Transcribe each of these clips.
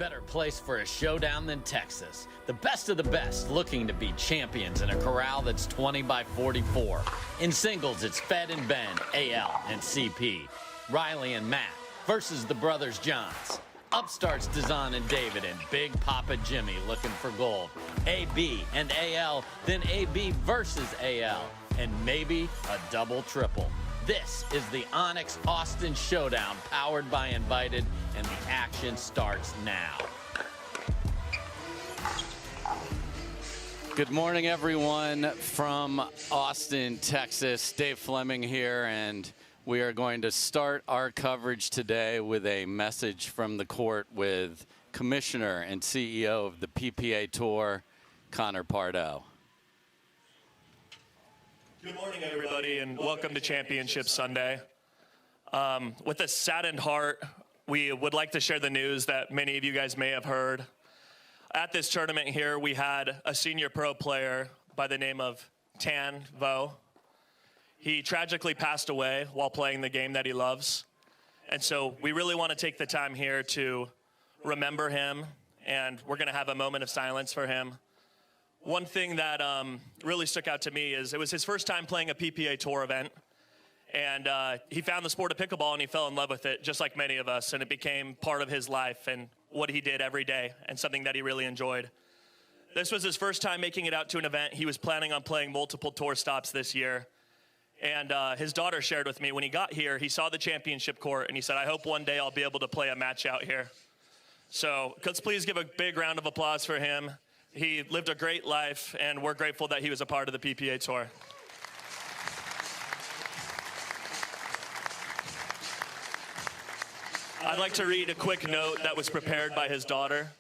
better place for a showdown than Texas? The best of the best looking to be champions in a corral that's 20 by 44. In singles, it's Fed and Ben, AL and CP. Riley and Matt versus the brothers Johns. Upstarts Dizon and David and Big Papa Jimmy looking for gold. AB and AL, then AB versus AL, and maybe a double triple. This is the ONIX Austin Showdown powered by Invited, and the action starts now. Good morning, everyone, from Austin, Texas. Dave Fleming here, and we are going to start our coverage today with a message from the court with Commissioner and CEO of the PPA Tour, Connor Parenteau. Good morning, everybody, and welcome to Championship Sunday. With a saddened heart, we would like to share the news that many of you guys may have heard. At this tournament here, we had a senior pro player by the name of Tan Vo. He tragically passed away while playing the game that he loves. And so we really want to take the time here to remember him, and we're going to have a moment of silence for him. One thing that really stuck out to me is it was his first time playing a PPA Tour event, and he found the sport of pickleball and he fell in love with it, just like many of us, and it became part of his life and what he did every day and something that he really enjoyed. This was his first time making it out to an event. He was planning on playing multiple tour stops this year, and his daughter shared with me when he got here, he saw the championship court and he said, "I hope one day I'll be able to play a match out here." So let's please give a big round of applause for him. He lived a great life, and we're grateful that he was a part of the PPA Tour. I'd like to read a quick note that was prepared by his daughter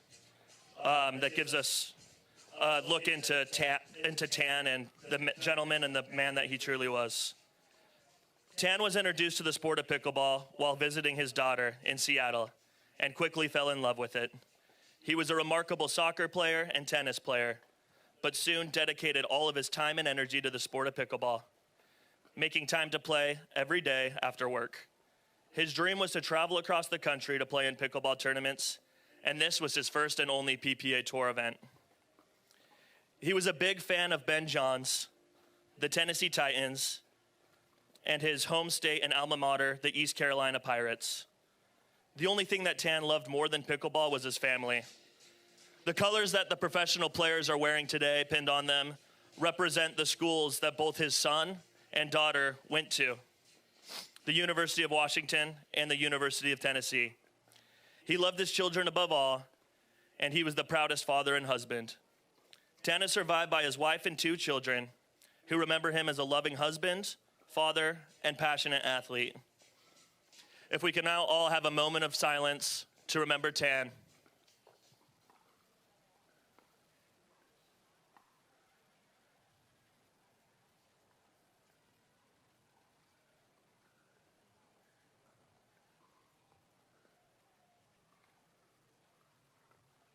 that gives us a look into Tan and the gentleman and the man that he truly was. Tan was introduced to the sport of pickleball while visiting his daughter in Seattle and quickly fell in love with it. He was a remarkable soccer player and tennis player, but soon dedicated all of his time and energy to the sport of pickleball, making time to play every day after work. His dream was to travel across the country to play in pickleball tournaments, and this was his first and only PPA Tour event. He was a big fan of Ben Johns, the Tennessee Titans, and his home state and alma mater, the East Carolina Pirates. The only thing that Tan loved more than pickleball was his family. The colors that the professional players are wearing today, pinned on them, represent the schools that both his son and daughter went to, the University of Washington and the University of Tennessee. He loved his children above all, and he was the proudest father and husband. Tan is survived by his wife and 2 children, who remember him as a loving husband, father, and passionate athlete. If we can now all have a moment of silence to remember Tan.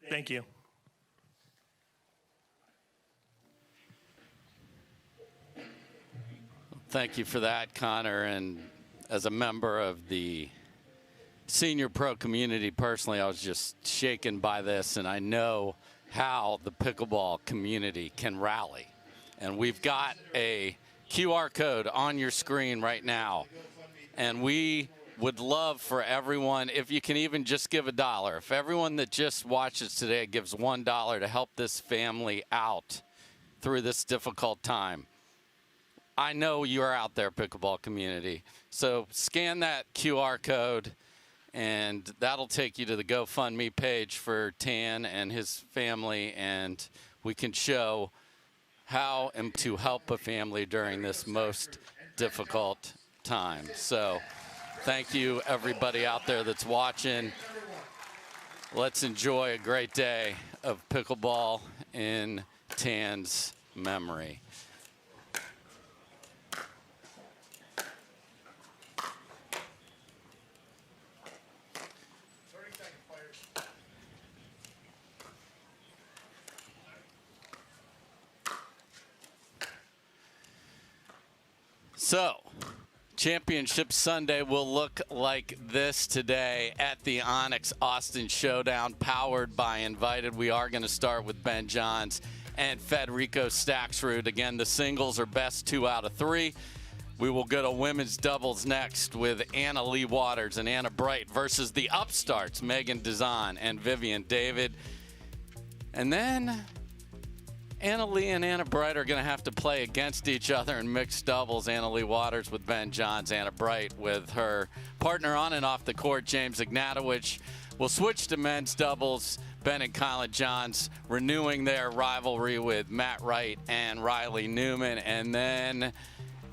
Thank you. Thank you for that, Connor. And as a member of the senior pro community personally, I was just shaken by this, and I know how the pickleball community can rally. And we've got a QR code on your screen right now, and we would love for everyone, if you can even just give $1, if everyone that just watches today gives $1 to help this family out through this difficult time. I know you're out there, pickleball community. So scan that QR code, and that'll take you to the GoFundMe page for Tan and his family, and we can show how to help a family during this most difficult time. So thank you, everybody out there that's watching. Let's enjoy a great day of pickleball in Tan's memory. So, Championship Sunday will look like this today at the ONIX Austin Showdown, powered by Invited. We are going to start with Ben Johns and Federico Staksrud. Again, the singles are best 2 out of 3. We will go to women's doubles next with Leigh Waters and Anna Wright versus the upstarts, Sheehan-Dizon and Vivienne David. And then Leigh and Anna Wright are going to have to play against each other in mixed doubles. Leigh Waters with Ben Johns, Anna Wright with her partner on and off the court, James Ignatowich. We'll switch to men's doubles. Ben and Collin Johns renewing their rivalry with Matt Wright and Riley Newman. And then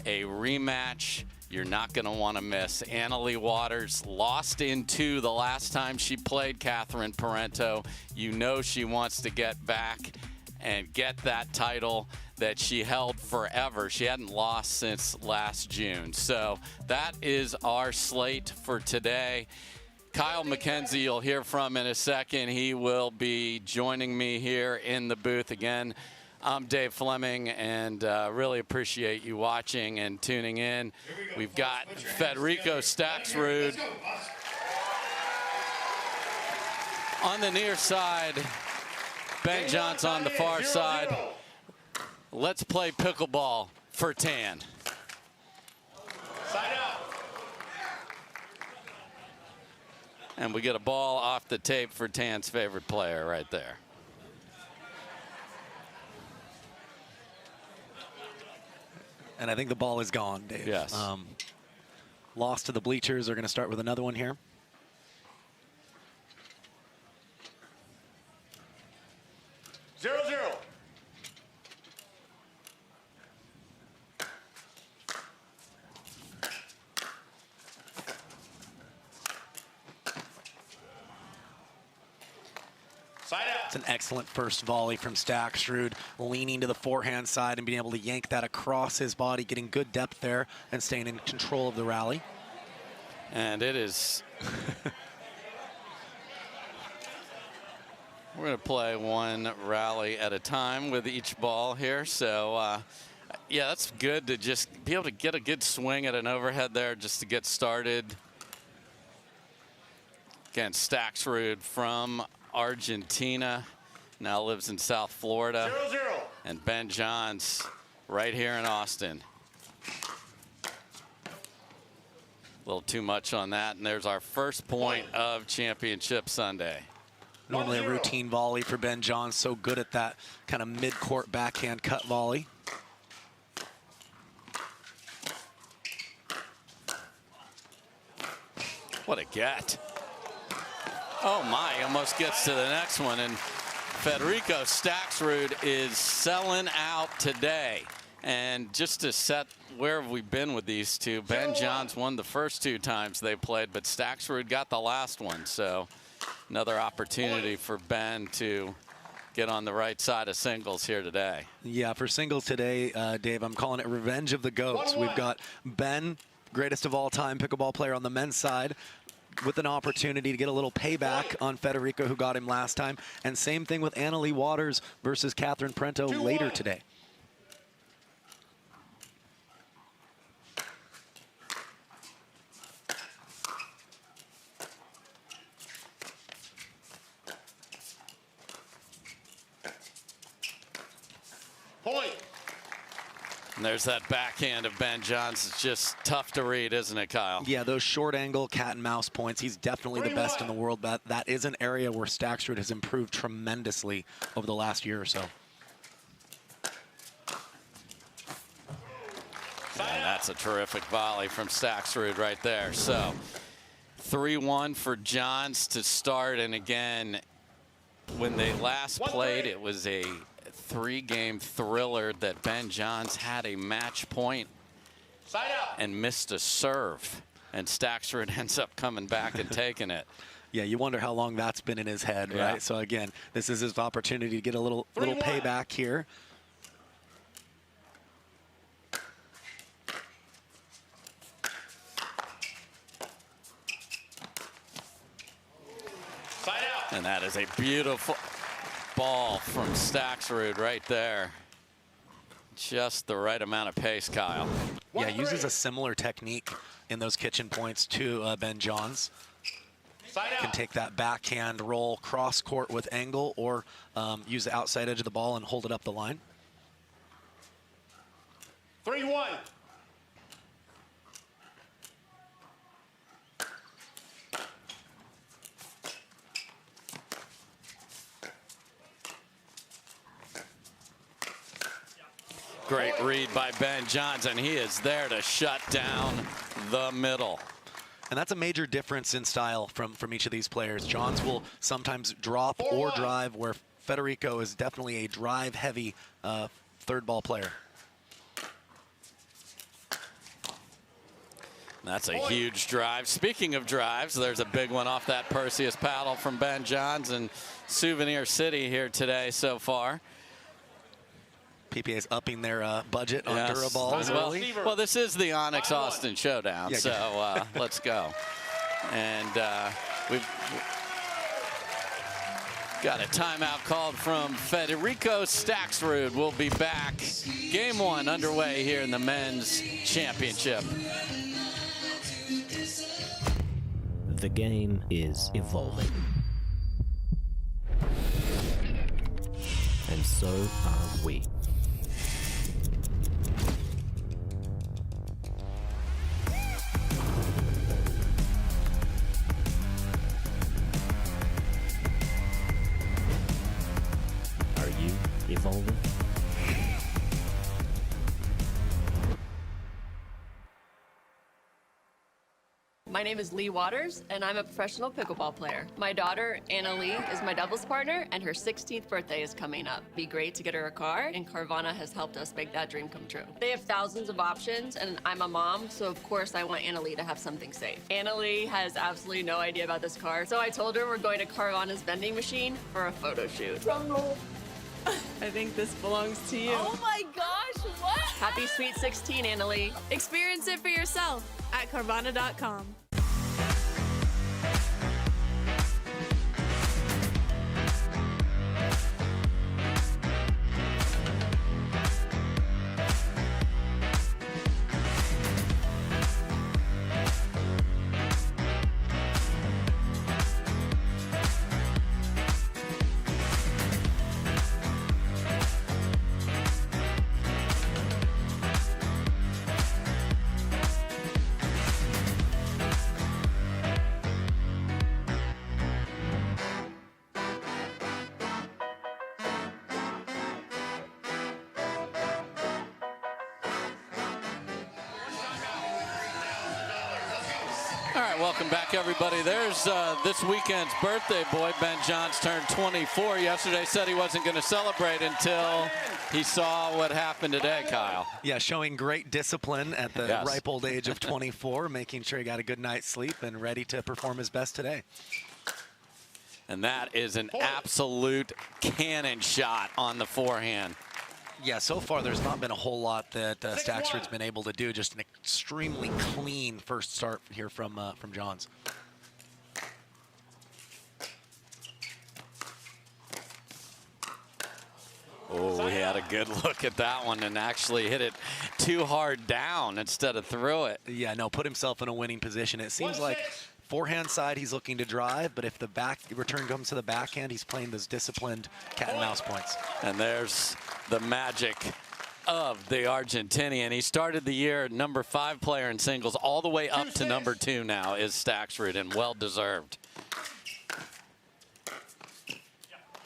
a rematch you're not going to want to miss. Leigh Waters lost in 2 the last time she played Catherine Parenteau. You know she wants to get back and get that title that she held forever. She hadn't lost since last June. So that is our slate for today. Kyle McKenzie you'll hear from in a second. He will be joining me here in the booth again. I'm Dave Fleming, and really appreciate you watching and tuning in. We've got Federico Staksrud on the near side, Ben Johns on the far side. Let's play pickleball for Tan. Side out. And we get a ball off the tape for Tan's favorite player right there. And I think the ball is gone, Dave. Yes. Lost to the bleachers. They're going to start with another one here. Zero, zero. Side out. It's an excellent first volley from Staksrud, leaning to the forehand side and being able to yank that across his body, getting good depth there and staying in control of the rally. And it is... We're going to play one rally at a time with each ball here. So, yeah, that's good to just be able to get a good swing at an overhead there just to get started. Again, Staksrud from Argentina, now lives in South Florida. 0-0. And Ben Johns right here in Austin. A little too much on that, and there's our first point of Championship Sunday. Normally a routine volley for Ben Johns, so good at that kind of mid-court backhand cut volley. What a get. Oh my, almost gets to the next one. And Federico Staksrud is selling out today. And just to set where have we been with these two, Ben Johns won the first 2 times they played, but Staksrud got the last one. So another opportunity for Ben to get on the right side of singles here today. Yeah, for singles today, Dave, I'm calling it Revenge of the Goats. We've got Ben, greatest of all time pickleball player on the men's side, with an opportunity to get a little payback on Federico, who got him last time. And same thing with Leigh Waters versus Catherine Parenteau later today. Point. And there's that backhand of Ben Johns. It's just tough to read, isn't it, Kyle? Yeah, those short angle cat and mouse points, he's definitely the best in the world. That is an area where Staksrud has improved tremendously over the last year or so. And that's a terrific volley from Staksrud right there. So 3-1 for Johns to start. And again, when they last played, it was a 3-game thriller that Ben Johns had a match point and missed a serve. And Staksrud ends up coming back and taking it. Yeah, you wonder how long that's been in his head, right? Yeah. So again, this is his opportunity to get a little payback here. Side out. And that is a beautiful ball from Staksrud right there. Just the right amount of pace, Kyle. Yeah, uses a similar technique in those kitchen points to Ben Johns. Side Can out. take that backhand roll cross court with angle, or use the outside edge of the ball and hold it up the line. 3-1. Great read by Ben Johns, and he is there to shut down the middle. And that's a major difference in style from each of these players. Johns will sometimes drop or drive, where Federico is definitely a drive-heavy third ball player. That's a huge drive. Speaking of drives, there's a big one off that Perseus paddle from Ben Johns and Souvenir City here today so far. PPA's upping their budget on Yes. Duraballs early. Well, this is the ONIX Austin Showdown, Yeah. so let's go. And we've got a timeout called from Federico Staksrud. We'll be back. Game 1 underway here in the men's championship. The game is evolving. And so are we. Are you evolving? My name is Leigh Waters, and I'm a professional pickleball player. My daughter, Anna Leigh, is my doubles partner, and her 16th birthday is coming up. It'd be great to get her a car, and Carvana has helped us make that dream come true. They have thousands of options, and I'm a mom, so of course I want Anna Leigh to have something safe. Anna Leigh has absolutely no idea about this car, so I told her we're going to Carvana's vending machine for a photo shoot. I think this belongs to you. Oh my gosh, what? Happy Sweet 16, Anna Leigh. Experience it for yourself at Carvana.com. All right, welcome back, everybody. There's this weekend's birthday boy. Ben Johns turned 24 yesterday. Said he wasn't going to celebrate until he saw what happened today, Kyle. Yeah, showing great discipline at the ripe old age of 24, making sure he got a good night's sleep and ready to perform his best today. And that is an absolute cannon shot on the forehand. Yeah, so far there's not been a whole lot that Staksrud's been able to do. Just an extremely clean first start here from Johns. Oh, he had a good look at that one and actually hit it too hard down instead of through it. Yeah, no, put himself in a winning position. It seems like forehand side he's looking to drive, but if the back return comes to the backhand, he's playing those disciplined cat and mouse points. And there's the magic of the Argentinian. He started the year number 5 player in singles, all the way up to number 2 now is Staksrud, and well deserved.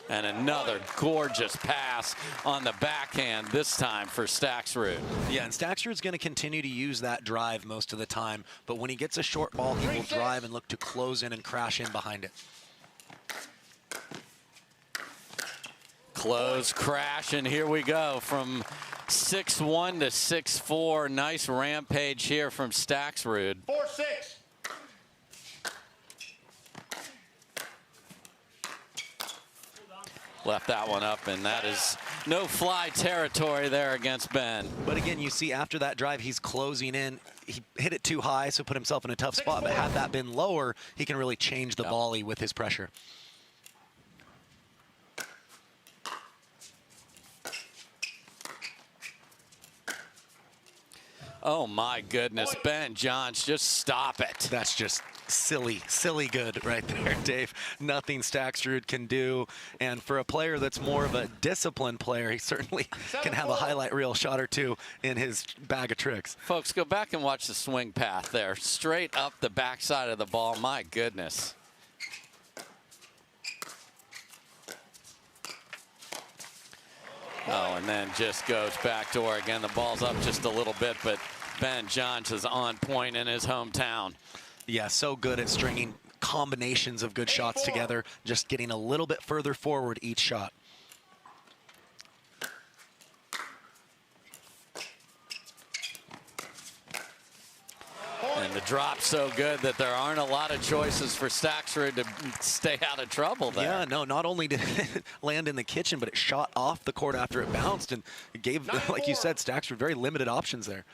And another gorgeous pass on the backhand, this time for Staksrud. Yeah, and Staksrud's going to continue to use that drive most of the time, but when he gets a short ball, he will drive and look to close in and crash in behind it. Close, crash, and here we go from 6-1 to 6-4. Nice rampage here from Staksrud. 4-6. Left that one up, and that is no fly territory there against Ben. But again, you see after that drive, he's closing in. He hit it too high, so put himself in a tough spot. But had that been lower, he can really change the volley with his pressure. Oh, my goodness. Ben Johns, just stop it. That's just silly good right there, Dave. Nothing Staksrud can do. And for a player that's more of a disciplined player, he certainly can have a highlight reel shot or two in his bag of tricks. Folks, go back and watch the swing path there. Straight up the backside of the ball. My goodness. Oh, and then just goes back to her again. The ball's up just a little bit, but Ben Johns is on point in his hometown. Yeah, so good at stringing combinations of good shots together, just getting a little bit further forward each shot. And the drop's so good that there aren't a lot of choices for Staksrud to stay out of trouble there. Yeah, no, not only did it land in the kitchen, but it shot off the court after it bounced, and it gave, like you said, Staksrud very limited options there.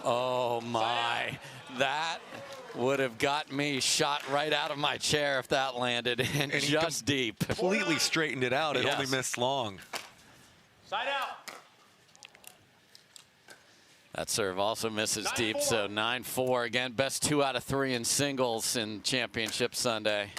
Oh, my. That would have got me shot right out of my chair if that landed in just deep. Completely straightened it out. It Yes. only missed long. Side out. That serve also misses 9-4. deep, so 9-4. Again, best 2 out of 3 in singles in Championship Sunday.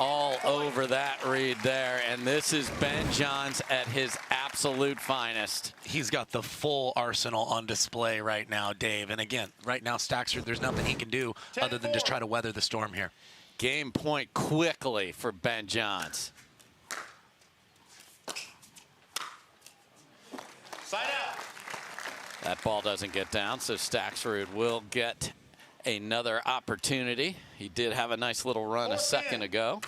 All over that read there, and this is Ben Johns at his absolute finest. He's got the full arsenal on display right now, Dave. And again, right now, Staksrud, there's nothing he can do other than just try to weather the storm here. Game point quickly for Ben Johns. Side out. That ball doesn't get down, so Staksrud will get another opportunity. He did have a nice little run a second ago.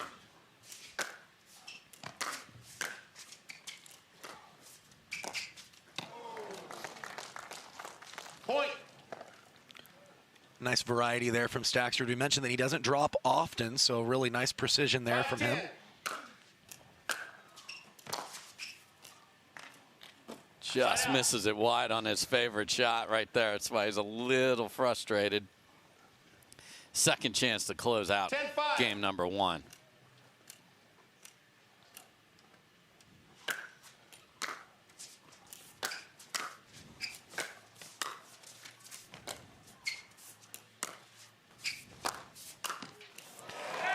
Point. Nice variety there from Staksrud. We mentioned that he doesn't drop often, so really nice precision there from him. 5-10. Just misses it wide on his favorite shot right there. That's why he's a little frustrated. Second chance to close out 10-5. game number 1.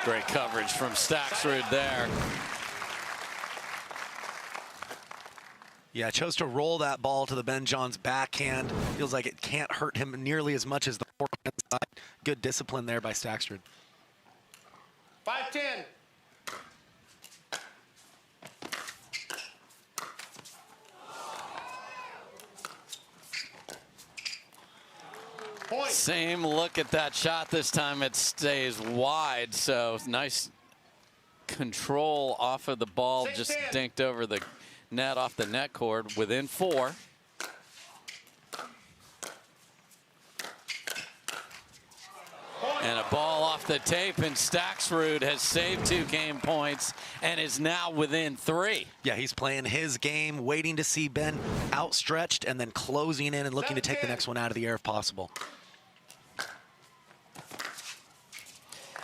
Great coverage from Staksrud there. Yeah, chose to roll that ball to the Ben Johns backhand. Feels like it can't hurt him nearly as much as the forehand side. Good discipline there by Staksrud. 5-10. Point. Same look at that shot. This time it stays wide, so nice control off of the ball. Just 6-10. dinked over the net off the net cord within 4. And a ball off the tape, and Staksrud has saved 2 game points and is now within 3. Yeah, he's playing his game, waiting to see Ben outstretched and then closing in and looking to take the next one out of the air if possible.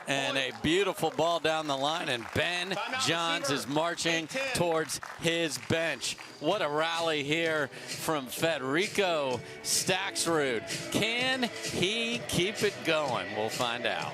And a beautiful ball down the line, and Ben Johns is marching towards his bench. What a rally here from Federico Staksrud. Can he keep it going? We'll find out.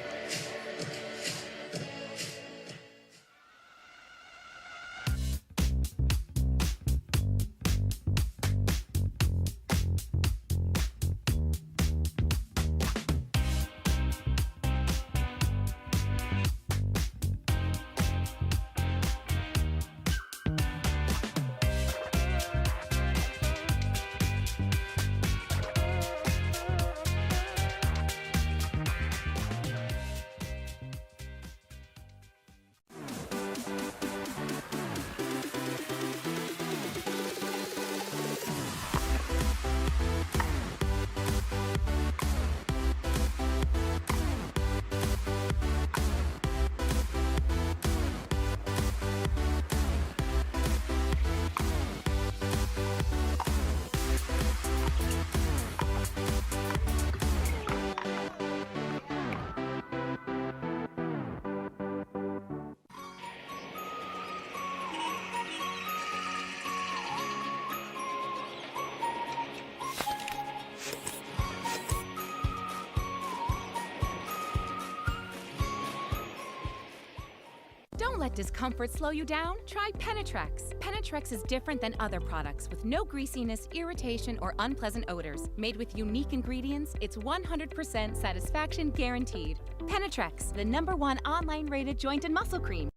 Don't let discomfort slow you down. Try Penetrex. Penetrex is different than other products with no greasiness, irritation, or unpleasant odors. Made with unique ingredients, it's 100% satisfaction guaranteed. Penetrex, the #1 online rated joint and muscle cream.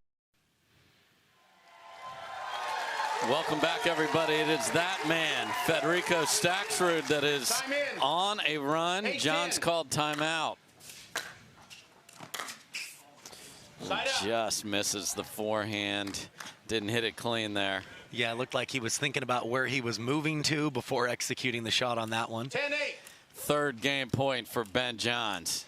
Welcome back, everybody. It is that man, Federico Staksrud, that is on a run. John's called timeout. Just misses the forehand. Didn't hit it clean there. Yeah, it looked like he was thinking about where he was moving to before executing the shot on that one. 10-8. Third game point for Ben Johns.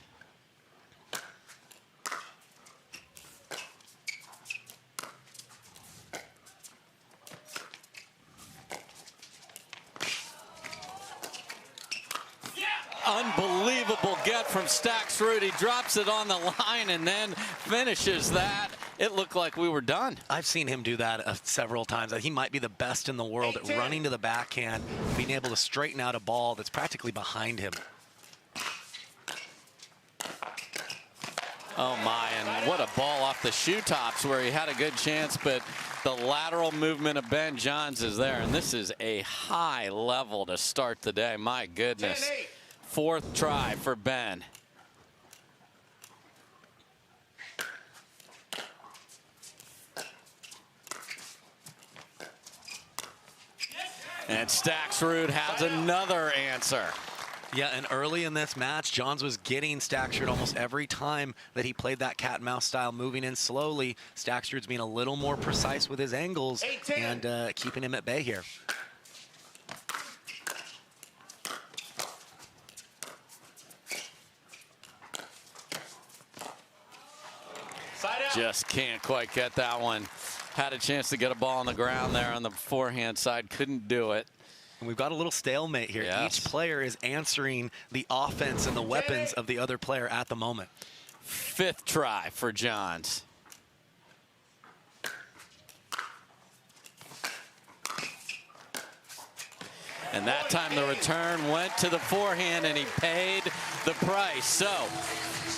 Unbelievable get from Staksrud. He drops it on the line and then finishes that. It looked like we were done. I've seen him do that several times. He might be the best in the world at running to the backhand, being able to straighten out a ball that's practically behind him. Oh my, and what a ball off the shoe tops where he had a good chance, but the lateral movement of Ben Johns is there, and this is a high level to start the day. My goodness. 10-8. Fourth try for Ben. And Staksrud has another answer. Yeah, and early in this match, Johns was getting Staksrud almost every time that he played that cat and mouse style, moving in slowly. Staksrud's being a little more precise with his angles and keeping him at bay here. Just can't quite get that one. Had a chance to get a ball on the ground there on the forehand side, couldn't do it. And we've got a little stalemate here. Yes. Each player is answering the offense and the weapons of the other player at the moment. Fifth try for Johns. And that time the return went to the forehand and he paid the price. So,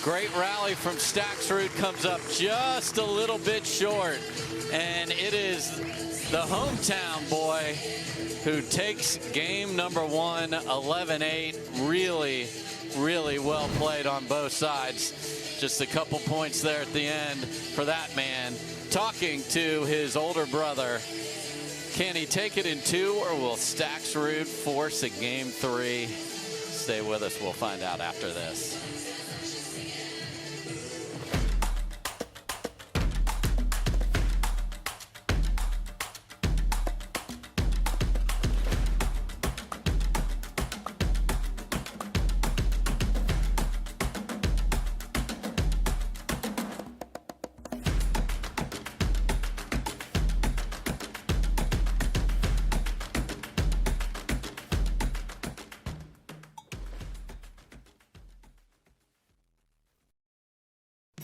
great rally from Staksrud, comes up just a little bit short. And it is the hometown boy who takes game number one, 11-8. Really, really well played on both sides. Just a couple points there at the end for that man. Talking to his older brother. Can he take it in two, or will Staksrud force a game three? Stay with us. We'll find out after this.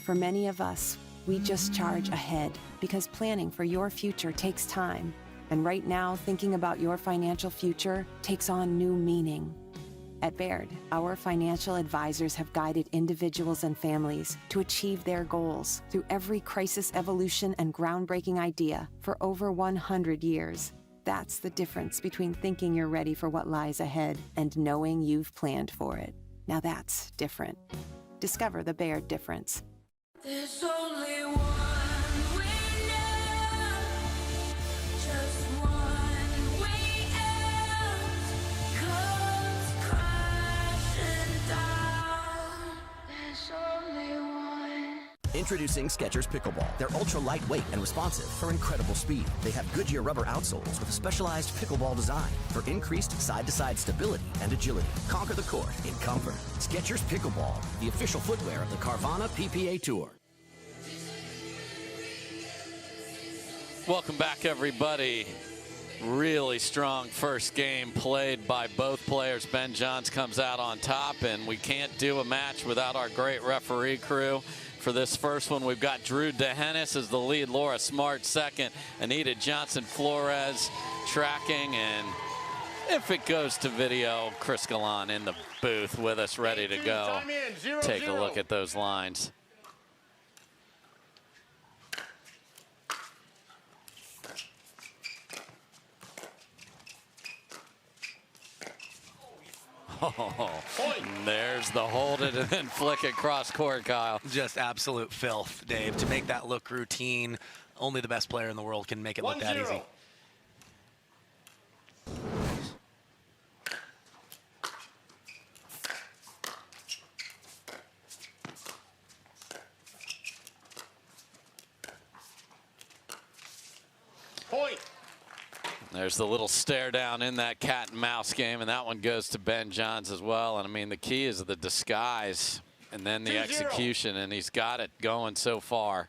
For many of us, we just charge ahead because planning for your future takes time. And right now, thinking about your financial future takes on new meaning. At Baird, our financial advisors have guided individuals and families to achieve their goals through every crisis evolution and groundbreaking idea for over 100 years. That's the difference between thinking you're ready for what lies ahead and knowing you've planned for it. Now that's different. Discover the Baird difference. There's only one way now, just one way out, comes crashing down. There's only one. Introducing Skechers Pickleball. They're ultra lightweight and responsive for incredible speed. They have Goodyear rubber outsoles with a specialized pickleball design for increased side-to-side stability and agility. Conquer the court in comfort. Skechers Pickleball, the official footwear of the Carvana PPA Tour. Welcome back, everybody. Really strong first game played by both players. Ben Johns comes out on top, and we can't do a match without our great referee crew. For this first one, we've got Drew DeHennis as the lead, Laura Smart second, Anita Johnson-Flores tracking, and if it goes to video, Chris Collin in the booth with us, ready to go. Take a look at those lines. Oh, there's the hold it and then flick it cross court, Kyle. Just absolute filth, Dave. To make that look routine, only the best player in the world can make it look that easy. Point. There's the little stare down in that cat and mouse game, and that one goes to Ben Johns as well. And I mean, the key is the disguise and then the execution, and he's got it going so far.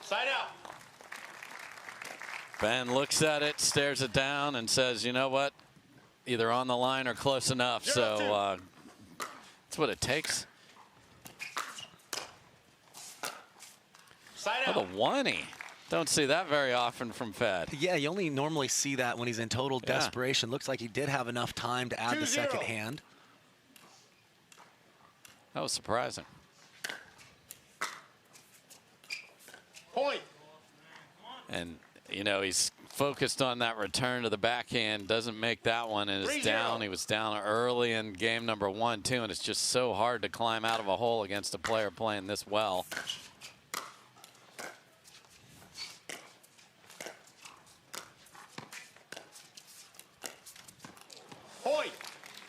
Side out. Ben looks at it, stares it down, and says, you know what? Either on the line or close enough. So that's what it takes. Side Oh, out. the one-y. Don't see that very often from Fed. Yeah, you only normally see that when he's in total desperation. Looks like he did have enough time to add the second hand. That was surprising. Point. And, you know, he's focused on that return to the backhand, doesn't make that one, and is down. He was down early in game number 1, too, and it's just so hard to climb out of a hole against a player playing this well. Point.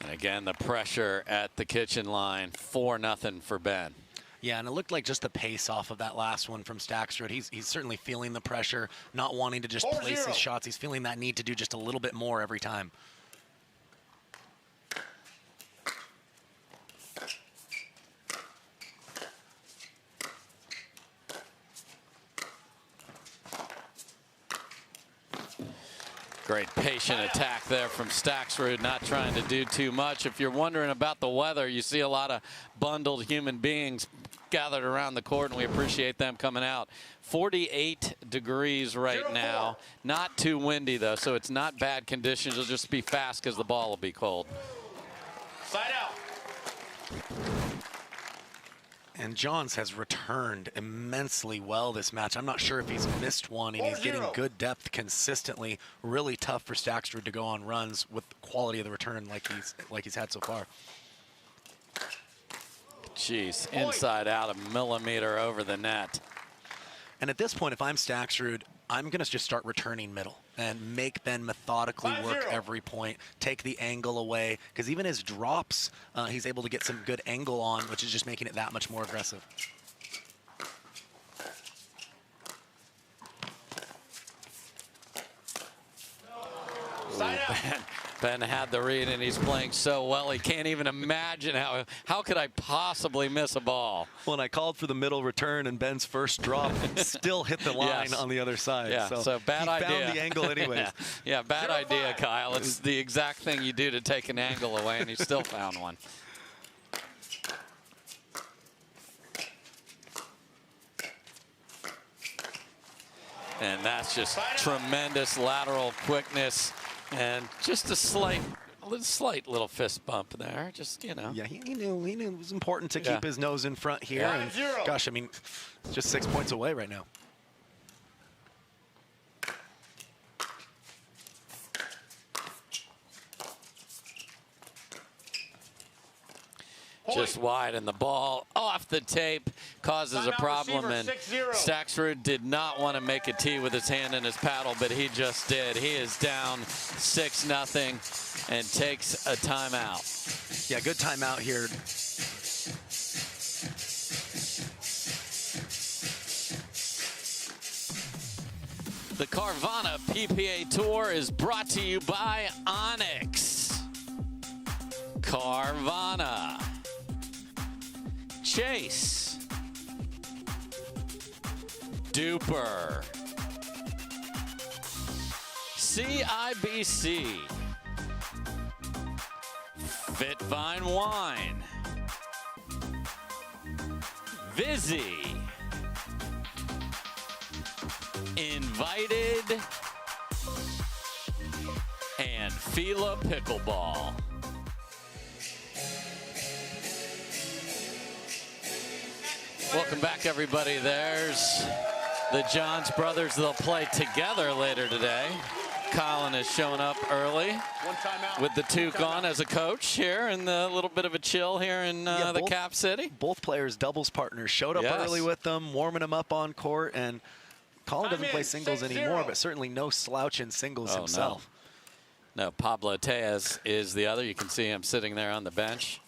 And again, the pressure at the kitchen line, 4-0 for Ben. Yeah, and it looked like just the pace off of that last one from Staksrud. He's certainly feeling the pressure, not wanting to just place his shots. He's feeling that need to do just a little bit more every time. Great patient attack there from Staksrud, not trying to do too much. If you're wondering about the weather, you see a lot of bundled human beings gathered around the court, and we appreciate them coming out. 48 degrees right now. Not too windy, though, so it's not bad conditions. It'll just be fast because the ball will be cold. Side out. And Johns has returned immensely well this match. I'm not sure if he's missed one, and he's getting good depth consistently. Really tough for Staksrud to go on runs with the quality of the return like he's had so far. Jeez, inside out, a millimeter over the net. And at this point, if I'm Staksrud, I'm going to just start returning middle and make Ben methodically work every point, take the angle away, because even his drops, he's able to get some good angle on, which is just making it that much more aggressive. Ben had the read, and he's playing so well. He can't even imagine how could I possibly miss a ball. When I called for the middle return and Ben's first drop still hit the line on the other side. Yeah, so bad idea. He found the angle anyways. yeah, bad idea, Kyle. It's the exact thing you do to take an angle away, and he still found one. And that's just tremendous lateral quickness. And just a slight little fist bump there, just, you know. Yeah, he knew it was important to keep his nose in front here. And gosh, I mean, it's just 6 points away right now. Just wide, and the ball off the tape causes a problem, and Staksrud did not want to make a tee with his hand in his paddle, but he just did. He is down 6-0 and takes a timeout. Yeah, good timeout here. The Carvana PPA Tour is brought to you by ONIX. Carvana. Chase. Duper. CIBC. Fit Fine Wine. Vizzy. Invited. And Fila Pickleball. Welcome back, everybody. There's the Johns brothers. They'll play together later today. Collin is showing up early with the toque on as a coach here, and a little bit of a chill here in the Cap City. Both players, doubles partners, showed up early with them, warming them up on court. And Collin doesn't play singles anymore, but certainly no slouch in singles himself. No, Pablo Tejas is the other. You can see him sitting there on the bench.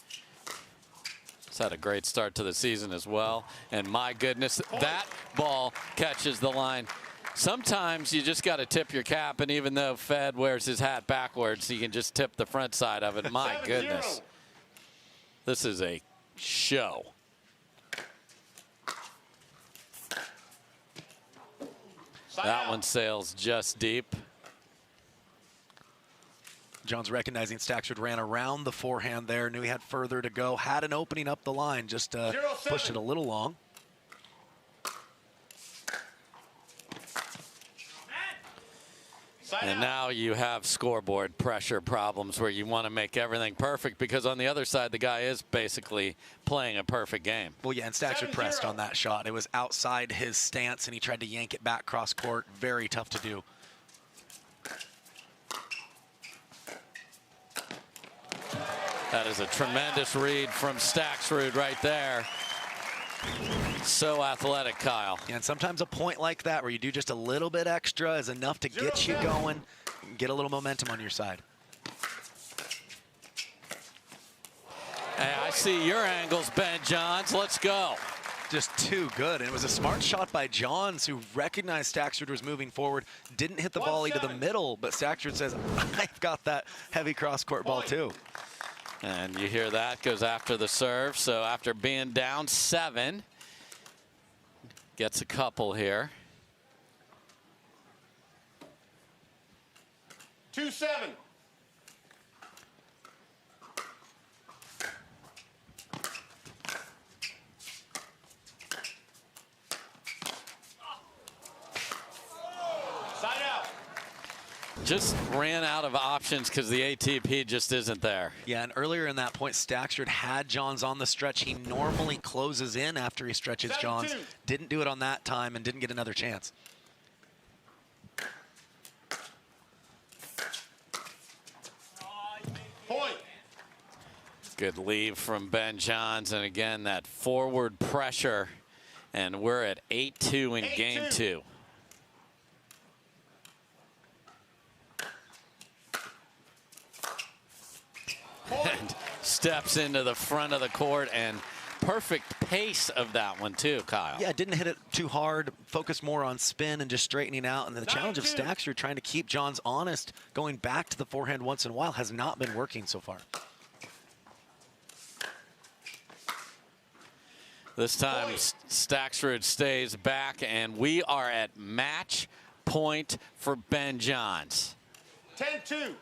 He's had a great start to the season as well. And my goodness, that ball catches the line. Sometimes you just got to tip your cap, and even though Fed wears his hat backwards, he can just tip the front side of it. My goodness. This is a show. That one sails just deep. Johns recognizing Staksrud ran around the forehand there, knew he had further to go, had an opening up the line, just pushed it a little long. And now you have scoreboard pressure problems where you want to make everything perfect, because on the other side, the guy is basically playing a perfect game. Well, yeah, and Staksrud pressed on that shot. It was outside his stance, and he tried to yank it back cross court. Very tough to do. That is a tremendous read from Staksrud right there. So athletic, Kyle. Yeah, and sometimes a point like that where you do just a little bit extra is enough to get you going and get a little momentum on your side. Hey, I see your angles, Ben Johns. Let's go. Just too good. And it was a smart shot by Johns, who recognized Staksrud was moving forward, didn't hit the volley to the middle, but Staksrud says, I've got that heavy cross-court ball too. And you hear that, goes after the serve. So after being down 7, gets a couple here. 2-7. Side out. Just ran out of options because the ATP just isn't there. Yeah, and earlier in that point, Staksrud had Johns on the stretch. He normally closes in after he stretches Johns. Didn't do it on that time and didn't get another chance. Point. Good leave from Ben Johns, and again, that forward pressure. And we're at 8-2 in game 2. And steps into the front of the court, and perfect pace of that one too, Kyle. Yeah, didn't hit it too hard, focused more on spin and just straightening out. And then the challenge of Staksrud trying to keep Johns honest, going back to the forehand once in a while, has not been working so far. This time Staksrud stays back, and we are at match point for Ben Johns. 10-2.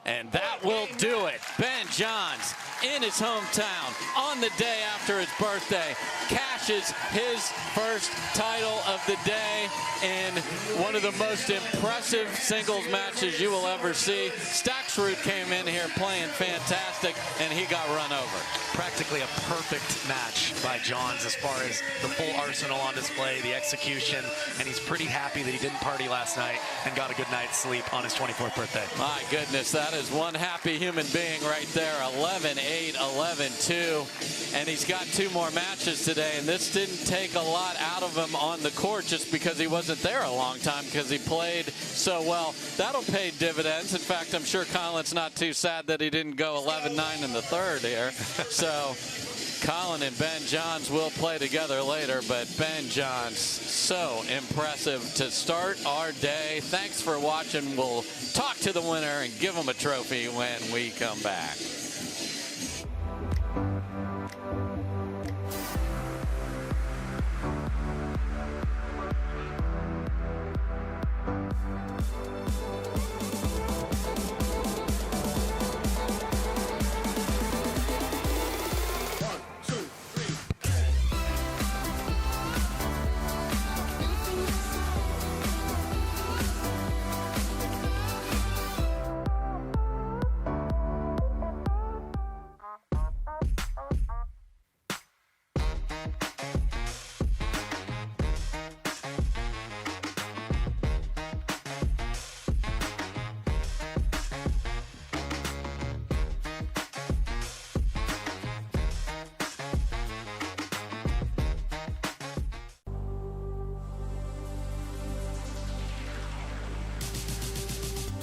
And that will do it. Ben Johns, in his hometown, on the day after his birthday, cashes his first title of the day in one of the most impressive singles matches you will ever see. Staksrud came in here playing fantastic, and he got run over. Practically a perfect match by Johns as far as the full arsenal on display, the execution, and he's pretty happy that he didn't party last night and got a good night's sleep on his 24th birthday. My goodness, that is one happy human being right there. 11-8, 11-2, and he's got 2 more matches today, and this didn't take a lot out of him on the court just because he wasn't there a long time, because he played so well. That'll pay dividends. In fact, I'm sure Collin's not too sad that he didn't go 11-9 in the third here. So Collin and Ben Johns will play together later, but Ben Johns, so impressive to start our day. Thanks for watching. We'll talk to the winner and give him a trophy when we come back.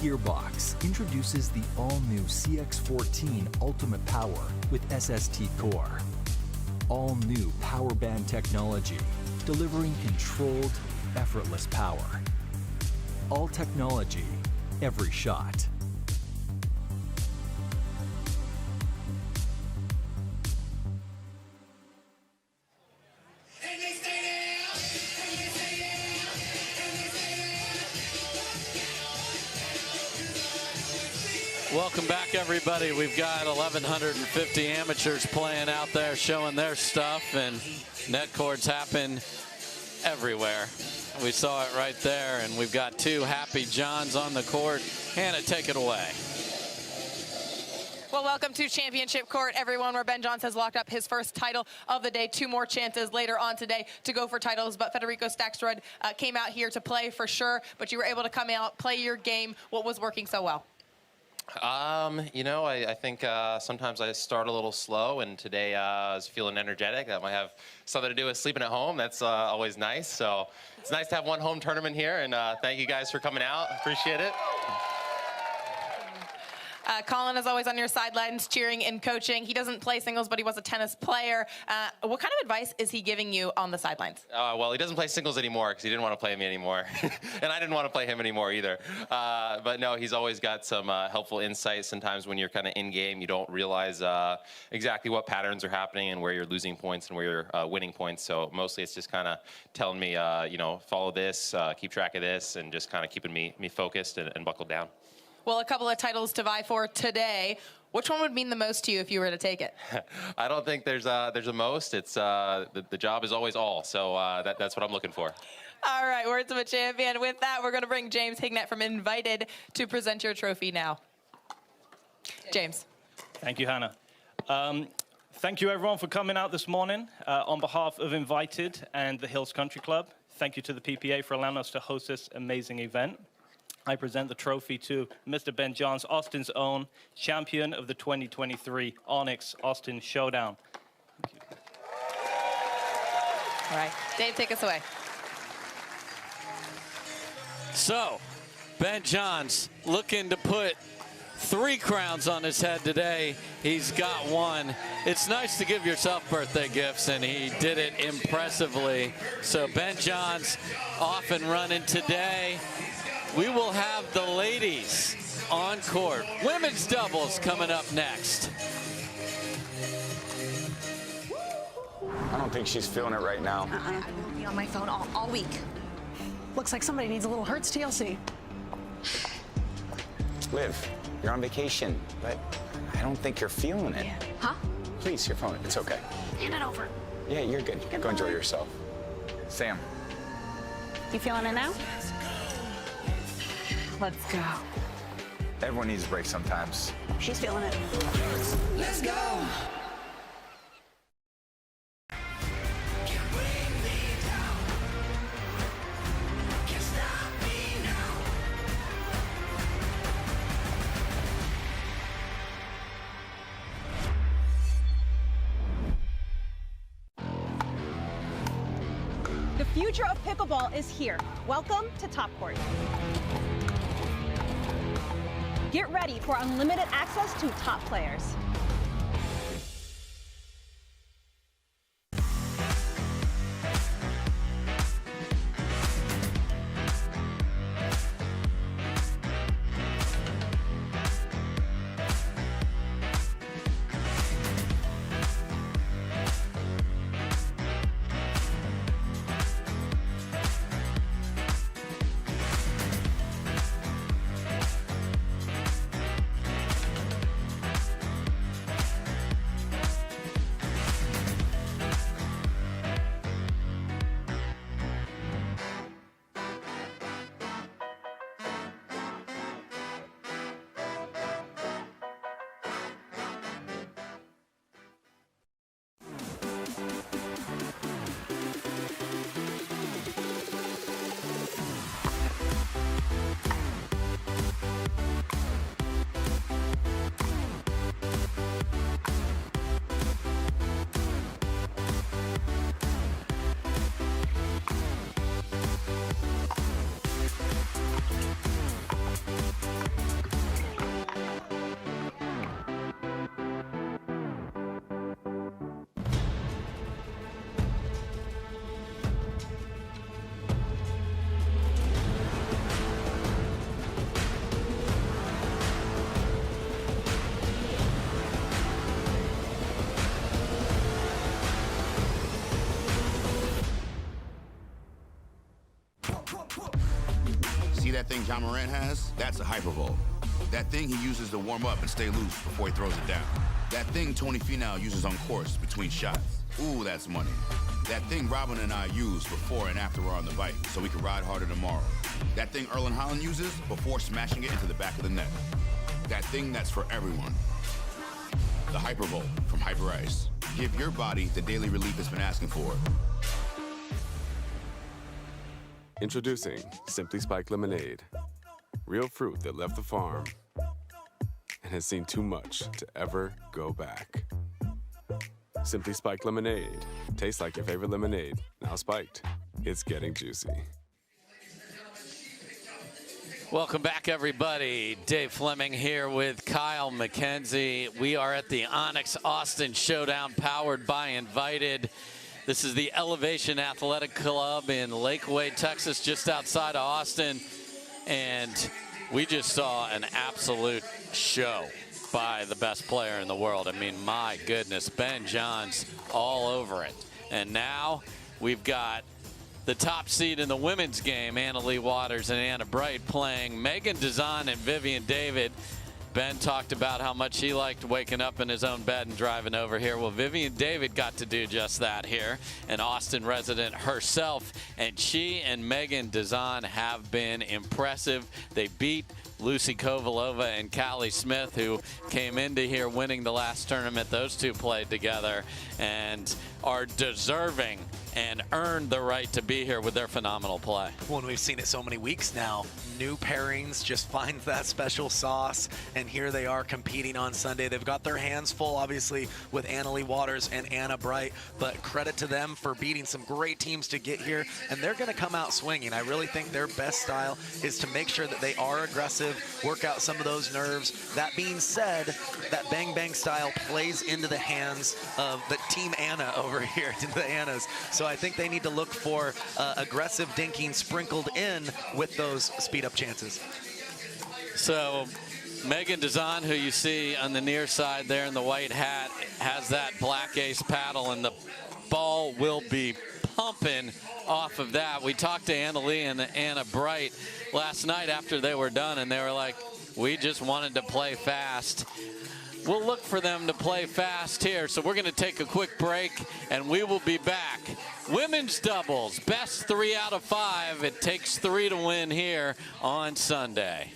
Gearbox introduces the all-new CX-14 Ultimate Power with SST Core. All-new power band technology, delivering controlled, effortless power. All technology, every shot. Welcome back, everybody. We've got 1,150 amateurs playing out there, showing their stuff, and net cords happen everywhere. We saw it right there, and we've got two Happy Johns on the court. Hannah, take it away. Well, welcome to Championship Court, everyone, where Ben Johns has locked up his first title of the day. Two more chances later on today to go for titles, but Federico Staksrud came out here to play for sure, but you were able to come out, play your game. What was working so well? You know, I think sometimes I start a little slow, and today I was feeling energetic. That might have something to do with sleeping at home. That's always nice. So it's nice to have one home tournament here, and thank you guys for coming out. Appreciate it. Collin is always on your sidelines cheering and coaching. He doesn't play singles, but he was a tennis player. What kind of advice is he giving you on the sidelines? Well, he doesn't play singles anymore because he didn't want to play me anymore. And I didn't want to play him anymore either. But no, he's always got some helpful insights. Sometimes when you're kind of in game, you don't realize exactly what patterns are happening and where you're losing points and where you're winning points. So mostly it's just kind of telling me, you know, follow this, keep track of this, and just kind of keeping me focused and buckled down. Well, a couple of titles to vie for today. Which one would mean the most to you if you were to take it? I don't think there's a most. It's the job is always all. So that's what I'm looking for. All right, words of a champion. With that, we're going to bring James Hignett from Invited to present your trophy now. James. Thank you, Hannah. Thank you, everyone, for coming out this morning. On behalf of Invited and the Hills Country Club, thank you to the PPA for allowing us to host this amazing event. I present the trophy to Mr. Ben Johns, Austin's own champion of the 2023 ONIX Austin Showdown. Thank you. All right, Dave, take us away. So, Ben Johns looking to put 3 crowns on his head today. He's got one. It's nice to give yourself birthday gifts, and he did it impressively. So Ben Johns off and running today. We will have the ladies on court. Women's doubles coming up next. I don't think she's feeling it right now. I won't be on my phone all week. Looks like somebody needs a little Hertz TLC. Liv, you're on vacation, but I don't think you're feeling it. Yeah. Huh? Please, your phone. It's okay. Hand it over. Yeah, you're good. Go enjoy yourself. Sam. You feeling it now? Let's go. Everyone needs a break sometimes. She's feeling it. Let's go. The future of pickleball is here. Welcome to Top Court. Get ready for unlimited access to top players. See that thing John Morant has? That's a hypervolt. That thing he uses to warm up and stay loose before he throws it down. That thing Tony Finau uses on course between shots. Ooh, that's money. That thing Robin and I use before and after we're on the bike so we can ride harder tomorrow. That thing Erlen Haaland uses before smashing it into the back of the net. That thing that's for everyone. The Hypervolt from Hyper Ice. Give your body the daily relief it's been asking for. Introducing Simply Spiked Lemonade. Real fruit that left the farm and has seen too much to ever go back. Simply Spiked Lemonade. Tastes like your favorite lemonade. Now spiked. It's getting juicy. Welcome back, everybody. Dave Fleming here with Kyle McKenzie. We are at the ONIX Austin Showdown powered by Invited. This is the Elevation Athletic Club in Lakeway, Texas, just outside of Austin. And we just saw an absolute show by the best player in the world. I mean, my goodness, Ben Johns all over it. And now we've got the top seed in the women's game, Leigh Waters and Anna Wright, playing Sheehan-Dizon and Vivienne David. Ben talked about how much he liked waking up in his own bed and driving over here. Well, Vivienne David got to do just that here, an Austin resident herself, and she and Sheehan-Dizon have been impressive. They beat Lucy Kovalova and Callie Smith, who came into here winning the last tournament. Those two played together and are deserving and earned the right to be here with their phenomenal play. Well, and we've seen it so many weeks now. New pairings just find that special sauce, and here they are competing on Sunday. They've got their hands full, obviously, with Leigh Waters and Anna Wright, but credit to them for beating some great teams to get here, and they're going to come out swinging. I really think their best style is to make sure that they are aggressive, work out some of those nerves. That being said, that bang-bang style plays into the hands of the Team Anna over here, to the Annas. So I think they need to look for aggressive dinking sprinkled in with those speed-up chances. So Sheehan-Dizon, who you see on the near side there in the white hat, has that black ace paddle, and the ball will be pumping off of that. We talked to Leigh and Anna Wright last night after they were done, and they were like, we just wanted to play fast. We'll look for them to play fast here. So we're going to take a quick break, and we will be back. Women's doubles, best 3 out of 5. It takes 3 to win here on Sunday.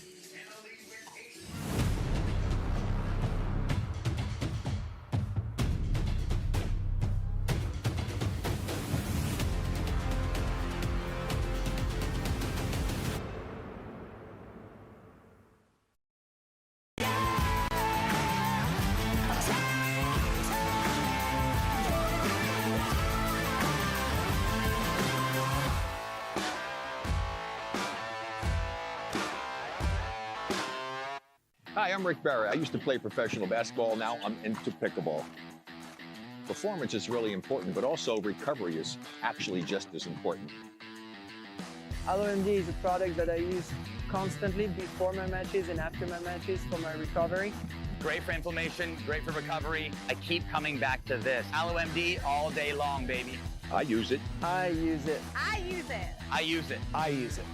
Hi, I'm Rick Barry. I used to play professional basketball. Now I'm into pickleball. Performance is really important, but also recovery is actually just as important. AlloMD is a product that I use constantly before my matches and after my matches for my recovery. Great for inflammation, great for recovery. I keep coming back to this. AlloMD all day long, baby. I use it. I use it. I use it. I use it. I use it.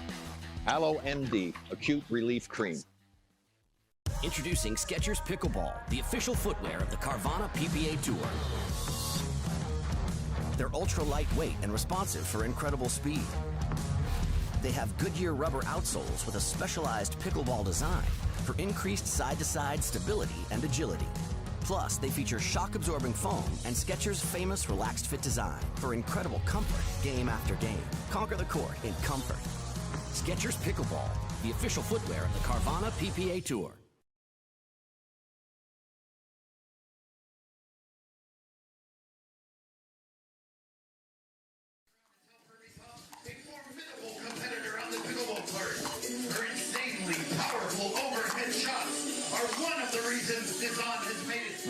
AlloMD Acute Relief Cream. Introducing Skechers Pickleball, the official footwear of the Carvana PPA Tour. They're ultra lightweight and responsive for incredible speed. They have Goodyear rubber outsoles with a specialized pickleball design for increased side-to-side stability and agility. Plus, they feature shock-absorbing foam and Skechers' famous relaxed fit design for incredible comfort game after game. Conquer the court in comfort. Skechers Pickleball, the official footwear of the Carvana PPA Tour.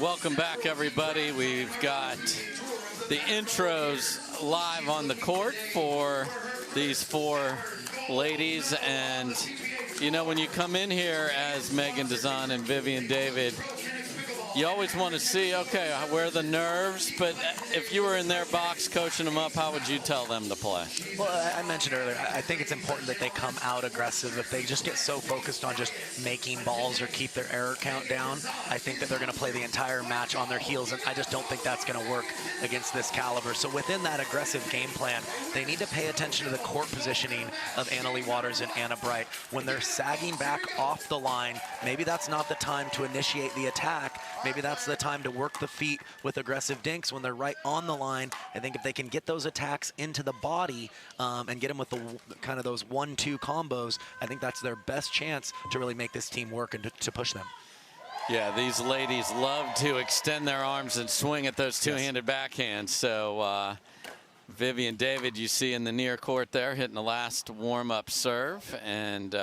Welcome back, everybody. We've got the intros live on the court for these 4 ladies. And, you know, when you come in here as Sheehan-Dizon and Vivienne David, you always want to see, okay, where are the nerves? But if you were in their box coaching them up, how would you tell them to play? Well, I mentioned earlier, I think it's important that they come out aggressive. If they just get so focused on just making balls or keep their error count down, I think that they're going to play the entire match on their heels, and I just don't think that's going to work against this caliber. So within that aggressive game plan, they need to pay attention to the court positioning of Anna-Leigh Waters and Anna Bright. When they're sagging back off the line, maybe that's not the time to initiate the attack. Maybe that's the time to work the feet with aggressive dinks when they're right on the line. I think if they can get those attacks into the body and get them with the kind of those 1-2 combos, I think that's their best chance to really make this team work and to push them. Yeah, these ladies love to extend their arms and swing at those two-handed backhands. So Vivienne David, you see in the near court there, hitting the last warm-up serve, and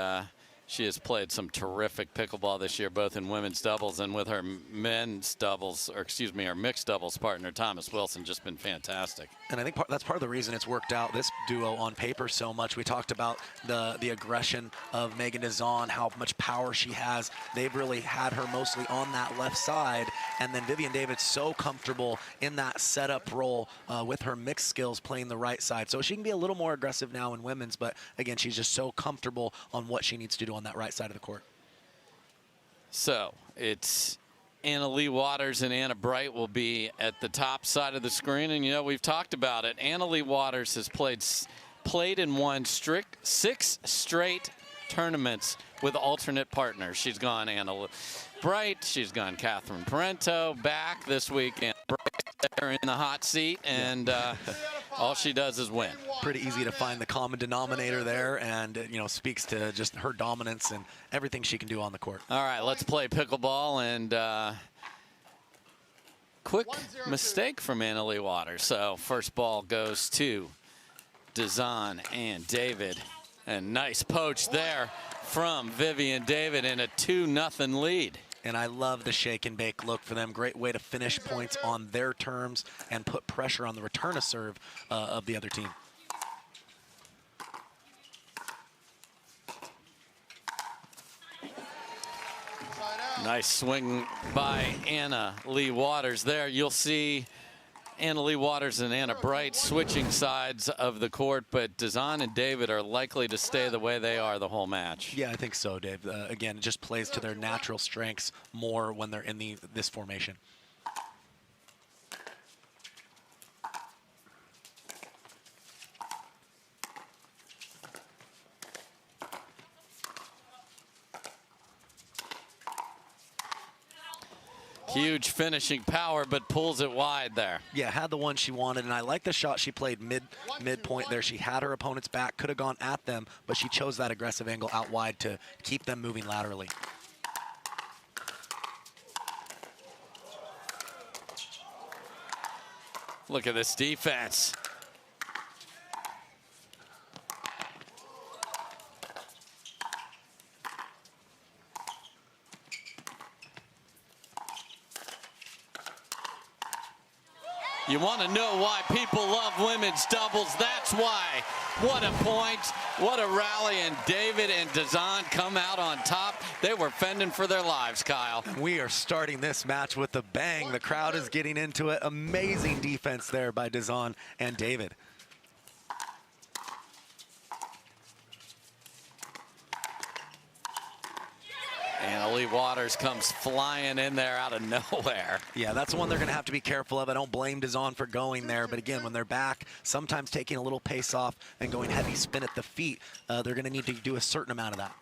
she has played some terrific pickleball this year, both in women's doubles and with her men's doubles, or excuse me, her mixed doubles partner, Thomas Wilson, just been fantastic. And I think that's part of the reason it's worked out, this duo on paper, so much. We talked about the aggression of Sheehan-Dizon, how much power she has. They've really had her mostly on that left side. And then Vivienne David's so comfortable in that setup role with her mixed skills playing the right side. So she can be a little more aggressive now in women's, but again, she's just so comfortable on what she needs to do on that right side of the court. So it's Anna-Leigh Waters and Anna Bright will be at the top side of the screen. And, you know, we've talked about it. Anna-Leigh Waters has played and won 6 straight tournaments with alternate partners. She's gone Anna Bright, she's gone Catherine Parenteau, back this week, and Bright there in the hot seat, and all she does is win. Pretty easy to find the common denominator there, and you know, speaks to just her dominance and everything she can do on the court. All right, let's play pickleball, and quick mistake from Anna-Leigh Waters. So first ball goes to Dizon and David, and nice poach there from Vivienne David in a 2-0 lead. And I love the shake and bake look for them. Great way to finish points on their terms and put pressure on the return of serve of the other team. Nice swing by Anna-Leigh Waters there. You'll see Anna-Leigh Waters and Anna Bright switching sides of the court, but Dizon and David are likely to stay the way they are the whole match. Yeah, I think so, Dave. Again, it just plays to their natural strengths more when they're in this formation. Huge finishing power, but pulls it wide there. Yeah, had the one she wanted, and I like the shot she played midpoint there. She had her opponent's back, could have gone at them, but she chose that aggressive angle out wide to keep them moving laterally. Look at this defense. You want to know why people love women's doubles? That's why. What a point. What a rally. And David and Dizon come out on top. They were fending for their lives, Kyle. We are starting this match with a bang. The crowd is getting into it. Amazing defense there by Dizon and David. Anna-Leigh Waters comes flying in there out of nowhere. Yeah, that's one they're going to have to be careful of. I don't blame Dizon for going there, but again, when they're back, sometimes taking a little pace off and going heavy spin at the feet, they're going to need to do a certain amount of that.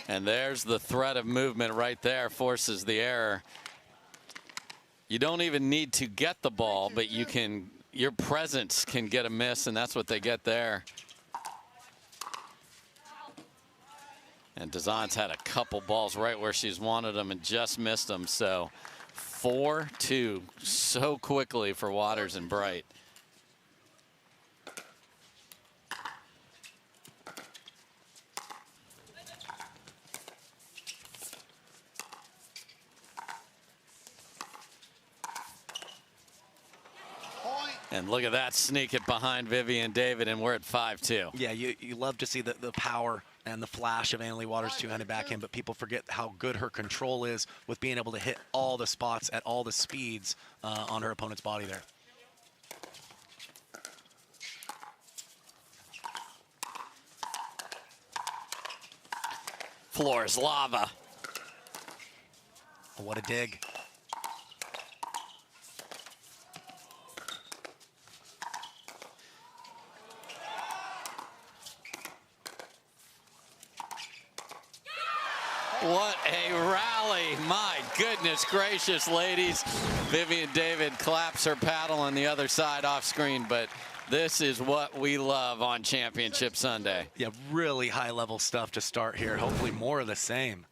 And there's the threat of movement right there, forces the error. You don't even need to get the ball, but you can, your presence can get a miss, and that's what they get there. And Dizon's had a couple balls right where she's wanted them and just missed them. So 4-2 so quickly for Waters and Bright. And look at that, sneak it behind Vivienne David, and we're at 5-2. Yeah, you love to see the power and the flash of Anna-Leigh Waters' two-handed backhand, but people forget how good her control is with being able to hit all the spots at all the speeds on her opponent's body there. Floor is lava. Oh, what a dig. What a rally. My goodness gracious, ladies. Vivienne David claps her paddle on the other side off screen, but this is what we love on Championship Sunday. Yeah, really high-level stuff to start here. Hopefully more of the same.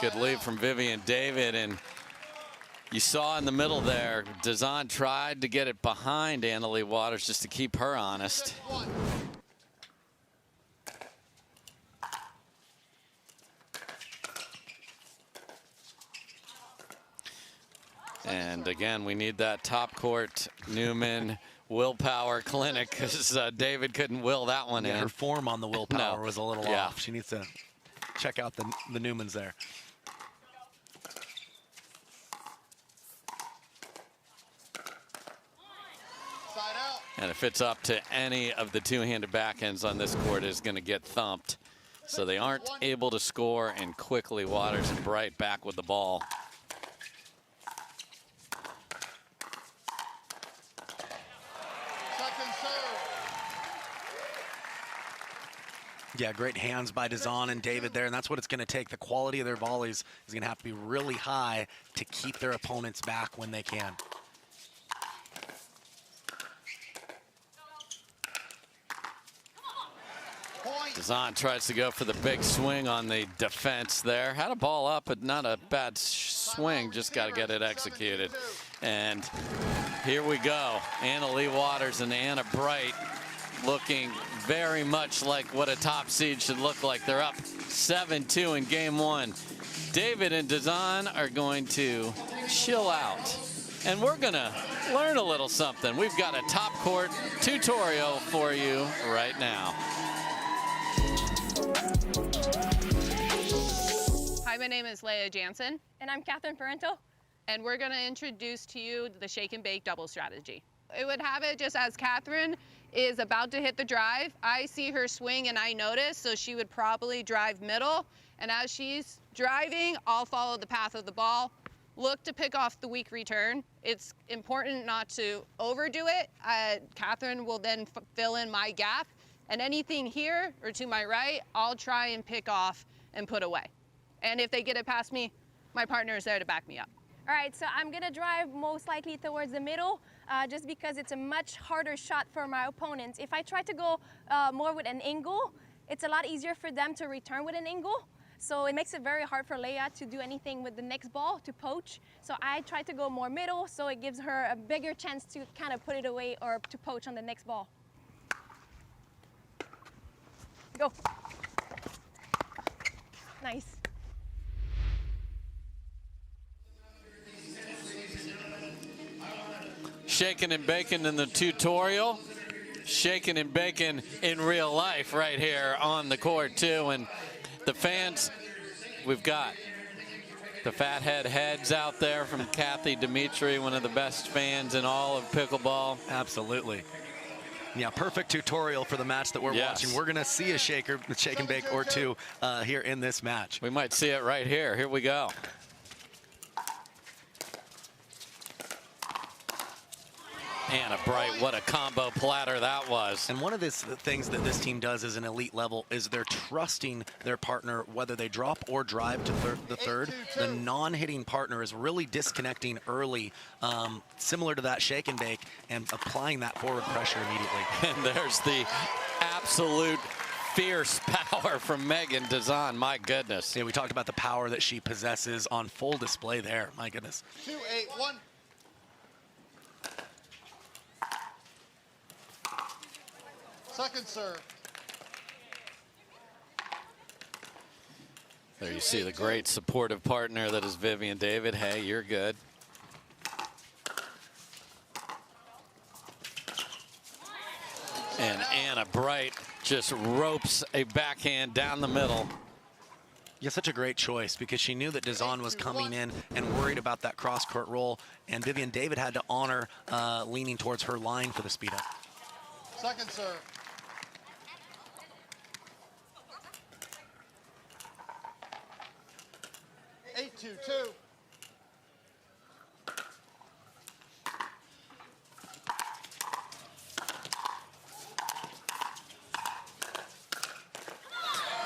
Good lead from Vivienne David, and you saw in the middle there, Dizon tried to get it behind Anna-Leigh Waters just to keep her honest. And again, we need that top court Newman willpower clinic because David couldn't will that one in. Her form on the willpower was a little off. She needs to check out the Newmans there. And if it's up to any of the two-handed backhands on this court, is going to get thumped. So they aren't able to score, and quickly Waters and Wright back with the ball. Yeah, great hands by Dizon and David there, and that's what it's going to take. The quality of their volleys is going to have to be really high to keep their opponents back when they can. Dizon tries to go for the big swing on the defense there. Had a ball up, but not a bad swing. Just got to get it executed. And here we go. Anna-Leigh Waters and Anna Bright looking very much like what a top seed should look like. They're up 7-2 in game one. David and Dizon are going to chill out. And we're going to learn a little something. We've got a top court tutorial for you right now. Hi, my name is Leigh Jansen. And I'm Catherine Parenteau. And we're going to introduce to you the shake and bake double strategy. It would have it just as Catherine is about to hit the drive. I see her swing and I notice, so she would probably drive middle. And as she's driving, I'll follow the path of the ball. Look to pick off the weak return. It's important not to overdo it. Catherine will then fill in my gap. And anything here or to my right, I'll try and pick off and put away. And if they get it past me, my partner is there to back me up. All right, so I'm gonna drive most likely towards the middle just because it's a much harder shot for my opponents. If I try to go more with an angle, it's a lot easier for them to return with an angle. So it makes it very hard for Leigh to do anything with the next ball, to poach. So I try to go more middle, so it gives her a bigger chance to kind of put it away or to poach on the next ball. Go. Nice. Shaking and baking in the tutorial. Shaking and baking in real life right here on the court too. And the fans, we've got the fathead heads out there from Kathy Dimitri, one of the best fans in all of pickleball. Absolutely. Yeah, perfect tutorial for the match that we're watching. We're going to see a shake and bake or two here in this match. We might see it right here. Here we go. Anna Bright, what a combo platter that was. And one of the things that this team does as an elite level is they're trusting their partner, whether they drop or drive to the third. The non-hitting partner is really disconnecting early, similar to that shake and bake, and applying that forward pressure immediately. And there's the absolute fierce power from Meghan Dizon. My goodness. Yeah, we talked about the power that she possesses on full display there. My goodness. 2-8-1. Second serve. There you see the great supportive partner that is Vivienne David. Hey, you're good. And Anna Wright just ropes a backhand down the middle. Yeah, such a great choice because she knew that 'Dizon was coming in and worried about that cross-court roll, and Vivienne David had to honor leaning towards her line for the speed up. Second serve. 8-2-2.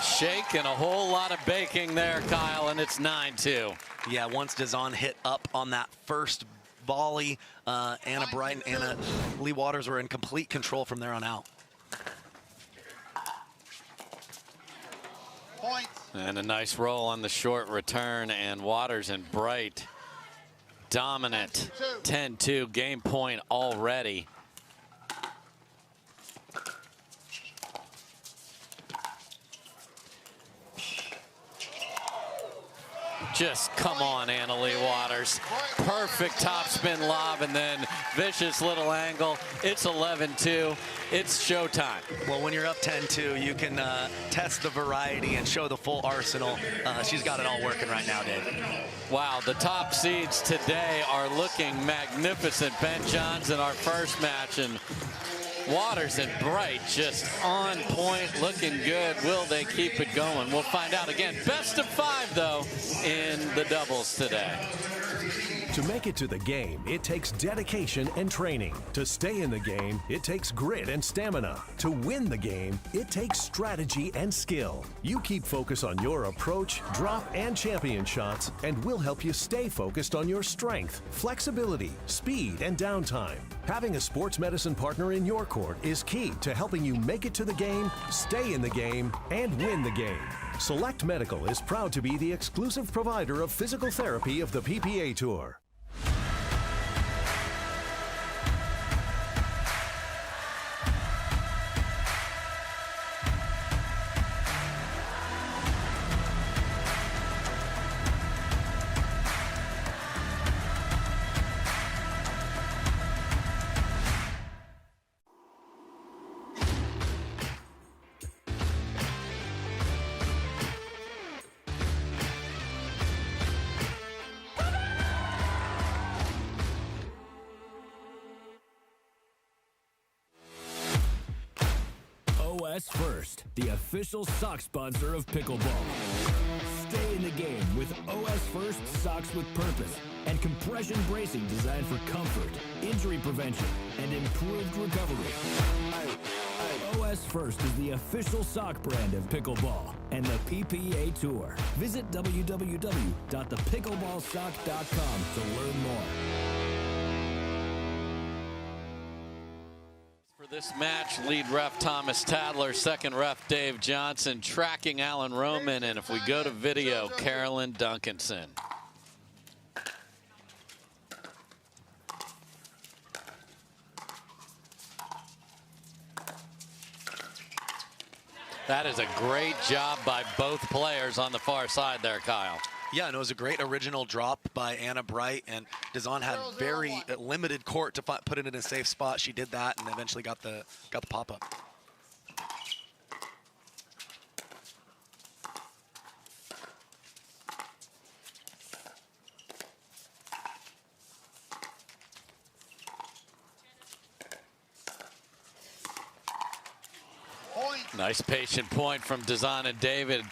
Shake and a whole lot of baking there, Kyle, and it's 9-2. Yeah, once 'Dizon hit up on that first volley, Anna Bright and Anna Leigh Waters were in complete control from there on out. Point. And a nice roll on the short return, and Waters and Bright dominant. 10-2, game point already. Just come on, Anna Leigh Waters. Perfect topspin lob and then vicious little angle. It's 11-2. It's showtime. Well, when you're up 10-2, you can test the variety and show the full arsenal. She's got it all working right now, Dave. Wow, the top seeds today are looking magnificent. Ben Johnson, our first match, and Waters and Bright just on point, looking good. Will they keep it going? We'll find out. Again, best of 5, though, in the doubles today. To make it to the game, it takes dedication and training. To stay in the game, it takes grit and stamina. To win the game, it takes strategy and skill. You keep focus on your approach, drop, and champion shots, and we'll help you stay focused on your strength, flexibility, speed, and downtime. Having a sports medicine partner in your court is key to helping you make it to the game, stay in the game, and win the game. Select Medical is proud to be the exclusive provider of physical therapy of the PPA Tour. OS First, the official sock sponsor of pickleball. Stay in the game with OS First socks with purpose and compression bracing designed for comfort, injury prevention, and improved recovery. OS First is the official sock brand of pickleball and the PPA Tour. Visit www.thepickleballsock.com to learn more. For this match, lead ref Thomas Tadler, second ref Dave Johnson, tracking Alan Roman, and if we go to video, Carolyn Duncanson. That is a great job by both players on the far side there, Kyle. Yeah, and it was a great original drop by Anna Bright, and 'Dizon had very limited court to put it in a safe spot. She did that and eventually got the pop-up. Nice patient point from 'Dizon and David.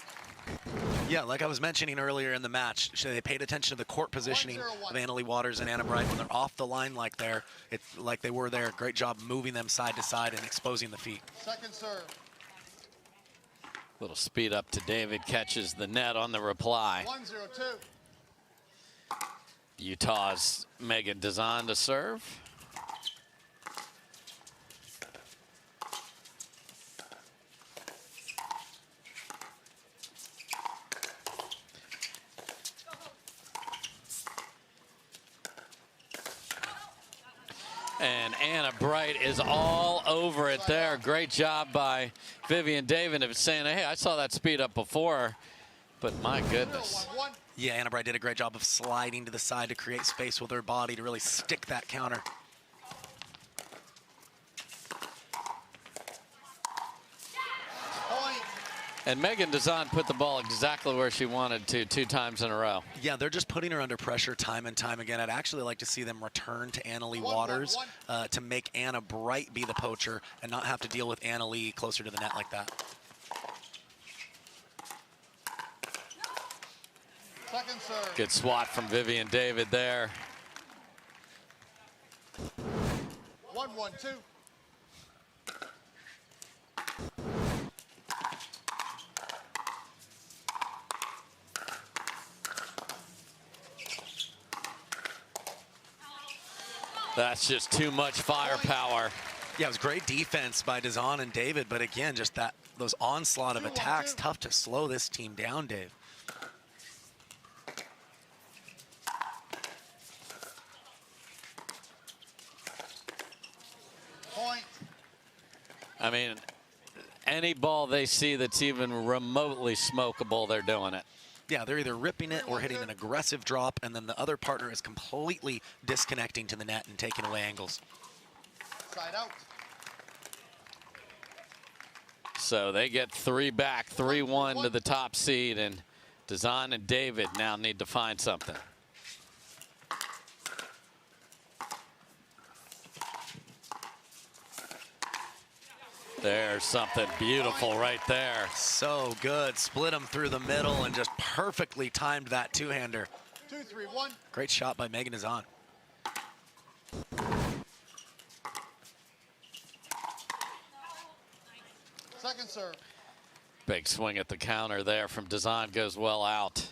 Yeah, like I was mentioning earlier in the match, they paid attention to the court positioning of Anna Leigh Waters and Anna Bright when they're off the line like they were there. Great job moving them side to side and exposing the feet. Second serve. Little speed up to David, catches the net on the reply. 1-0-2. Utah's Meghan 'Dizon to serve. And Anna Bright is all over it there. Great job by Vivienne David of saying, hey, I saw that speed up before. But my goodness. Yeah, Anna Bright did a great job of sliding to the side to create space with her body to really stick that counter. And Sheehan-Dizon put the ball exactly where she wanted to 2 times in a row. Yeah, they're just putting her under pressure time and time again. I'd actually like to see them return to Anna-Leigh Waters to make Anna Bright be the poacher and not have to deal with Anna-Leigh closer to the net like that. Second serve. Good swat from Vivienne David there. 1-1-2. That's just too much firepower. Yeah, it was great defense by Dizon and David, but again, just those onslaught of attacks, tough to slow this team down, Dave. Point. I mean, any ball they see that's even remotely smokable, they're doing it. Yeah, they're either ripping it or hitting an aggressive drop, and then the other partner is completely disconnecting to the net and taking away angles. Side out. So they get 3 back, 3-1 to the top seed, and Dizon and David now need to find something. There's something beautiful right there. So good. Split them through the middle and just perfectly timed that two-hander. 2-3-1. Great shot by Sheehan-Dizon. Second serve. Big swing at the counter there from Dizon, goes well out.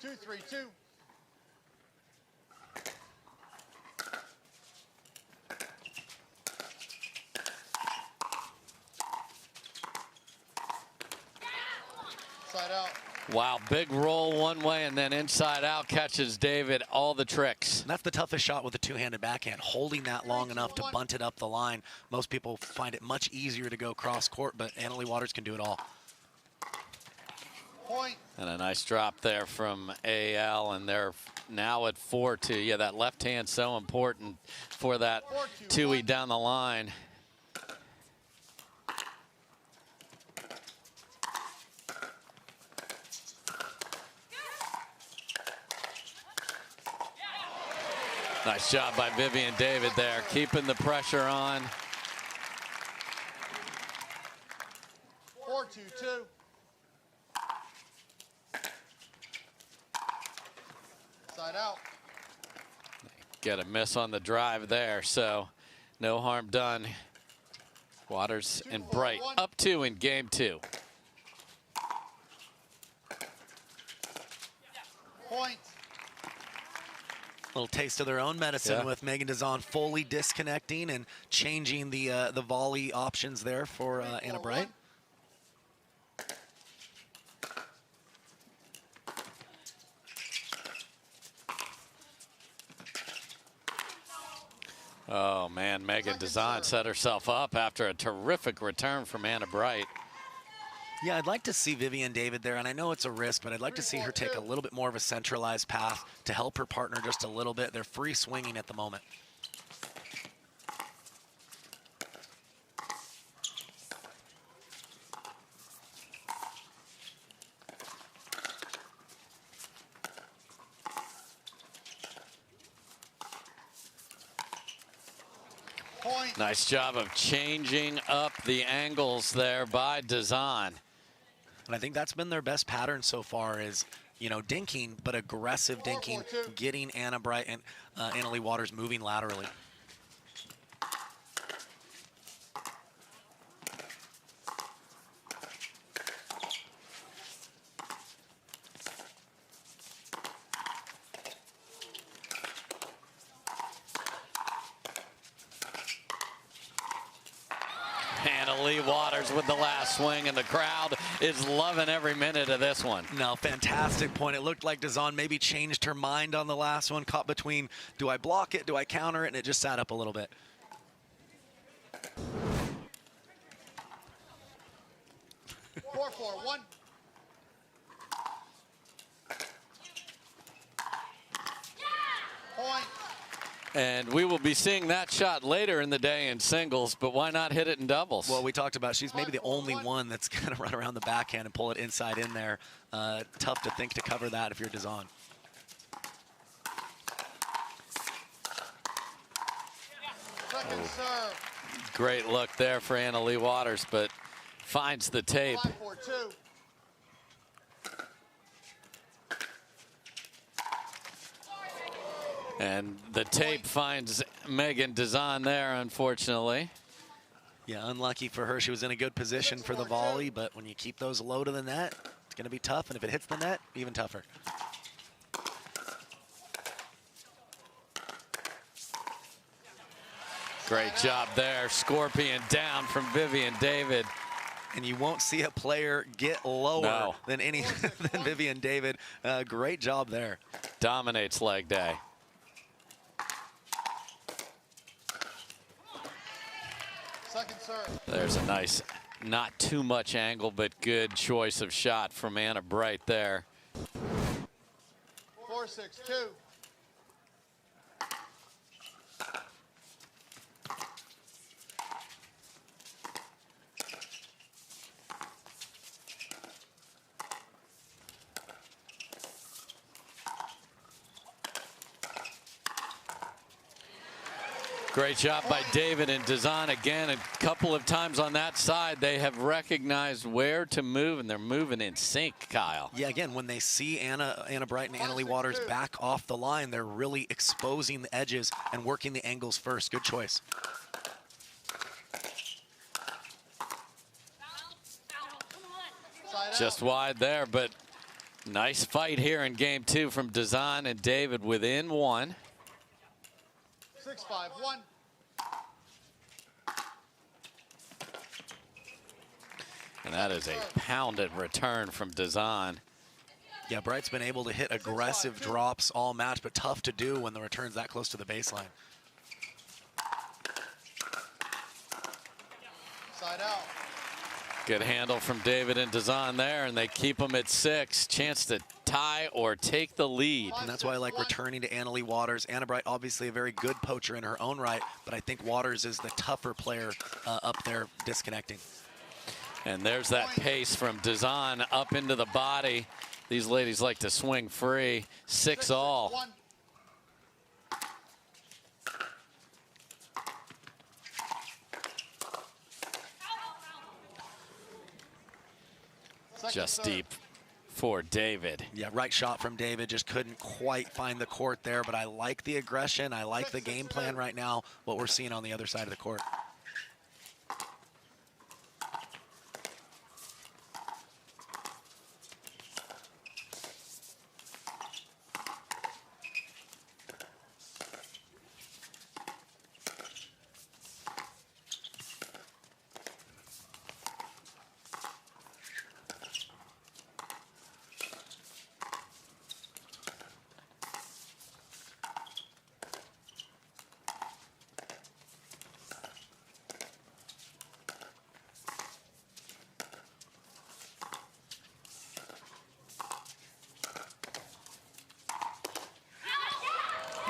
2-3-2. Side out. Wow, big roll one way and then inside out catches David, all the tricks. And that's the toughest shot with a two-handed backhand, holding that long enough to bunt it up the line. Most people find it much easier to go cross court, but Anna-Leigh Waters can do it all. Point. And a nice drop there from AL, and they're now at 4-2. Yeah, that left hand so important for that 2-E down the line. Nice job by Vivienne David there, keeping the pressure on. 4-2-2. Side out. Get a miss on the drive there, so no harm done. Waters and Bright up 2 in game 2. Point. Little taste of their own medicine with Sheehan-Dizon fully disconnecting and changing the volley options there for Anna Bright. Oh man, Sheehan-Dizon set herself up after a terrific return from Anna Bright. Yeah, I'd like to see Vivienne David there, and I know it's a risk, but I'd like to see her take a little bit more of a centralized path to help her partner just a little bit. They're free swinging at the moment. Point. Nice job of changing up the angles there by Dizon. And I think that's been their best pattern so far is, you know, dinking, but aggressive dinking, getting Anna Bright and Anna-Leigh Waters moving laterally. Anna-Leigh Waters with the last swing, and the crowd is loving every minute of this one. No, fantastic point. It looked like Dizon maybe changed her mind on the last one, caught between, do I block it, do I counter it, and it just sat up a little bit. 4-4, 1. Point. And we will be seeing that shot later in the day in singles, but why not hit it in doubles? Well, we talked about she's maybe the only one that's going to run around the backhand and pull it inside in there. Tough to think to cover that if you're Dizon. Second serve. Great look there for Leigh Waters, but finds the tape. 5-4-2. And the tape finds Meghan Dizon there, unfortunately. Yeah, unlucky for her. She was in a good position for the volley, but when you keep those low to the net, it's going to be tough. And if it hits the net, even tougher. Great job there. Scorpion down from Vivienne David. And you won't see a player get lower than than Vivienne David. Great job there. Dominates leg day. Second serve. There's a nice, not too much angle, but good choice of shot from Anna Bright there. 4-6-2. Great job by David and Dizon again. A couple of times on that side, they have recognized where to move, and they're moving in sync, Kyle. Yeah, again, when they see Anna Bright and Leigh Waters back off the line, they're really exposing the edges and working the angles first. Good choice. Just wide there, but nice fight here in game 2 from Dizon and David within 1. 6-5-1. And that is a pounded return from Dizon. Yeah, Bright's been able to hit aggressive drops all match, but tough to do when the return's that close to the baseline. Side out. Good handle from David and Dizon there, and they keep them at 6. Chance to tie or take the lead. And that's why I like returning to Leigh Waters. Anna Bright, obviously a very good poacher in her own right, but I think Waters is the tougher player up there disconnecting. And there's that pace from Dizon up into the body. These ladies like to swing free. 6-all. Just deep for David. Yeah, right shot from David. Just couldn't quite find the court there, but I like the aggression. I like the game plan right now, what we're seeing on the other side of the court.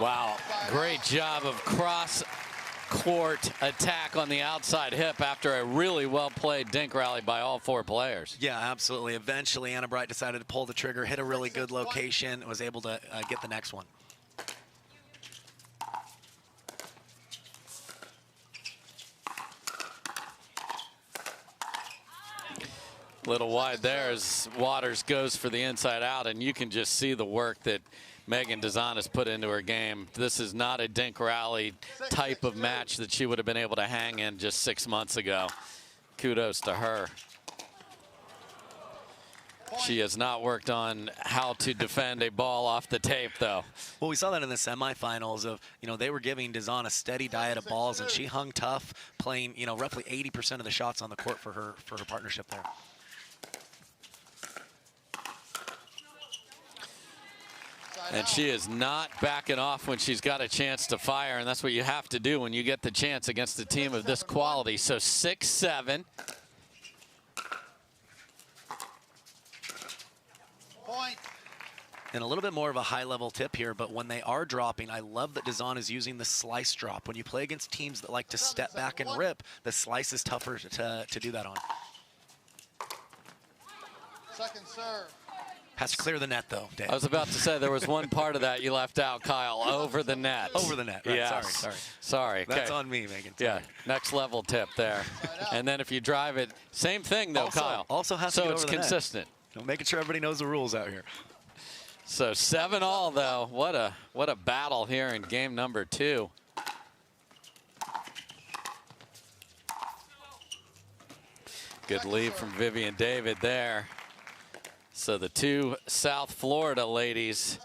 Wow, great job of cross-court attack on the outside hip after a really well-played dink rally by all 4 players. Yeah, absolutely. Eventually, Anna Bright decided to pull the trigger, hit a really good location, was able to get the next one. Little wide there as Waters goes for the inside out, and you can just see the work that Meghan Dizon has put into her game. This is not a dink rally type of match that she would have been able to hang in just 6 months ago. Kudos to her. She has not worked on how to defend a ball off the tape, though. Well, we saw that in the semifinals of, they were giving Dizon a steady diet of balls, and she hung tough, playing, roughly 80% of the shots on the court for her partnership there. And she is not backing off when she's got a chance to fire, and that's what you have to do when you get the chance against a team of this quality. So 6-7. And a little bit more of a high-level tip here, but when they are dropping, I love that Dizon is using the slice drop. When you play against teams that like to step back and rip, the slice is tougher to do that on. Second serve. Has to clear the net, though, Dave. I was about to say there was one part of that you left out, Kyle. Over the net. Over the net, right. Yes. Sorry. Okay. That's on me, Megan. Yeah, next level tip there. And then if you drive it, same thing, though, Kyle. Also has to so get it's over the net. consistent. Making sure everybody knows the rules out here. So 7-all, though. What a battle here in game number 2. Good lead from Vivienne David there. So the two South Florida ladies,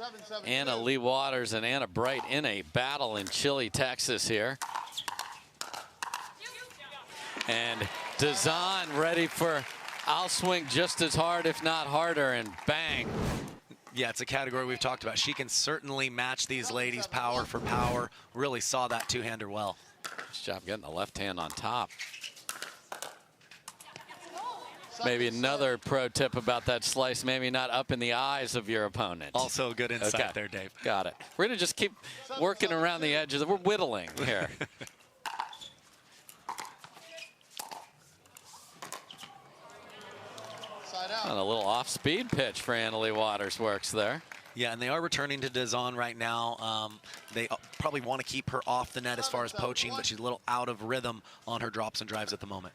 Anna Leigh Waters and Anna Bright, in a battle in Chile, Texas here. And Dizon ready for, I'll swing just as hard, if not harder, and bang. Yeah, it's a category we've talked about. She can certainly match these ladies power for power. Really saw that two-hander well. Nice job getting the left hand on top. Maybe another pro tip about that slice, maybe not up in the eyes of your opponent. Also good insight there, Dave. Got it. We're going to just keep working around the edges. We're whittling here. And a little off-speed pitch for Anna Leigh Waters works there. Yeah, and they are returning to Dizon right now. They probably want to keep her off the net as far as poaching, but she's a little out of rhythm on her drops and drives at the moment.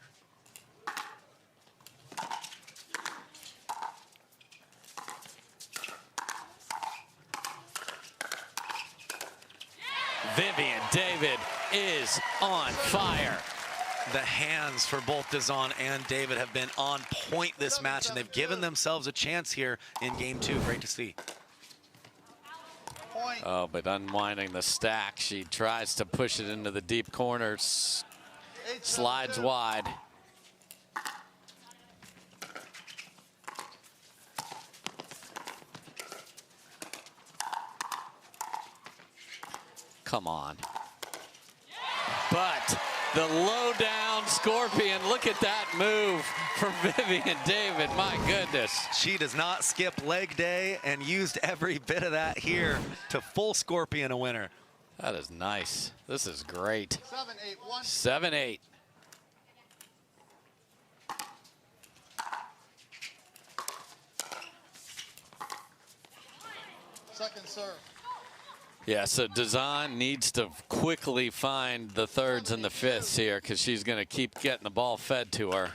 Vivienne David is on fire. The hands for both Dizon and David have been on point this match, and they've given themselves a chance here in game 2. Great to see. Oh, but unwinding the stack, she tries to push it into the deep corners. Slides wide. Come on. But the low down scorpion, look at that move from Vivienne David, my goodness. She does not skip leg day and used every bit of that here to full scorpion a winner. That is nice. This is great. 7-8-1. 7-8. Second serve. Yeah, so Dizon needs to quickly find the thirds and the fifths here because she's going to keep getting the ball fed to her.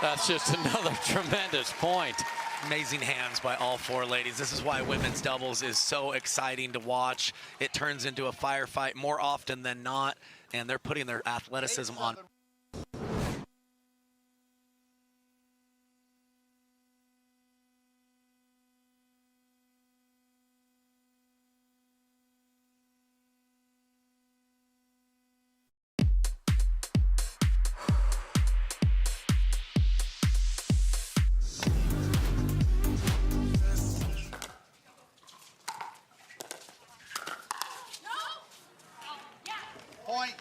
That's just another tremendous point. Amazing hands by all four ladies. This is why women's doubles is so exciting to watch. It turns into a firefight more often than not, and they're putting their athleticism on. Point.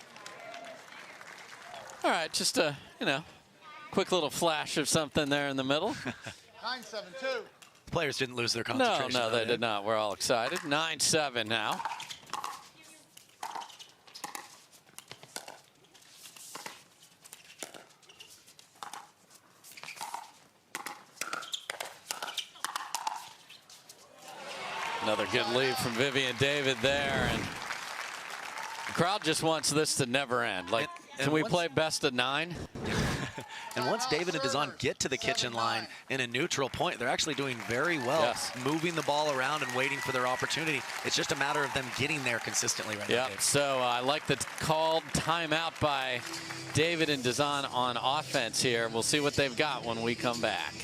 All right, just a, quick little flash of something there in the middle. 9-7-2. The players didn't lose their No, concentration. they did not. We're all excited. 9-7 now. Another good lead from Vivienne David there, and the crowd just wants this to never end. Like, can we play best of 9? And once David and Dizon get to the kitchen line in a neutral point, they're actually doing very well, moving the ball around and waiting for their opportunity. It's just a matter of them getting there consistently right now. Yep, so I like the called timeout by David and Dizon on offense here. We'll see what they've got when we come back.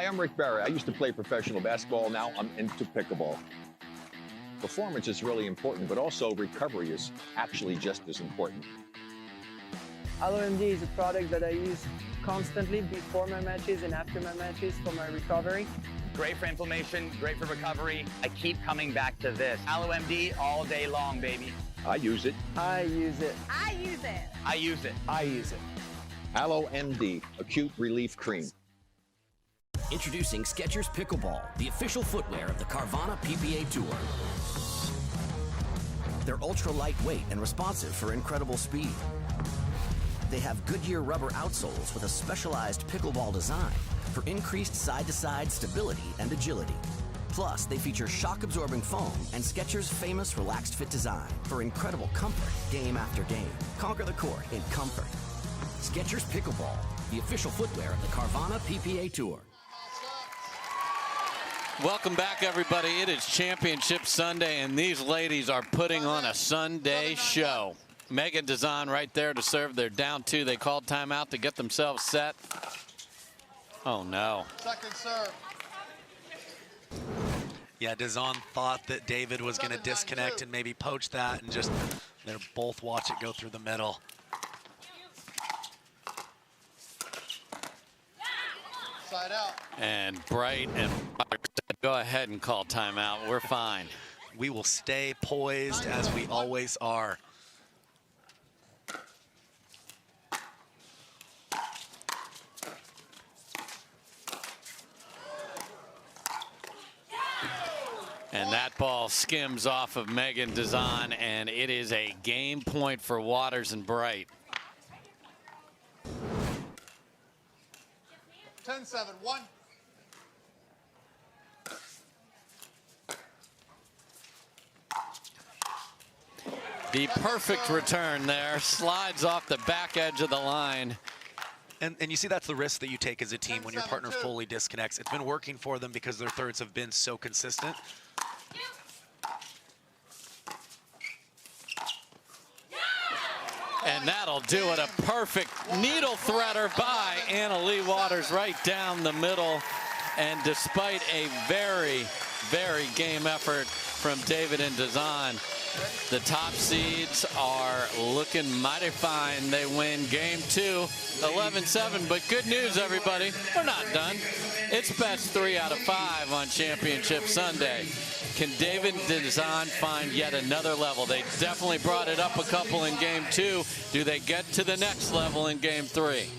Hi, I'm Rick Barry. I used to play professional basketball. Now I'm into pickleball. Performance is really important, but also recovery is actually just as important. ONIX is a product that I use constantly before my matches and after my matches for my recovery. Great for inflammation, great for recovery. I keep coming back to this. ONIX all day long, baby. I use it. I use it. I use it. I use it. I use it. ONIX Acute Relief Cream. Introducing Skechers Pickleball, the official footwear of the Carvana PPA Tour. They're ultra lightweight and responsive for incredible speed. They have Goodyear rubber outsoles with a specialized pickleball design for increased side-to-side stability and agility. Plus, they feature shock-absorbing foam and Skechers' famous relaxed fit design for incredible comfort game after game. Conquer the court in comfort. Skechers Pickleball, the official footwear of the Carvana PPA Tour. Welcome back, everybody. It is Championship Sunday, and these ladies are putting on a Sunday show. Ignatowich right there to serve. They're down 2. They called timeout to get themselves set. Oh, no. Second serve. Yeah, Dizon thought that David was going to disconnect and maybe poach that, and just they're both watch it go through the middle. Side out. And Wright and go ahead and call timeout. We're fine. We will stay poised as we always are. And that ball skims off of Sheehan-Dizon, and it is a game point for Waters and Wright. 10-7, 1. The perfect return there, slides off the back edge of the line. And you see that's the risk that you take as a team when your partner fully disconnects. It's been working for them because their thirds have been so consistent. And that'll do it. A perfect needle threader by Leigh Waters right down the middle. And despite a very, very game effort from David and Dizon, the top seeds are looking mighty fine. They win game 2, 11-7. But good news, everybody, we're not done. It's best 3 out of 5 on Championship Sunday. Can David and Dizon find yet another level? They definitely brought it up a couple in game 2. Do they get to the next level in game 3?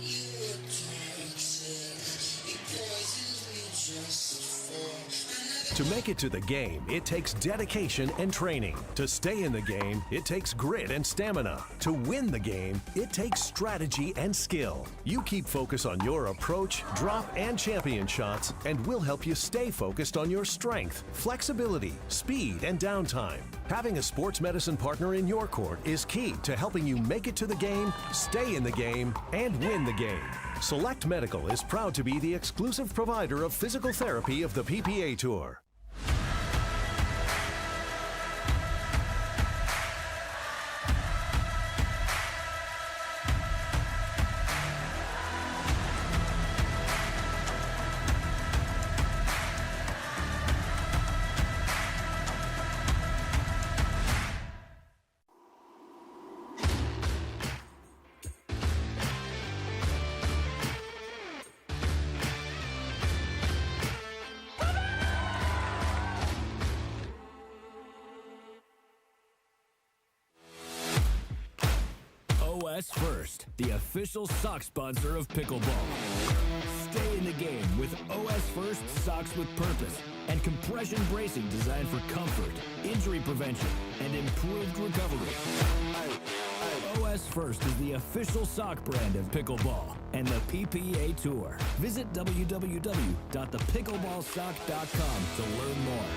To make it to the game, it takes dedication and training. To stay in the game, it takes grit and stamina. To win the game, it takes strategy and skill. You keep focus on your approach, drop, and champion shots, and we'll help you stay focused on your strength, flexibility, speed, and downtime. Having a sports medicine partner in your court is key to helping you make it to the game, stay in the game, and win the game. Select Medical is proud to be the exclusive provider of physical therapy of the PPA Tour. OS First, the official sock sponsor of pickleball. Stay in the game with OS First socks with purpose and compression bracing designed for comfort, injury prevention, and improved recovery. OS First is the official sock brand of pickleball and the PPA Tour. Visit www.thepickleballsock.com to learn more.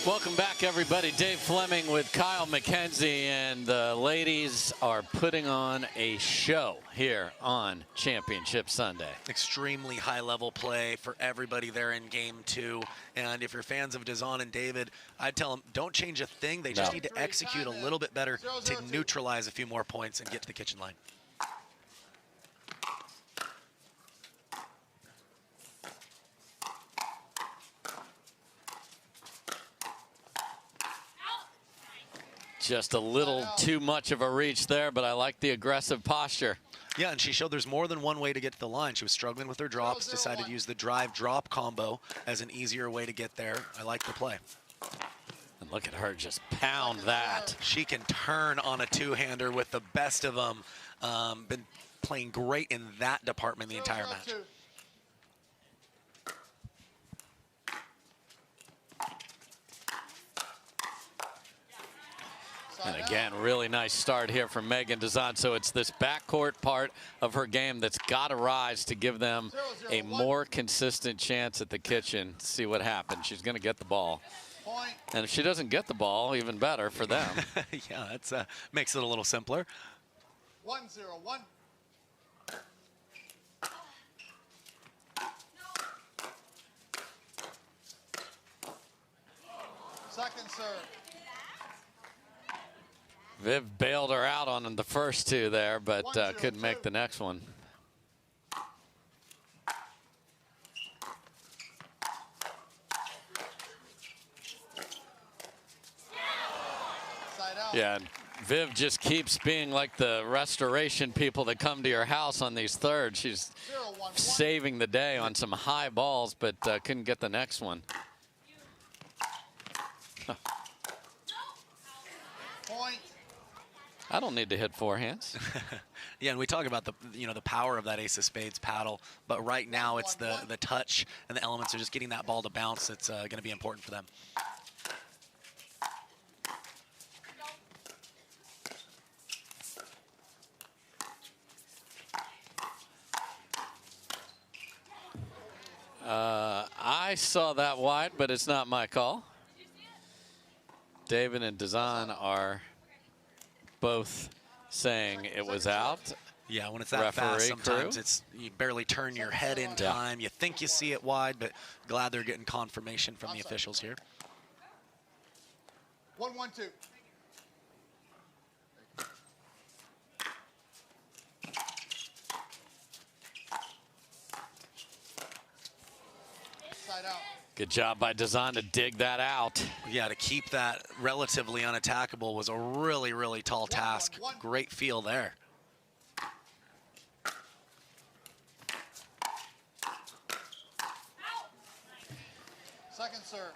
Welcome back, everybody. Dave Fleming with Kyle McKenzie, and the ladies are putting on a show here on Championship Sunday. Extremely high-level play for everybody there in Game 2. And if you're fans of Dizon and David, I'd tell them, don't change a thing. They just need to execute a little bit better to neutralize a few more points and get to the kitchen line. Just a little too much of a reach there, but I like the aggressive posture. Yeah, and she showed there's more than one way to get to the line. She was struggling with her drops, decided to use the drive-drop combo as an easier way to get there. I like the play. And look at her just pound that. She can turn on a two-hander with the best of them. Been playing great in that department the entire match. And again, really nice start here from Sheehan-Dizon. So it's this backcourt part of her game that's got to rise to give them a more consistent chance at the kitchen. See what happens. She's going to get the ball. And if she doesn't get the ball, even better for them. Yeah, that makes it a little simpler. 1-0-1. Second serve. Viv bailed her out on the first two there, but couldn't make the next one. Yeah, and Viv just keeps being like the restoration people that come to your house on these thirds. She's saving the day on some high balls, but couldn't get the next one. Point. I don't need to hit forehands. Yeah, and we talk about the the power of that ace of spades paddle, but right now it's the touch and the elements of just getting that ball to bounce that's going to be important for them. I saw that wide, but it's not my call. David and Dizon are both saying it was out. Yeah, when it's that fast, sometimes you barely turn your head in time. You think you see it wide, but glad they're getting confirmation from the officials here. 1-1-2. Side out. Good job by Dizon to dig that out. Yeah, to keep that relatively unattackable was a really, really tall task. Great feel there. Second serve.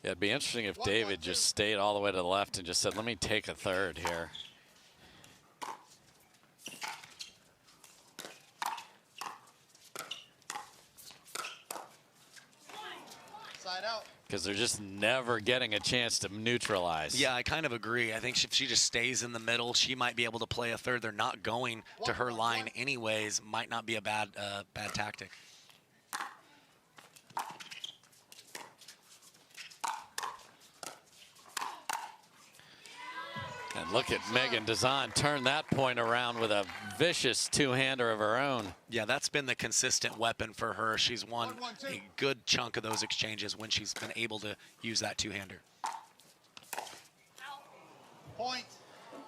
Yeah, it'd be interesting if David just stayed all the way to the left and just said, let me take a third here. Because they're just never getting a chance to neutralize. Yeah, I kind of agree. I think if she just stays in the middle, she might be able to play a third. They're not going to her line anyways. Might not be a bad tactic. And look at Sheehan-Dizon turn that point around with a vicious two-hander of her own. Yeah, that's been the consistent weapon for her. She's won a good chunk of those exchanges when she's been able to use that two-hander. Point.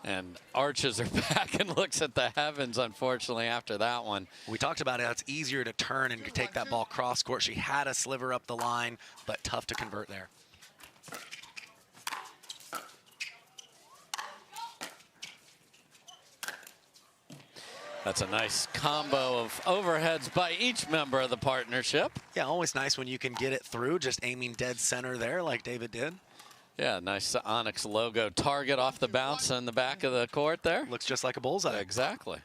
And arches her back and looks at the heavens, unfortunately, after that one. We talked about it. It's easier to turn and take that ball cross-court. She had a sliver up the line, but tough to convert there. That's a nice combo of overheads by each member of the partnership. Yeah, always nice when you can get it through, just aiming dead center there like David did. Yeah, nice ONIX logo target off the bounce on the back of the court there. Looks just like a bullseye. Exactly.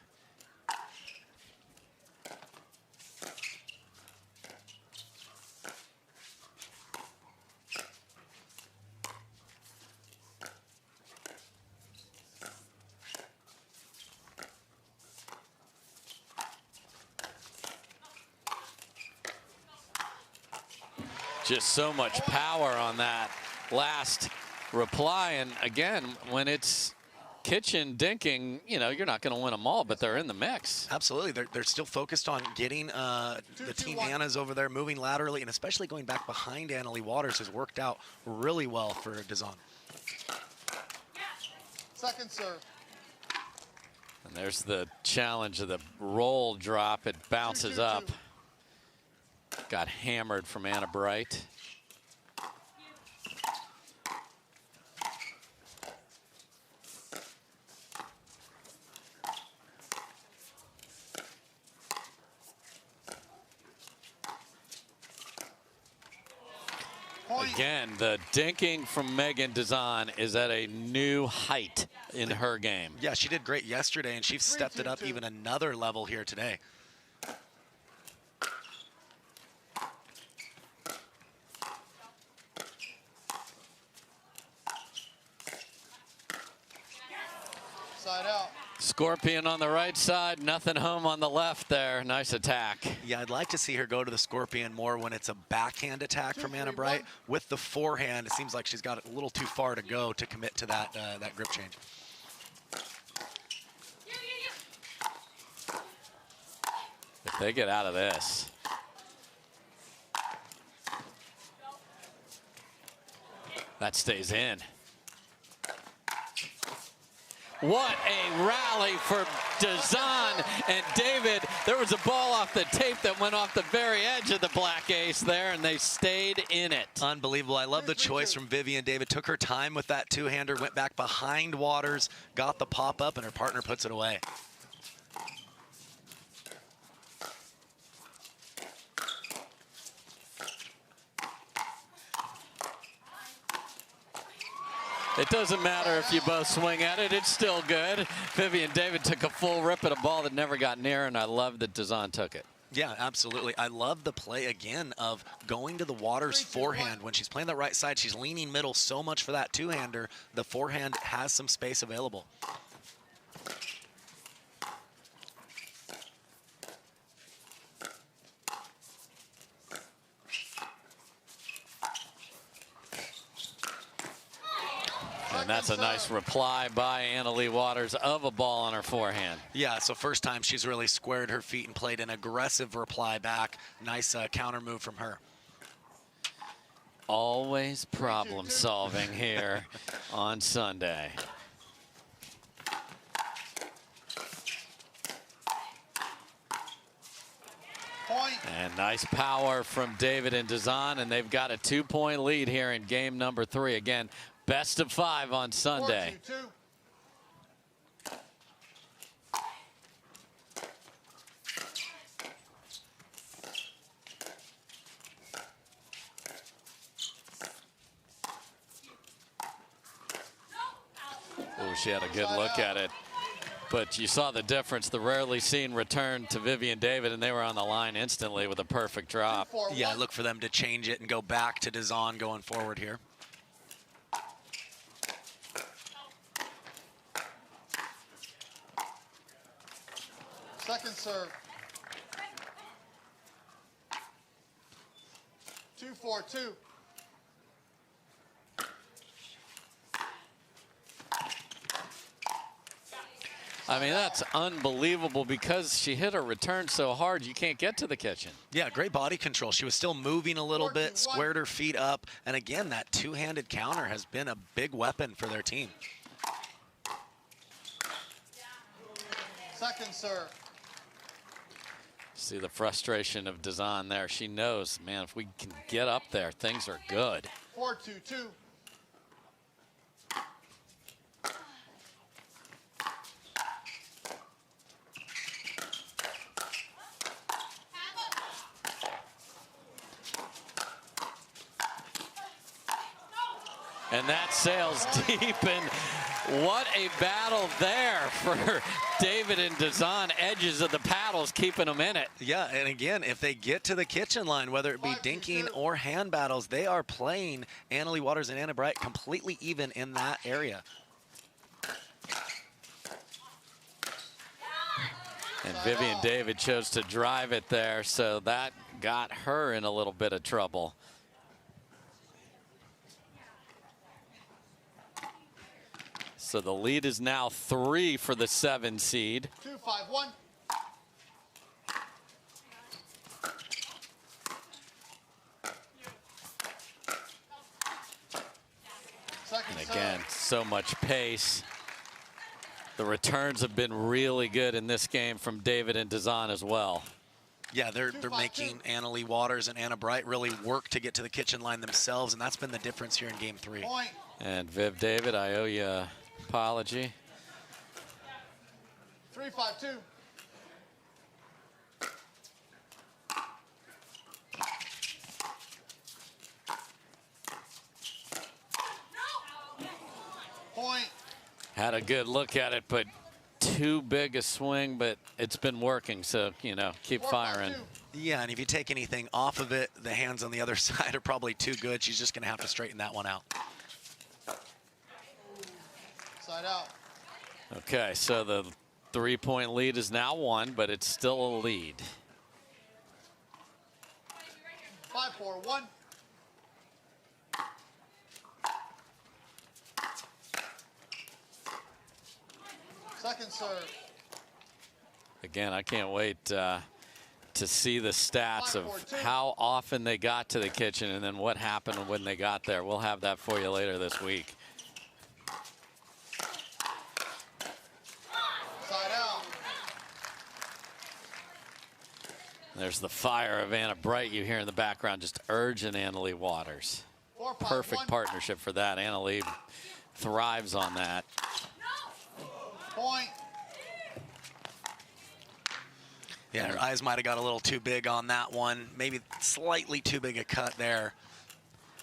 Just so much power on that last reply. And again, when it's kitchen dinking, you know, you're not going to win them all, but they're in the mix. Absolutely. They're still focused on getting the Team Anna's over there, moving laterally, and especially going back behind Anna-Leigh Waters has worked out really well for Dizon. Second serve. And there's the challenge of the roll drop. It bounces up. Got hammered from Anna Bright. Again, the dinking from Meghan Dizon is at a new height in her game. Yeah, she did great yesterday, and she's stepped it up even another level here today. Side out. Scorpion on the right side, nothing home on the left there. Nice attack. Yeah, I'd like to see her go to the Scorpion more when it's a backhand attack from Anna Bright. With the forehand, it seems like she's got a little too far to go to commit to that, that grip change. If they get out of this. That stays in. What a rally for Dizon and David. There was a ball off the tape that went off the very edge of the black ace there, and they stayed in it. Unbelievable. I love the choice from Vivienne. David took her time with that two-hander, went back behind Waters, got the pop-up, and her partner puts it away. It doesn't matter if you both swing at it, it's still good. Vivienne David took a full rip at a ball that never got near, and I love that Dizon took it. Yeah, absolutely. I love the play, again, of going to the Waters forehand. When she's playing the right side, she's leaning middle so much for that two-hander. The forehand has some space available. And that's a nice reply by Anna-Leigh Waters of a ball on her forehand. Yeah, so first time she's really squared her feet and played an aggressive reply back. Nice counter move from her. Always problem solving here on Sunday. Point. And nice power from David and Dizon, and they've got a 2-point lead here in game number 3. Again, best of 5 on Sunday. 4-2-2. Oh, she had a good look at it. But you saw the difference, the rarely seen return to Vivienne David, and they were on the line instantly with a perfect drop. Yeah, look for them to change it and go back to Dizon going forward here. Second serve. 2-4-2. I mean, that's unbelievable because she hit her return so hard you can't get to the kitchen. Yeah, great body control. She was still moving a little bit, squared her feet up, and again, that two-handed counter has been a big weapon for their team. Second serve. See the frustration of Dizon there. She knows, man, if we can get up there, things are good. 4-2-2. And that sails deep, and what a battle there for David and Dizon. Edges of the paddles keeping them in it. Yeah, and again, if they get to the kitchen line, whether it be dinking or hand battles, they are playing Anna-Leigh Waters and Anna Bright completely even in that area. And Vivienne David chose to drive it there, so that got her in a little bit of trouble. So the lead is now 3 for the 7 seed. 2-5-1. And again, so much pace. The returns have been really good in this game from David and Dizon as well. Yeah, they're making Anna-Leigh Waters and Anna Bright really work to get to the kitchen line themselves, and that's been the difference here in game 3. Point. And Viv, David, I owe you an apology. 3-5-2. Point. Had a good look at it, but too big a swing, but it's been working, so, you know, keep firing. Yeah, and if you take anything off of it, the hands on the other side are probably too good. She's just going to have to straighten that one out. Side out. Okay, so the 3-point lead is now 1, but it's still a lead. 5-4-1. Second serve. Again, I can't wait to see the stats of how often they got to the kitchen and then what happened when they got there. We'll have that for you later this week. Side out. There's the fire of Anna Bright you hear in the background, just urging Anna-Leigh Waters. 4-5-1. Perfect partnership for that. Anna-Leigh thrives on that. Point. Yeah, her eyes might have got a little too big on that one. Maybe slightly too big a cut there.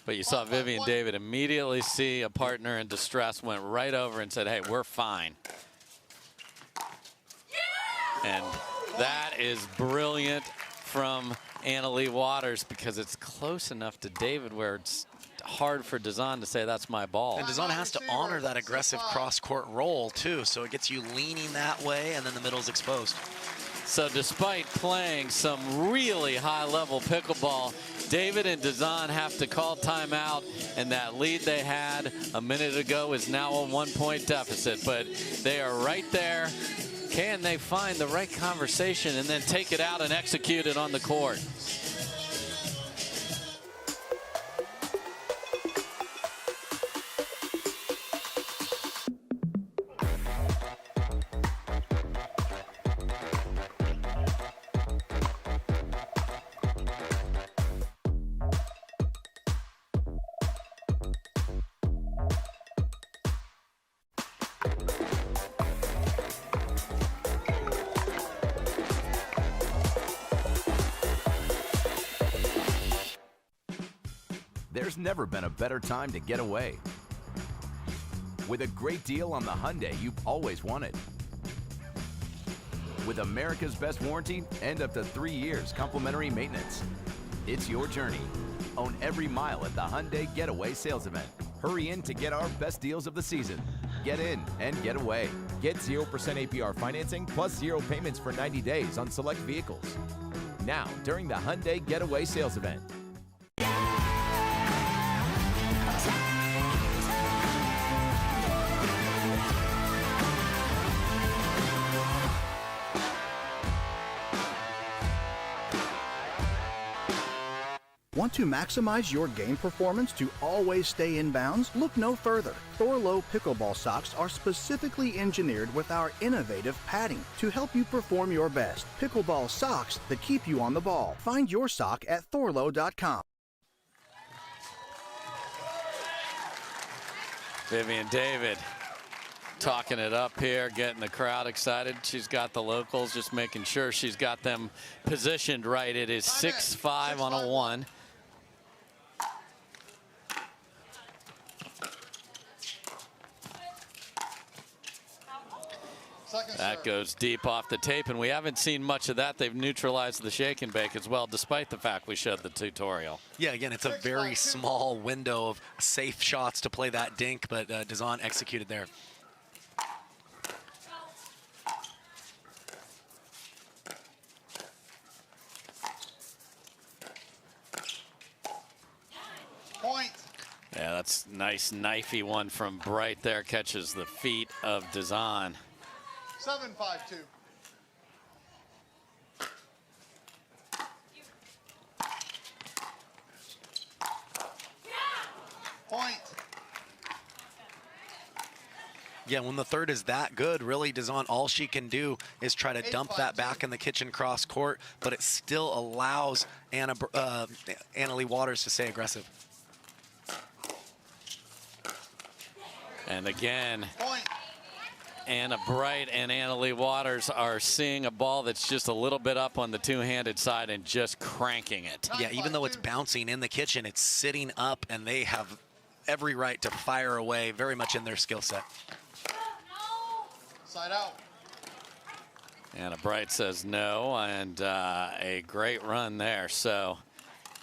But you saw Vivienne David immediately see a partner in distress, went right over and said, hey, we're fine. And that is brilliant from Anna-Leigh Waters because it's close enough to David where it's hard for Dizon to say that's my ball. And Dizon has to honor that aggressive cross-court roll, too, so it gets you leaning that way, and then the middle's exposed. So despite playing some really high-level pickleball, David and Dizon have to call timeout, and that lead they had a minute ago is now a 1-point deficit. But they are right there. Can they find the right conversation and then take it out and execute it on the court? There's never been a better time to get away. With a great deal on the Hyundai you've always wanted. With America's best warranty and up to 3 years complimentary maintenance. It's your journey. Own every mile at the Hyundai Getaway Sales Event. Hurry in to get our best deals of the season. Get in and get away. Get 0% APR financing plus 0 payments for 90 days on select vehicles. Now, during the Hyundai Getaway Sales Event. Want to maximize your game performance to always stay in bounds? Look no further. Thorlo pickleball socks are specifically engineered with our innovative padding to help you perform your best. Pickleball socks that keep you on the ball. Find your sock at thorlo.com. Vivienne David talking it up here, getting the crowd excited. She's got the locals, just making sure she's got them positioned right. It is 6-5 on a 1. That goes deep off the tape, and we haven't seen much of that. They've neutralized the shake and bake as well, despite the fact we showed the tutorial. Yeah, again, it's a very small window of safe shots to play that dink, but Dizon executed there. Point. Yeah, that's nice knifey one from Wright there. Catches the feet of Dizon. 7-5-2. Point. Yeah, when the third is that good, really, Dizon, all she can do is try to dump that back in the kitchen cross court, but it still allows Anna-Leigh Waters to stay aggressive. And again, Anna Bright and Anna-Leigh Waters are seeing a ball that's just a little bit up on the two-handed side and just cranking it. Yeah, even though it's bouncing in the kitchen, it's sitting up, and they have every right to fire away, very much in their skill set. Side out. Anna Bright says no, and a great run there. So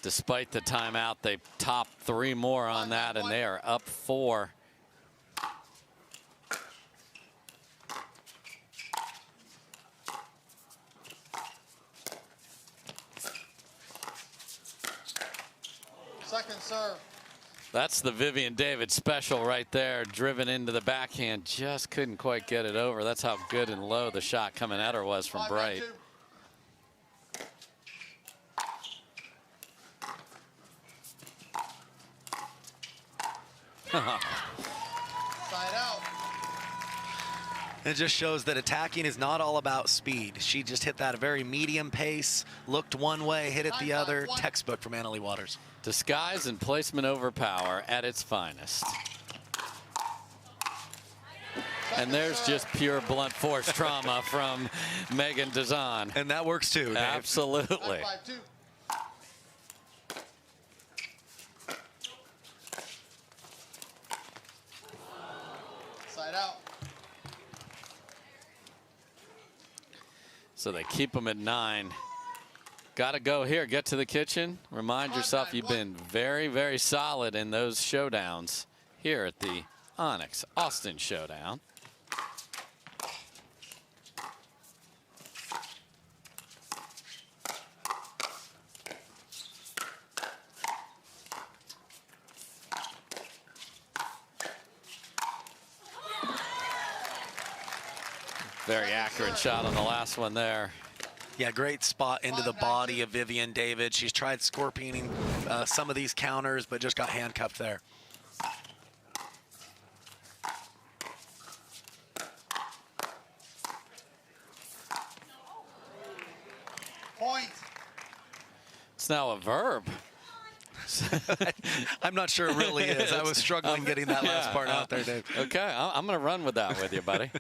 despite the timeout, they topped 3 more on that, and they are up 4. Second serve. That's the Vivienne David special right there, driven into the backhand, just couldn't quite get it over. That's how good and low the shot coming at her was from Bright. Side out. It just shows that attacking is not all about speed. She just hit that very medium pace, looked one way, hit it the other. Textbook from Anna-Leigh Waters. Disguise and placement over power at its finest. And there's just pure blunt force trauma from Meghan Dizon. And that works too, Dave. Absolutely. Side out. So they keep them at 9. Got to go here, get to the kitchen. Remind yourself you've been very, very solid in those showdowns here at the ONIX Austin Showdown. Very accurate shot on the last one there. Yeah, great spot into the body of Vivienne David. She's tried scorpioning some of these counters, but just got handcuffed there. Point. It's now a verb. I'm not sure it really is. I was struggling getting that last part out there, Dave. Okay, I'm going to run with that with you, buddy.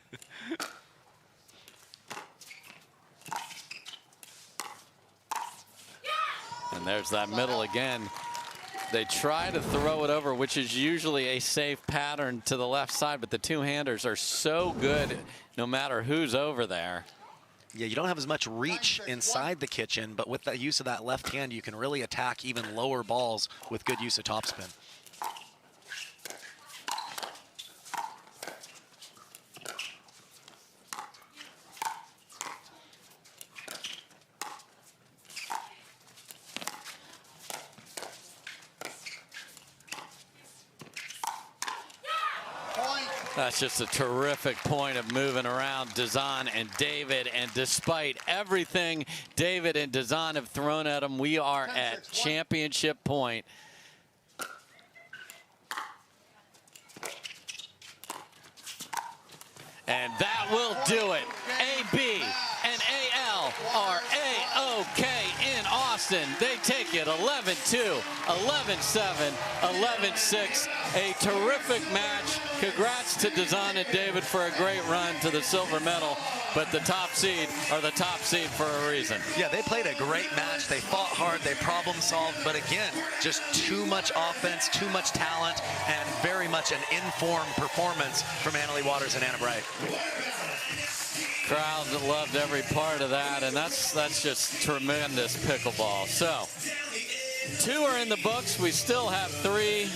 And there's that middle again. They try to throw it over, which is usually a safe pattern to the left side, but the two-handers are so good no matter who's over there. Yeah, you don't have as much reach inside the kitchen, but with the use of that left hand, you can really attack even lower balls with good use of topspin. That's just a terrific point of moving around Dizon and David. And despite everything David and Dizon have thrown at him, we are at championship point. And that will do it. AB and AL are A-OK in Austin. They take it 11-2, 11-7, 11-6. A terrific match. Congrats to Dizon and David for a great run to the silver medal. But the top seed are the top seed for a reason. Yeah, they played a great match. They fought hard. They problem solved. But again, just too much offense, too much talent, and very much an informed performance from Anna-Leigh Waters and Anna Bright. Crowd loved every part of that, and that's just tremendous pickleball. So 2 are in the books. We still have 3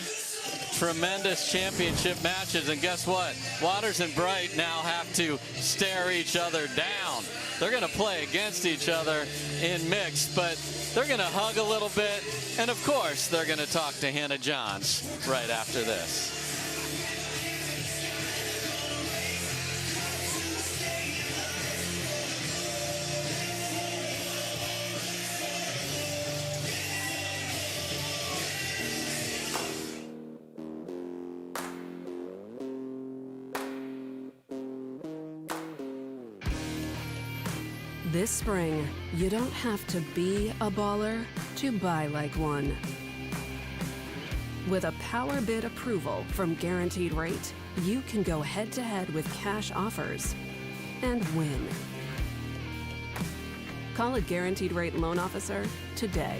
tremendous championship matches, and guess what? Waters and Bright now have to stare each other down. They're going to play against each other in mixed, but they're going to hug a little bit. And, of course, they're going to talk to Hannah Johns right after this. This spring, you don't have to be a baller to buy like one. With a power bid approval from Guaranteed Rate, you can go head-to-head with cash offers and win. Call a Guaranteed Rate loan officer today.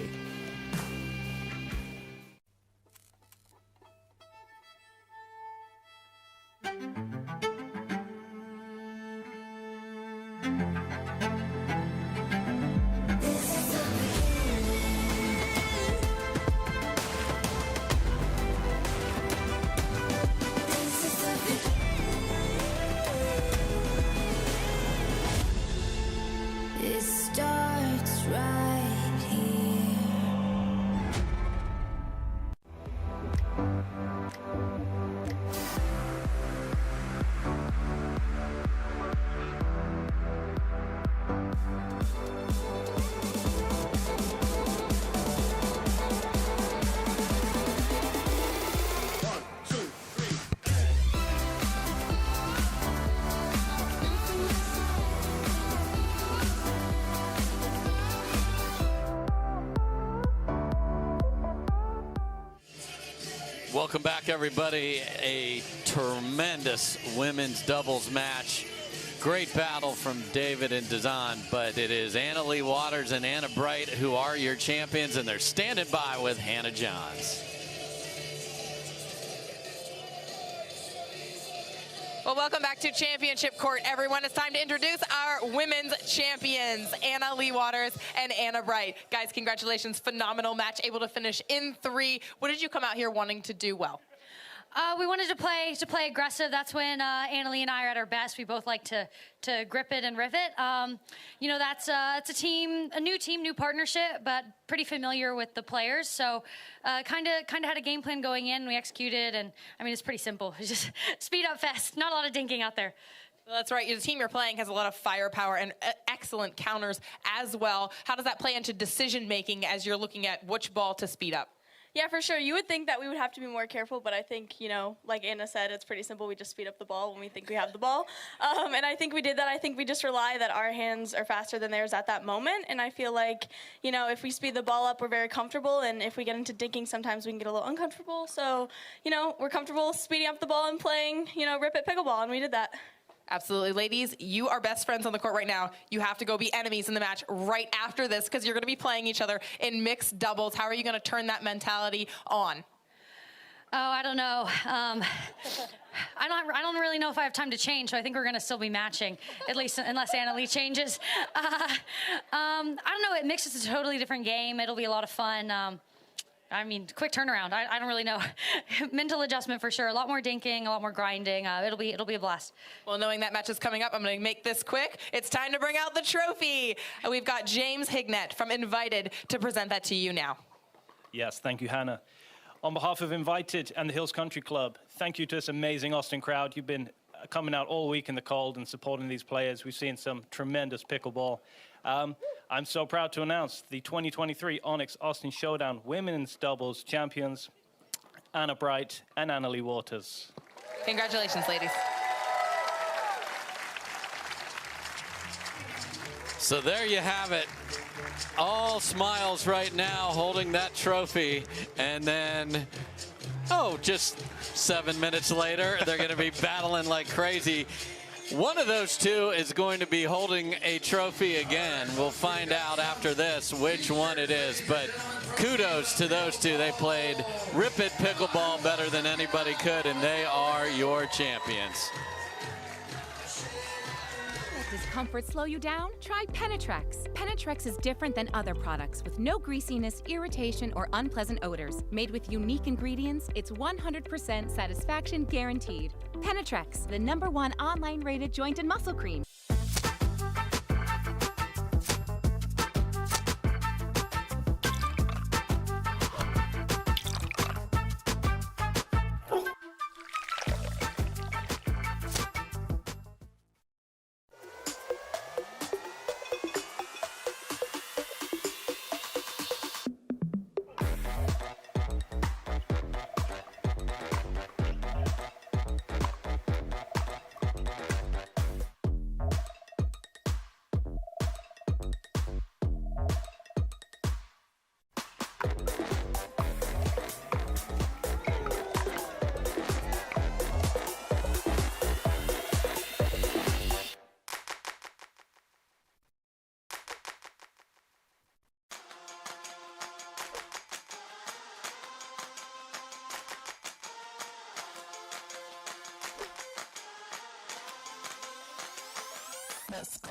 It starts right here. Welcome back, everybody. A tremendous women's doubles match. Great battle from David and Dizon, but it is Anna-Leigh Waters and Anna Wright who are your champions, and they're standing by with Hannah Johns. Well, welcome back to Championship Court, everyone. It's time to introduce our women's champions, Anna-Leigh Waters and Anna Wright. Guys, congratulations. Phenomenal match, able to finish in 3. What did you come out here wanting to do well? We wanted to play aggressive. That's when Anna-Leigh and I are at our best. We both like to grip it and riff it. You know, it's a new team, new partnership, but pretty familiar with the players. So kind of had a game plan going in. We executed, and I mean, it's pretty simple. It's just speed up fast. Not a lot of dinking out there. Well, that's right. The team you're playing has a lot of firepower and excellent counters as well. How does that play into decision making as you're looking at which ball to speed up? Yeah, for sure. You would think that we would have to be more careful, but I think, you know, like Anna said, it's pretty simple. We just speed up the ball when we think we have the ball. And I think we did that. I think we just rely that our hands are faster than theirs at that moment. And I feel like, you know, if we speed the ball up, we're very comfortable. And if we get into dinking, sometimes we can get a little uncomfortable. So, you know, we're comfortable speeding up the ball and playing, you know, rip it pickleball, and we did that. Absolutely. Ladies, you are best friends on the court right now. You have to go be enemies in the match right after this because you're going to be playing each other in mixed doubles. How are you going to turn that mentality on? Oh, I don't know. I don't really know if I have time to change, so I think we're going to still be matching, at least unless Anna-Leigh changes. I don't know. It mixes a totally different game. It'll be a lot of fun. I mean, quick turnaround. I don't really know. Mental adjustment for sure. A lot more dinking, a lot more grinding. It'll be a blast. Well, knowing that match is coming up, I'm going to make this quick. It's time to bring out the trophy. We've got James Hignett from Invited to present that to you now. Yes, thank you, Hannah. On behalf of Invited and the Hills Country Club, thank you to this amazing Austin crowd. You've been coming out all week in the cold and supporting these players. We've seen some tremendous pickleball. I'm so proud to announce the 2023 ONIX Austin Showdown Women's Doubles Champions, Anna Wright and Anna-Leigh Waters. Congratulations, ladies. So there you have it. All smiles right now holding that trophy. And then, just 7 minutes later, they're going to be battling like crazy. One of those two is going to be holding a trophy again. We'll find out after this which one it is, but kudos to those two. They played Rip It Pickleball better than anybody could, and they are your champions. Does comfort slow you down? Try Penetrex. Penetrex is different than other products with no greasiness, irritation, or unpleasant odors. Made with unique ingredients, it's 100% satisfaction guaranteed. Penetrex, the #1 online rated joint and muscle cream. Let's go.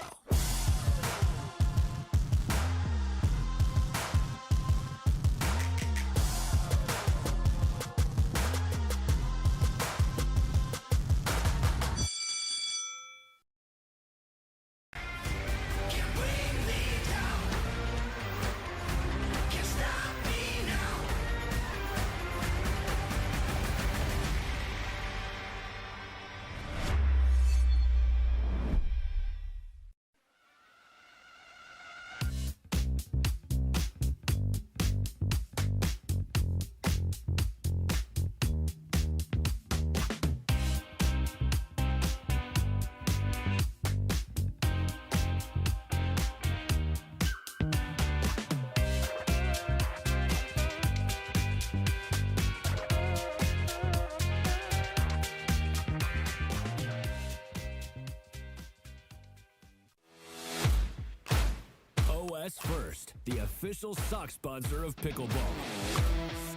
OS First, the official sock sponsor of pickleball.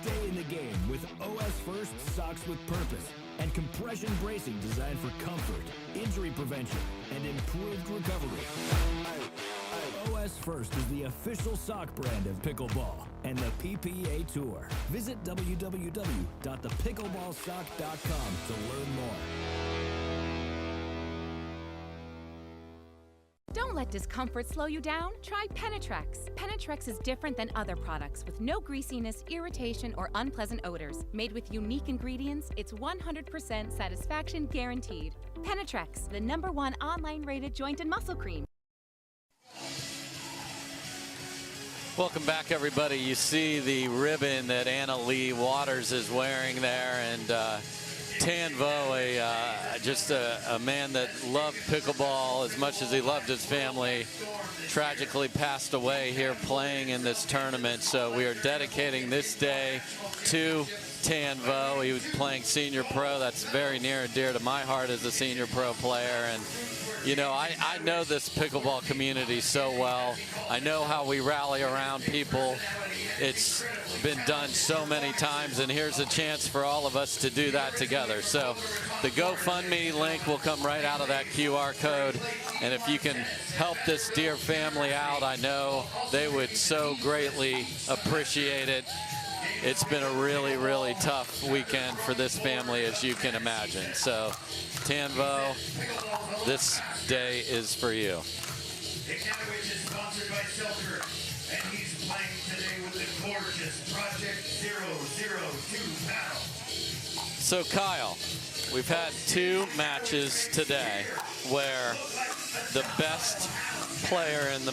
Stay in the game with OS First socks with purpose and compression bracing designed for comfort, injury prevention, and improved recovery. OS First is the official sock brand of pickleball and the PPA Tour. Visit www.thepickleballsock.com to learn more. Don't let discomfort slow you down. Try Penetrex. Penetrex is different than other products with no greasiness, irritation, or unpleasant odors. Made with unique ingredients, it's 100% satisfaction guaranteed. Penetrex, the #1 online rated joint and muscle cream. Welcome back, everybody. You see the ribbon that Leigh Waters is wearing there, and Tanvo, just a man that loved pickleball as much as he loved his family, tragically passed away here playing in this tournament. So we are dedicating this day to Tanvo. He was playing senior pro. That's very near and dear to my heart as a senior pro player. And you know, I know this pickleball community so well. I know how we rally around people. It's been done so many times, and here's a chance for all of us to do that together. So the GoFundMe link will come right out of that QR code, and if you can help this dear family out, I know they would so greatly appreciate it. It's been a really, really tough weekend for this family, as you can imagine. So, Tanvo, this day is for you. Ignatowich is sponsored by Selkirk, and he's playing today with the gorgeous Project 002 paddle. So, Kyle, we've had 2 matches today where the best player in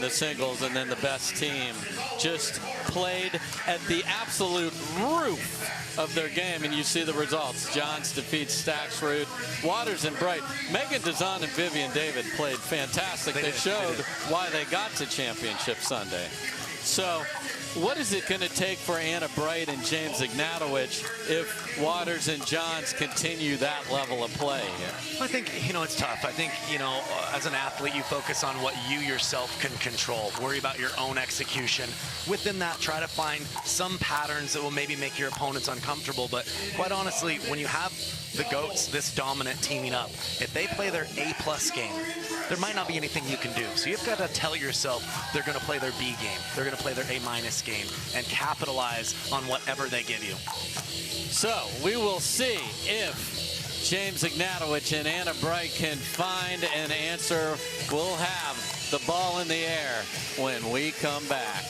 the singles and then the best team just played at the absolute roof of their game, and you see the results. Johns defeats Staksrud. Waters and Wright. Megan-Dizon and Vivienne David played fantastic. They showed why they got to Championship Sunday. So what is it going to take for Anna Bright and James Ignatowich if Waters and Johns continue that level of play here? I think, you know, it's tough. I think, you know, as an athlete, you focus on what you yourself can control. Worry about your own execution. Within that, try to find some patterns that will maybe make your opponents uncomfortable. But quite honestly, when you have the GOATs this dominant teaming up, if they play their A+ game, there might not be anything you can do. So you've got to tell yourself they're going to play their B game. They're going to play their A- game and capitalize on whatever they give you. So we will see if James Ignatowich and Anna Bright can find an answer. We'll have the ball in the air when we come back.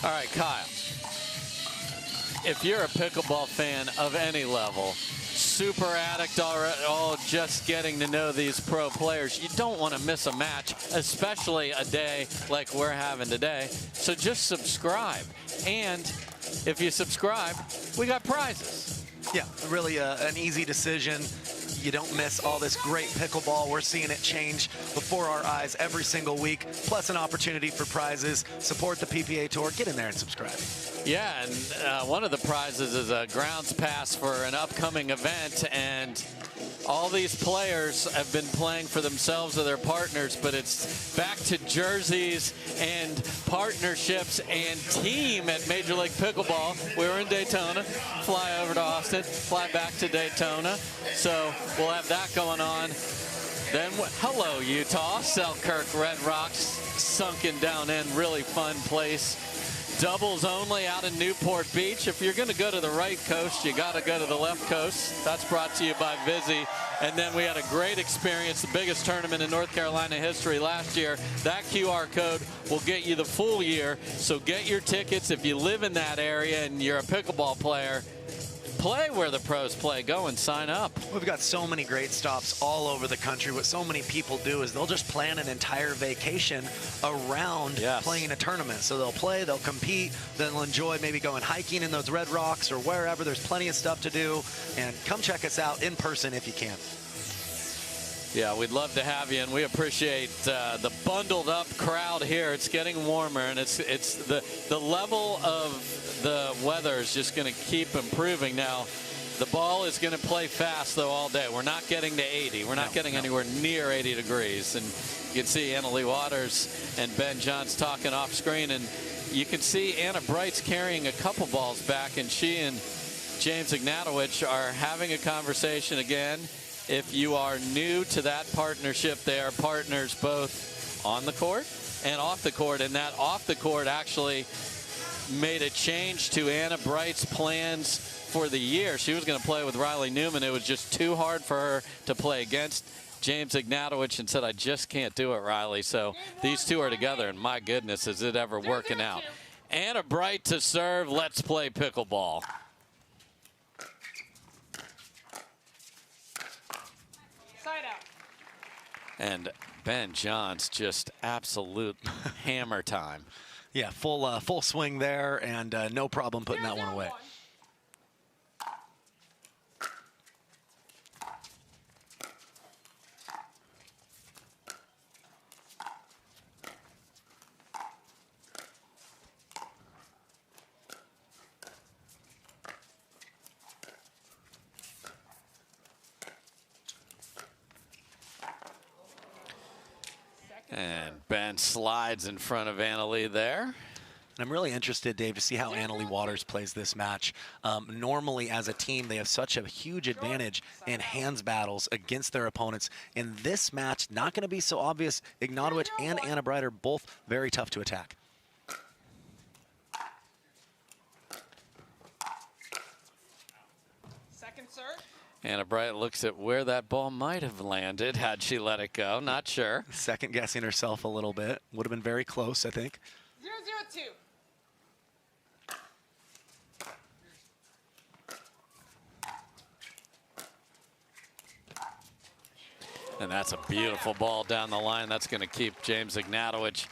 All right, Kyle. If you're a pickleball fan of any level, super addict all just getting to know these pro players, you don't want to miss a match, especially a day like we're having today. So just subscribe. And if you subscribe, we got prizes. Yeah, really an easy decision. You don't miss all this great pickleball. We're seeing it change before our eyes every single week, plus an opportunity for prizes. Support the PPA Tour. Get in there and subscribe. Yeah, and one of the prizes is a grounds pass for an upcoming event, and all these players have been playing for themselves or their partners, but it's back to jerseys and partnerships and team at Major League Pickleball. We were in Daytona, fly over to Austin, fly back to Daytona. So we'll have that going on. Then, hello, Utah. Selkirk Red Rocks, sunken down in, really fun place. Doubles only out in Newport Beach. If you're going to go to the right coast, you got to go to the left coast. That's brought to you by Vizzy. And then we had a great experience, the biggest tournament in North Carolina history last year. That QR code will get you the full year. So get your tickets if you live in that area and you're a pickleball player. Play where the pros play. Go and sign up. We've got so many great stops all over the country. What so many people do is they'll just plan an entire vacation around playing a tournament. So they'll play, they'll compete, then they'll enjoy maybe going hiking in those Red Rocks or wherever. There's plenty of stuff to do. And come check us out in person if you can. Yeah, we'd love to have you, and we appreciate the bundled up crowd here. It's getting warmer, and it's the level of the weather is just going to keep improving. Now, the ball is going to play fast, though, all day. We're not getting to 80. We're not getting anywhere near 80 degrees. And you can see Leigh Waters and Ben Johns talking off screen, and you can see Anna Bright's carrying a couple balls back, and she and James Ignatowich are having a conversation again. If you are new to that partnership, they are partners both on the court and off the court, and that off the court actually made a change to Anna Bright's plans for the year. She was going to play with Riley Newman. It was just too hard for her to play against James Ignatowich, and said, I just can't do it, Riley. So these two are together, and my goodness, is it ever working out. Anna Bright to serve. Let's play pickleball. Side out. And Ben Johns, just absolute hammer time. Yeah, full swing there, and no problem putting that one away. And Ben slides in front of Leigh there. And I'm really interested, Dave, to see how Leigh Waters plays this match. Normally, as a team, they have such a huge advantage in hands battles against their opponents. In this match, not going to be so obvious. Ignatowich and Anna Bright are both very tough to attack. Second serve. Anna Bright looks at where that ball might have landed had she let it go. Not sure. Second guessing herself a little bit. Would have been very close, I think. 0-0-2. And that's a beautiful ball down the line. That's going to keep James Ignatowich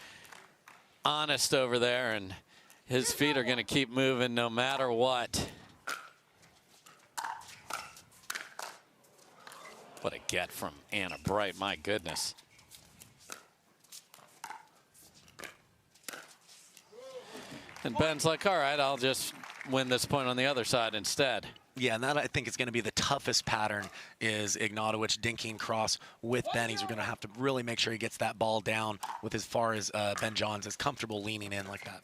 honest over there, and his feet are going to keep moving no matter what. What a get from Anna Bright, my goodness. And Ben's like, all right, I'll just win this point on the other side instead. Yeah, and that I think is going to be the toughest pattern is Ignatowich dinking cross with Ben. He's going to have to really make sure he gets that ball down with as far as Ben Johns is comfortable leaning in like that.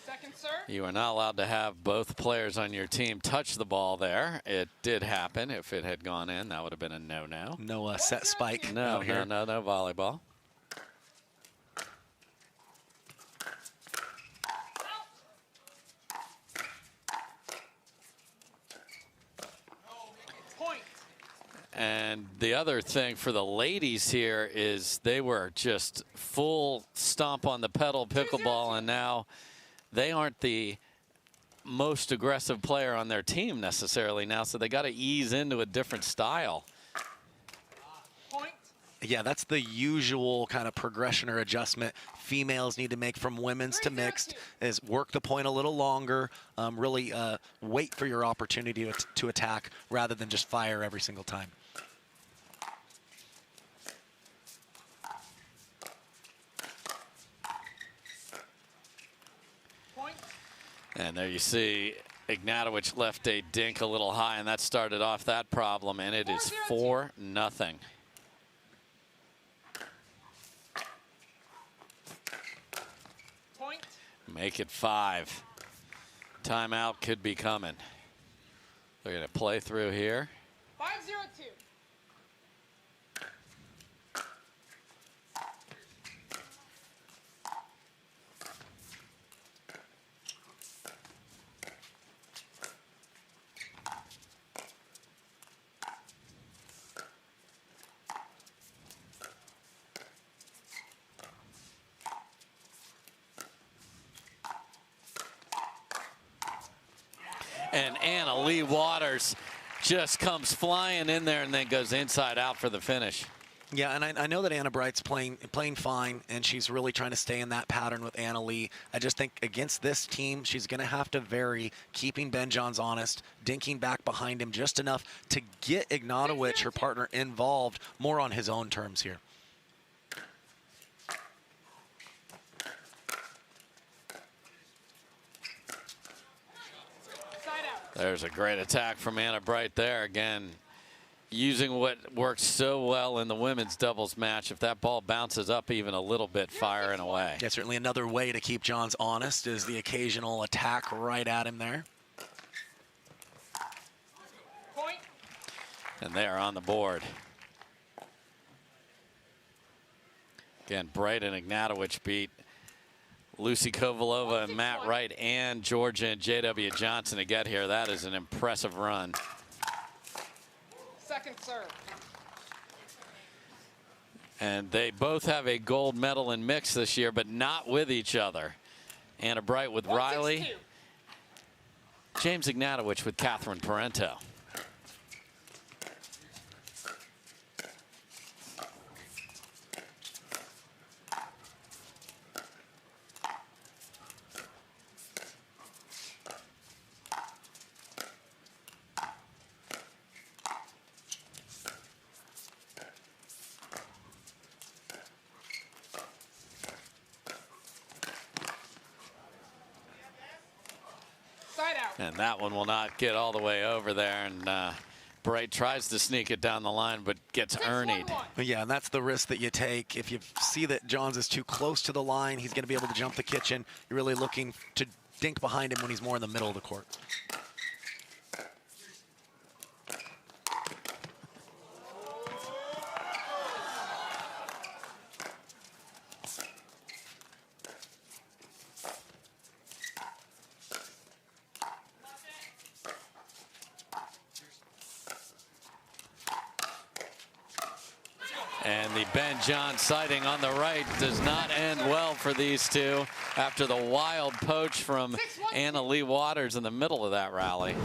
Second serve. You are not allowed to have both players on your team touch the ball there. It did happen. If it had gone in, that would have been a no-no. No set spike. No volleyball. And the other thing for the ladies here is they were just full stomp on the pedal pickleball, and now they aren't the most aggressive player on their team necessarily now, so they got to ease into a different style. Yeah, that's the usual kind of progression or adjustment females need to make from women's to mixed, is work the point a little longer, really wait for your opportunity to attack rather than just fire every single time. And there you see Ignatowich left a dink a little high, and that started off that problem, and it is 4-0. Make it 5. Timeout could be coming. They're going to play through here. 5-0-2. And Leigh Waters just comes flying in there and then goes inside out for the finish. Yeah, and I know that Anna Bright's playing fine, and she's really trying to stay in that pattern with Anna Leigh. I just think against this team, she's going to have to vary, keeping Ben Johns honest, dinking back behind him just enough to get Ignatowich, her partner, involved more on his own terms here. There's a great attack from Anna Bright there. Again, using what works so well in the women's doubles match. If that ball bounces up even a little bit, firing away. Yeah, certainly another way to keep Johns honest is the occasional attack right at him there. And they are on the board. Again, Bright and Ignatowich beat Lucy Kovalova and Matt Wright and Georgia and J.W. Johnson to get here. That is an impressive run. Second serve. And they both have a gold medal in mixed this year, but not with each other. Anna Bright with Riley. James Ignatowich with Catherine Parenteau. And that one will not get all the way over there. And Bright tries to sneak it down the line, but gets Ernied. Yeah, and that's the risk that you take. If you see that Johns is too close to the line, he's going to be able to jump the kitchen. You're really looking to dink behind him when he's more in the middle of the court. And the Ben Johns sighting on the right does not end well for these two after the wild poach from Anna Leigh Waters in the middle of that rally.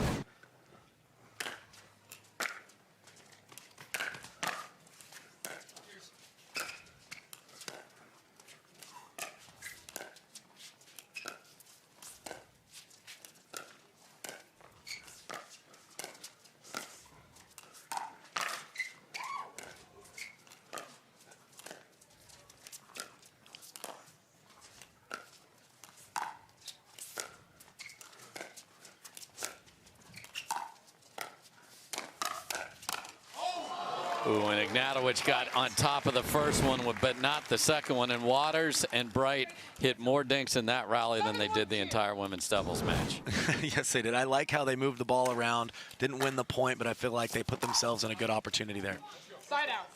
Ooh, and Ignatowich got on top of the first one, but not the second one. And Waters and Bright hit more dinks in that rally than they did the entire women's doubles match. Yes, they did. I like how they moved the ball around. Didn't win the point, but I feel like they put themselves in a good opportunity there. Side out.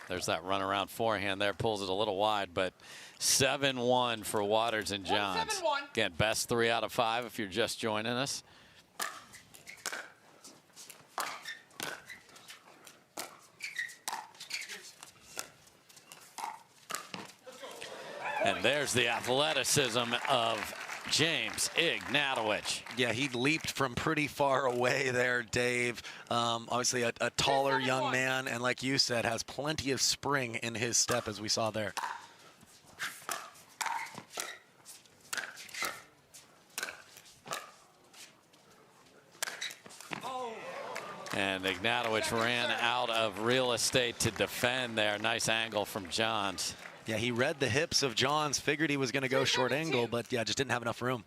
There's that run around forehand there, pulls it a little wide, but 7-1 for Waters and Johns. Again, best 3 out of 5 if you're just joining us. And there's the athleticism of James Ignatowich. Yeah, he leaped from pretty far away there, Dave. Obviously a taller young man, and like you said, has plenty of spring in his step, as we saw there. And Ignatowich ran out of real estate to defend there. Nice angle from Johns. Yeah, he read the hips of Johns, figured he was going to go short angle, but yeah, just didn't have enough room.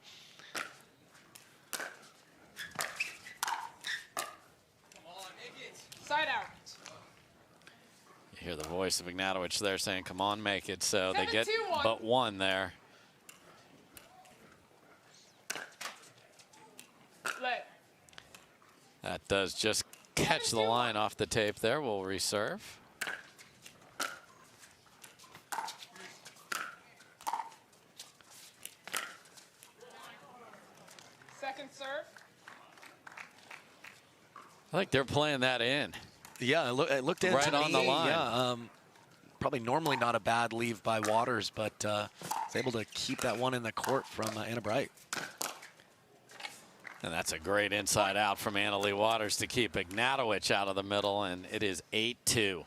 Side out. You hear the voice of Ignatowich there saying, come on, make it. So they 7-2-1. get but one there. Let. That does just catch the line off the tape there. We'll reserve. Second serve. I think they're playing that in. Yeah, it looked in right to on me, the line. Yeah, probably normally not a bad leave by Waters, but was able to keep that one in the court from Anna Wright. And that's a great inside out from Anna-Leigh Waters to keep Ignatowich out of the middle, and it is 8-2. 8-2-2.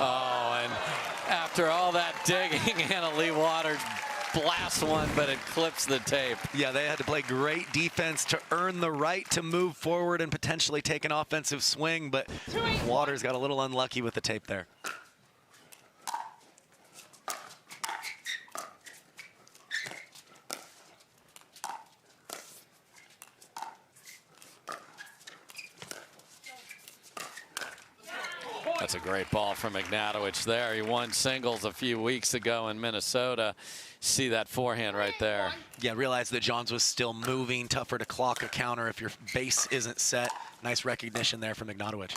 Oh, and after all that digging, Anna-Leigh Waters blasts one, but it clips the tape. Yeah, they had to play great defense to earn the right to move forward and potentially take an offensive swing, but Waters got a little unlucky with the tape there. That's a great ball from Ignatowich there. He won singles a few weeks ago in Minnesota. See that forehand right there. Yeah, realize that Johns was still moving, tougher to clock a counter if your base isn't set. Nice recognition there from Ignatowich.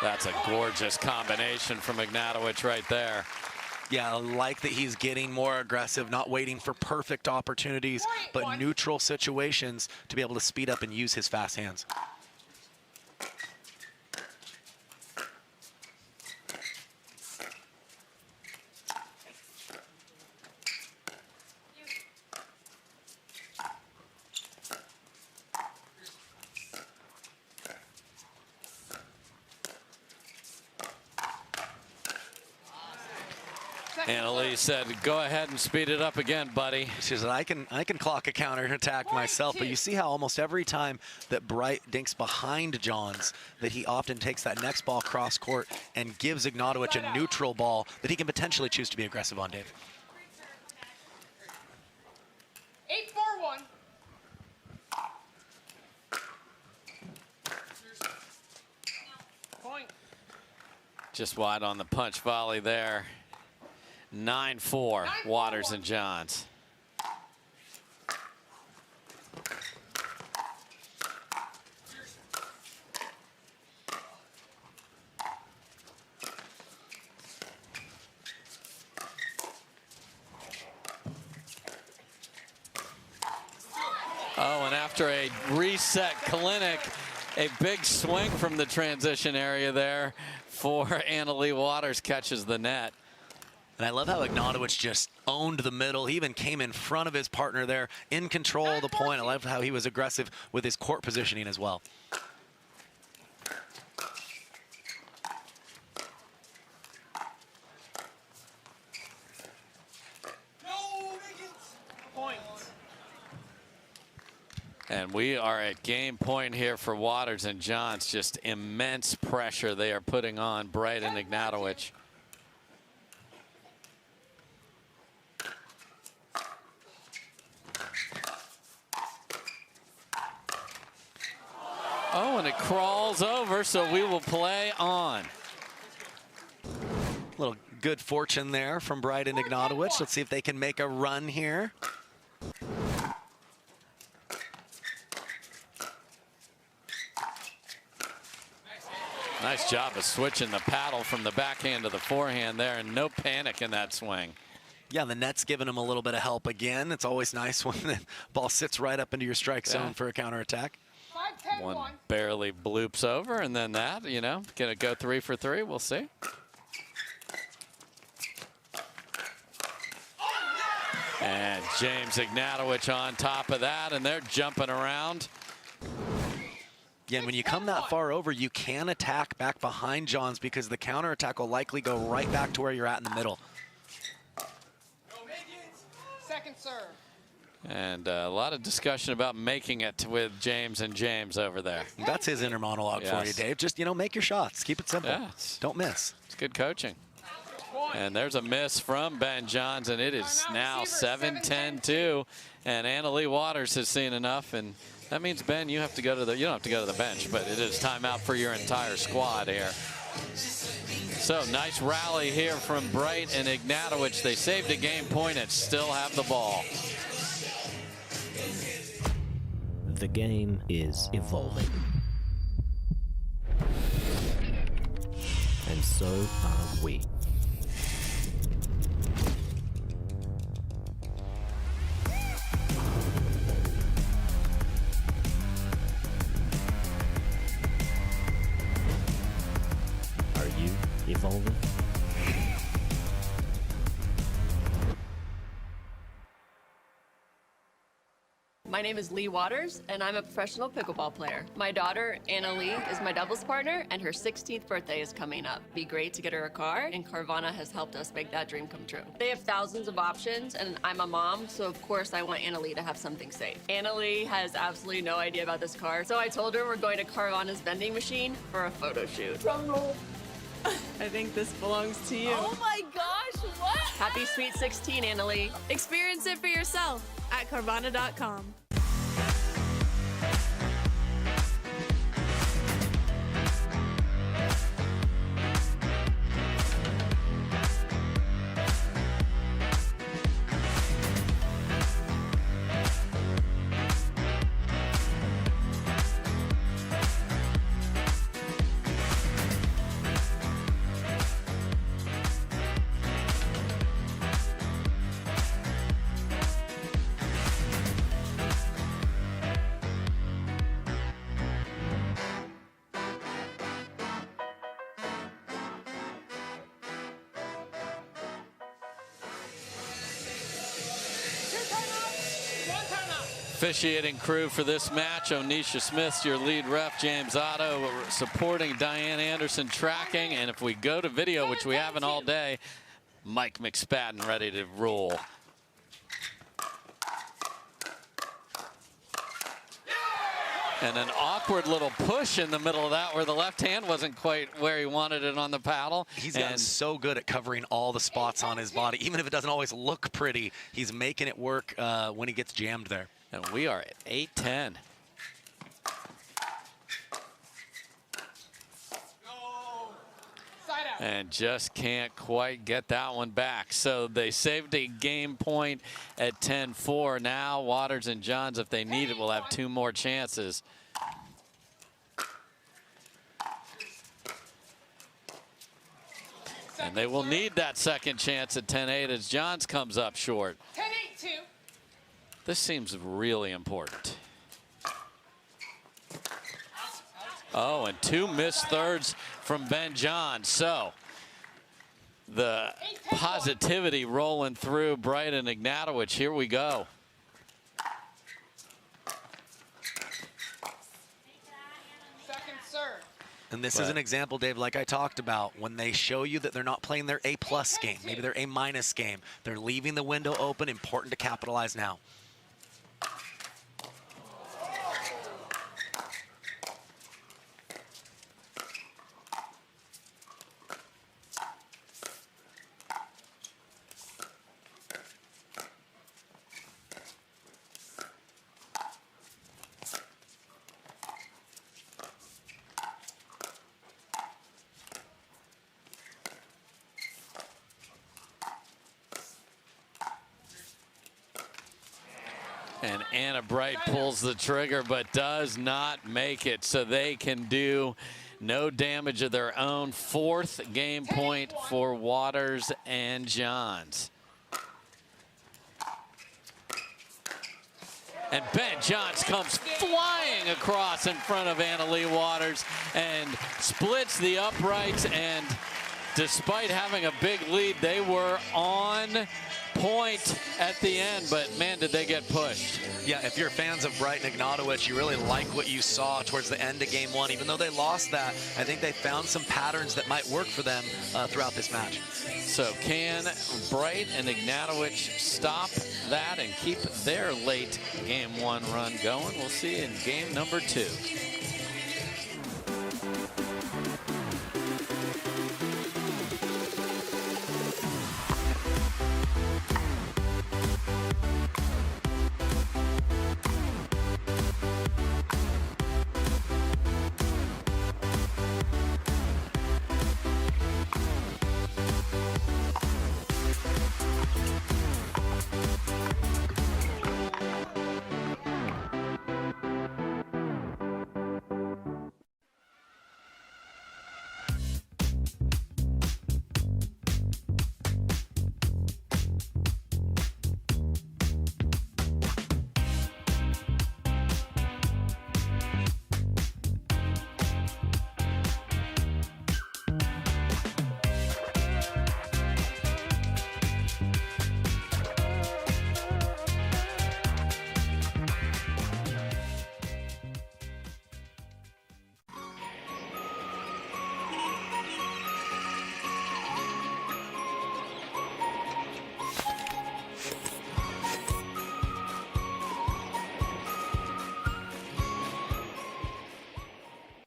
That's a gorgeous combination from Ignatowich right there. Yeah, I like that he's getting more aggressive, not waiting for perfect opportunities, but neutral situations to be able to speed up and use his fast hands. Anna-Leigh said, go ahead and speed it up again, buddy. She said, I can clock a counter attack myself, but you see how almost every time that Wright dinks behind Johns, that he often takes that next ball cross court and gives Ignatowich a neutral ball that he can potentially choose to be aggressive on, Dave. 8-4-1. Point. Just wide on the punch volley there. 9-4, Waters and Johns. Oh, and after a reset clinic, a big swing from the transition area there for Anna-Leigh Waters, catches the net. And I love how Ignatowich just owned the middle. He even came in front of his partner there, in control of the point. I love how he was aggressive with his court positioning as well. Point. And we are at game point here for Waters and Johns. Just immense pressure they are putting on Wright and Ignatowich. Oh, and it crawls over, so we will play on. Little good fortune there from Wright and Ignatowich. Let's see if they can make a run here. Nice job of switching the paddle from the backhand to the forehand there, and no panic in that swing. Yeah, the net's giving him a little bit of help again. It's always nice when the ball sits right up into your strike zone for a counterattack. One barely bloops over, and then that, you know, gonna go 3 for 3. We'll see. And James Ignatowich on top of that, and they're jumping around. Yeah, and when you come that far over, you can attack back behind Johns because the counterattack will likely go right back to where you're at in the middle. Second serve. And a lot of discussion about making it with James and James over there. That's his inner monologue for you, Dave. Just, you know, make your shots. Keep it simple. Yeah, don't miss. It's good coaching. And there's a miss from Ben Johns, and it is now 7-10-2. And Anna-Leigh Waters has seen enough, and that means, Ben, you have to go to the, you don't have to go to the bench, but it is timeout for your entire squad here. So nice rally here from Wright and Ignatowich. They saved a game point and still have the ball. The game is evolving. And so are we. Are you evolving? My name is Leigh Waters, and I'm a professional pickleball player. My daughter, Anna-Leigh, is my doubles partner, and her 16th birthday is coming up. It'd be great to get her a car, and Carvana has helped us make that dream come true. They have thousands of options, and I'm a mom, so of course I want Anna-Leigh to have something safe. Anna-Leigh has absolutely no idea about this car, so I told her we're going to Carvana's vending machine for a photo shoot. Drum roll. I think this belongs to you. Oh my gosh, what? Happy Sweet 16, Anna-Leigh. Experience it for yourself at Carvana.com. Officiating crew for this match, Onisha Smith's your lead ref, James Otto supporting, Diane Anderson tracking, and if we go to video, which we haven't all day, Mike McSpadden ready to rule. And an awkward little push in the middle of that where the left hand wasn't quite where he wanted it on the paddle. He's gotten so good at covering all the spots on his body. Even if it doesn't always look pretty, he's making it work when he gets jammed there. And we are at 8-10. And just can't quite get that one back. So they saved a game point at 10-4. Now Waters and Johns, if they need it, will have 2 more chances. And they will need that second chance at 10-8 as Johns comes up short. 10-8-2. This seems really important. Oh, and 2 missed thirds from Ben Johns. So the positivity rolling through Wright and Ignatowich. Here we go. Second serve. And this is an example, Dave, like I talked about, when they show you that they're not playing their A+ game, maybe their A- game, they're leaving the window open, important to capitalize now. And Anna Bright pulls the trigger but does not make it. So they can do No damage of their own. 4th game point for Waters and Johns. And Ben Johns comes flying across in front of Leigh Waters and splits the uprights. And despite having a big lead, they were on point at the end, but man, did they get pushed. Yeah, if you're fans of Wright and Ignatowich, you really like what you saw towards the end of game 1. Even though they lost that, I think they found some patterns that might work for them throughout this match. So can Wright and Ignatowich stop that and keep their late game 1 run going? We'll see in game number 2.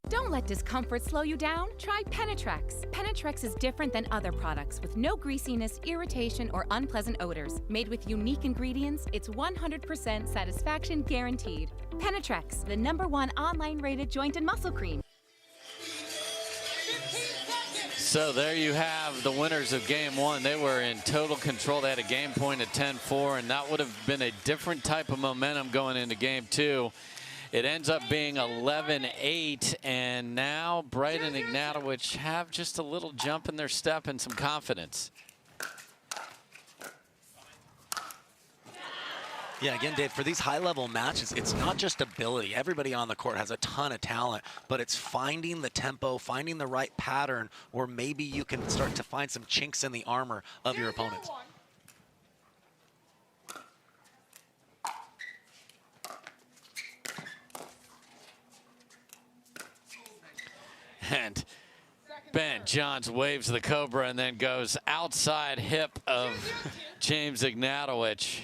Don't let discomfort slow you down. Try Penetrex. Penetrex is different than other products with no greasiness, irritation, or unpleasant odors. Made with unique ingredients, it's 100% satisfaction guaranteed. Penetrex, the #1 online rated joint and muscle cream. So there you have the winners of game 1. They were in total control. They had a game point at 10-4, and that would have been a different type of momentum going into game 2. It ends up being 11-8, and now Wright and Ignatowich have just a little jump in their step and some confidence. Yeah, again, Dave, for these high-level matches, it's not just ability. Everybody on the court has a ton of talent, but it's finding the tempo, finding the right pattern, or maybe you can start to find some chinks in the armor of your opponents. And Ben Johns waves the Cobra and then goes outside hip of James Ignatowich.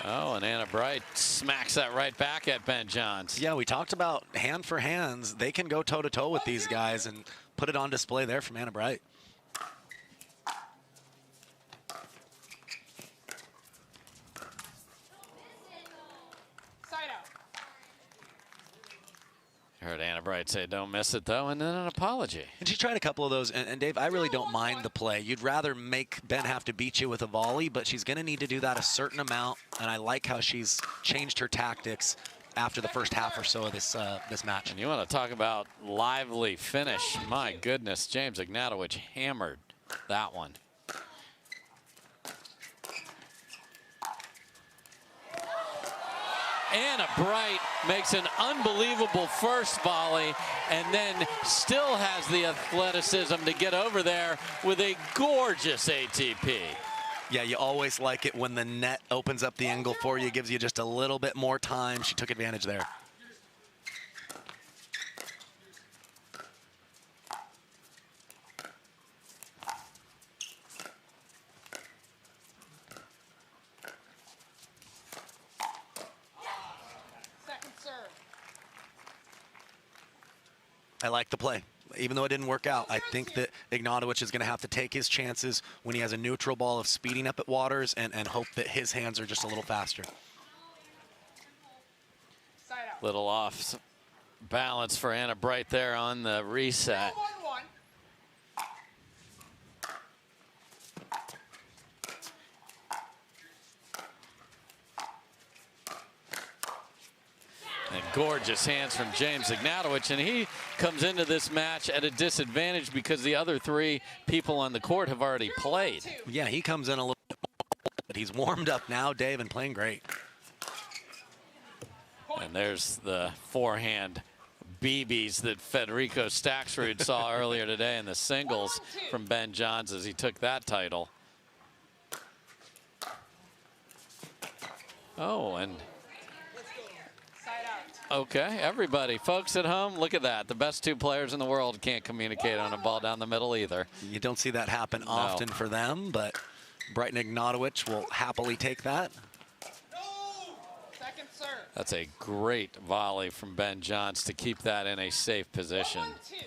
Oh, and Anna Bright smacks that right back at Ben Johns. Yeah, we talked about hand for hands. They can go toe-to-toe with these guys and put it on display there from Anna Bright. Heard Anna Bright say, "Don't miss it," though, and then an apology. And she tried a couple of those, and Dave, I really don't mind the play. You'd rather make Ben have to beat you with a volley, but she's going to need to do that a certain amount, and I like how she's changed her tactics after the first half or so of this match. And you want to talk about lively finish. My goodness, James Ignatowich hammered that one. Anna Bright makes an unbelievable first volley and then still has the athleticism to get over there with a gorgeous ATP. Yeah, you always like it when the net opens up the angle for you, gives you just a little bit more time. She took advantage there. I like the play. Even though it didn't work out, I think that Ignatowich is going to have to take his chances when he has a neutral ball of speeding up at Waters and hope that his hands are just a little faster. Little off balance for Anna Bright there on the reset. And gorgeous hands from James Ignatowich, and he comes into this match at a disadvantage because the other 3 people on the court have already played. Yeah, he comes in a little bit more, but he's warmed up now, Dave, and playing great. And there's the forehand BBs that Federico Staksrud saw earlier today in the singles from Ben Johns as he took that title. Oh, and okay, everybody, folks at home, look at that. The best 2 players in the world can't communicate on a ball down the middle either. You don't see that happen often for them, but Wright and Ignatowich will happily take that. Second serve. That's a great volley from Ben Johns to keep that in a safe position. 1-1-2.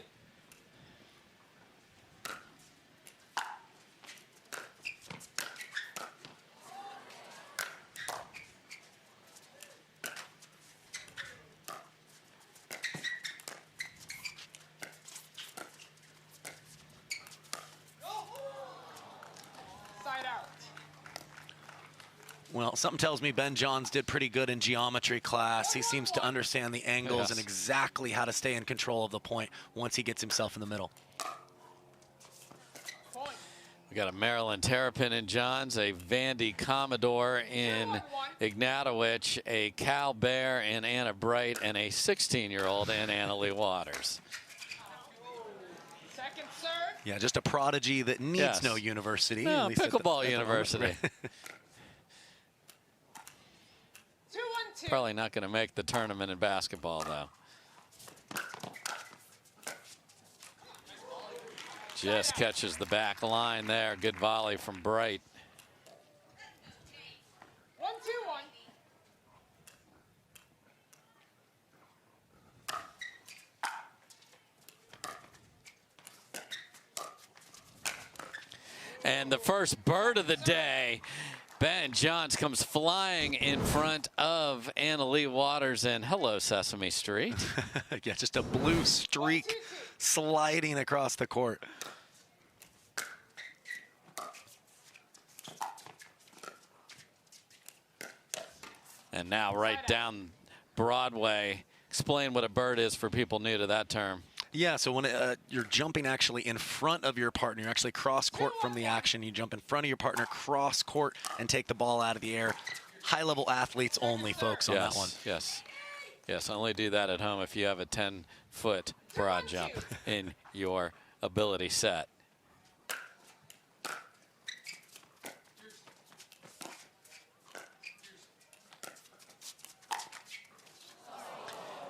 Well, something tells me Ben Johns did pretty good in geometry class. He seems to understand the angles and exactly how to stay in control of the point once he gets himself in the middle. We got a Maryland Terrapin in Johns, a Vandy Commodore in Ignatowich, a Cal Bear in Anna Bright, and a 16-year-old in Anna-Leigh Waters. Second serve. Yeah, just a prodigy that needs no university. No, at least pickleball university. 2-1-2. Probably not going to make the tournament in basketball, though. Just catches the back line there. Good volley from Bright. 1-2-1. And the first bird of the day, Ben Johns comes flying in front of Anna-Leigh Waters, and hello, Sesame Street. Yeah, just a blue streak sliding across the court. And now right down Broadway. Explain what a bird is for people new to that term. Yeah, so when you're jumping actually in front of your partner, you're actually cross court from the action. You jump in front of your partner, cross court, and take the ball out of the air. High-level athletes only, folks, on that one. Yes, yes. Only do that at home if you have a 10-foot broad jump in your ability set.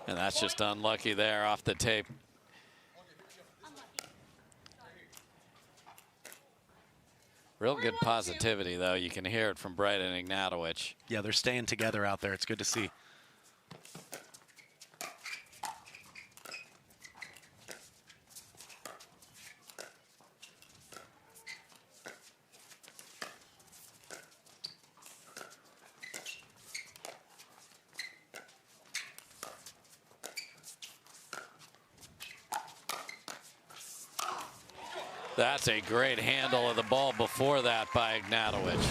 And that's just unlucky there off the tape. Real good positivity, though. You can hear it from Bright and Ignatowich. Yeah, they're staying together out there. It's good to see. That's a great handle of the ball before that by Ignatowich.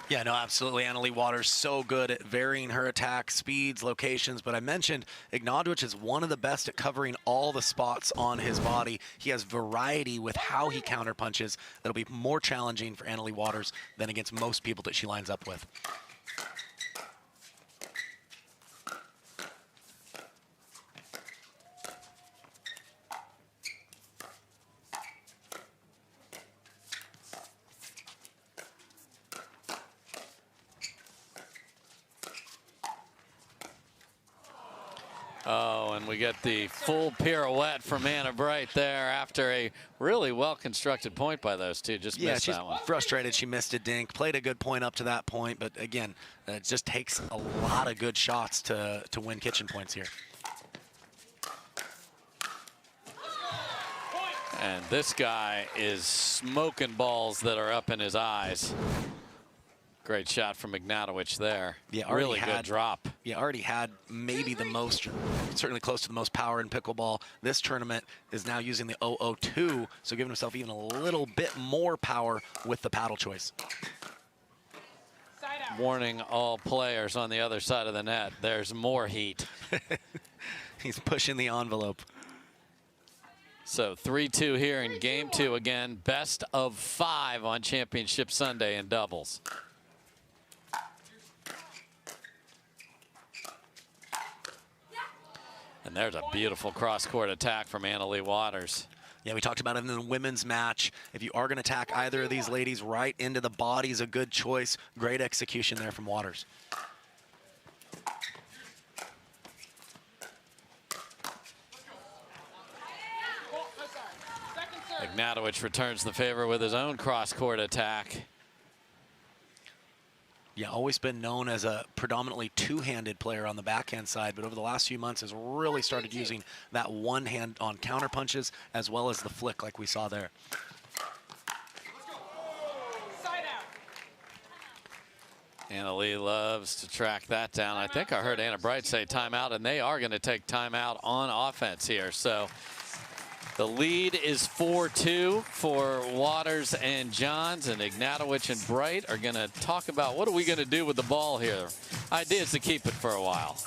Yeah, no, absolutely. Anna-Leigh Waters so good at varying her attack speeds, locations. But I mentioned Ignatowich is one of the best at covering all the spots on his body. He has variety with how he counterpunches that'll be more challenging for Anna-Leigh Waters than against most people that she lines up with. Oh, and we get the full pirouette from Anna Bright there after a really well-constructed point by those two. Just missed that one. Yeah, she's frustrated she missed a dink. Played a good point up to that point, but again, it just takes a lot of good shots to win kitchen points here. And this guy is smoking balls that are up in his eyes. Great shot from Ignatowich there. Yeah, really good drop. Yeah, already had maybe the most, certainly close to the most power in pickleball. This tournament is now using the 002, so giving himself even a little bit more power with the paddle choice. Side warning all players on the other side of the net, there's more heat. He's pushing the envelope. So 3-2 here in game 2 again. Best of 5 on Championship Sunday in doubles. And there's a beautiful cross-court attack from Leigh Waters. Yeah, we talked about it in the women's match. If you are going to attack either of these ladies, right into the body is a good choice. Great execution there from Waters. Ignatowich returns the favor with his own cross-court attack. Yeah, always been known as a predominantly two-handed player on the backhand side, but over the last few months has really started using that one hand on counter punches as well as the flick like we saw there. Leigh loves to track that down. I think I heard Anna Bright say timeout, and they are going to take timeout on offense here. So the lead is 4-2 for Waters and Johns, and Ignatowich and Bright are going to talk about what are we going to do with the ball here. Idea is to keep it for a while.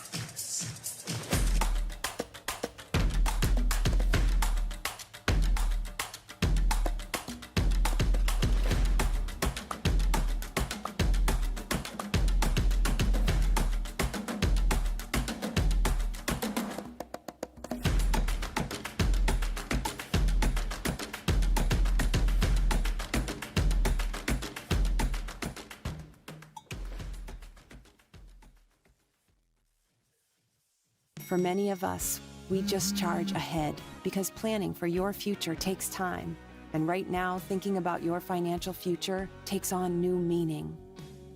For many of us, we just charge ahead because planning for your future takes time. And right now, thinking about your financial future takes on new meaning.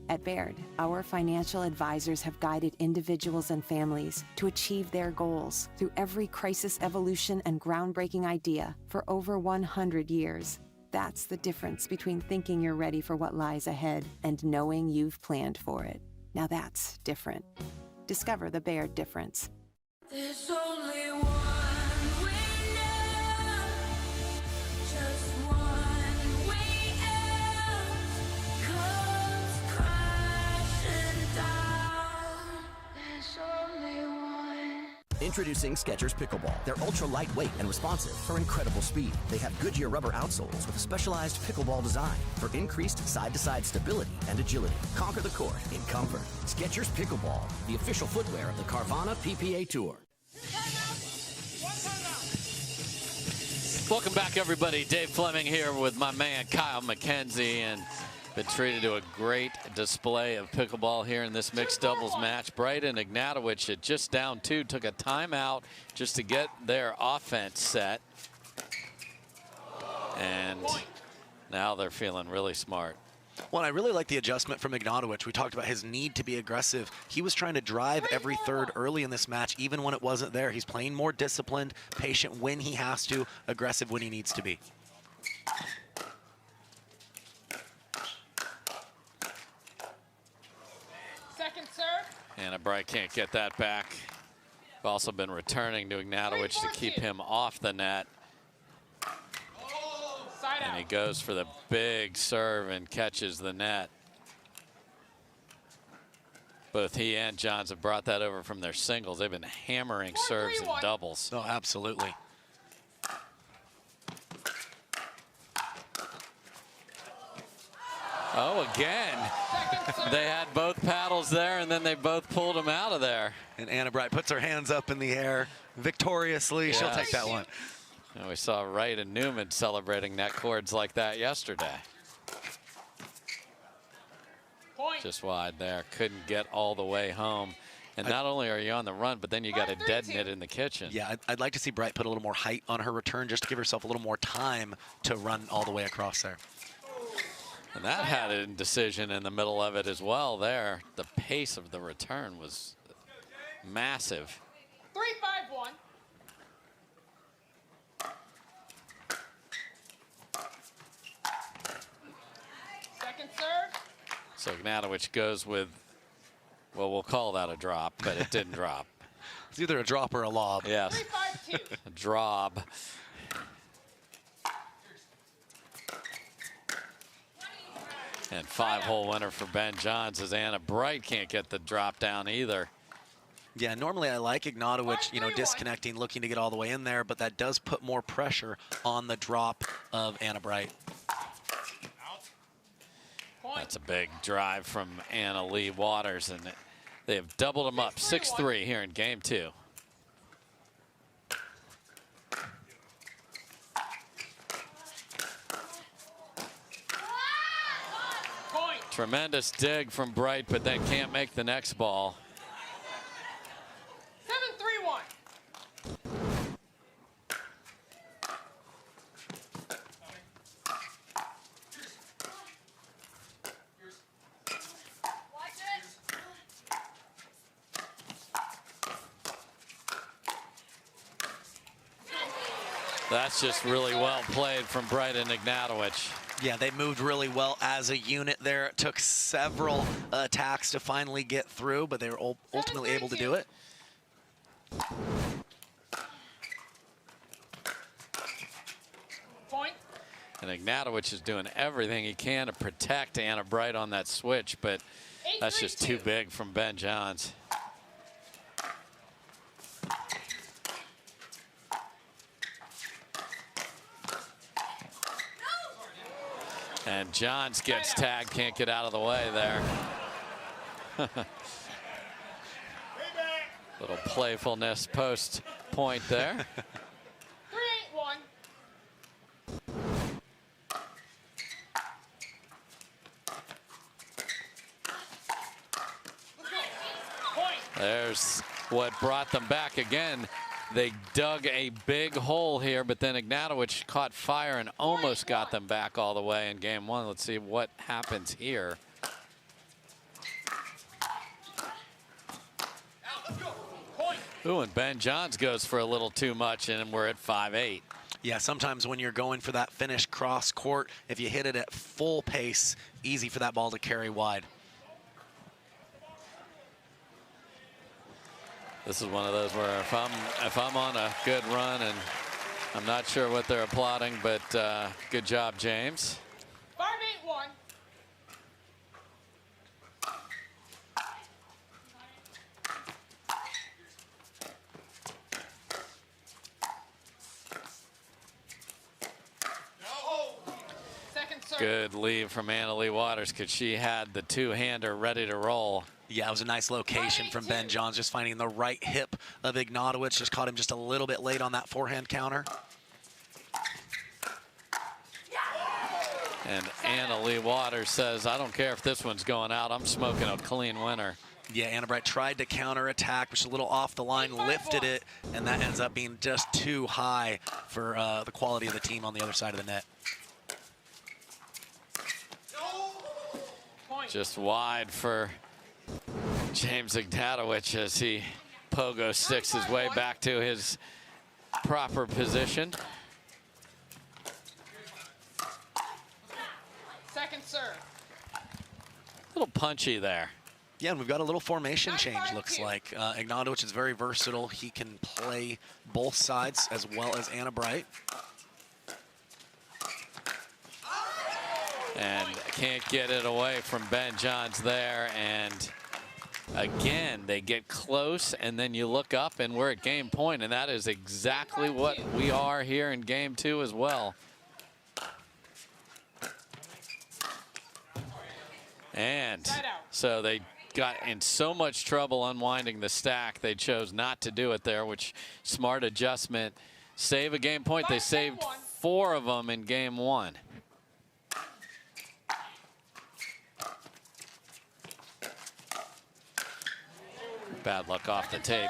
At Baird, our financial advisors have guided individuals and families to achieve their goals through every crisis evolution and groundbreaking idea for over 100 years. That's the difference between thinking you're ready for what lies ahead and knowing you've planned for it. Now that's different. Discover the Baird difference. There's only one way now, just one way out, comes crashing down. There's only one. Introducing Skechers Pickleball. They're ultra lightweight and responsive for incredible speed. They have Goodyear rubber outsoles with a specialized pickleball design for increased side-to-side stability and agility. Conquer the court in comfort. Skechers Pickleball, the official footwear of the Carvana PPA Tour. Welcome back, everybody. Dave Fleming here with my man Kyle McKenzie, and been treated to a great display of pickleball here in this mixed doubles match. Bright and Ignatowich at just down 2 took a timeout just to get their offense set, and now they're feeling really smart. Well, I really like the adjustment from Ignatowich. We talked about his need to be aggressive. He was trying to drive every third early in this match, even when it wasn't there. He's playing more disciplined, patient when he has to, aggressive when he needs to be. Second serve. Anna Bright can't get that back. We've also been returning to Ignatowich to keep him off the net. And he goes for the big serve and catches the net. Both he and Johns have brought that over from their singles. They've been hammering serves and doubles. Oh, absolutely. Oh, again. They had both paddles there, and then they both pulled him out of there. And Anna Bright puts her hands up in the air victoriously. Yes. She'll take that one. And we saw Wright and Newman celebrating net cords like that yesterday. Point. Just wide there. Couldn't get all the way home. And not only are you on the run, but then you got to deaden it in the kitchen. Yeah, I'd like to see Bright put a little more height on her return just to give herself a little more time to run all the way across there. And that had a decision in the middle of it as well there. The pace of the return was massive. 3-5-1. Second serve. So Ignatowich goes with, well, we'll call that a drop, but it didn't drop. It's either a drop or a lob. Yes. 3-5-2. A drop. And 5-hole winner for Ben Johns as Anna Bright can't get the drop down either. Yeah, normally I like Ignatowich, you know, disconnecting, looking to get all the way in there, but that does put more pressure on the drop of Anna Bright. That's a big drive from Anna Leigh Waters, and they have doubled them up 6-3 here in game 2. Tremendous dig from Bright, but then can't make the next ball. 7-3-1. That's just really well played from Bright and Ignatowich. Yeah, they moved really well as a unit there. It took several attacks to finally get through, but they were ultimately able to do it. Point. And Ignatowich is doing everything he can to protect Anna Bright on that switch, but that's just too big from Ben Johns. And Johns gets tagged, can't get out of the way there. Little playfulness post point there. 3-8-1. There's what brought them back again. They dug a big hole here, but then Ignatowich caught fire and almost got them back all the way in game 1. Let's see what happens here. Ooh, and Ben Johns goes for a little too much, and we're at 5-8. Yeah, sometimes when you're going for that finish cross court, if you hit it at full pace, easy for that ball to carry wide. This is one of those where if I'm on a good run, and I'm not sure what they're applauding, but good job, James. 5-8-1. Good lead from Anna Leigh Waters because she had the two-hander ready to roll. Yeah, it was a nice location from Ben Johns, just finding the right hip of Ignatowich. Just caught him just a little bit late on that forehand counter. And Anna Leigh Waters says, I don't care if this one's going out, I'm smoking a clean winner. Yeah, Anna Bright tried to counterattack, which is a little off the line, lifted it, and that ends up being just too high for the quality of the team on the other side of the net. Just wide for James Ignatowich as he pogo sticks his way back to his proper position. Second serve. A little punchy there. Yeah, and we've got a little formation change, looks like. Ignatowich is very versatile. He can play both sides as well as Anna Bright. And can't get it away from Ben Johns there. And again, they get close, and then you look up, and we're at game point, and that is exactly what we are here in game 2 as well. And so they got in so much trouble unwinding the stack, they chose not to do it there, which smart adjustment. Save a game point. They saved 4 of them in game 1. Bad luck off the tape.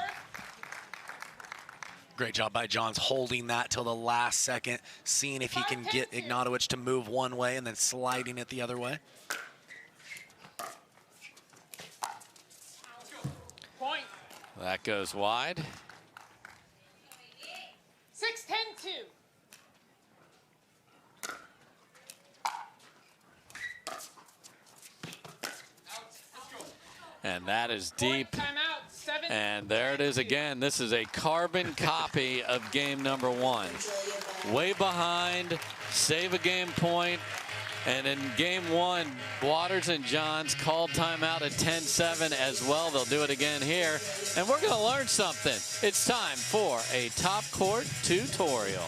Great job by Johns holding that till the last second, seeing if he can get Ignatowich to move one way and then sliding it the other way. Point. That goes wide. 6-10-2. And that is deep. Timeout. 7. And there it is again. This is a carbon copy of game number 1. Way behind, save a game point, And in game one, Waters and Johns called timeout at 10-7 as well. They'll do it again here. And we're going to learn something. It's time for a top court tutorial.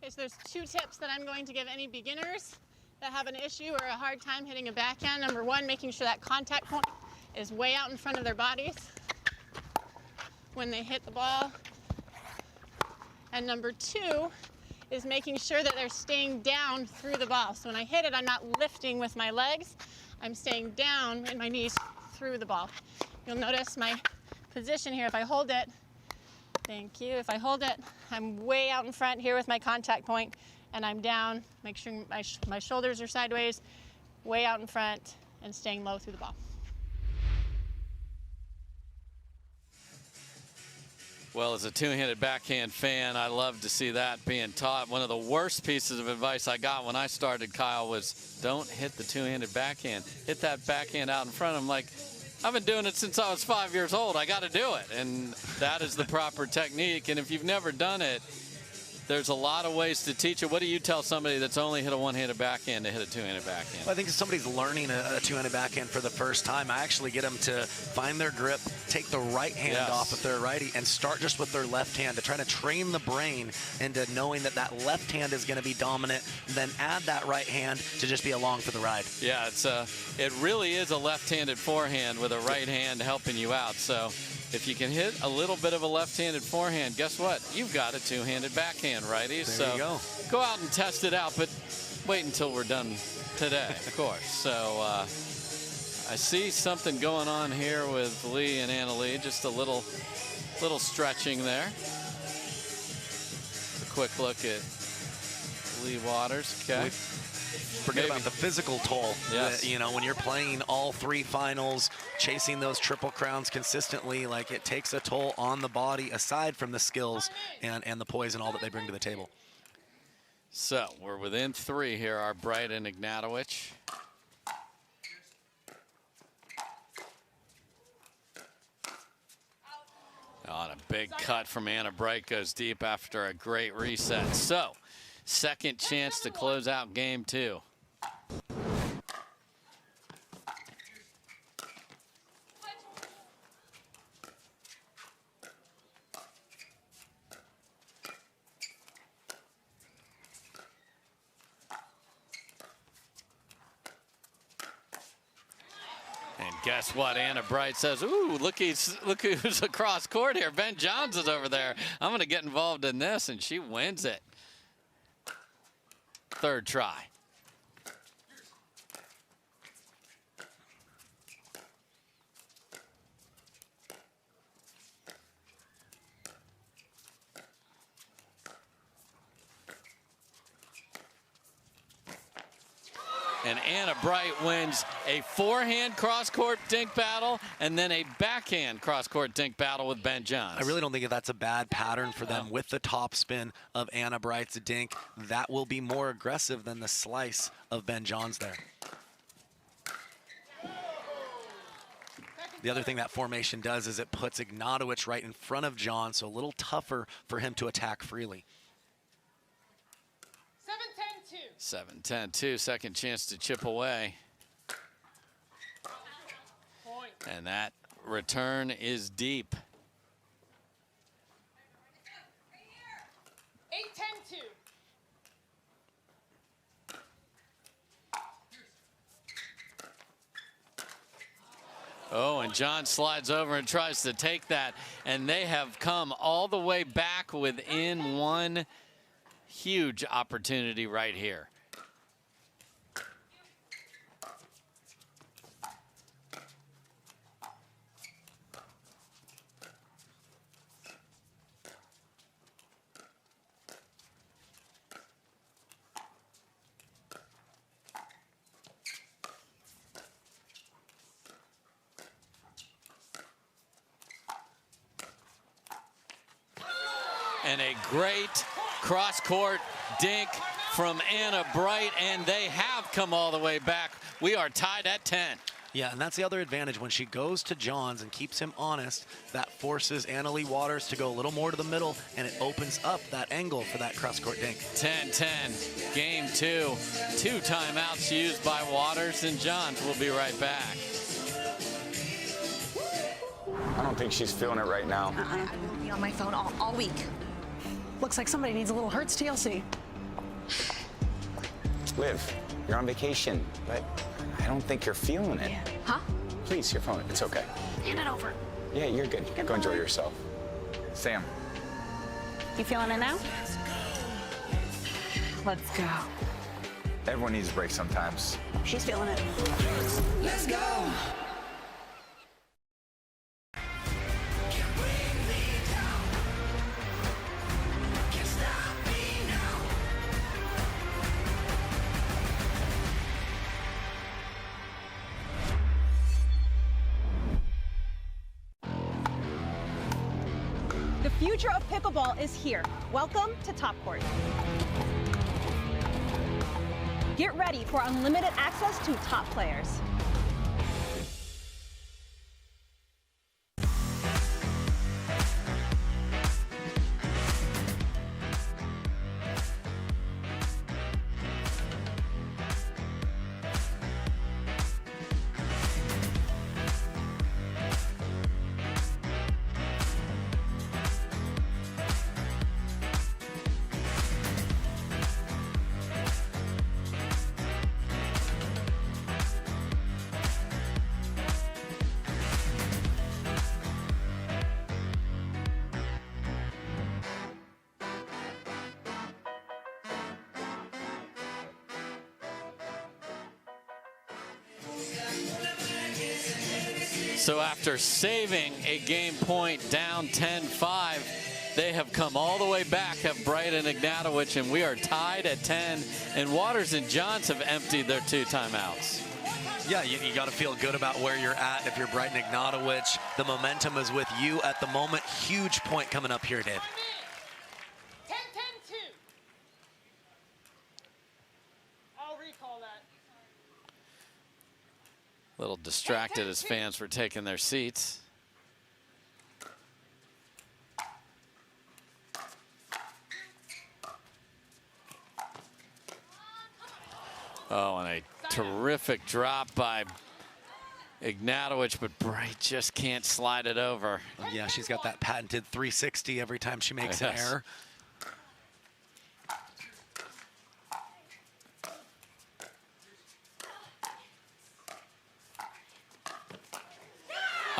Okay, so there's 2 tips that I'm going to give any beginners that have an issue or a hard time hitting a backhand. Number 1, making sure that contact point is way out in front of their bodies when they hit the ball. And number 2 is making sure that they're staying down through the ball. So when I hit it, I'm not lifting with my legs. I'm staying down in my knees through the ball. You'll notice my position here. If I hold it, thank you. If I hold it, I'm way out in front here with my contact point, and I'm down. Make sure my shoulders are sideways, way out in front, and staying low through the ball. Well, as a two-handed backhand fan, I love to see that being taught. One of the worst pieces of advice I got when I started, Kyle, was don't hit the two-handed backhand. Hit that backhand out in front. I'm like, I've been doing it since I was 5 years old. I got to do it. And that is the proper technique. And if you've never done it, there's a lot of ways to teach it. What do you tell somebody that's only hit a one-handed backhand to hit a two-handed backhand? Well, I think if somebody's learning a two-handed backhand for the first time, I actually get them to find their grip, take the right hand off if they're righty, and start just with their left hand to try to train the brain into knowing that that left hand is going to be dominant, then add that right hand to just be along for the ride. Yeah, it really is a left-handed forehand with a right hand helping you out. So if you can hit a little bit of a left-handed forehand, guess what? You've got a two-handed backhand, righties. There you go. Go out and test it out, but wait until we're done today, of course. So I see something going on here with Leigh and Anna-Leigh, just a little stretching there. A quick look at Leigh Waters. Okay. Forget about the physical toll. Yes. You know, when you're playing all 3 finals, chasing those triple crowns consistently, like it takes a toll on the body aside from the skills and the poise and all that they bring to the table. So we're within 3 here, our Wright and Ignatowich. On a big cut from Anna Wright, goes deep after a great reset. So second chance to close out game 2. And guess what? Anna Wright says, ooh, look who's across court here. Ben Johns is over there. I'm going to get involved in this, and she wins it. Third try. And Anna Wright wins a forehand cross-court dink battle and then a backhand cross-court dink battle with Ben Johns. I really don't think that's a bad pattern for them with the top spin of Anna Wright's dink. That will be more aggressive than the slice of Ben Johns there. The other thing that formation does is it puts Ignatowich right in front of John, so a little tougher for him to attack freely. 7-10-2, second chance to chip away. And that return is deep. 8-10-2. Oh, and John slides over and tries to take that, and they have come all the way back within one huge opportunity right here. And a great cross-court dink from Anna Wright, and they have come all the way back. We are tied at 10. Yeah, and that's the other advantage. When she goes to Johns and keeps him honest, that forces Anna-Leigh Waters to go a little more to the middle, and it opens up that angle for that cross-court dink. 10-10, game 2. 2 timeouts used by Waters and Johns. We'll be right back. I don't think she's feeling it right now. I've been on my phone all week. Looks like somebody needs a little Hertz TLC. Liv, you're on vacation, but I don't think you're feeling it. Huh? Please, your phone. It's okay. Hand it over. Yeah, you're good. Go enjoy yourself. Sam. You feeling it now? Let's go. Everyone needs a break sometimes. She's feeling it. Let's go. The future of pickleball is here. Welcome to Top Court. Get ready for unlimited access to top players. So after saving a game point down 10-5, they have come all the way back, have Wright and Ignatowich, and we are tied at 10. And Waters and Johns have emptied their 2 timeouts. Yeah, you got to feel good about where you're at. If you're Wright and Ignatowich, the momentum is with you at the moment. Huge point coming up here, Dave. 10-10-2. I'll recall that. A little distracted as fans were taking their seats. Oh, and a terrific drop by Ignatowich, but Wright just can't slide it over. Yeah, she's got that patented 360 every time she makes an error.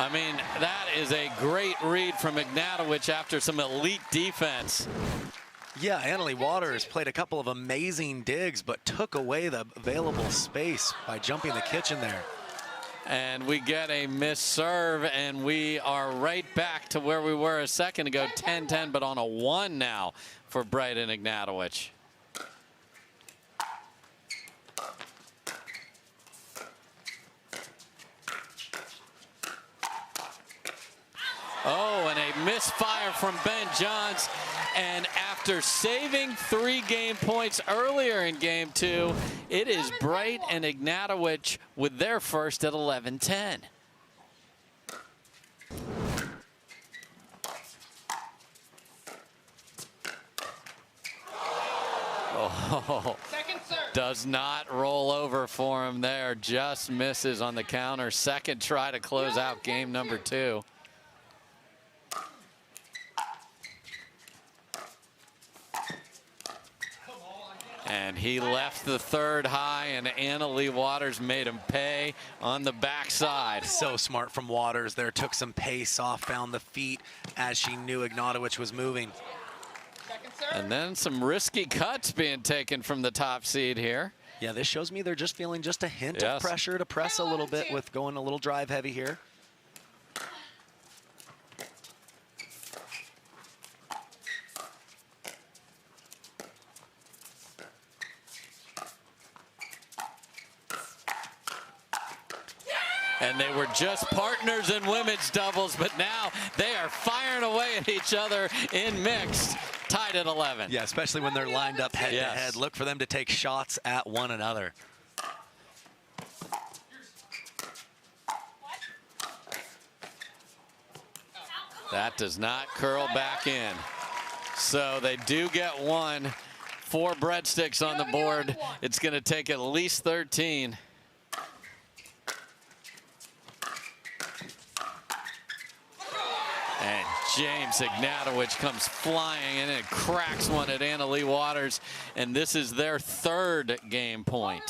I mean, that is a great read from Ignatowich after some elite defense. Yeah, Anna-Leigh Waters played a couple of amazing digs, but took away the available space by jumping the kitchen there. And we get a missed serve, and we are right back to where we were a second ago, 10-10, but on a 1 now for Wright and Ignatowich. Oh, and a misfire from Ben Johns. And after saving 3 game points earlier in game 2, it is Wright and Ignatowich with their first at 11-10. Oh, does not roll over for him there. Just misses on the counter. Second try to close out game number 2. And he left the third high, and Anna-Leigh Waters made him pay on the backside. So smart from Waters there. Took some pace off, found the feet as she knew Ignatowich was moving. And then some risky cuts being taken from the top seed here. Yeah, this shows me they're just feeling just a hint of pressure to press a little bit with going a little drive heavy here. And they were just partners in women's doubles, but now they are firing away at each other in mixed, tied at 11. Yeah, especially when they're lined up head to head. Look for them to take shots at one another. That does not curl back in. So they do get one. 4 breadsticks on the board. It's going to take at least 13. And James Ignatowich comes flying in and cracks one at Leigh Waters. And this is their 3rd game point.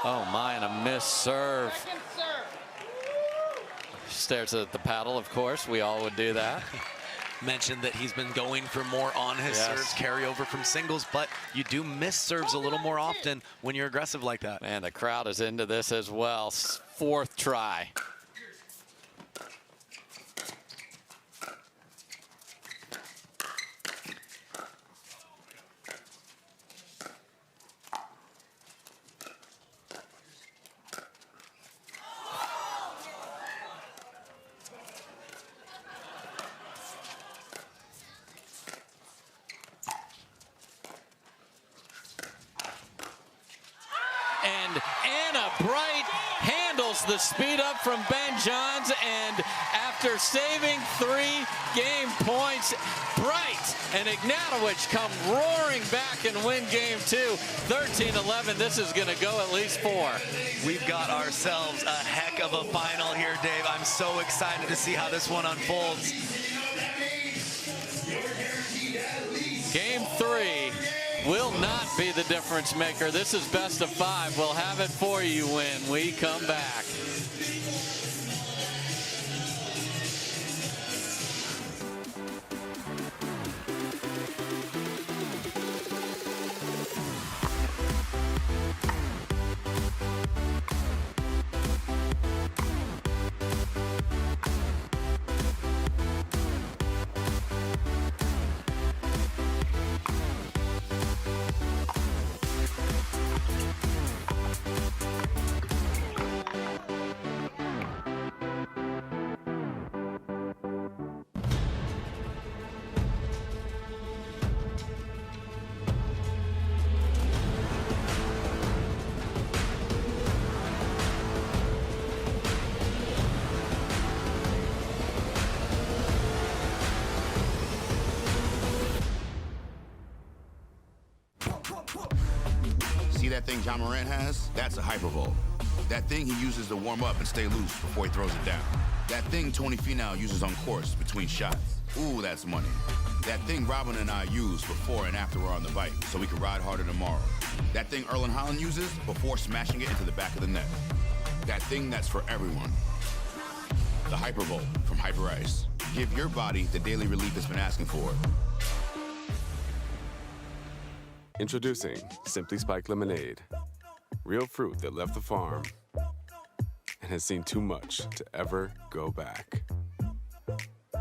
Oh my, and a missed serve. Stares at the paddle, of course. We all would do that. Mentioned that he's been going for more on his serves, carry over from singles, but you do miss serves a little more often when you're aggressive like that. And the crowd is into this as well. 4th try. The speed up from Ben Johns, and after saving 3 game points, Wright and Ignatowich come roaring back and win game 2, 13-11. This is going to go at least 4. We've got ourselves a heck of a final here, Dave. I'm so excited to see how this one unfolds. Game 3 will not be the difference maker. This is best of 5. We'll have it for you when we come back. See that thing John Morant has? That's a hypervolt. That thing he uses to warm up and stay loose before he throws it down. That thing Tony Finau uses on course between shots. Ooh, that's money. That thing Robin and I use before and after we're on the bike so we can ride harder tomorrow. That thing Erlen Haaland uses before smashing it into the back of the net. That thing that's for everyone. The Hypervolt from Hyper Ice. Give your body the daily relief it's been asking for. Introducing Simply Spiked Lemonade. Real fruit that left the farm and has seen too much to ever go back.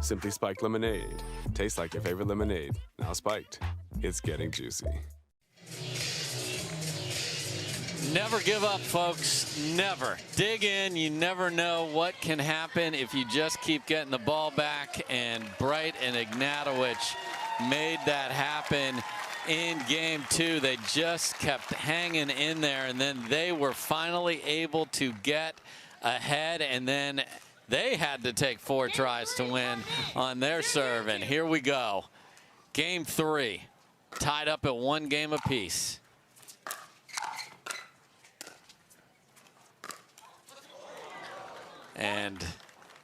Simply Spiked Lemonade. Tastes like your favorite lemonade. Now spiked. It's getting juicy. Never give up, folks. Never. Dig in. You never know what can happen if you just keep getting the ball back. And Wright and Ignatowich made that happen in game 2. They just kept hanging in there, and then they were finally able to get ahead, and then they had to take 4 tries to win on their serve. And here we go. Game 3, tied up at 1 game apiece. And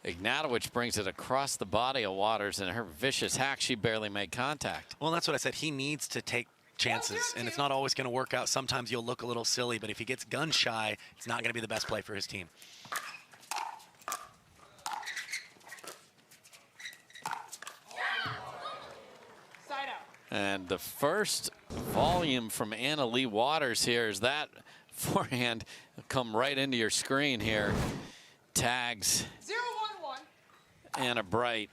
Ignatowich brings it across the body of Waters, and her vicious hack, she barely made contact. Well, that's what I said. He needs to take chances, and it's not always going to work out. Sometimes you'll look a little silly, but if he gets gun shy, it's not going to be the best play for his team. And the first volume from Leigh Waters here is that forehand come right into your screen here. Tags 0-1-1. Anna Bright.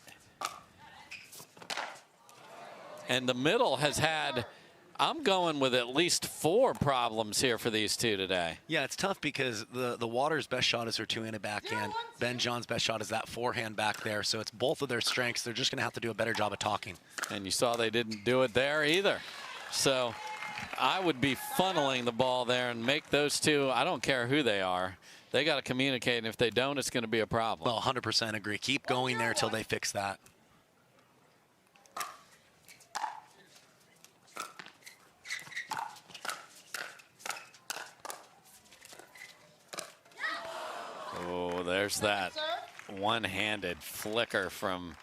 And the middle has had, I'm going with at least 4 problems here for these two today. Yeah, it's tough because the Waters' best shot is her two-handed backhand. Ben John's best shot is that forehand back there. So it's both of their strengths. They're just going to have to do a better job of talking. And you saw they didn't do it there either. So I would be funneling the ball there and make those two, I don't care who they are, they got to communicate, and if they don't, it's going to be a problem. Well, 100% agree. Keep going there till they fix that. Oh, there's that one-handed flicker from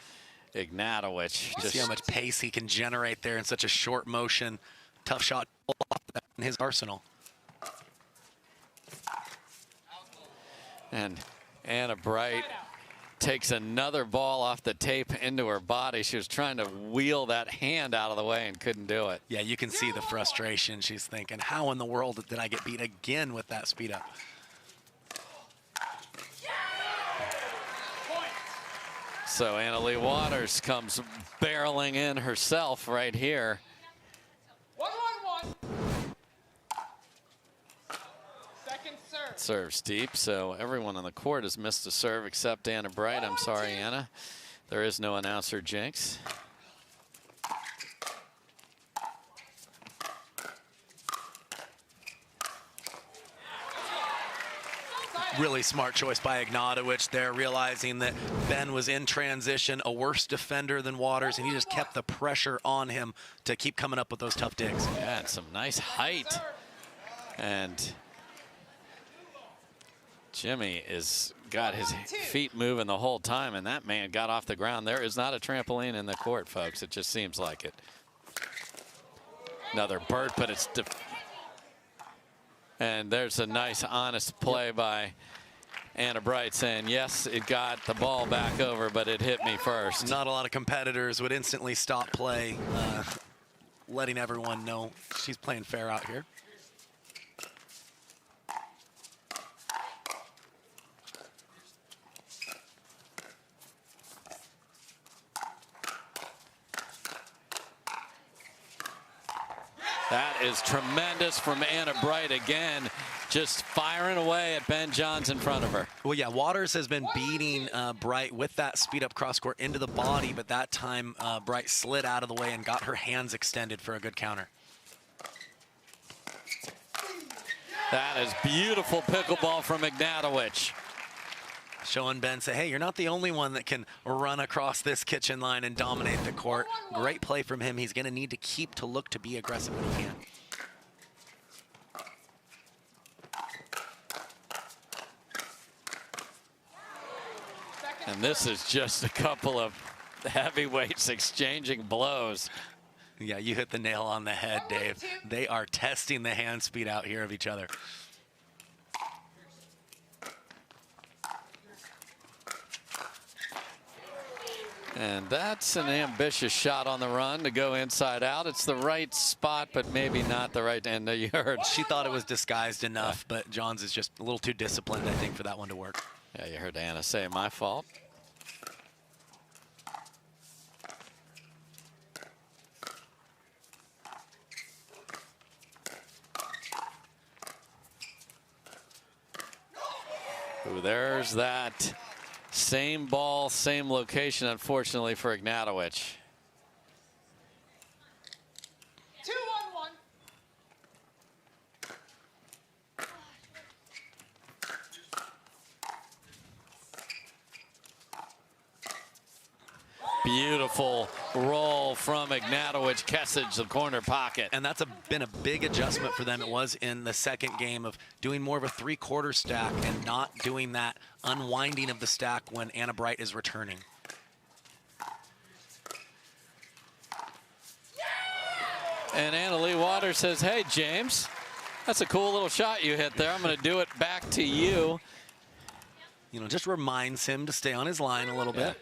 Ignatowich. Just see how much pace he can generate there in such a short motion. Tough shot in his arsenal. And Anna Wright takes another ball off the tape into her body. She was trying to wheel that hand out of the way and couldn't do it. Yeah, you can see the frustration. She's thinking, how in the world did I get beat again with that speed up? So Anna-Leigh Waters comes barreling in herself right here. 1-1-1. Second serve. Serves deep, so everyone on the court has missed a serve except Anna Wright. I'm sorry, Anna. There is no announcer jinx. Really smart choice by Ignatowich there, realizing that Ben was in transition, a worse defender than Waters, and he just kept the pressure on him to keep coming up with those tough digs. Yeah, and some nice height. And Jimmy is got his feet moving the whole time, and that man got off the ground. There is not a trampoline in the court, folks. It just seems like it. Another bird, but it's and there's a nice, honest play by Anna Wright saying, yes, it got the ball back over, but it hit me first. Not a lot of competitors would instantly stop play, letting everyone know she's playing fair out here. That is tremendous from Anna Wright again, just firing away at Ben Johns in front of her. Well, yeah, Waters has been beating Bright with that speed-up cross-court into the body, but that time Bright slid out of the way and got her hands extended for a good counter. That is beautiful pickleball from Ignatowich. Showing Ben, say, hey, you're not the only one that can run across this kitchen line and dominate the court. Great play from him. He's going to need to keep to look to be aggressive when he can. And this is just a couple of heavyweights exchanging blows. Yeah, you hit the nail on the head, Dave. They are testing the hand speed out here of each other. And that's an ambitious shot on the run to go inside out. It's the right spot, but maybe not the right end. You heard. She thought it was disguised enough, but Johns is just a little too disciplined, I think, for that one to work. Yeah, you heard Anna say, my fault. Ooh, there's that. Same ball, same location, unfortunately, for Ignatowich. 2-1-1. Beautiful roll from Ignatowich. Kessage, the corner pocket. And that's been a big adjustment for them. It was in the second game of doing more of a three-quarter stack and not doing that unwinding of the stack when Anna Bright is returning. And Anna-Leigh Waters says, hey, James, that's a cool little shot you hit there. I'm going to do it back to you. You know, just reminds him to stay on his line a little bit.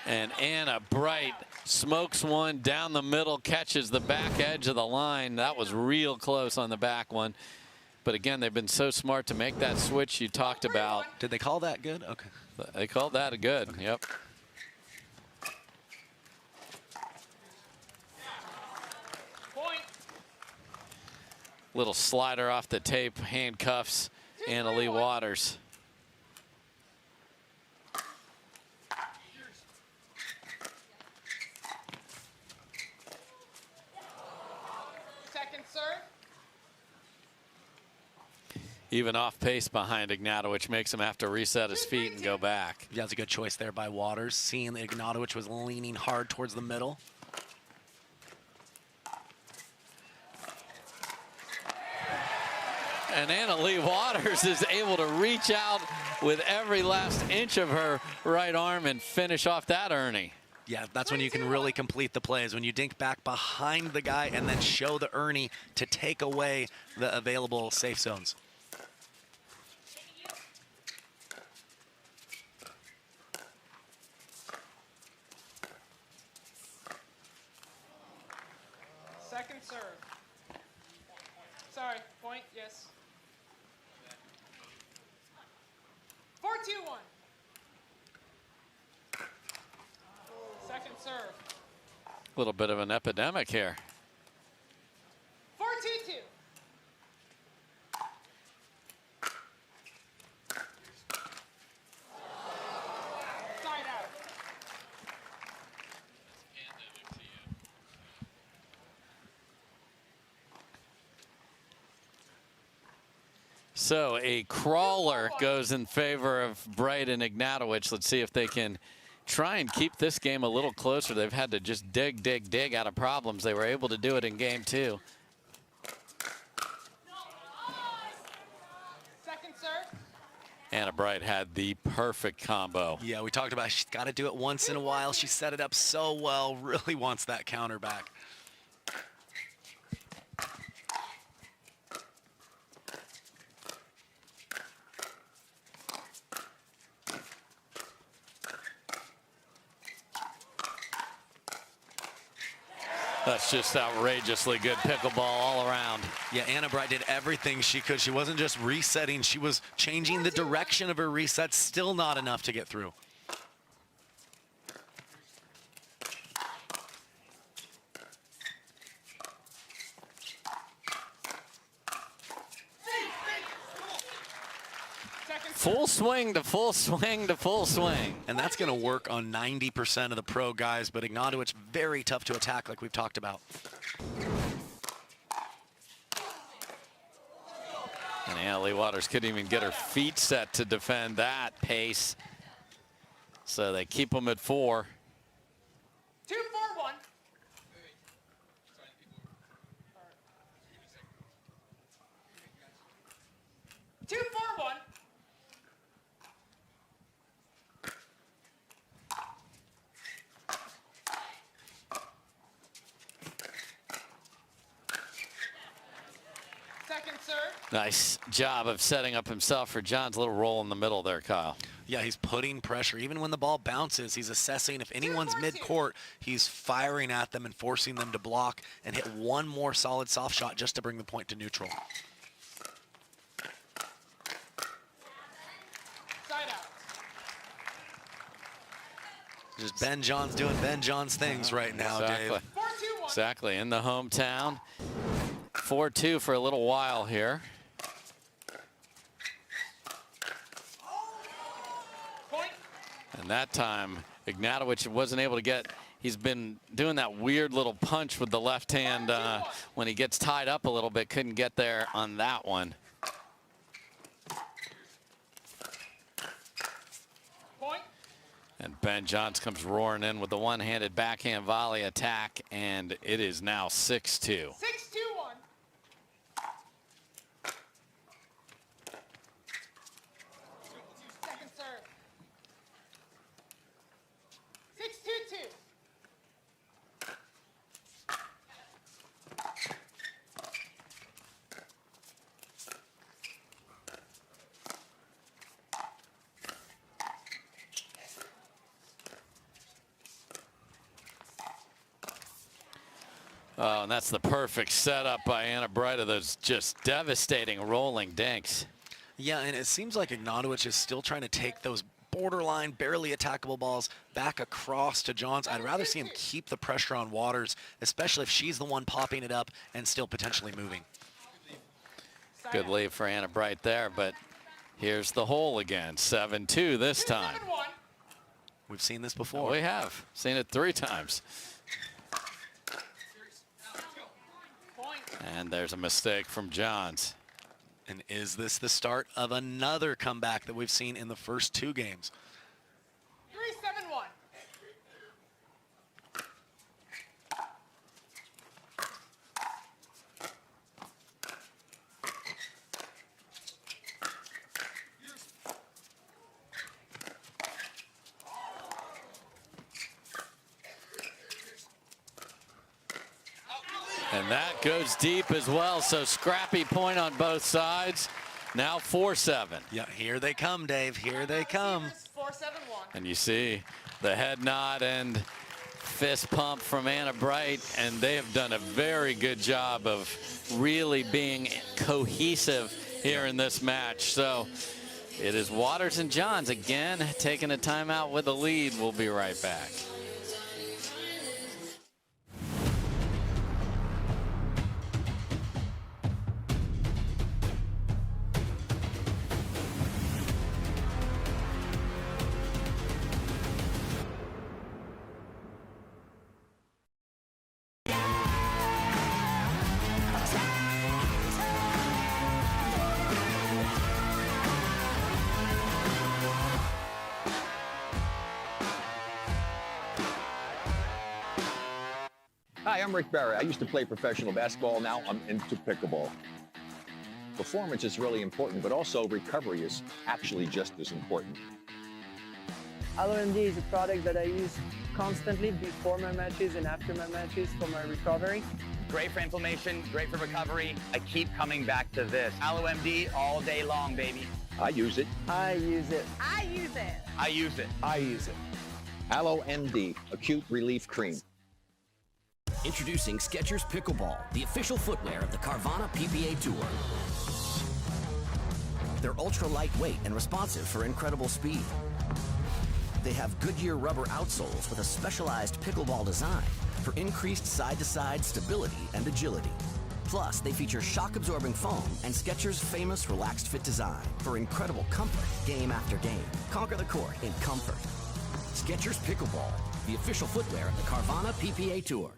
And Anna Bright smokes one down the middle, catches the back edge of the line. That was real close on the back one. But again, they've been so smart to make that switch you talked about. Did they call that good? Okay. They called that a good, yep. Point. Little slider off the tape, handcuffs Anna-Leigh Waters. even off pace behind Ignatowich, makes him have to reset his feet and go back. Yeah, that's a good choice there by Waters, seeing that Ignatowich was leaning hard towards the middle. And Leigh Waters is able to reach out with every last inch of her right arm and finish off that Ernie. Yeah, that's when you can really complete the plays, when you dink back behind the guy and then show the Ernie to take away the available safe zones. Second serve. Sorry, point, yes. 4-2-1. Second serve. A little bit of an epidemic here. 4-2-2. Side out. So a crawler goes in favor of Wright and Ignatowich. Let's see if they can try and keep this game a little closer. They've had to just dig out of problems. They were able to do it in game 2. Second serve. Anna Wright had the perfect combo. Yeah, we talked about she's got to do it once in a while. She set it up so well, really wants that counter back. That's just outrageously good pickleball all around. Yeah, Anna Wright did everything she could. She wasn't just resetting, she was changing the direction of her reset. Still not enough to get through. Full swing to full swing to full swing. And that's going to work on 90% of the pro guys, but Ignatowich very tough to attack like we've talked about. And Leigh Waters couldn't even get her feet set to defend that pace. So they keep them at 4. 2-4-1. 2-4-1. Second serve. Nice job of setting up himself for John's little roll in the middle there, Kyle. Yeah, he's putting pressure. Even when the ball bounces, he's assessing if anyone's mid-court, he's firing at them and forcing them to block and hit one more solid soft shot just to bring the point to neutral. Side out. Just Ben John's doing Ben John's things right now, exactly. Dave. 4-2-1. Exactly, in the hometown. 4-2 for a little while here. Point. And that time, Ignatowich wasn't able to get, he's been doing that weird little punch with the left hand when he gets tied up a little bit, couldn't get there on that one. Point. And Ben Johns comes roaring in with the one-handed backhand volley attack, and it is now 6-2. 6-2-1. Second serve. 6-2-2. Oh, and that's the perfect setup by Anna Wright of those just devastating rolling dinks. Yeah, and it seems like Ignatowich is still trying to take those borderline, barely attackable balls back across to Johns. I'd rather see him keep the pressure on Waters, especially if she's the one popping it up and still potentially moving. Good lead for Anna Wright there, but here's the hole again. 7-2 this time. We've seen this before. We have seen it 3 times. And there's a mistake from Johns. And is this the start of another comeback that we've seen in the first 2 games? 3-7-1. And that goes deep as well. So scrappy point on both sides. Now 4-7. Yeah, here they come, Dave. Here they come. 4-7-1. And you see the head nod and fist pump from Anna Wright, and they have done a very good job of really being cohesive here in this match. So it is Waters and Johns again taking a timeout with a lead. We'll be right back. Hi, I'm Rick Barry. I used to play professional basketball. Now I'm into pickleball. Performance is really important, but also recovery is actually just as important. AlloMD is a product that I use constantly before my matches and after my matches for my recovery. Great for inflammation, great for recovery. I keep coming back to this. AlloMD all day long, baby. I use it. I use it. I use it. I use it. I use it. AlloMD Acute Relief Cream. Introducing Skechers Pickleball, the official footwear of the Carvana PPA Tour. They're ultra lightweight and responsive for incredible speed. They have Goodyear rubber outsoles with a specialized pickleball design for increased side-to-side stability and agility. Plus, they feature shock-absorbing foam and Skechers' famous relaxed fit design for incredible comfort game after game. Conquer the court in comfort. Skechers Pickleball, the official footwear of the Carvana PPA Tour.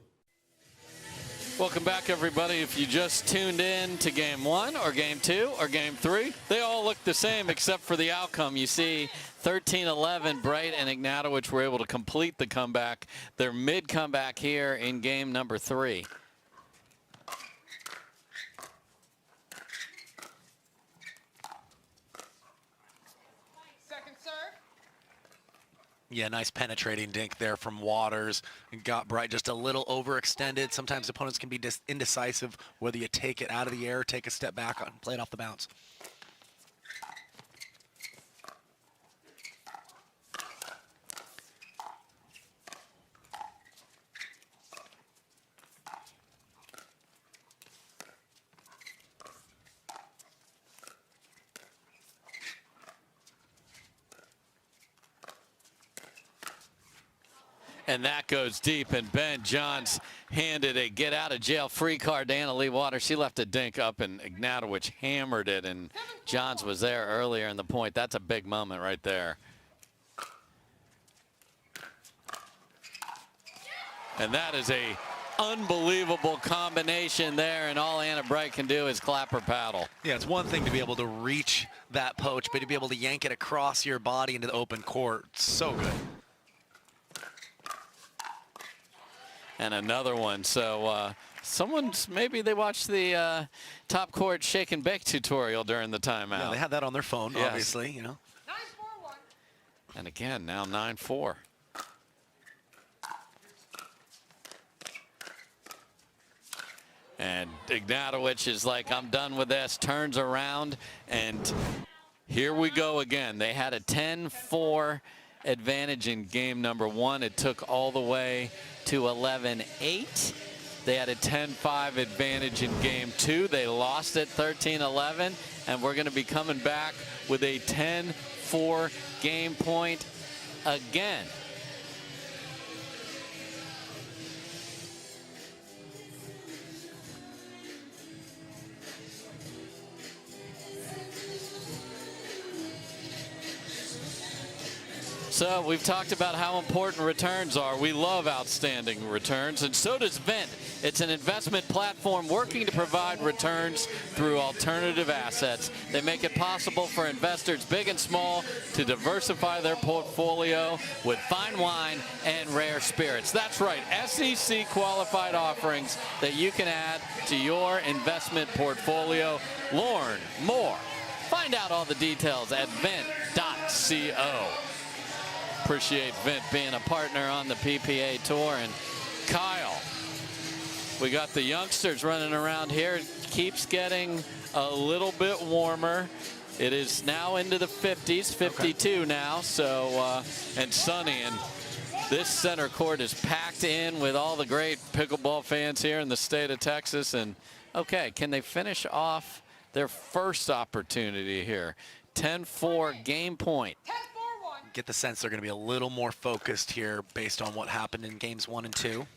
Welcome back, everybody. If you just tuned in to Game 1 or Game 2 or Game 3, they all look the same except for the outcome. You see 13-11, Wright and Ignatowich were able to complete the comeback. Their mid-comeback here in game number 3. Yeah, nice penetrating dink there from Waters. Got Wright just a little overextended. Sometimes opponents can be indecisive whether you take it out of the air, take a step back, and play it off the bounce. And that goes deep, and Ben Johns handed a get-out-of-jail-free card to Leigh Waters. She left a dink up, and Ignatowich hammered it, and Johns was there earlier in the point. That's a big moment right there. And that is a unbelievable combination there, and all Anna Wright can do is clap her paddle. Yeah, it's one thing to be able to reach that poach, but to be able to yank it across your body into the open court, so good. And another one. So maybe they watched the top court shake and bake tutorial during the timeout. Yeah, they had that on their phone, yes. Obviously, you know. 9-4-1. And again, now 9-4. And Ignatowich is like, I'm done with this, turns around, and here we go again. They had a 10-4 advantage in game number 1. It took all the way to 11-8. They had a 10-5 advantage in game 2. They lost it 13-11, and we're going to be coming back with a 10-4 game point again. So we've talked about how important returns are. We love outstanding returns, and so does Vent. It's an investment platform working to provide returns through alternative assets. They make it possible for investors big and small to diversify their portfolio with fine wine and rare spirits. That's right, SEC qualified offerings that you can add to your investment portfolio. Learn more. Find out all the details at vent.co. Appreciate Vint being a partner on the PPA Tour. And Kyle, we got the youngsters running around here. It keeps getting a little bit warmer. It is now into the 50s, 52 now, so and sunny. And this center court is packed in with all the great pickleball fans here in the state of Texas. And okay, can they finish off their first opportunity here? 10-4 game point. Get the sense they're going to be a little more focused here based on what happened in games 1 and 2.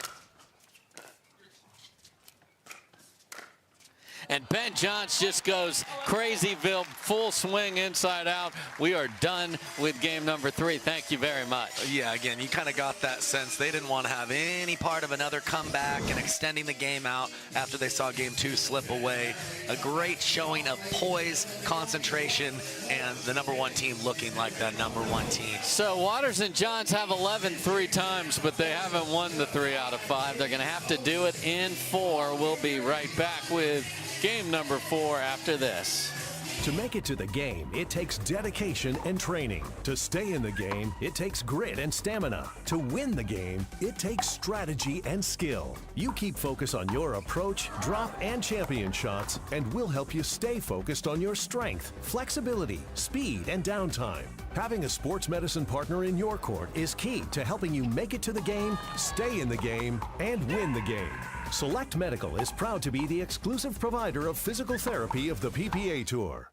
And Ben Johns just goes crazyville, full swing inside out. We are done with game number 3. Thank you very much. Yeah, again, you kind of got that sense they didn't want to have any part of another comeback and extending the game out after they saw game 2 slip away. A great showing of poise, concentration, and the #1 team looking like that #1 team. So Waters and Johns have 11 3 times, but they haven't won the 3 out of 5. They're going to have to do it in 4. We'll be right back with game number 4 after this. To make it to the game, it takes dedication and training. To stay in the game, it takes grit and stamina. To win the game, it takes strategy and skill. You keep focus on your approach, drop, and champion shots, and we'll help you stay focused on your strength, flexibility, speed, and downtime. Having a sports medicine partner in your court is key to helping you make it to the game, stay in the game, and win the game. Select Medical is proud to be the exclusive provider of physical therapy of the PPA Tour.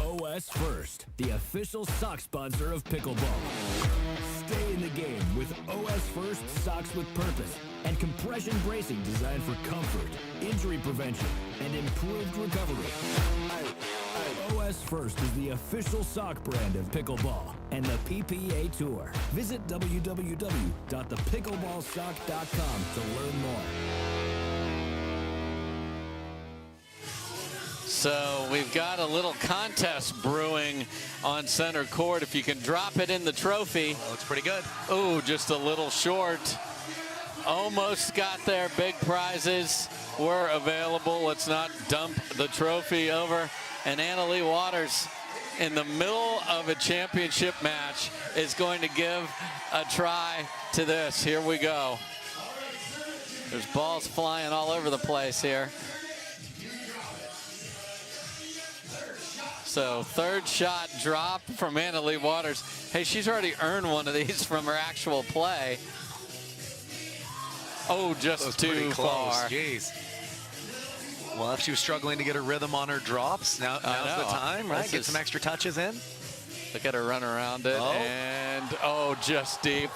OS First, the official sock sponsor of pickleball. Stay in the game with OS First socks with purpose and compression bracing designed for comfort, injury prevention, and improved recovery. OS First is the official sock brand of pickleball and the PPA Tour. Visit www.thepickleballsock.com to learn more. So we've got a little contest brewing on center court. If you can drop it in the trophy. That looks pretty good. Oh, just a little short. Almost got there. Big prizes were available. Let's not dump the trophy over. And Leigh Waters, in the middle of a championship match, is going to give a try to this. Here we go. There's balls flying all over the place here. So third shot drop from Leigh Waters. Hey, she's already earned one of these from her actual play. Oh, just too far. Jeez. Well, if she was struggling to get her rhythm on her drops, now's the time, right? Get some extra touches in. Look at her run around it. And, just deep.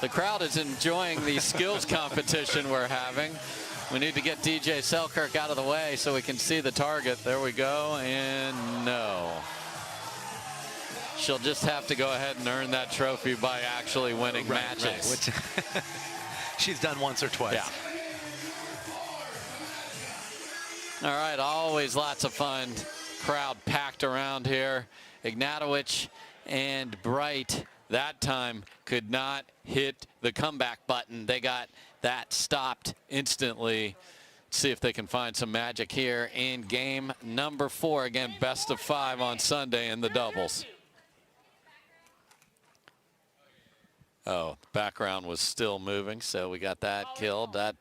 The crowd is enjoying the skills competition we're having. We need to get DJ Selkirk out of the way so we can see the target. There we go, and no. She'll just have to go ahead and earn that trophy by actually winning matches. Right, which she's done once or twice. Yeah. All right, always lots of fun. Crowd packed around here. Ignatowich and Wright that time could not hit the comeback button. They got that stopped instantly. Let's see if they can find some magic here in game number 4. Again, best of 5 on Sunday in the doubles. Oh, background was still moving, so we got that killed. That,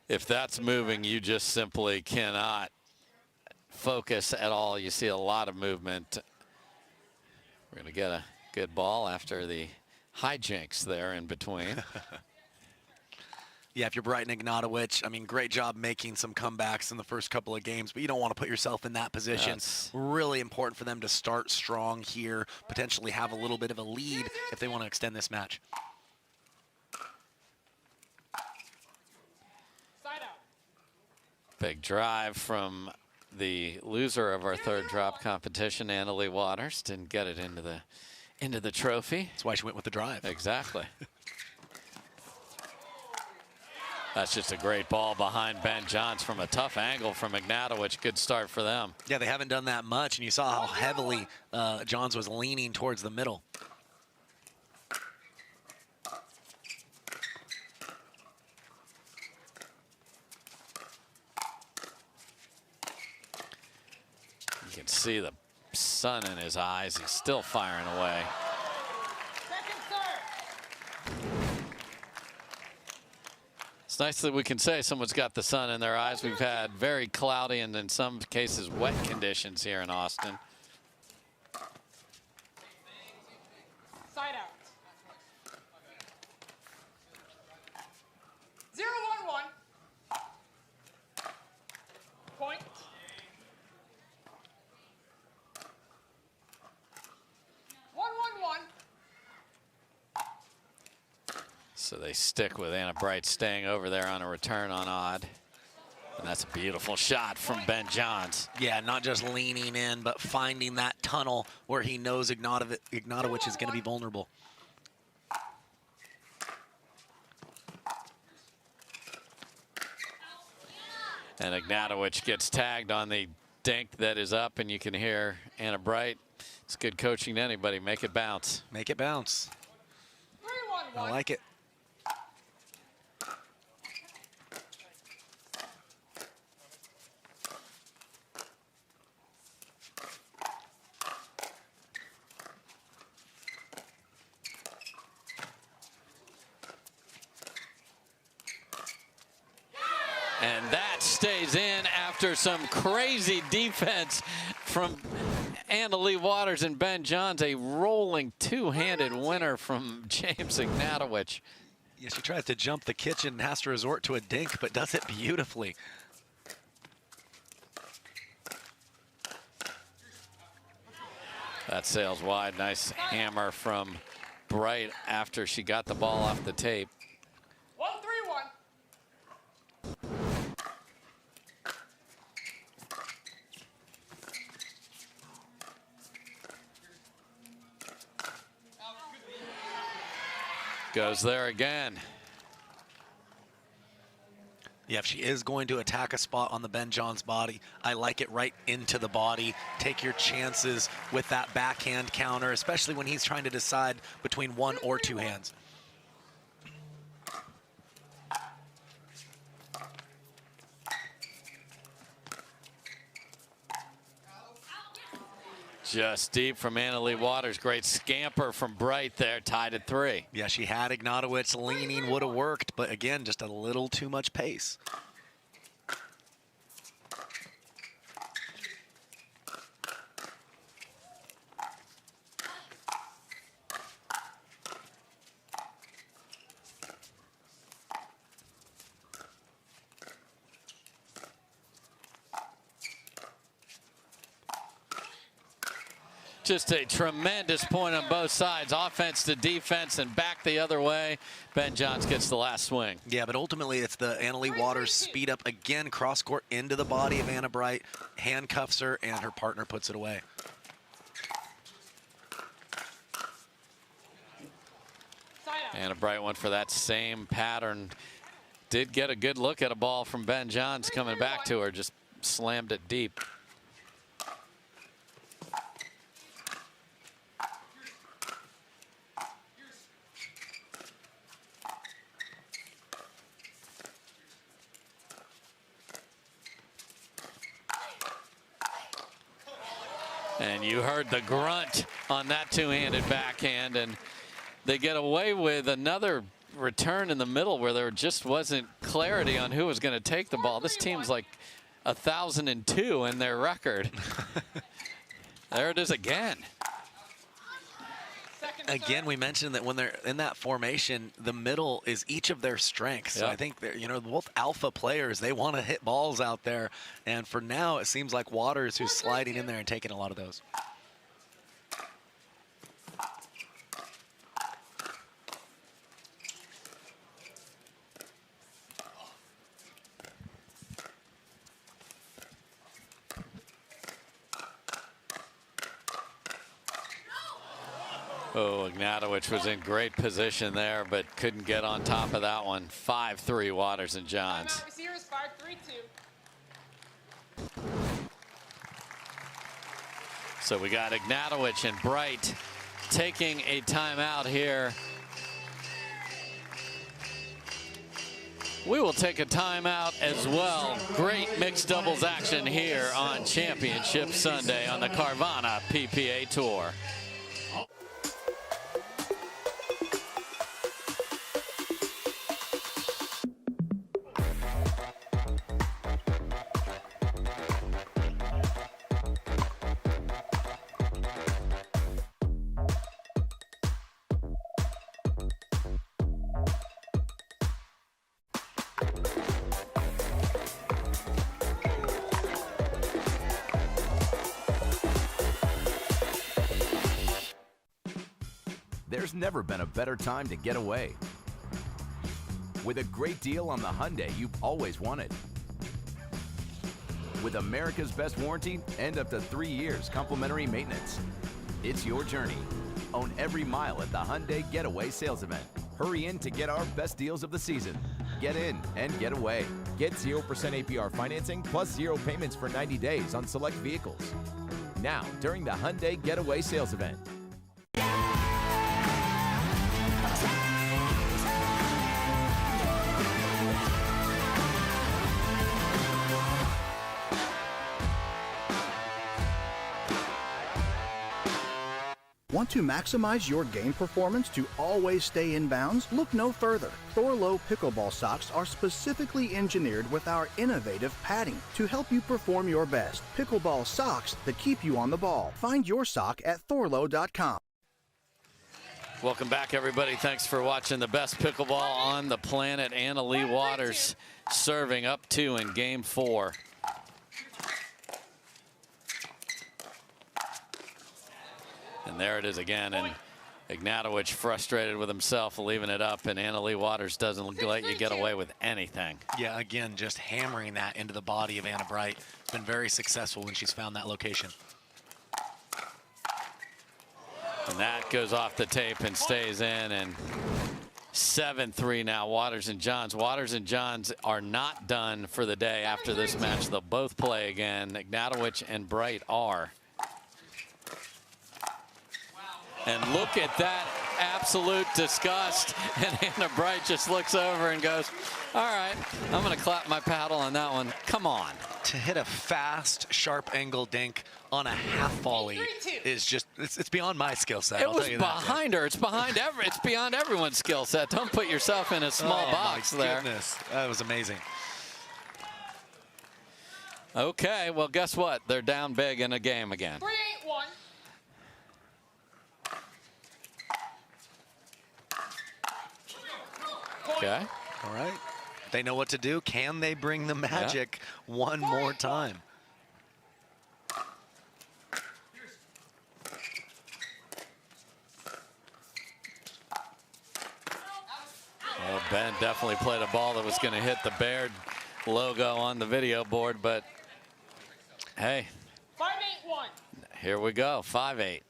if that's moving, you just simply cannot focus at all. You see a lot of movement. We're going to get a good ball after the hijinks there in between. Yeah, if you're Wright and Ignatowich, I mean, great job making some comebacks in the first couple of games, but you don't want to put yourself in that position. It's really important for them to start strong here, potentially have a little bit of a lead if they want to extend this match. Big drive from the loser of our third drop competition, Leigh Waters. Didn't get it into the trophy. That's why she went with the drive. Exactly. That's just a great ball behind Ben Johns from a tough angle from Ignatowich. Good start for them. Yeah, they haven't done that much, and you saw how heavily Johns was leaning towards the middle. You can see the sun in his eyes. He's still firing away. It's nice that we can say someone's got the sun in their eyes. We've had very cloudy and in some cases wet conditions here in Austin. Side out. 0-1-1. Point. 1-1-1. So they stick with Anna Bright staying over there on a return on odd. And that's a beautiful shot from Ben Johns. Yeah, not just leaning in, but finding that tunnel where he knows Ignatowich is going to be vulnerable. And Ignatowich gets tagged on the dink that is up, and you can hear Anna Bright. It's good coaching to anybody. Make it bounce. Make it bounce. I like it. And that stays in after some crazy defense from Leigh Waters and Ben Johns. A rolling two-handed winner from James Ignatowich. Yeah, she tries to jump the kitchen and has to resort to a dink, but does it beautifully. That sails wide. Nice hammer from Bright after she got the ball off the tape. 1-3-1. Goes there again. Yeah, if she is going to attack a spot on the Ben Johns body, I like it right into the body. Take your chances with that backhand counter, especially when he's trying to decide between one or two hands. Just deep from Leigh Waters. Great scamper from Bright there, tied at 3. Yeah, she had Ignatowich leaning, would have worked, but again, just a little too much pace. Just a tremendous point on both sides. Offense to defense and back the other way. Ben Johns gets the last swing. Yeah, but ultimately it's the Leigh Waters speed up again, cross court into the body of Anna Bright, handcuffs her, and her partner puts it away. Anna Bright went for that same pattern. Did get a good look at a ball from Ben Johns coming back to her, just slammed it deep. And you heard the grunt on that two-handed backhand, and they get away with another return in the middle where there just wasn't clarity on who was going to take the ball. This team's like 1,002 in their record. There it is again. Again, we mentioned that when they're in that formation, the middle is each of their strengths. So I think they're, you know, both alpha players, they want to hit balls out there. And for now, it seems like Waters who's sliding in there and taking a lot of those. Oh, Ignatowich was in great position there, but couldn't get on top of that one. 5-3 Waters and Johns. Receivers 5-3-2. So we got Ignatowich and Wright taking a timeout here. We will take a timeout as well. Great mixed doubles action here on Championship Sunday on the Carvana PPA Tour. There's never been a better time to get away. With a great deal on the Hyundai you've always wanted. With America's best warranty and up to 3 years complimentary maintenance. It's your journey. Own every mile at the Hyundai Getaway Sales Event. Hurry in to get our best deals of the season. Get in and get away. Get 0% APR financing plus 0 payments for 90 days on select vehicles. Now, during the Hyundai Getaway Sales Event. Want to maximize your game performance to always stay in bounds? Look no further. Thorlo pickleball socks are specifically engineered with our innovative padding to help you perform your best. Pickleball socks that keep you on the ball. Find your sock at thorlo.com. Welcome back, everybody. Thanks for watching the best pickleball on the planet. Leigh Waters serving up 2 in game 4. And there it is again, and Ignatowich frustrated with himself, leaving it up, and Leigh Waters doesn't let you get away with anything. Yeah, again, just hammering that into the body of Anna Bright. Been very successful when she's found that location. And that goes off the tape and stays in, and 7-3 now, Waters and Johns. Waters and Johns are not done for the day after this match. They'll both play again. Ignatowich and Bright are. And look at that absolute disgust. And Anna Bright just looks over and goes, all right, I'm going to clap my paddle on that one. Come on. To hit a fast, sharp angle dink on a half volley is just, it's beyond my skill set. It was behind her. It's behind it's beyond everyone's skill set. Don't put yourself in a small box there. Goodness. That was amazing. Okay, well, guess what? They're down big in a game again. 3-8-1. Okay. All right. They know what to do. Can they bring the magic one more time? Well, Ben definitely played a ball that was going to hit the Baird logo on the video board, but hey. 5-8-1. Here we go, 5-8.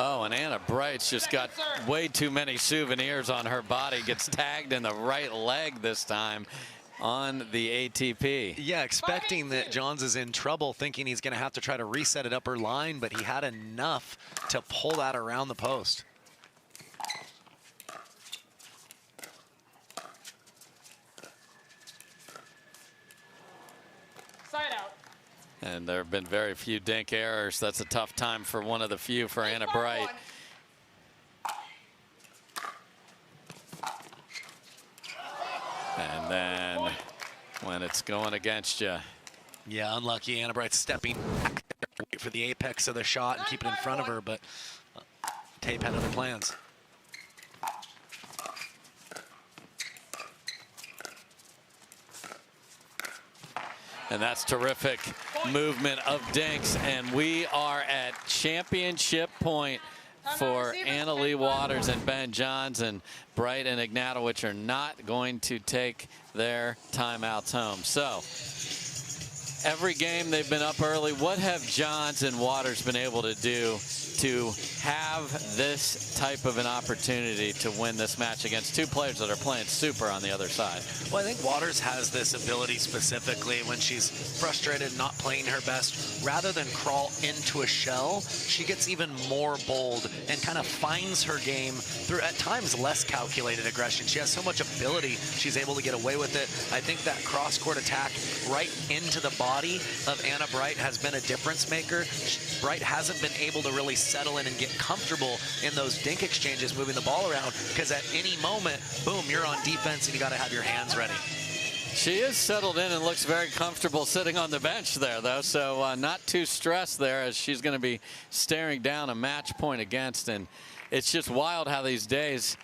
Oh, and Anna Bright's just got way too many souvenirs on her body. Gets tagged in the right leg this time on the ATP. Yeah, expecting that Johns is in trouble, thinking he's going to have to try to reset it upper line, but he had enough to pull that around the post. And there have been very few dink errors. That's a tough time for one of the few for Anna Bright. And then when it's going against you. Yeah, unlucky. Anna Bright stepping back there, wait for the apex of the shot and keep it in front of her, but Tape had other plans. And that's terrific movement of dinks. And we are at championship point for Anna Leigh Waters and Ben Johns, and Wright and Ignatowich are not going to take their timeouts home. So every game they've been up early. What have Johns and Waters been able to do to have this type of an opportunity to win this match against two players that are playing super on the other side? Well, I think Waters has this ability specifically when she's frustrated, not playing her best. Rather than crawl into a shell, she gets even more bold and kind of finds her game through, at times, less calculated aggression. She has so much ability, she's able to get away with it. I think that cross-court attack right into the body of Anna Bright has been a difference maker. Bright hasn't been able to really settle in and get comfortable in those dink exchanges, moving the ball around, because at any moment, boom, you're on defense and you got to have your hands ready. She is settled in and looks very comfortable sitting on the bench there, though, so not too stressed there, as she's going to be staring down a match point against. And it's just wild how these days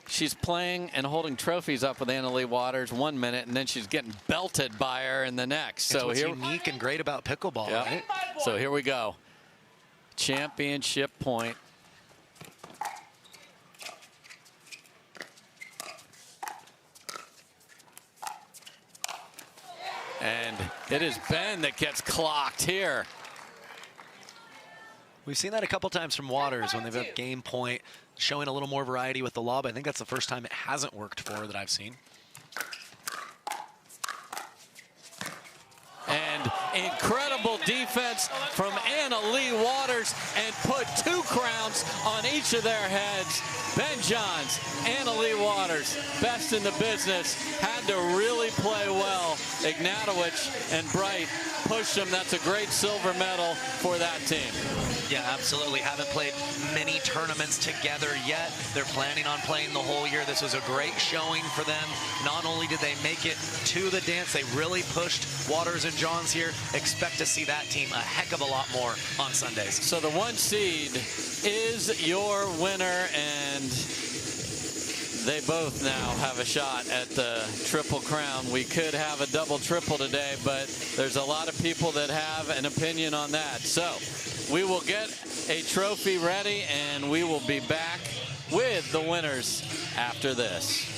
she's playing and holding trophies up with Anna Leigh Waters 1 minute, and then she's getting belted by her in the next. It's so what's here, unique and great about pickleball, yep. right? So here we go. Championship point. And it is Ben that gets clocked here. We've seen that a couple times from Waters when they've had game point, showing a little more variety with the lob. I think that's the first time it hasn't worked for her that I've seen. And incredible defense from Anna Leigh Waters, and put 2 crowns on each of their heads. Ben Johns, Anna Leigh Waters, best in the business, had to really play well. Ignatowich and Bright pushed them. That's a great silver medal for that team. Yeah, absolutely. Haven't played many tournaments together yet. They're planning on playing the whole year. This was a great showing for them. Not only did they make it to the dance, they really pushed Waters and Johns here. Expect to see that team a heck of a lot more on Sundays. So the 1 seed is your winner, and they both now have a shot at the Triple Crown. We could have a double triple today, but there's a lot of people that have an opinion on that. So we will get a trophy ready, and we will be back with the winners after this.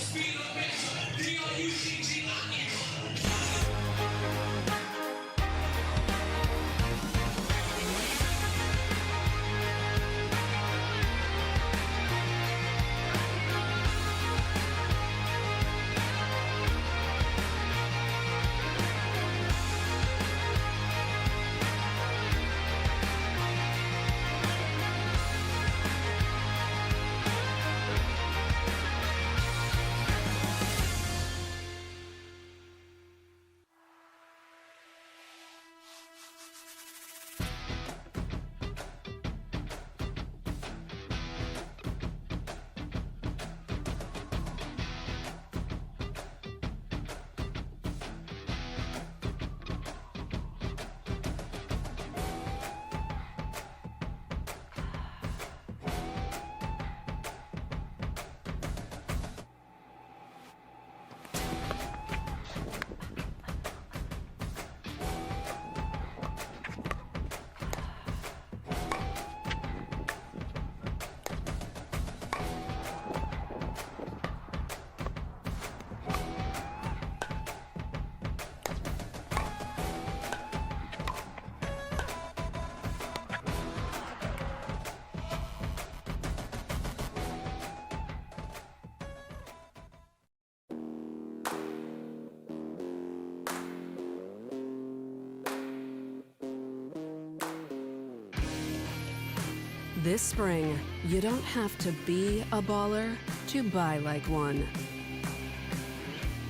This spring, you don't have to be a baller to buy like one.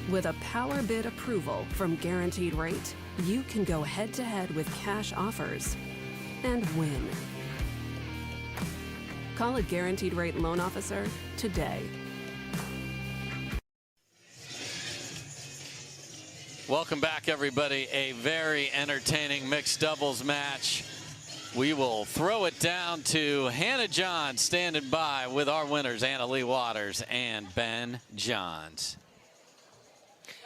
With a power bid approval from Guaranteed Rate, you can go head-to-head with cash offers and win. Call a Guaranteed Rate loan officer today. Welcome back, everybody. A very entertaining mixed doubles match. We will throw it down to Hannah John standing by with our winners, Leigh Waters and Ben Johns.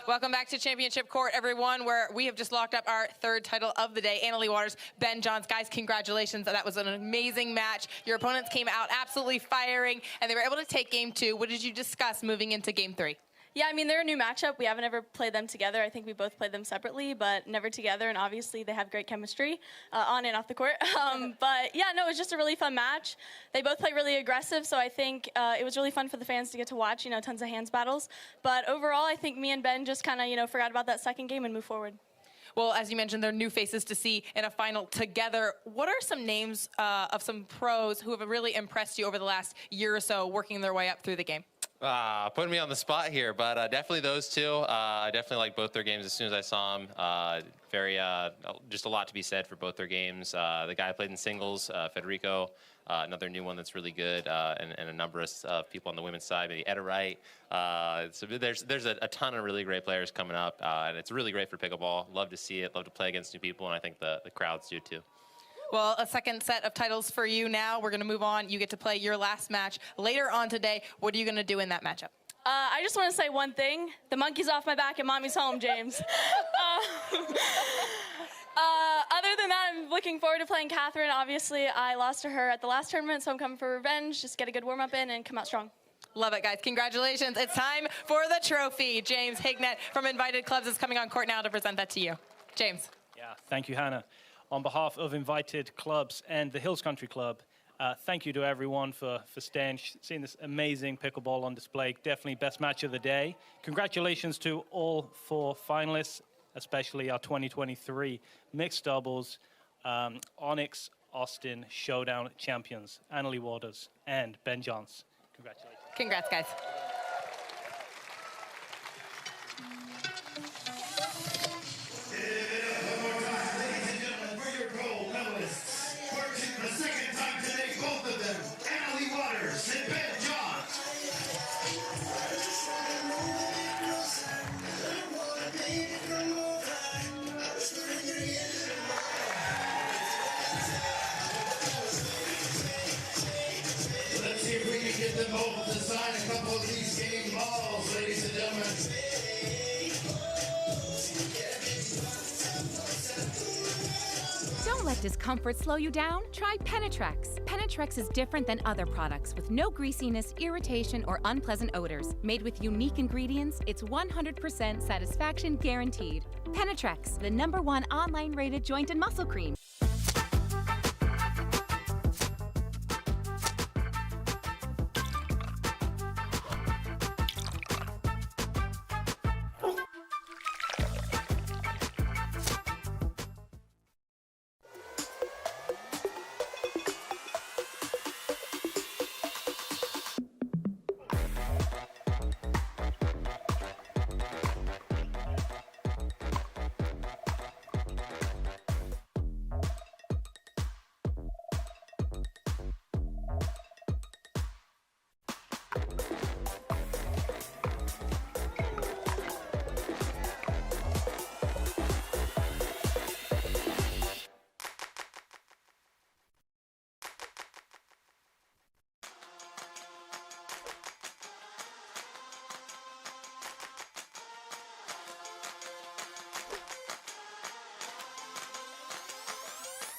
Welcome back to Championship Court, everyone, where we have just locked up our third title of the day. Leigh Waters, Ben Johns. Guys, congratulations. That was an amazing match. Your opponents came out absolutely firing, and they were able to take game 2. What did you discuss moving into game 3? Yeah, I mean, they're a new matchup. We haven't ever played them together. I think we both played them separately, but never together, and obviously they have great chemistry on and off the court. But yeah, no, it was just a really fun match. They both play really aggressive, so I think it was really fun for the fans to get to watch, tons of hands battles. But overall, I think me and Ben just kind of, forgot about that second game and moved forward. Well, as you mentioned, they're new faces to see in a final together. What are some names of some pros who have really impressed you over the last year or so working their way up through the game? Putting me on the spot here, but definitely those two. I definitely liked both their games as soon as I saw them. Just a lot to be said for both their games. The guy I played in singles, Federico, another new one that's really good, and a number of people on the women's side, maybe Wright. So there's a ton of really great players coming up, and it's really great for pickleball. Love to see it, love to play against new people, and I think the crowds do too. Well, a second set of titles for you now. We're going to move on. You get to play your last match later on today. What are you going to do in that matchup? I just want to say one thing. The monkey's off my back and mommy's home, James. Other than that, I'm looking forward to playing Catherine. Obviously, I lost to her at the last tournament, so I'm coming for revenge. Just get a good warm-up in and come out strong. Love it, guys. Congratulations. It's time for the trophy. James Hignett from Invited Clubs is coming on court now to present that to you. James. Yeah, thank you, Hannah. On behalf of Invited Clubs and the Hills Country Club, thank you to everyone for seeing this amazing pickleball on display. Definitely best match of the day. Congratulations to all 4 finalists, especially our 2023 mixed doubles ONIX Austin Showdown champions, Leigh Waters and Ben Johns. Congratulations. Congrats, guys. Don't let discomfort slow you down. Try Penetrex. Penetrex is different than other products with no greasiness, irritation, or unpleasant odors. Made with unique ingredients, it's 100% satisfaction guaranteed. Penetrex, the #1 online rated joint and muscle cream.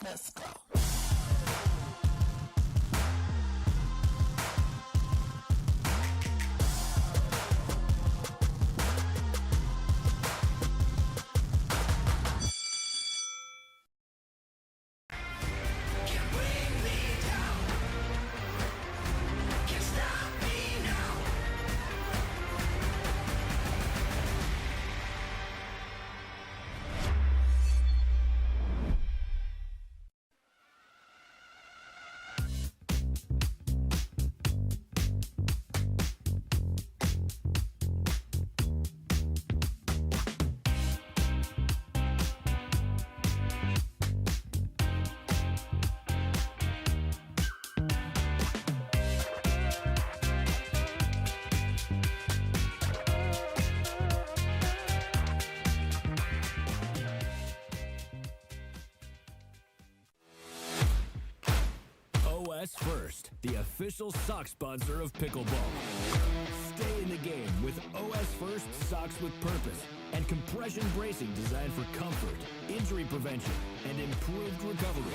Let's go. OS First, the official sock sponsor of pickleball. Stay in the game with OS First socks with purpose and compression bracing designed for comfort, injury prevention, and improved recovery.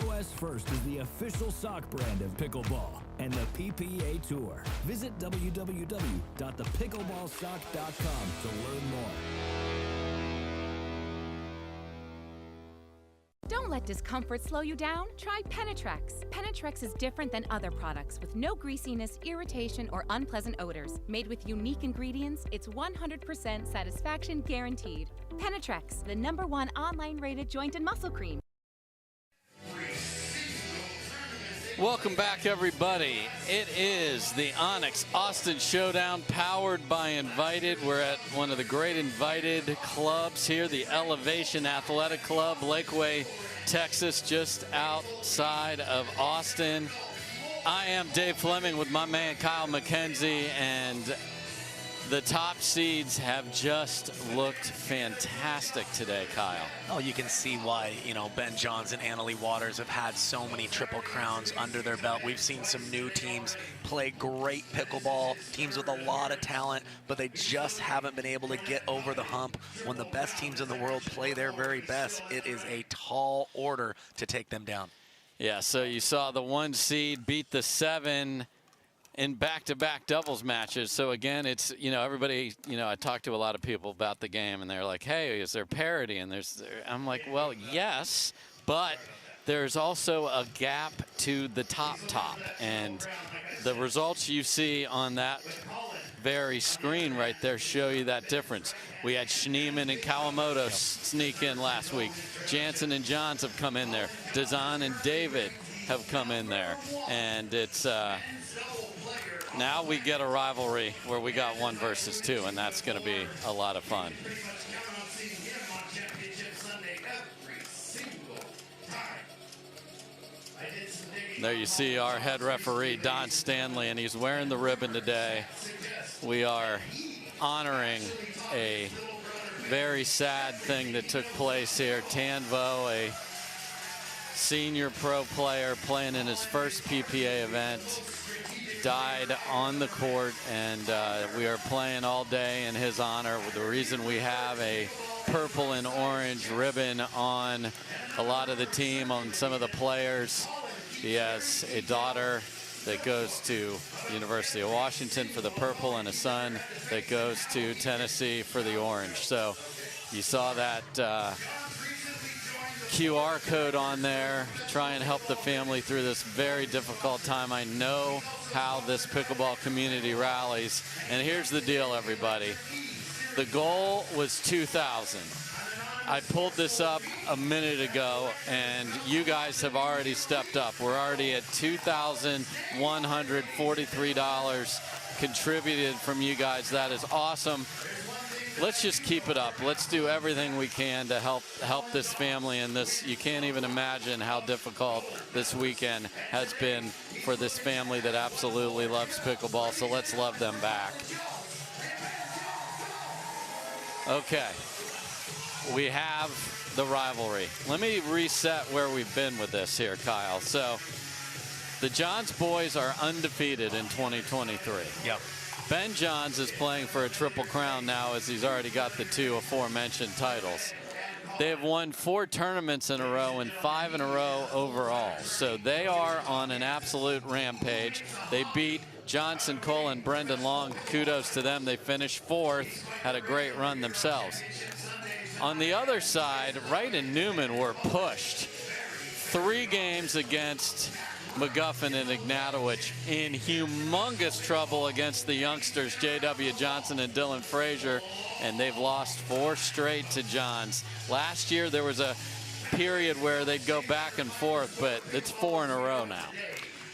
OS First is the official sock brand of pickleball and the PPA Tour. Visit www.thepickleballsock.com to learn more. Don't let discomfort slow you down. Try Penetrex. Penetrex is different than other products with no greasiness, irritation, or unpleasant odors. Made with unique ingredients, it's 100% satisfaction guaranteed. Penetrex, the #1 online rated joint and muscle cream. Welcome back, everybody. It is the ONIX Austin Showdown powered by Invited. We're at one of the great Invited clubs here, the Elevation Athletic Club, Lakeway, Texas, just outside of Austin. I am Dave Fleming with my man Kyle McKenzie, and the top seeds have just looked fantastic today, Kyle. Oh, you can see why, you know, Ben Johns and Annalie Waters have had so many Triple Crowns under their belt. We've seen some new teams play great pickleball, teams with a lot of talent, but they just haven't been able to get over the hump. When the best teams in the world play their very best, it is a tall order to take them down. Yeah, so you saw the 1 seed beat the 7 in back-to-back doubles matches. So again, it's, you know, everybody, you know, I talked to a lot of people about the game and they're like, hey, is there parity? And I'm like, well, yes, but there's also a gap to the top. And the results you see on that very screen right there show you that difference. We had Schneemann and Kawamoto sneak in last week. Jansen and Johns have come in there. Dizon and David have come in there. And it's, now we get a rivalry where we got 1 versus 2, and that's going to be a lot of fun. There you see our head referee, Don Stanley, and he's wearing the ribbon today. We are honoring a very sad thing that took place here. Tanvo, a senior pro player playing in his first PPA event, died on the court, and we are playing all day in his honor. The reason we have a purple and orange ribbon on a lot of the team, on some of the players. He has a daughter that goes to University of Washington for the purple and a son that goes to Tennessee for the orange. So you saw that QR code on there. Try and help the family through this very difficult time. I know how this pickleball community rallies. And here's the deal, everybody. The goal was 2,000. I pulled this up a minute ago, and you guys have already stepped up. We're already at $2,143 contributed from you guys. That is awesome. Let's just keep it up. Let's do everything we can to help this family in this. You can't even imagine how difficult this weekend has been for this family that absolutely loves pickleball. So let's love them back. Okay, we have the rivalry. Let me reset where we've been with this here, Kyle. So the Johns boys are undefeated in 2023. Yep. Ben Johns is playing for a Triple Crown now, as he's already got the 2 aforementioned titles. They have won 4 tournaments in a row and 5 in a row overall. So they are on an absolute rampage. They beat Johnson, Collin, Brendan Long. Kudos to them. They finished 4th, had a great run themselves. On the other side, Wright and Newman were pushed 3 games against McGuffin and Ignatowich, in humongous trouble against the youngsters, J.W. Johnson and Dylan Frazier, and they've lost 4 straight to Johns. Last year there was a period where they'd go back and forth, but it's 4 in a row now.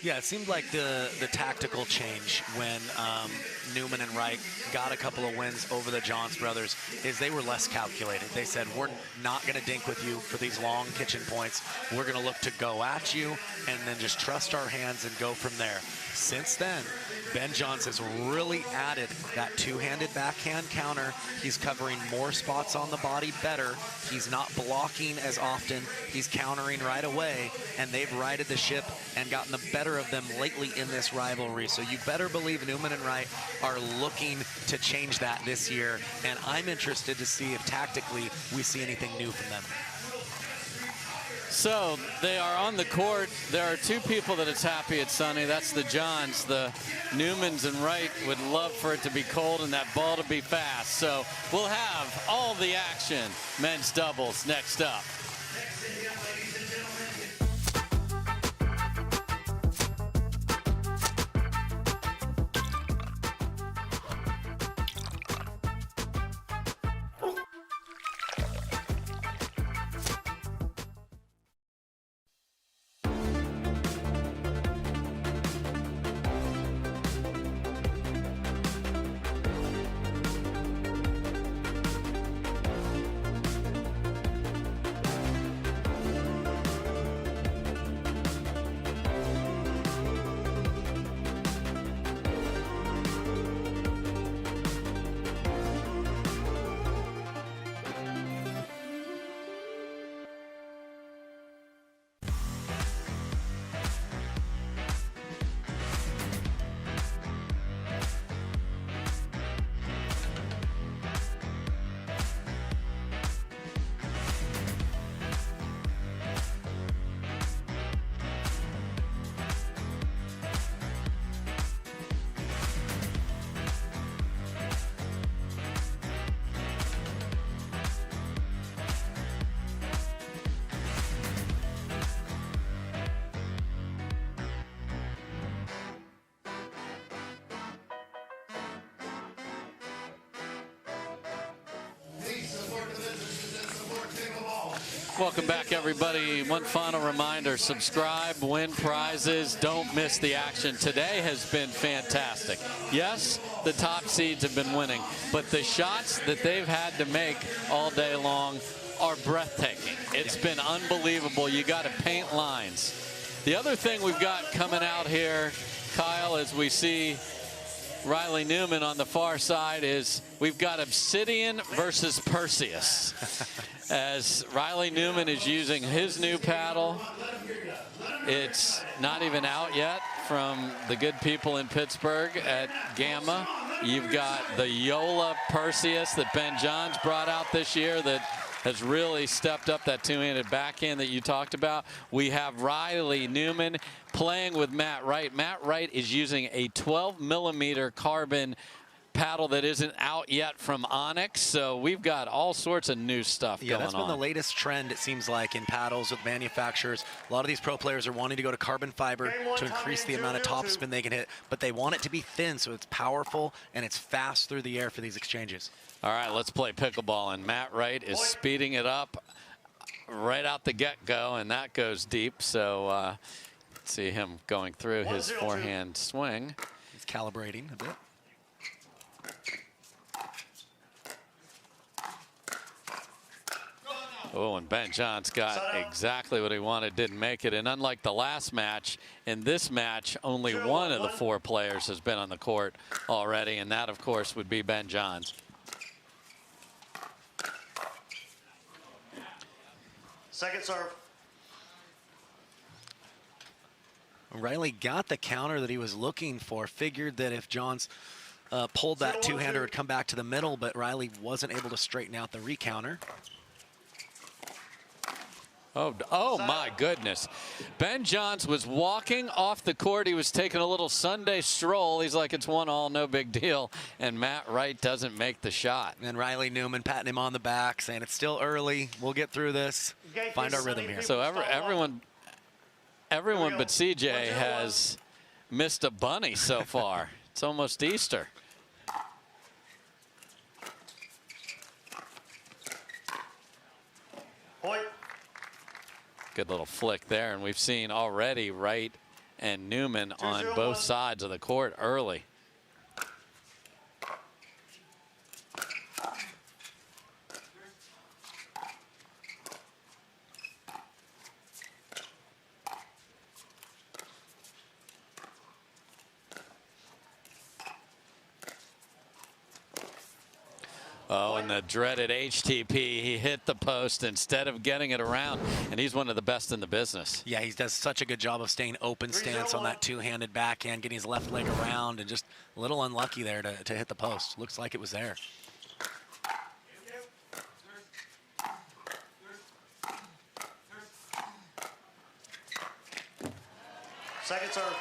Yeah, it seemed like the tactical change when Newman and Wright got a couple of wins over the Johns brothers is they were less calculated. They said, we're not going to dink with you for these long kitchen points. We're going to look to go at you and then just trust our hands and go from there. Since then, Ben Johns has really added that two-handed backhand counter. He's covering more spots on the body better. He's not blocking as often. He's countering right away, and they've righted the ship and gotten the better of them lately in this rivalry. So you better believe Newman and Wright are looking to change that this year, and I'm interested to see if tactically we see anything new from them. So they are on the court. There are two people that it's happy it's sunny. That's the Johns. The Newmans and Wright would love for it to be cold and that ball to be fast. So we'll have all the action. Men's doubles next up. Welcome back, everybody. One final reminder, subscribe, win prizes, don't miss the action. Today has been fantastic. Yes, the top seeds have been winning, but the shots that they've had to make all day long are breathtaking. It's been unbelievable. You got to paint lines. The other thing we've got coming out here, Kyle, as we see Riley Newman on the far side, is we've got Obsidian versus Perseus. As Riley Newman is using his new paddle. It's not even out yet from the good people in Pittsburgh at Gamma. You've got the Yola Perseus that Ben Johns brought out this year that has really stepped up that two-handed backhand that you talked about. We have Riley Newman playing with Matt Wright. Matt Wright is using a 12mm carbon paddle that isn't out yet from ONIX, so we've got all sorts of new stuff going on. Yeah, that's been the latest trend, it seems like, in paddles with manufacturers. A lot of these pro players are wanting to go to carbon fiber to increase the amount of topspin they can hit, but they want it to be thin so it's powerful and it's fast through the air for these exchanges. All right, let's play pickleball, and Matt Wright is speeding it up right out the get-go, and that goes deep, so see him going through his forehand swing. He's calibrating a bit. Oh, and Ben Johns got exactly what he wanted, didn't make it. And unlike the last match, in this match, only one of the four players has been on the court already, and that, of course, would be Ben Johns. Second serve. Riley got the counter that he was looking for, figured that if Johns pulled that two-hander, it would come back to the middle, but Riley wasn't able to straighten out the recounter. Oh my goodness. Ben Johns was walking off the court. He was taking a little Sunday stroll. He's like, it's 1-1, no big deal. And Matt Wright doesn't make the shot. And Riley Newman patting him on the back, saying it's still early. We'll get through this. Find our rhythm here. So everyone but CJ has missed a bunny so far. It's almost Easter. Point. Good little flick there, and we've seen already Wright and Newman on both sides of the court early. Oh, and the dreaded HTP, he hit the post instead of getting it around, and he's one of the best in the business. Yeah, he does such a good job of staying open stance on that two-handed backhand, getting his left leg around, and just a little unlucky there to hit the post. Looks like it was there. Second serve.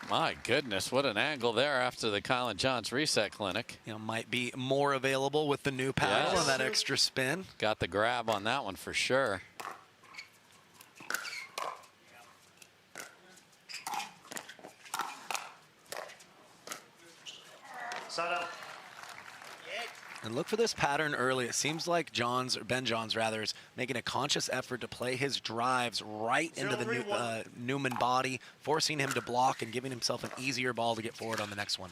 My goodness, what an angle there after the Collin Johns reset clinic. You know, might be more available with the new paddle and that extra spin. Got the grab on that one for sure. Side out. And look for this pattern early. It seems like Johns, or Ben Johns rather, is making a conscious effort to play his drives right into the Newman body, forcing him to block and giving himself an easier ball to get forward on the next one.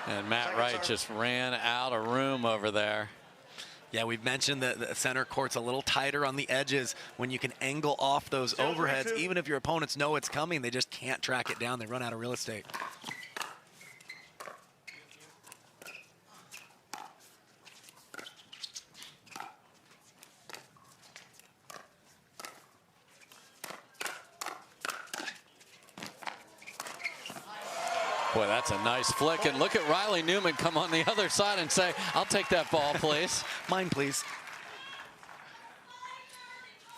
And Matt Wright just ran out of room over there. Yeah, we've mentioned that the center court's a little tighter on the edges. When you can angle off those overheads, even if your opponents know it's coming, they just can't track it down. They run out of real estate. Boy, that's a nice flick. And look at Riley Newman come on the other side and say, I'll take that ball, please. Mine, please.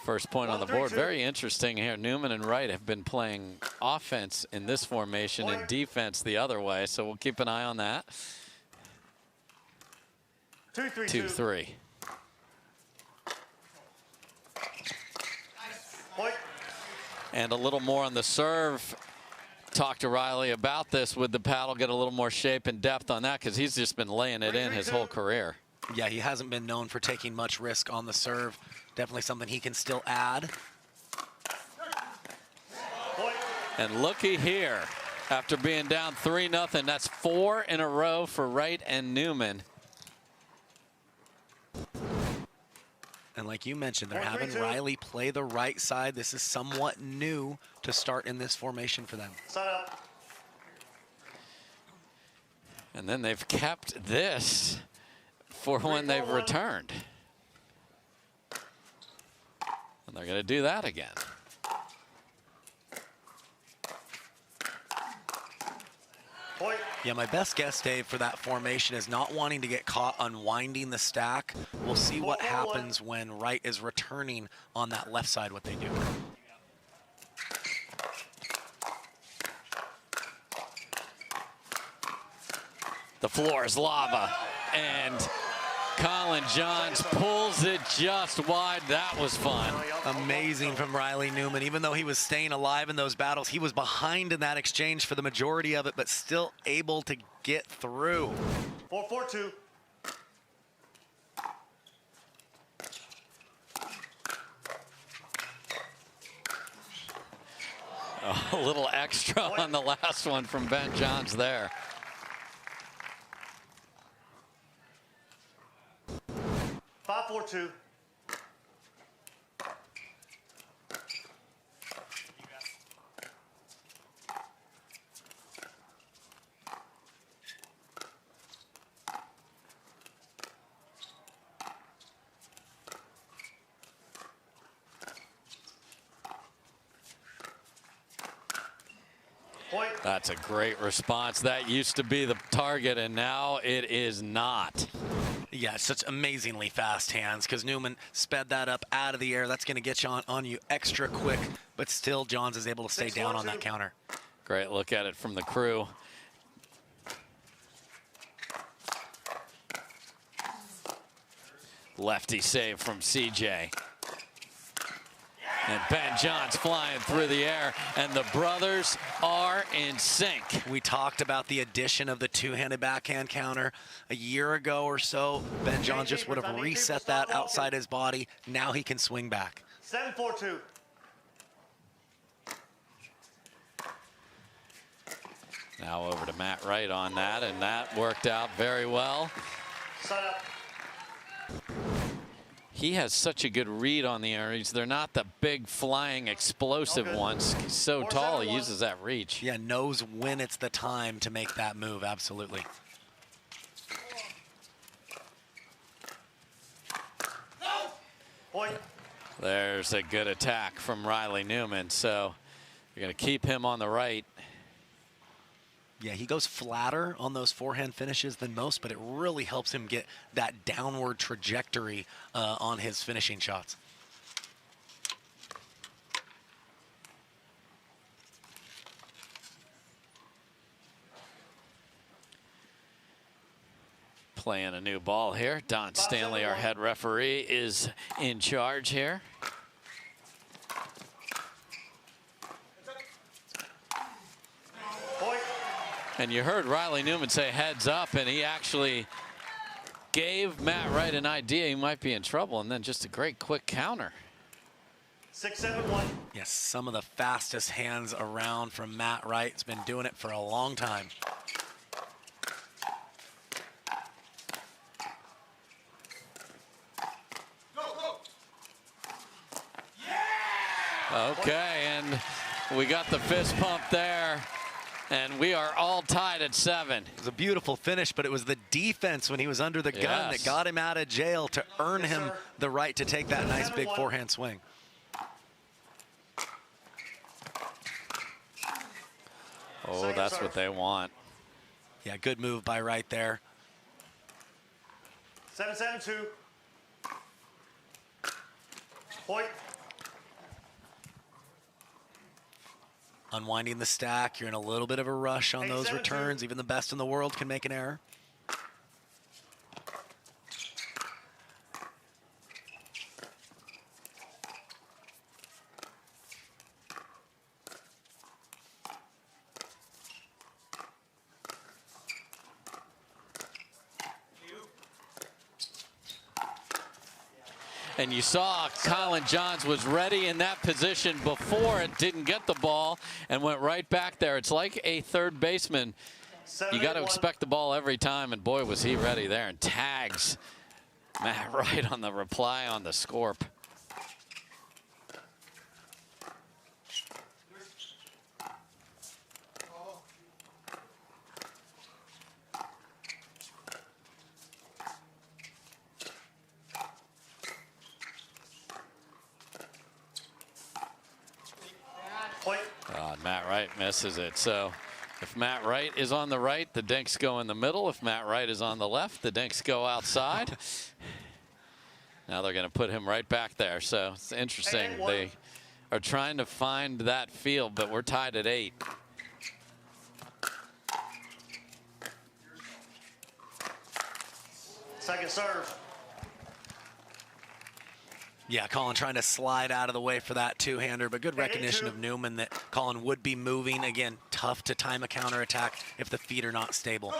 First point on the board. Very interesting here. Newman and Wright have been playing offense in this formation and defense the other way, so we'll keep an eye on that. 2-3. And a little more on the serve. Talk to Riley about this. Would the paddle get a little more shape and depth on that? Because he's just been laying it in his whole career. Yeah, he hasn't been known for taking much risk on the serve. Definitely something he can still add. And looky here, after being down 3-0, that's 4 in a row for Wright and Newman. And like you mentioned, they're having Riley play the right side. This is somewhat new to start in this formation for them. And then they've kept this for when they've returned. And they're going to do that again. Yeah, my best guess, Dave, for that formation is not wanting to get caught unwinding the stack. We'll see what happens when Wright is returning on that left side, what they do. The floor is lava, and Collin Johns pulls it just wide. That was fun. Amazing from Riley Newman. Even though he was staying alive in those battles, he was behind in that exchange for the majority of it, but still able to get through. 4-4-2. A little extra on the last one from Ben Johns there. 5-4-2. That's a great response. That used to be the target, and now it is not. Yeah, such amazingly fast hands because Newman sped that up out of the air. That's going to get you on you extra quick, but still Johns is able to stay down on that counter. Great look at it from the crew. Lefty save from CJ. And Ben John's flying through the air, and the brothers are in sync. We talked about the addition of the two-handed backhand counter a year ago or so. Ben John just would have reset that outside his body. Now he can swing back. 7-4-2. Now over to Matt Wright on that, and that worked out very well. Side up. He has such a good read on the areas. They're not the big flying explosive ones. He's so tall, he uses that reach. Yeah, knows when it's the time to make that move, absolutely. Point. There's a good attack from Riley Newman, so you're going to keep him on the right. Yeah, he goes flatter on those forehand finishes than most, but it really helps him get that downward trajectory on his finishing shots. Playing a new ball here. Don Stanley, our head referee, is in charge here. And you heard Riley Newman say heads up, and he actually gave Matt Wright an idea he might be in trouble, and then just a great quick counter. 6-7-1. Yes, some of the fastest hands around from Matt Wright. He's been doing it for a long time. Okay, and we got the fist pump there. And we are all tied at 7. It was a beautiful finish, but it was the defense when he was under the gun that got him out of jail to earn him the right to take that nice big forehand swing. Oh, that's what they want. Yeah, good move by Wright there. 7-7-2. Point. Unwinding the stack, you're in a little bit of a rush on those returns. Even the best in the world can make an error. And you saw Collin Johns was ready in that position before it didn't get the ball and went right back there. It's like a third baseman. You got to expect the ball every time, and boy, was he ready there, and tags Matt Wright on the reply on the scorp. Matt Wright misses it. So if Matt Wright is on the right, the dinks go in the middle. If Matt Wright is on the left, the dinks go outside. Now they're going to put him right back there. So it's interesting. They are trying to find that field, but we're tied at 8. Second serve. Yeah, Collin trying to slide out of the way for that two-hander, but good recognition of Newman that Collin would be moving. Again, tough to time a counterattack if the feet are not stable.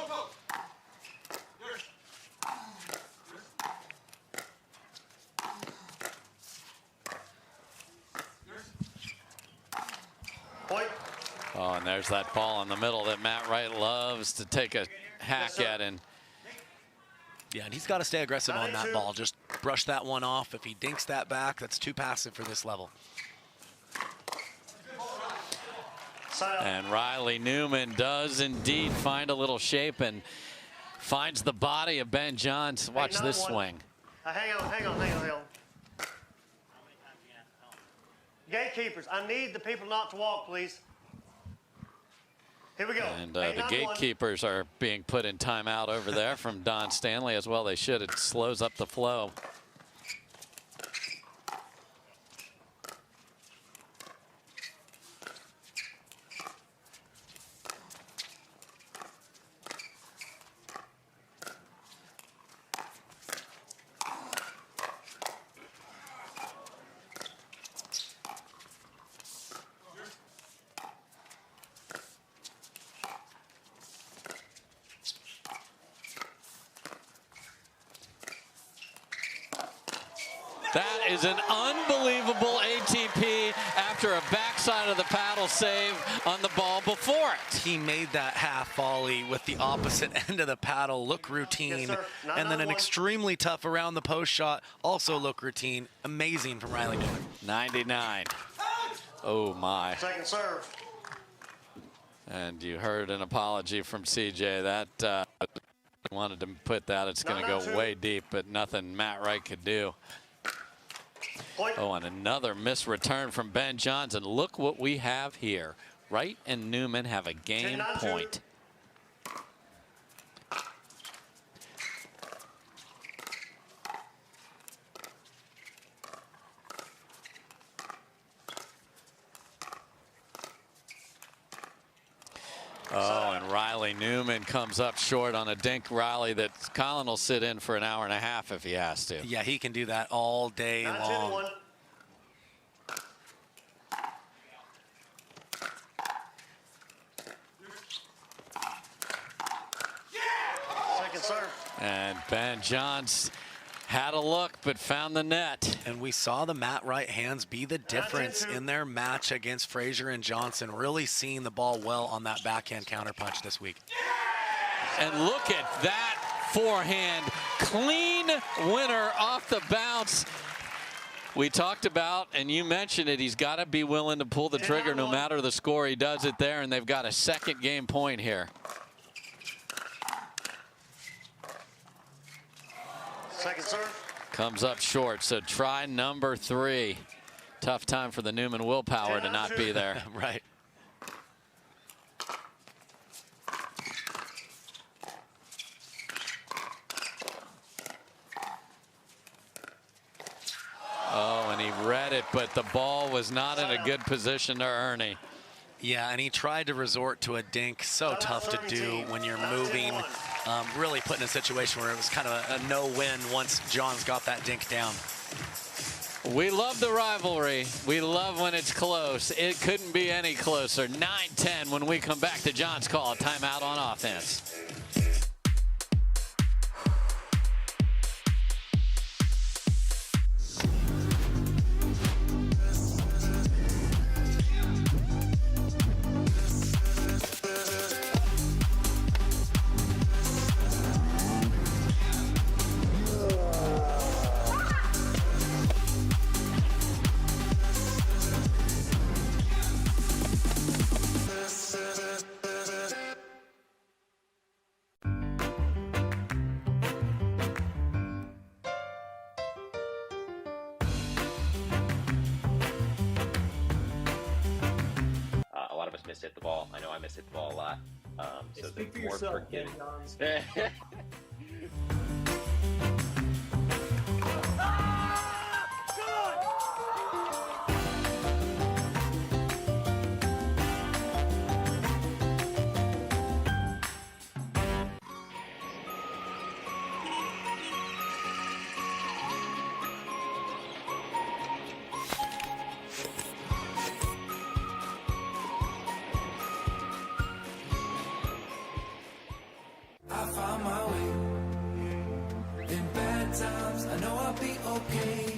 Point. Oh, and there's that ball in the middle that Matt Wright loves to take a hack at. And yeah, and he's got to stay aggressive on that ball. Just brush that one off. If he dinks that back, that's too passive for this level. And Riley Newman does indeed find a little shape and finds the body of Ben Johns. Watch this swing. Hang on. Gatekeepers, I need the people not to walk, please. Here we go. And the gatekeepers are being put in timeout over there from Don Stanley as well. They should. It slows up the flow. That is an unbelievable ATP after a backside of the paddle save on the ball before it. He made that half volley with the opposite end of the paddle look routine, and then an extremely tough around the post shot also look routine. Amazing from Riley Newman. 99. Oh my. Second serve. And you heard an apology from CJ. That wanted to put that. It's going to go way deep, but nothing Matt Wright could do. Oh, and another missed return from Ben Johnson. Look what we have here. Wright and Newman have a game point. Oh, and Riley Newman comes up short on a dink rally that Collin will sit in for an hour and a half if he has to. Yeah, he can do that all day long. Second serve. And Ben Johns had a look but found the net. And we saw the Matt Wright hands be the difference in their match against Frazier and Johnson, really seeing the ball well on that backhand counterpunch this week. And look at that forehand. Clean winner off the bounce. We talked about, and you mentioned it, he's got to be willing to pull the trigger no matter the score. He does it there, and they've got a second game point here. Second serve. Comes up short, so try number 3. Tough time for the Newman willpower to not be there. Right. Oh, and he read it, but the ball was not in a good position to Ernie. Yeah, and he tried to resort to a dink. So tough to do when you're moving. Really put in a situation where it was kind of a no-win once Johns got that dink down. We love the rivalry. We love when it's close. It couldn't be any closer. 9-10 when we come back to John's call. Timeout on offense. Hit the ball. I know I miss hit the ball a lot. So speak for more yourself, forgiving. I found my way. In bad times, I know I'll be okay.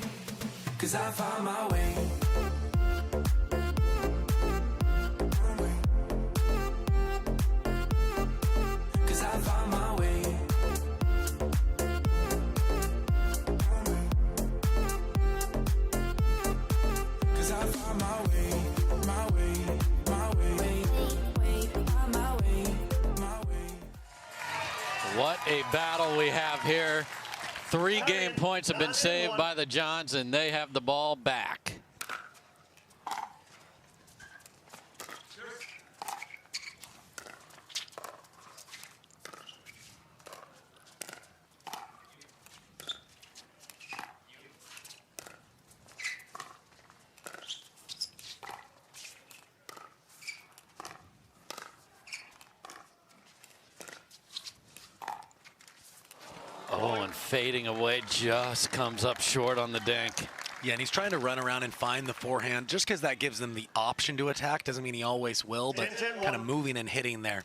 'Cause I found my way. Cause I found my way. Cause I found my way, my way, my way. My way, my way. What a battle we have here. 3 game points have been saved by the Johns, and they have the ball back. Oh, and fading away just comes up short on the dink. Yeah, and he's trying to run around and find the forehand. Just because that gives them the option to attack doesn't mean he always will, but kind of moving and hitting there.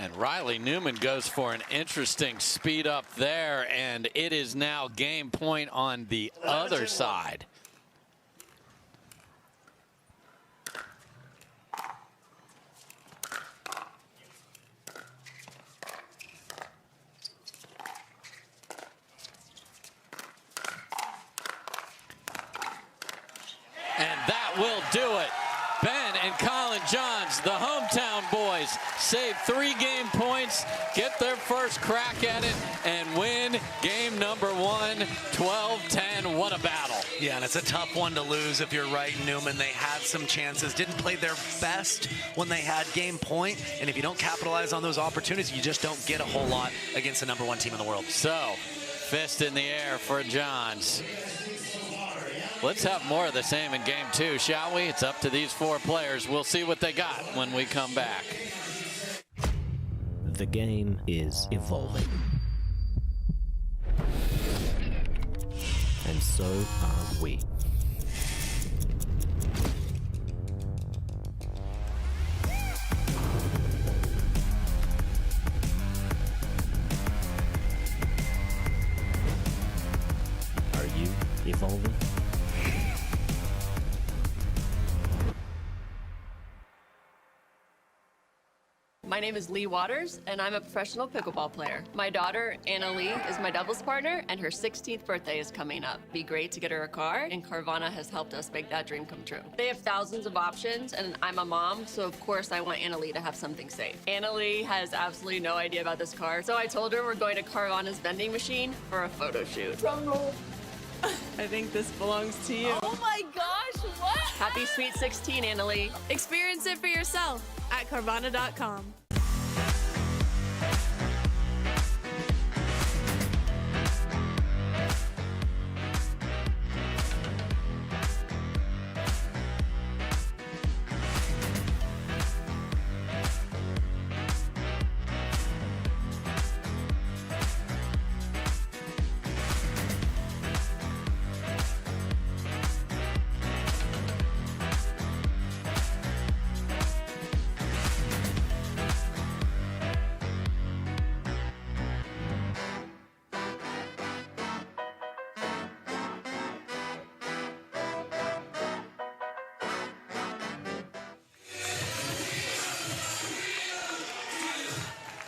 And Riley Newman goes for an interesting speed up there, and it is now game point on the other side. And that will do it. Ben and Collin Johns, the hometown boys, save 3 game points, get their first crack at it, and win game number 1, 12-10. What a battle. Yeah, and it's a tough one to lose if you're Wright and Newman. They had some chances, didn't play their best when they had game point, and if you don't capitalize on those opportunities, you just don't get a whole lot against the #1 team in the world. So, fist in the air for Johns. Let's have more of the same in game 2, shall we? It's up to these 4 players. We'll see what they got when we come back. The game is evolving. And so are we. Are you evolving? My name is Leigh Waters, and I'm a professional pickleball player. My daughter, Anna Leigh, is my doubles partner, and her 16th birthday is coming up. It'd be great to get her a car, and Carvana has helped us make that dream come true. They have thousands of options, and I'm a mom, so of course I want Anna Leigh to have something safe. Anna Leigh has absolutely no idea about this car, so I told her we're going to Carvana's vending machine for a photo shoot. Drum roll. I think this belongs to you. Oh my gosh, what? Happy Sweet 16, Anna Leigh. Experience it for yourself at Carvana.com.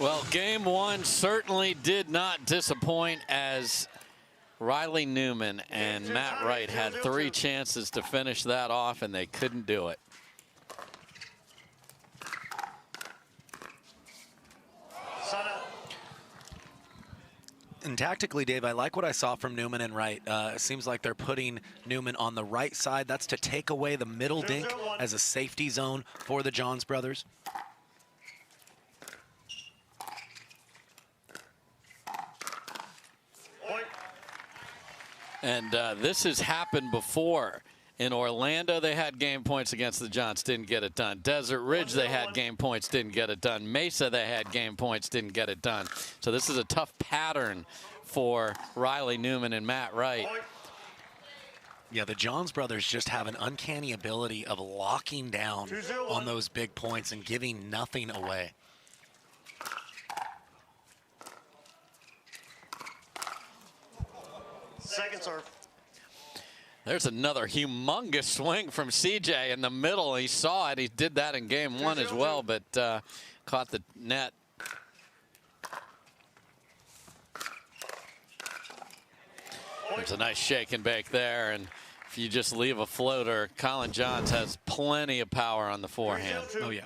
Well, game 1 certainly did not disappoint, as Riley Newman and Matt Wright had 3 chances to finish that off, and they couldn't do it. And tactically, Dave, I like what I saw from Newman and Wright. It seems like they're putting Newman on the right side. That's to take away the middle dink as a safety zone for the Johns brothers. And this has happened before. In Orlando, they had game points against the Johns, didn't get it done. Desert Ridge, they had game points, didn't get it done. Mesa, they had game points, didn't get it done. So this is a tough pattern for Riley Newman and Matt Wright. Yeah, the Johns brothers just have an uncanny ability of locking down on those big points and giving nothing away. Second serve. There's another humongous swing from CJ in the middle. He saw it. He did that in game 1 as well, but caught the net. There's a nice shake and bake there, and if you just leave a floater, Collin Johns has plenty of power on the forehand. Oh, yeah.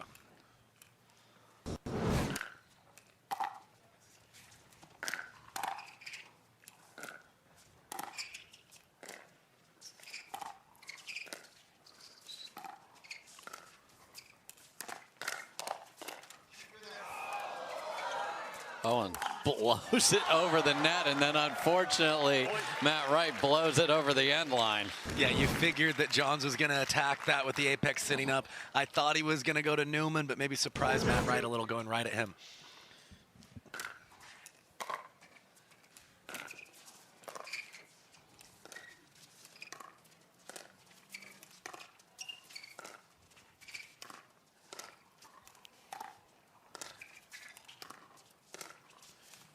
Owen blows it over the net, and then unfortunately Matt Wright blows it over the end line. Yeah, you figured that Johns was going to attack that with the apex sitting up. I thought he was going to go to Newman, but maybe surprise Matt Wright a little, going right at him.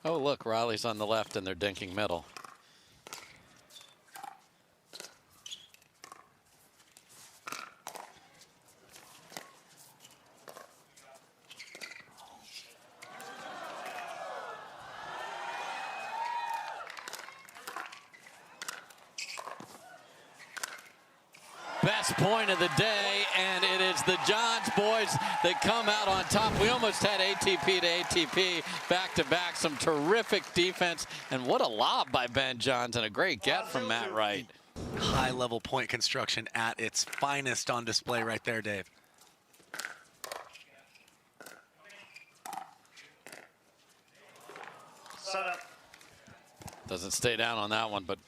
Oh, look, Riley's on the left and they're dinking middle. Best point of the day, and it is the Johns boys that come out on top. We almost had ATP to ATP back-to-back. Some terrific defense, and what a lob by Ben Johns, and a great get from Matt Wright. High-level point construction at its finest on display right there, Dave. Set up. Doesn't stay down on that one, but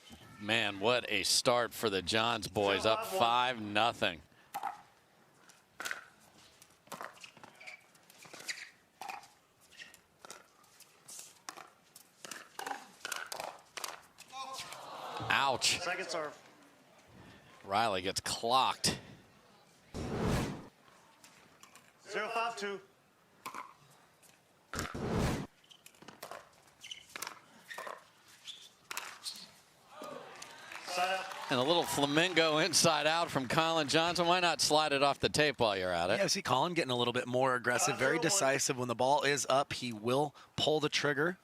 man, what a start for the Johns boys, up 5-0. Ouch. Second serve. Riley gets clocked. 0-5-2. And a little flamingo inside out from Collin Johnson. Why not slide it off the tape while you're at it? Yeah, I see Collin getting a little bit more aggressive, very decisive. When the ball is up, he will pull the trigger.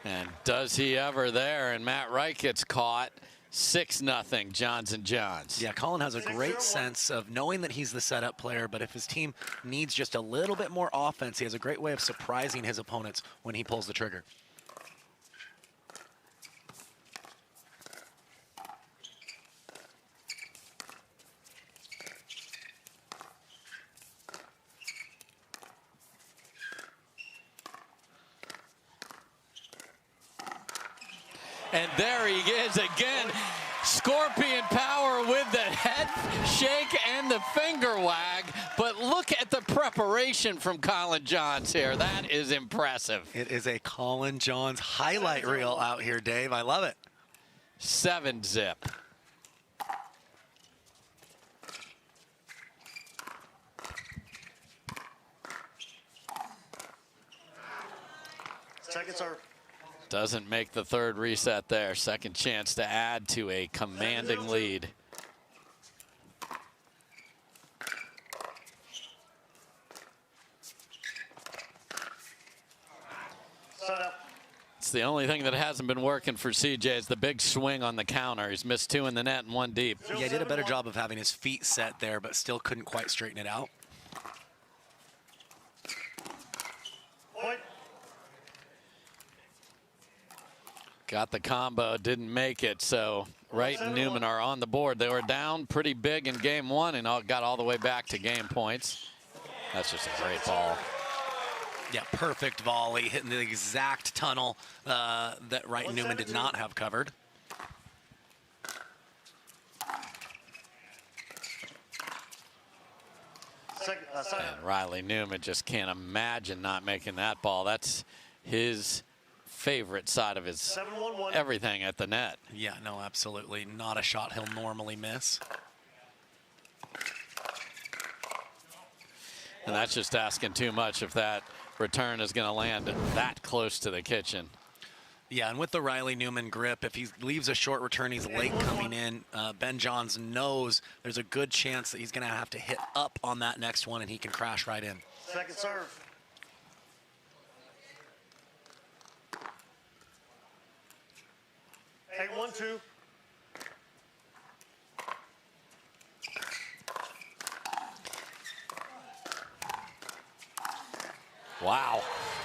And does he ever there? And Matt Wright gets caught. 6-0, Johns and Johns. Yeah, Collin has a great sense of knowing that he's the setup player, but if his team needs just a little bit more offense, he has a great way of surprising his opponents when he pulls the trigger. And there he is again. Scorpion power with the head shake and the finger wag. But look at the preparation from Collin Johns here. That is impressive. It is a Collin Johns highlight reel out here, Dave. I love it. 7-zip. Second serve. Doesn't make the third reset there. Second chance to add to a commanding lead. It's the only thing that hasn't been working for CJ is the big swing on the counter. He's missed 2 in the net and 1 deep. Yeah, he did a better job of having his feet set there, but still couldn't quite straighten it out. Got the combo, didn't make it, so Wright and Newman are on the board. They were down pretty big in game 1 and got all the way back to game points. That's just a great ball. Yeah, perfect volley, hitting the exact tunnel that Wright and Newman did not have covered. And Riley Newman just can't imagine not making that ball. That's his favorite side of his everything at the net. Yeah, no, absolutely. Not a shot he'll normally miss. And that's just asking too much if that return is going to land that close to the kitchen. Yeah, and with the Riley Newman grip, if he leaves a short return, he's late coming in. Ben Johns knows there's a good chance that he's going to have to hit up on that next one, and he can crash right in. Second serve. Take 1-2. Wow.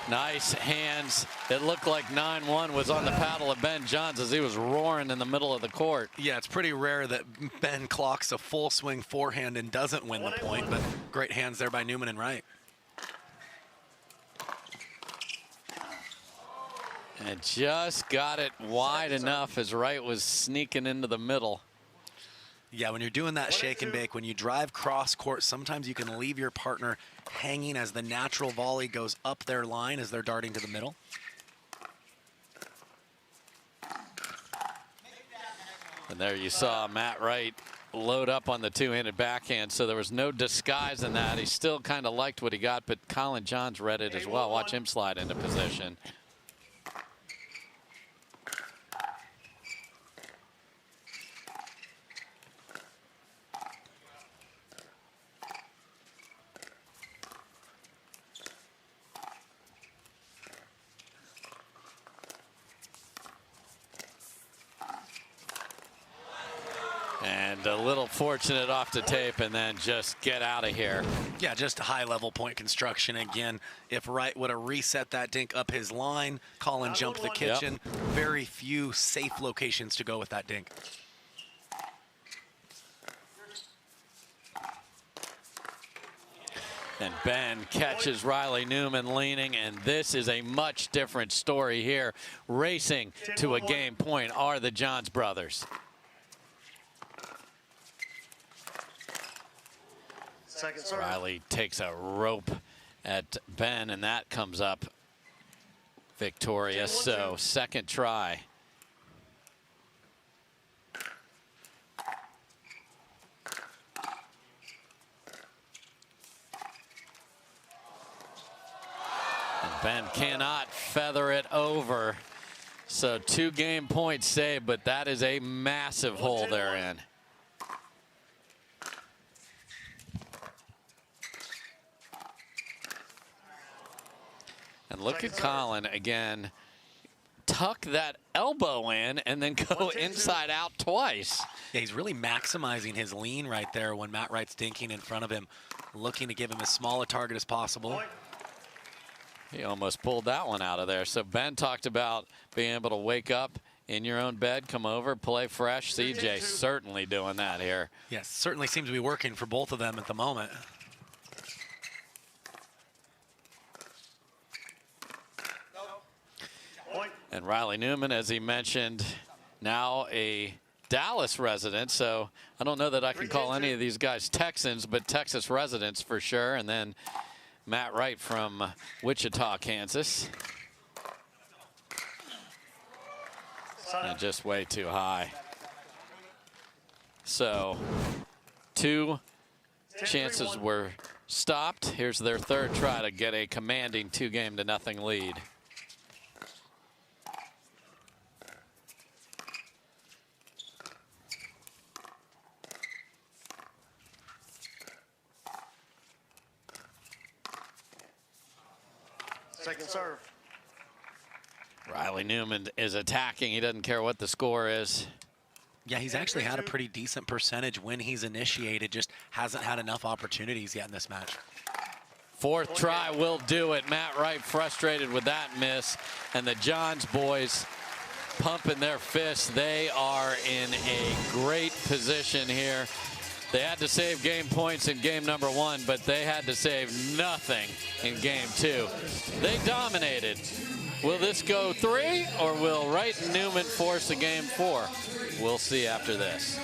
Nice hands. It looked like 9-1 was on the paddle of Ben Johns as he was roaring in the middle of the court. Yeah, it's pretty rare that Ben clocks a full swing forehand and doesn't win the point, but great hands there by Newman and Wright. And just got it wide enough as Wright was sneaking into the middle. Yeah, when you're doing that shake and bake, when you drive cross court, sometimes you can leave your partner hanging as the natural volley goes up their line as they're darting to the middle. And there you saw Matt Wright load up on the two-handed backhand, so there was no disguise in that. He still kind of liked what he got, but Collin John's read it as well. Watch him slide into position. And a little fortunate off the tape, and then just get out of here. Yeah, just high-level point construction again. If Wright would have reset that dink up his line, Collin jumped the kitchen. Yep. Very few safe locations to go with that dink. And Ben catches Riley Newman leaning, and this is a much different story here. Racing to a game point are the Johns brothers. Riley takes a rope at Ben, and that comes up victorious. So second try. And Ben cannot feather it over. So 2 game points saved, but that is a massive hole they're in. And look at Collin again, tuck that elbow in and then go inside out twice. Yeah, he's really maximizing his lean right there when Matt Wright's dinking in front of him, looking to give him as small a target as possible. He almost pulled that one out of there. So Ben talked about being able to wake up in your own bed, come over, play fresh. CJ certainly doing that here. Yes, certainly seems to be working for both of them at the moment. And Riley Newman, as he mentioned, now a Dallas resident. So I don't know that I can call any of these guys Texans, but Texas residents for sure. And then Matt Wright from Wichita, Kansas. And just way too high. So 2 chances were stopped. Here's their third try to get a commanding 2-0 lead. Second serve. Riley Newman is attacking. He doesn't care what the score is. Yeah, he's actually had a pretty decent percentage when he's initiated, just hasn't had enough opportunities yet in this match. Fourth try will do it. Matt Wright frustrated with that miss, and the Johns boys pumping their fists. They are in a great position here. They had to save game points in game number 1, but they had to save nothing in game 2. They dominated. Will this go 3, or will Wright and Newman force a game 4? We'll see after this.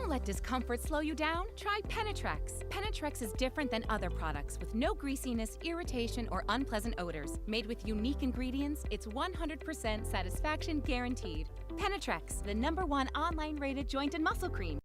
Don't let discomfort slow you down. Try Penetrex. Penetrex is different than other products with no greasiness, irritation, or unpleasant odors. Made with unique ingredients, it's 100% satisfaction guaranteed. Penetrex, the #1 online rated joint and muscle cream.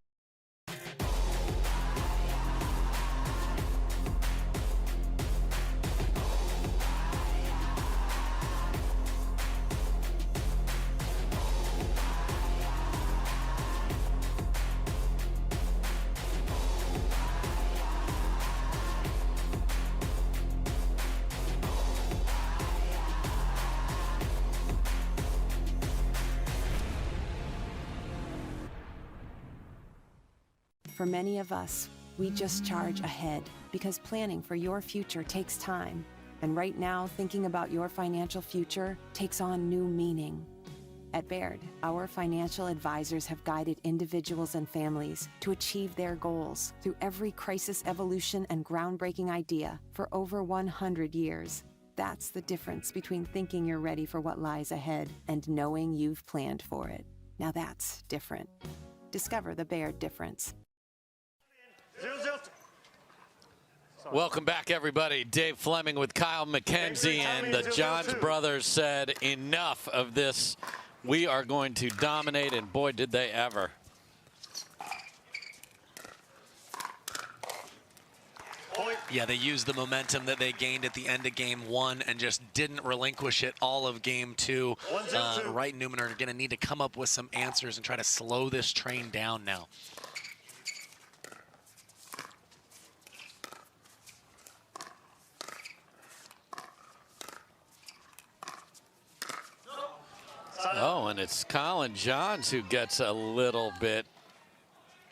For many of us, we just charge ahead because planning for your future takes time. And right now, thinking about your financial future takes on new meaning. At Baird, our financial advisors have guided individuals and families to achieve their goals through every crisis evolution and groundbreaking idea for over 100 years. That's the difference between thinking you're ready for what lies ahead and knowing you've planned for it. Now that's different. Discover the Baird difference. Welcome back, everybody. Dave Fleming with Kyle McKenzie, and the Johns brothers said enough of this. We are going to dominate, and boy, did they ever. Yeah, they used the momentum that they gained at the end of game 1 and just didn't relinquish it all of game 2. Wright and Newman are going to need to come up with some answers and try to slow this train down now. Oh, and it's Collin Johns who gets a little bit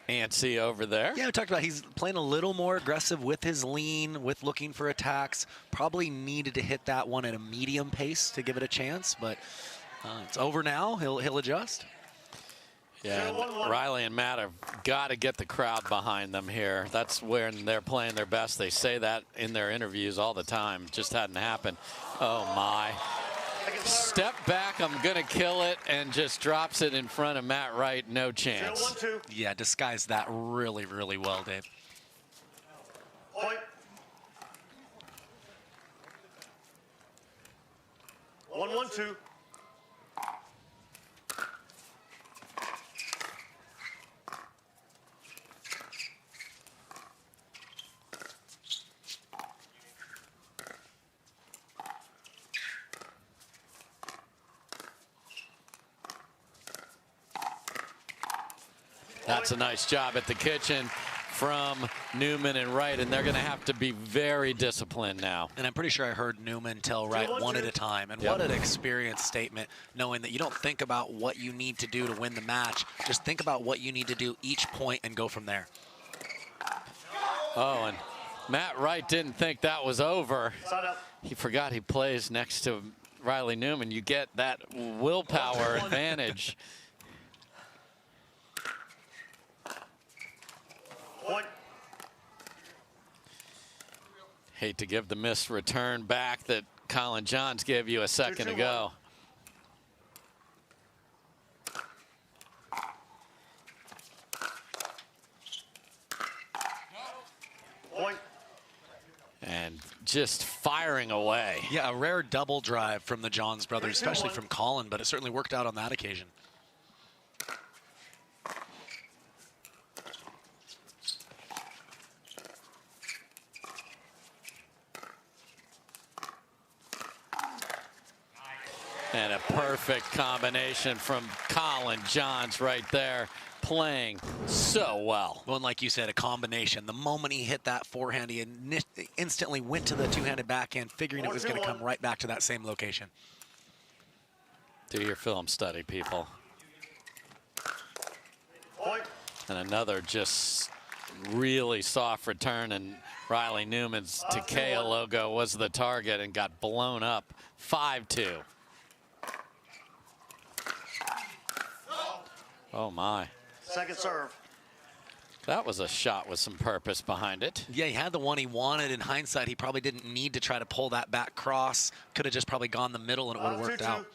antsy over there. Yeah, we talked about he's playing a little more aggressive with his lean, with looking for attacks. Probably needed to hit that one at a medium pace to give it a chance, but it's over now. He'll adjust. Yeah, and Riley and Matt have got to get the crowd behind them here. That's when they're playing their best. They say that in their interviews all the time. Just hadn't happened. Oh, my. Step back, I'm going to kill it, and just drops it in front of Matt Wright. No chance. Yeah, disguised that really, really well, Dave. Point. 1-1-2. That's a nice job at the kitchen from Newman and Wright, and they're going to have to be very disciplined now. And I'm pretty sure I heard Newman tell Wright one at a time. And what an experience statement, knowing that you don't think about what you need to do to win the match. Just think about what you need to do each point and go from there. Oh, and Matt Wright didn't think that was over. He forgot he plays next to Riley Newman. You get that willpower advantage. Point. Hate to give the missed return back that Collin Johns gave you a second ago. Point. And just firing away. Yeah, a rare double drive from the Johns brothers, especially from Collin, but it certainly worked out on that occasion. And a perfect combination from Collin Johns right there, playing so well. Well, and like you said, a combination. The moment he hit that forehand, he instantly went to the two-handed backhand, figuring it was going to come right back to that same location. Do your film study, people. Point. And another just really soft return, and Riley Newman's Takea logo was the target and got blown up 5-2. Oh, my. Second serve. That was a shot with some purpose behind it. Yeah, he had the one he wanted. In hindsight, he probably didn't need to try to pull that back cross. Could have just probably gone the middle and it would have worked out.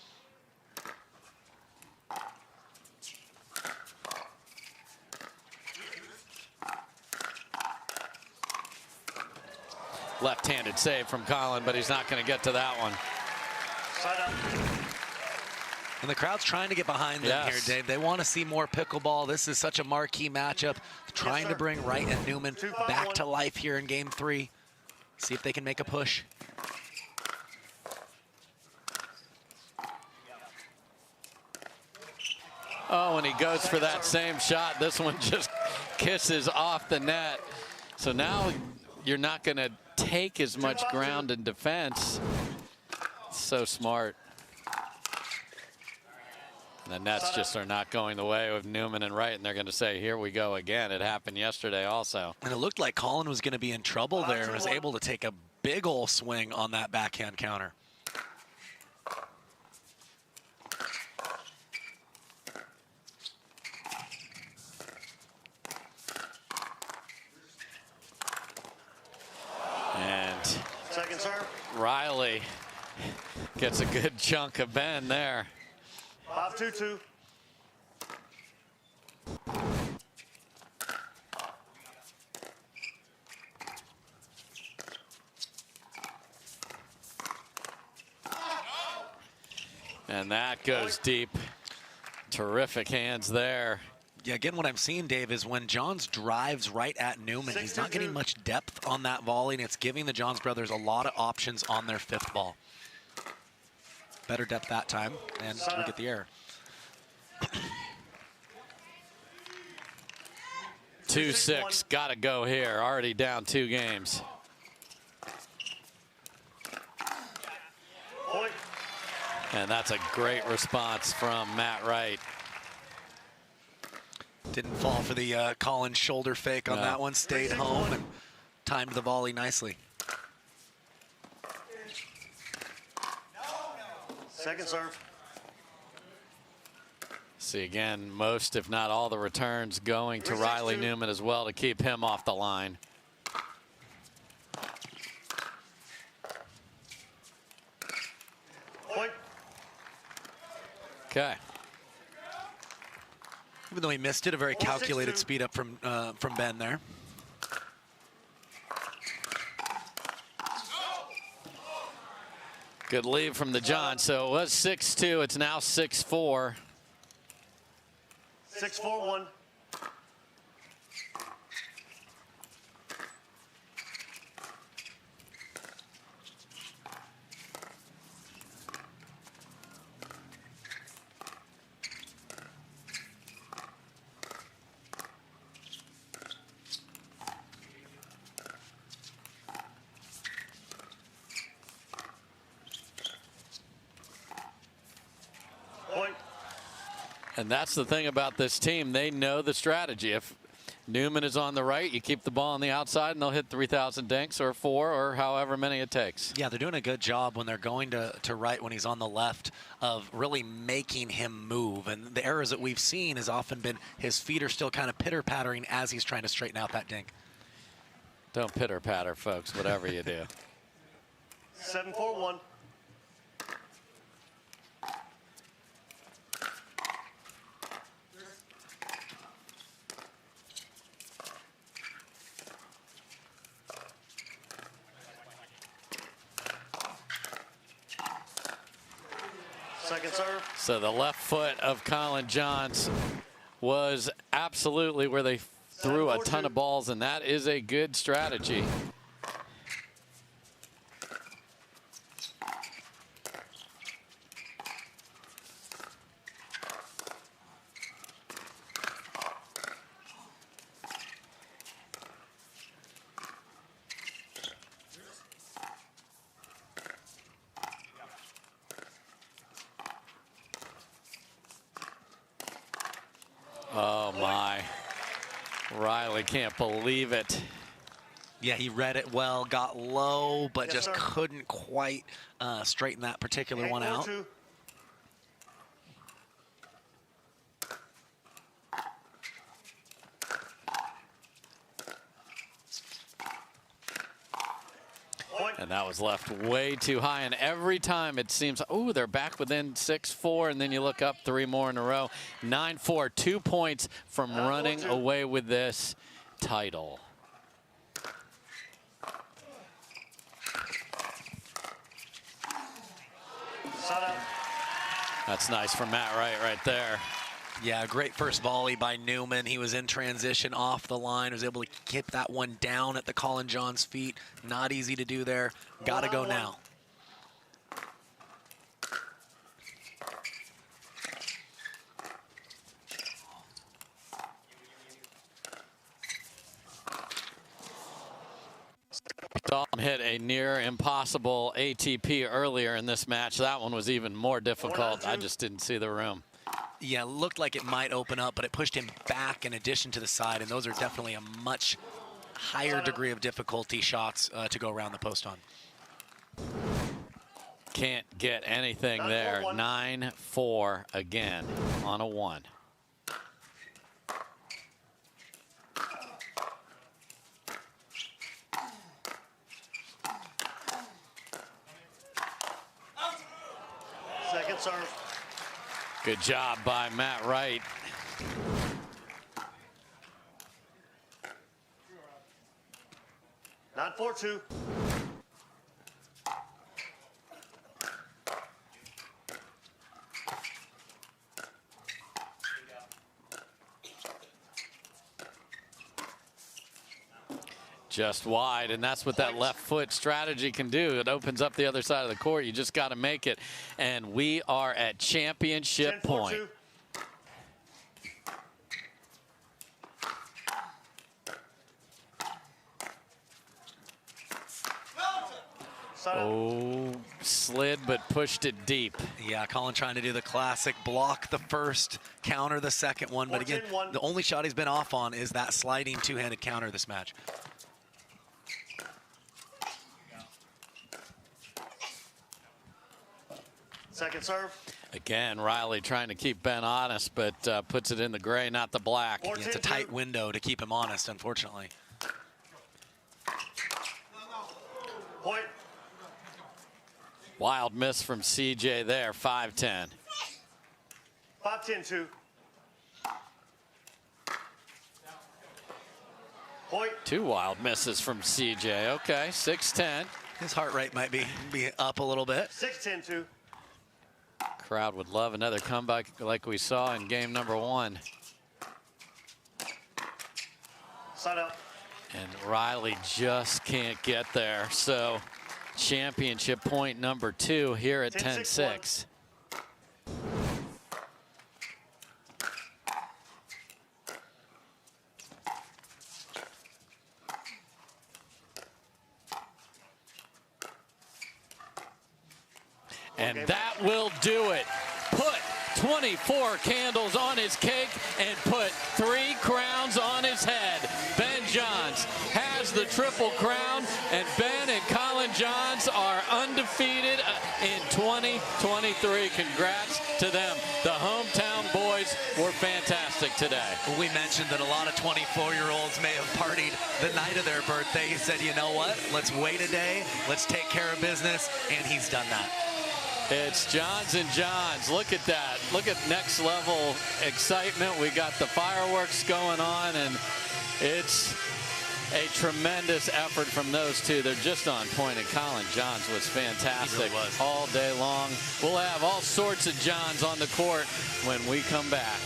left-handed save from Collin, but he's not going to get to that one. And the crowd's trying to get behind them here, Dave. They want to see more pickleball. This is such a marquee matchup. Trying to bring Wright and Newman back to life here in game 3. See if they can make a push. Oh, and he goes for that same shot. This one just kisses off the net. So now you're not going to take as much ground in defense. So smart. And the nets just are not going the way of Newman and Wright, and they're going to say, here we go again. It happened yesterday also. And it looked like Collin was going to be in trouble there and was able to take a big ol' swing on that backhand counter. And second serve. Riley gets a good chunk of Ben there. 5-2-2. And that goes deep. Terrific hands there. Yeah, again, what I'm seeing, Dave, is when Johns drives right at Newman, he's not getting much depth on that volley, and it's giving the Johns brothers a lot of options on their 5th ball. Better depth that time, and we get the error. 2-6, gotta go here. Already down 2 games. And that's a great response from Matt Wright. Didn't fall for the Collin shoulder fake on that one. Stayed home and timed the volley nicely. Second serve. See, again, most, if not all, the returns going to Riley Newman as well to keep him off the line. Point. Okay. Even though he missed it, a very calculated speed up from Ben there. Good lead from the John. So it was 6-2. It's now 6-4. 6-4-1. And that's the thing about this team. They know the strategy. If Newman is on the right, you keep the ball on the outside, and they'll hit 3,000 dinks or 4 or however many it takes. Yeah, they're doing a good job when they're going to Wright when he's on the left of really making him move. And the errors that we've seen has often been his feet are still kind of pitter-pattering as he's trying to straighten out that dink. Don't pitter-patter, folks, whatever you do. 7-4-1. Second serve. So the left foot of Collin Johns was absolutely where they threw a ton of balls, and that is a good strategy. Oh, my. Riley can't believe it. Yeah, he read it well, got low, but just couldn't quite straighten that particular one out. And that was left way too high. And every time it seems, oh, they're back within 6-4. And then you look up 3 more in a row. 9-4, 2 points from running away with this title. That's nice from Matt Wright right there. Yeah, great first volley by Newman. He was in transition off the line, was able to keep that one down at the Collin John's feet. Not easy to do there. Got to go now. Saw him hit a near impossible ATP earlier in this match. That one was even more difficult. I just didn't see the room. Yeah, looked like it might open up, but it pushed him back in addition to the side, and those are definitely a much higher degree of difficulty shots to go around the post on. Can't get anything there. 9-4 again on a 1. Second serve. Good job by Matt Wright. Not 4-2. Just wide, and that's what that left foot strategy can do. It opens up the other side of the court. You just got to make it. And we are at championship point. Oh, slid but pushed it deep. Yeah, Collin trying to do the classic block the first, counter the second one. But again, the only shot he's been off on is that sliding two-handed counter this match. Second serve. Again, Riley trying to keep Ben honest, but puts it in the gray, not the black. Yeah, it's a tight window to keep him honest, unfortunately. Point. Wild miss from CJ there, 5-10. 5-10-2. Point. 2 wild misses from CJ. Okay, 6-10. His heart rate might be up a little bit. 6-10-2. Crowd would love another comeback like we saw in game number 1. Side up. And Riley just can't get there. So championship point number 2 here at 10-6. And that will do it. Put 24 candles on his cake and put 3 crowns on his head. Ben Johns has the triple crown, and Ben and Collin Johns are undefeated in 2023. Congrats to them. The hometown boys were fantastic today. We mentioned that a lot of 24-year-olds may have partied the night of their birthday. He said, you know what? Let's wait a day. Let's take care of business. And he's done that. It's Johns and Johns. Look at that. Look at next level excitement. We got the fireworks going on, and it's a tremendous effort from those two. They're just on point, and Collin Johns was fantastic all day long. We'll have all sorts of Johns on the court when we come back.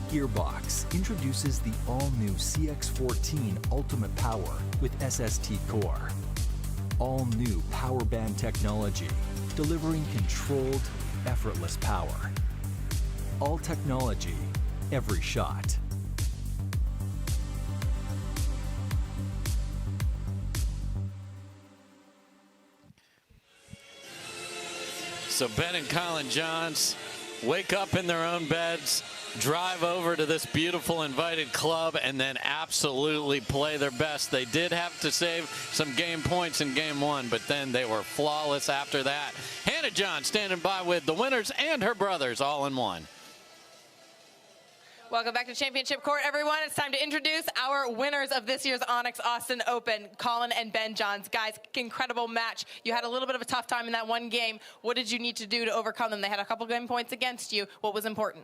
Gearbox introduces the all-new CX-14 Ultimate Power with SST Core. All-new power band technology, delivering controlled, effortless power. all technology, every shot. So Ben and Collin Johns wake up in their own beds, drive over to this beautiful invited club, and then absolutely play their best. They did have to save some game points in game one, but then they were flawless after that. Hannah John standing by with the winners and her brothers all in one. Welcome back to Championship Court, everyone. It's time to introduce our winners of this year's ONIX Austin Open, Collin and Ben Johns. Guys, incredible match. You had a little bit of a tough time in that one game. What did you need to do to overcome them? They had a couple game points against you. What was important?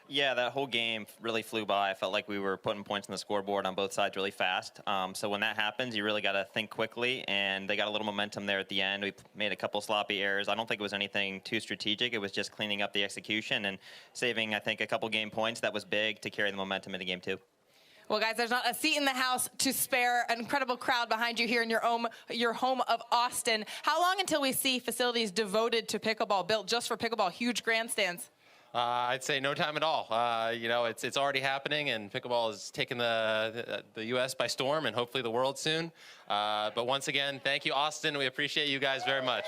Yeah, that whole game really flew by. I felt like we were putting points on the scoreboard on both sides really fast. So when that happens, you really got to think quickly, and they got a little momentum there at the end. We made a couple sloppy errors. I don't think it was anything too strategic. It was just cleaning up the execution and saving, I think, a couple game points. That was big to carry the momentum into game two. Well, guys, there's not a seat in the house to spare. An incredible crowd behind you here in your home of Austin. How long until we see facilities devoted to pickleball, built just for pickleball, huge grandstands? I'd say no time at all. You know, it's already happening, and pickleball is taking the U.S. by storm, and hopefully the world soon. But once again, thank you, Austin. We appreciate you guys very much.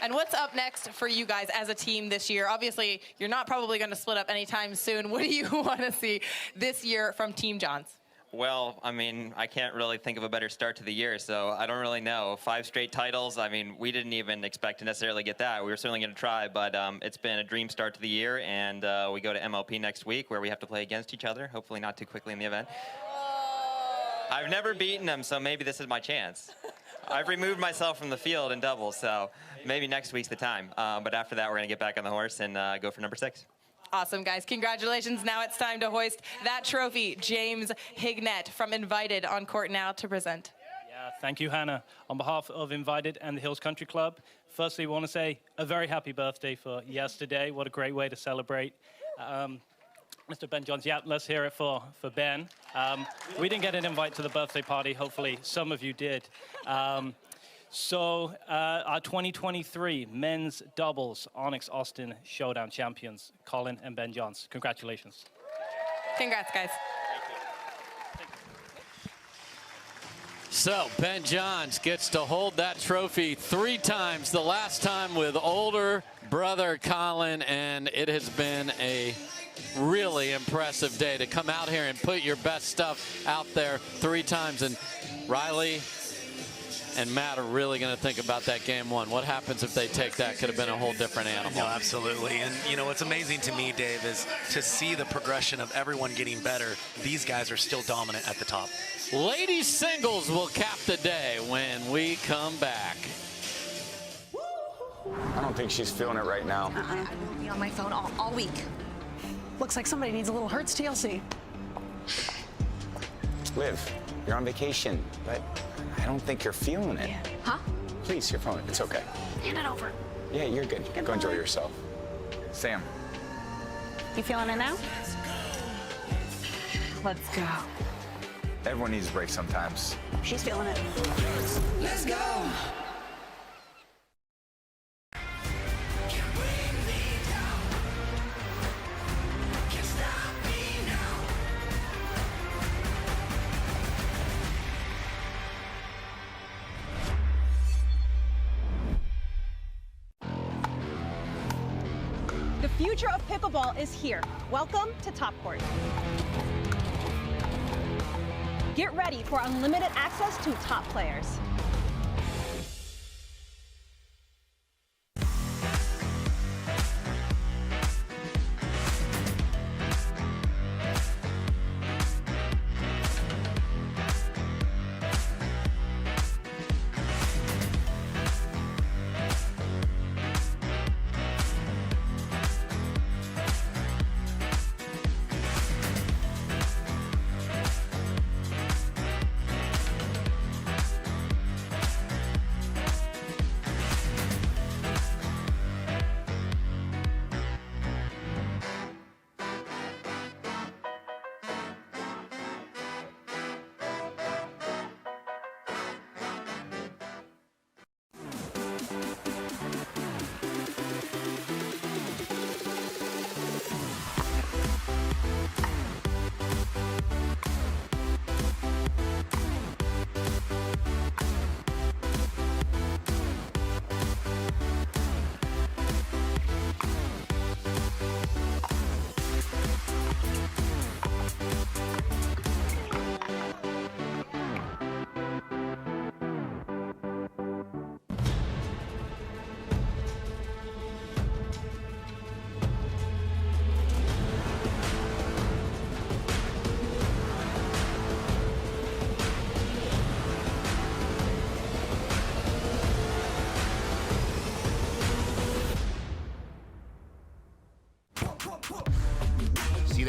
And what's up next for you guys as a team this year? Obviously, you're not probably going to split up anytime soon. What do you want to see this year from Team Johns? Well, I mean, I can't really think of a better start to the year, so I don't really know. 5 straight titles, I mean, we didn't even expect to necessarily get that. We were certainly going to try, but it's been a dream start to the year, and we go to MLP next week where we have to play against each other, hopefully not too quickly in the event. I've never beaten them, so maybe this is my chance. I've removed myself from the field in doubles, so maybe next week's the time. But after that, we're going to get back on the horse and go for number 6. Awesome, guys. Congratulations. Now it's time to hoist that trophy. James Hignett from Invited on court now to present. Yeah, thank you, Hannah. On behalf of Invited and the Hills Country Club, firstly, we want to say a very happy birthday for yesterday. What a great way to celebrate. Mr. Ben Johns, yeah, let's hear it for Ben. We didn't get an invite to the birthday party. Hopefully, some of you did. So our 2023 men's doubles ONIX Austin Showdown champions, Collin and Ben Johns. Congratulations. Congrats, guys. So Ben Johns gets to hold that trophy 3 times, the last time with older brother Collin, and it has been a really impressive day to come out here and put your best stuff out there 3 times. And Riley and Matt are really going to think about that game one. What happens if they take that? Could have been a whole different animal. No, absolutely. And, you know, what's amazing to me, Dave, is to see the progression of everyone getting better. These guys are still dominant at the top. Ladies singles will cap the day when we come back. I don't think she's feeling it right now. I'll be on my phone all week. Looks like somebody needs a little Hertz TLC. Liv, you're on vacation, but I don't think you're feeling it. Yeah. Huh? Please, your phone. It's okay. Hand it over. Yeah, you're good. Go enjoy yourself. Sam. You feeling it now? Let's go. Everyone needs a break sometimes. She's feeling it. Let's go. The future of pickleball is here. Welcome to Top Court. Get ready for unlimited access to top players.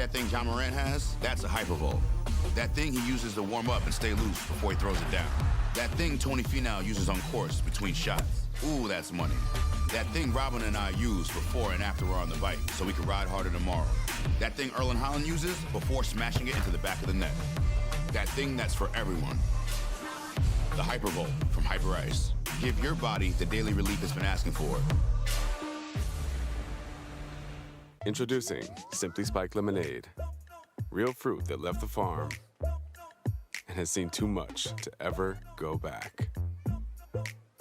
that thing John Morant has? That's a hypervolt. That thing he uses to warm up and stay loose before he throws it down. That thing Tony Finau uses on course between shots. Ooh, that's money. That thing Robin and I use before and after we're on the bike so we can ride harder tomorrow. That thing Erlen Haaland uses before smashing it into the back of the net. That thing that's for everyone. The Hypervolt from Hyper Ice. Give your body the daily relief it's been asking for. Introducing Simply Spiked Lemonade. Real fruit that left the farm and has seen too much to ever go back.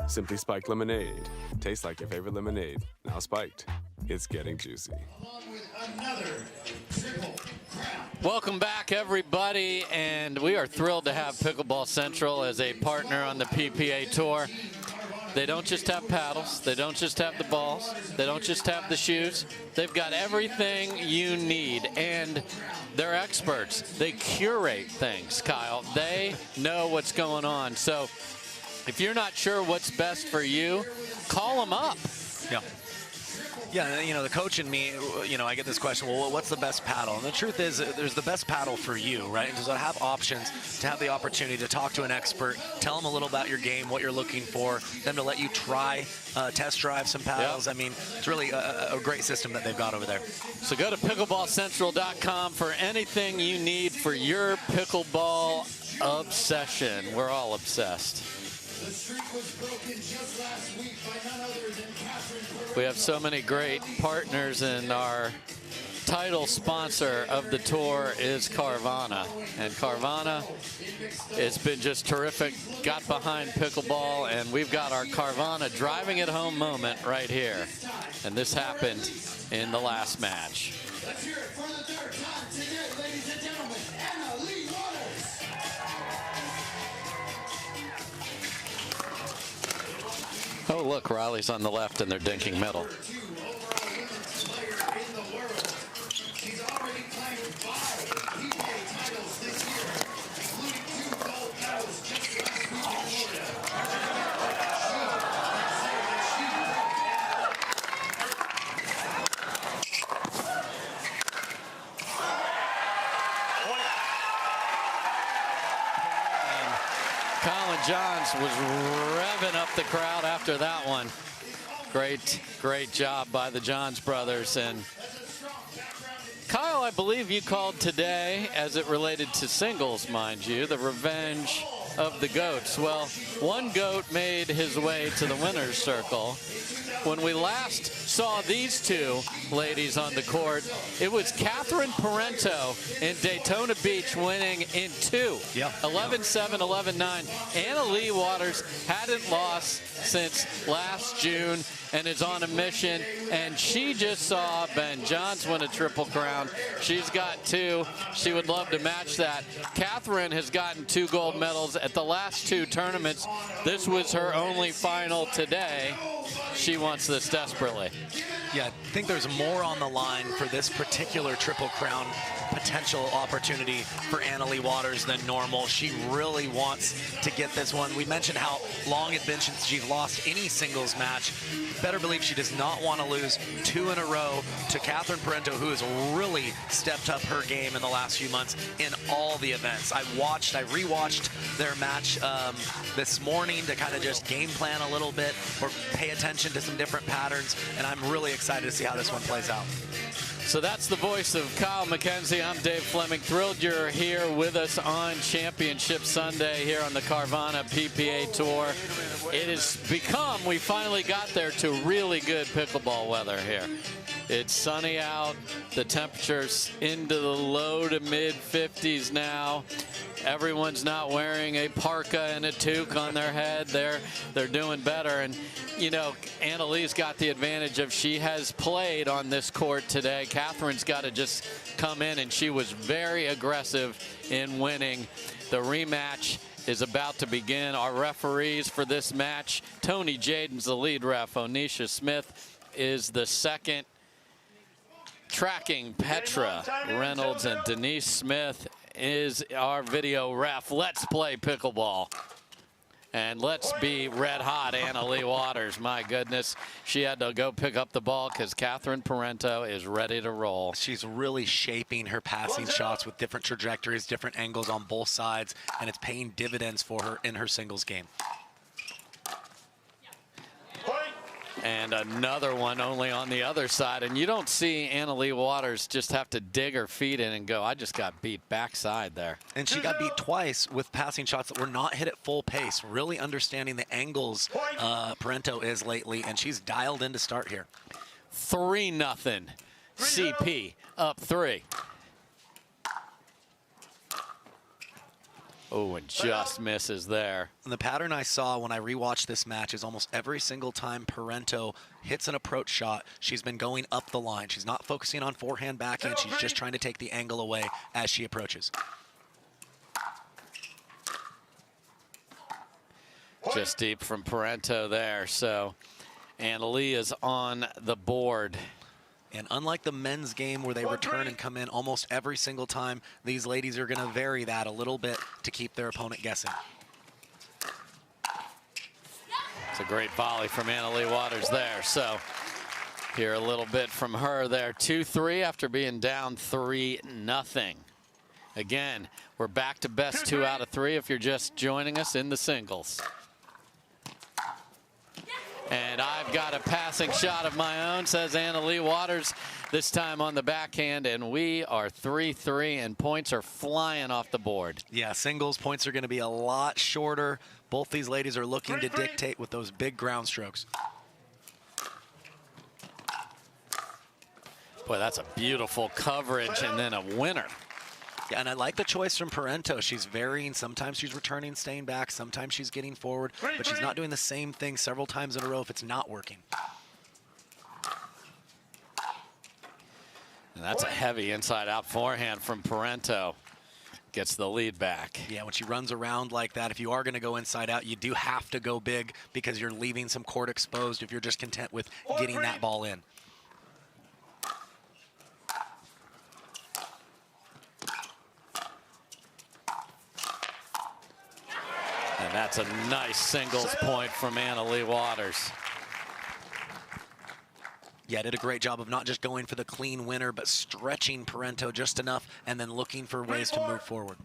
Simply Spiked Lemonade. Tastes like your favorite lemonade. Now spiked. It's getting juicy. Welcome back, everybody, and we are thrilled to have Pickleball Central as a partner on the PPA Tour. They don't just have paddles. They don't just have the balls. They don't just have the shoes. They've got everything you need, and they're experts. They curate things, Kyle. They know what's going on. So if you're not sure what's best for you, call them up. Yeah. Yeah, you know, the coach in me, you know, I get this question, well, what's the best paddle? And the truth is, there's the best paddle for you, right? And to have options, to have the opportunity to talk to an expert, tell them a little about your game, what you're looking for, them to let you try, test drive some paddles. Yep. I mean, it's really a great system that they've got over there. So go to pickleballcentral.com for anything you need for your pickleball obsession. We're all obsessed. The streak was broken just last week by none other than Catherine. We have so many great partners, and our title sponsor of the tour is Carvana. And Carvana, it's been just terrific, got behind pickleball, and we've got our Carvana driving it home moment right here. And this happened in the last match. Let's hear it for the third time today, ladies and gentlemen, Leigh. Oh, look, Riley's on the left, and they're dinking middle. Collin Johns was revving up the crowd after that one. Great job by the Johns brothers. And Kyle, I believe you called today, as it related to singles, mind you, the revenge of the GOATs. Well, one GOAT made his way to the winner's circle. When we last saw these two ladies on the court, it was Catherine Parenteau in Daytona Beach winning in two. 11-7, 11-9. Anna Leigh Waters hadn't lost since last June and is on a mission, and she just saw Ben Johns win a Triple Crown. She's got two. She would love to match that. Catherine has gotten 2 gold medals at the last 2 tournaments. This was her only final today. She wants this desperately. Yeah, I think there's more on the line for this particular Triple Crown potential opportunity for Anna Leigh Waters than normal. She really wants to get this one. We mentioned how long it's been since she's lost any singles match. Better believe she does not want to lose 2 in a row to Catherine Parenteau, who has really stepped up her game in the last few months in all the events. I rewatched their match this morning to kind of just game plan a little bit or pay attention to some different patterns, and I'm really excited to see how this one plays out. So that's the voice of Kyle McKenzie. I'm Dave Fleming. Thrilled you're here with us on Championship Sunday here on the Carvana PPA Tour. It has become, we finally got there to really good pickleball weather here. It's sunny out. The temperature's into the low to mid 50s now. Everyone's not wearing a parka and a toque on their head. They're doing better. And, you know, Anna Leigh's got the advantage of she has played on this court today. Catherine's got to just come in, and she was very aggressive in winning. The rematch is about to begin. Our referees for this match, Tony Jaden's the lead ref. Onisha Smith is the second. Tracking Petra Reynolds and Denise Smith is our video ref. Let's play pickleball. And let's be red hot, Leigh Waters. My goodness, she had to go pick up the ball because Catherine Parenteau is ready to roll. She's really shaping her passing shots with different trajectories, different angles on both sides, and it's paying dividends for her in her singles game. And another one only on the other side. And you don't see Leigh Waters just have to dig her feet in and go, I just got beat backside there. And she got beat twice with passing shots that were not hit at full pace, really understanding the angles Parenteau is lately, and she's dialed in to start here. 3-0. CP up 3. Oh, and just misses there. And the pattern I saw when I rewatched this match is almost every single time Parenteau hits an approach shot, she's been going up the line. She's not focusing on forehand, backhand. She's just trying to take the angle away as she approaches. Just deep from Parenteau there. So Leigh is on the board. And unlike the men's game where they return and come in almost every single time, these ladies are going to vary that a little bit to keep their opponent guessing. It's a great volley from Leigh Waters there. So hear a little bit from her there. 2-3 after being down 3-0. Again, we're back to best 2 out of 3 if you're just joining us in the singles. And I've got a passing shot of my own, says Leigh Waters, this time on the backhand, and we are 3-3, and points are flying off the board. Yeah, singles points are going to be a lot shorter. Both these ladies are looking to dictate with those big ground strokes. Boy, that's a beautiful coverage and then a winner. Yeah, and I like the choice from Parenteau. She's varying. Sometimes she's returning, staying back. Sometimes she's getting forward. But she's not doing the same thing several times in a row if it's not working. And that's a heavy inside-out forehand from Parenteau. Gets the lead back. Yeah, when she runs around like that, if you are going to go inside out, you do have to go big because you're leaving some court exposed if you're just content with getting that ball in. And that's a nice singles point from Leigh Waters. Yeah, did a great job of not just going for the clean winner, but stretching Parenteau just enough and then looking for ways to move forward.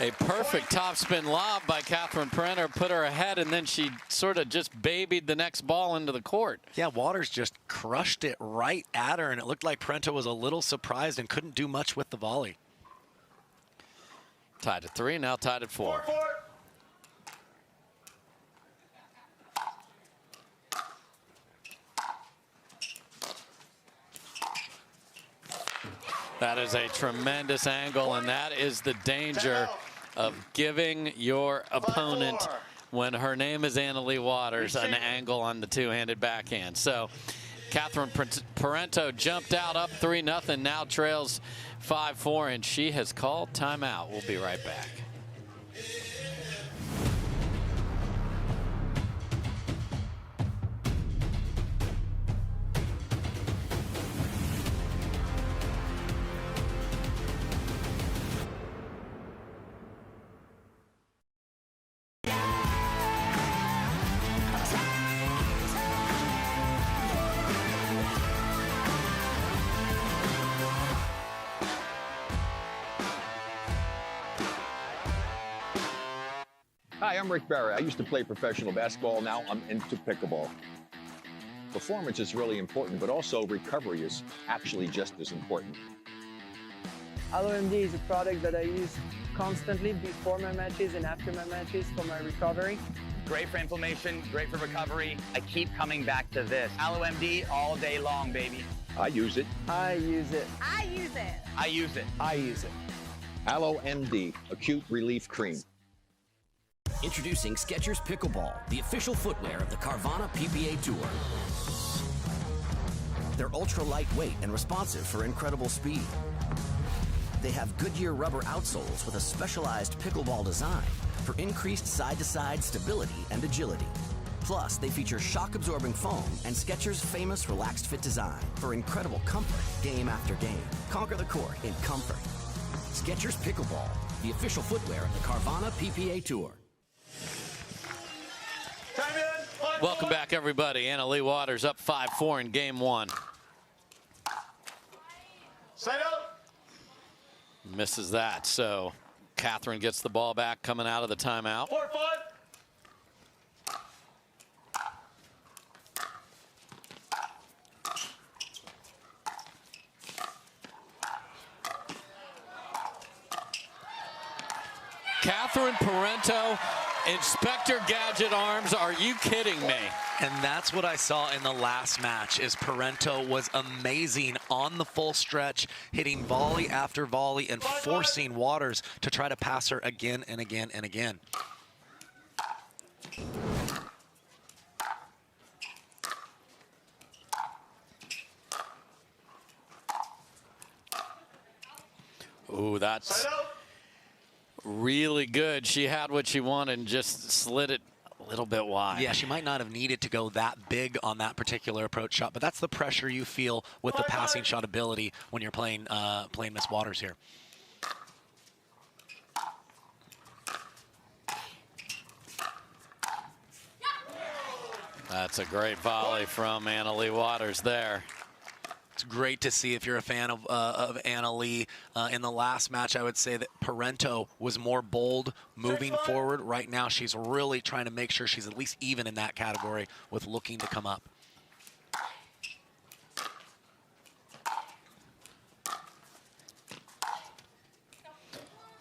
A perfect topspin lob by Catherine Parenteau, put her ahead, and then she sort of just babied the next ball into the court. Yeah, Waters just crushed it right at her, and it looked like Parenteau was a little surprised and couldn't do much with the volley. Tied at 3, now tied at 4. That is a tremendous angle, and that is the danger of giving your opponent, when her name is Leigh Waters, an angle on the two-handed backhand. So Catherine Parenteau jumped out up 3-0, now trails 5-4, and she has called timeout. We'll be right back. Hi, I'm Rick Barry. I used to play professional basketball. Now I'm into pickleball. Performance is really important, but also recovery is actually just as important. AlloMD is a product that I use constantly before my matches and after my matches for my recovery. Great for inflammation, great for recovery. I keep coming back to this. AlloMD all day long, baby. I use it. I use it. I use it. I use it. I use it. AlloMD Acute Relief Cream. Introducing Skechers Pickleball, the official footwear of the Carvana PPA Tour. They're ultra lightweight and responsive for incredible speed. They have Goodyear rubber outsoles with a specialized pickleball design for increased side-to-side stability and agility. Plus, they feature shock-absorbing foam and Skechers' famous relaxed fit design for incredible comfort game after game. Conquer the court in comfort. Skechers Pickleball, the official footwear of the Carvana PPA Tour. Welcome back, everybody. Leigh Waters up 5-4 in game one. Set up. Misses that, so Catherine gets the ball back coming out of the timeout. 4-5. Catherine Parenteau, Inspector Gadget arms, are you kidding me? And that's what I saw in the last match, is Parenteau was amazing on the full stretch, hitting volley after volley and forcing Waters to try to pass her again and again and again. Ooh, that's really good. She had what she wanted and just slid it a little bit wide. Yeah, she might not have needed to go that big on that particular approach shot, but that's the pressure you feel with the passing shot ability when you're playing Miss Waters here. That's a great volley from Leigh Waters there. It's great to see if you're a fan of Leigh. In the last match, I would say that Parenteau was more bold moving forward. Right now, she's really trying to make sure she's at least even in that category with looking to come up.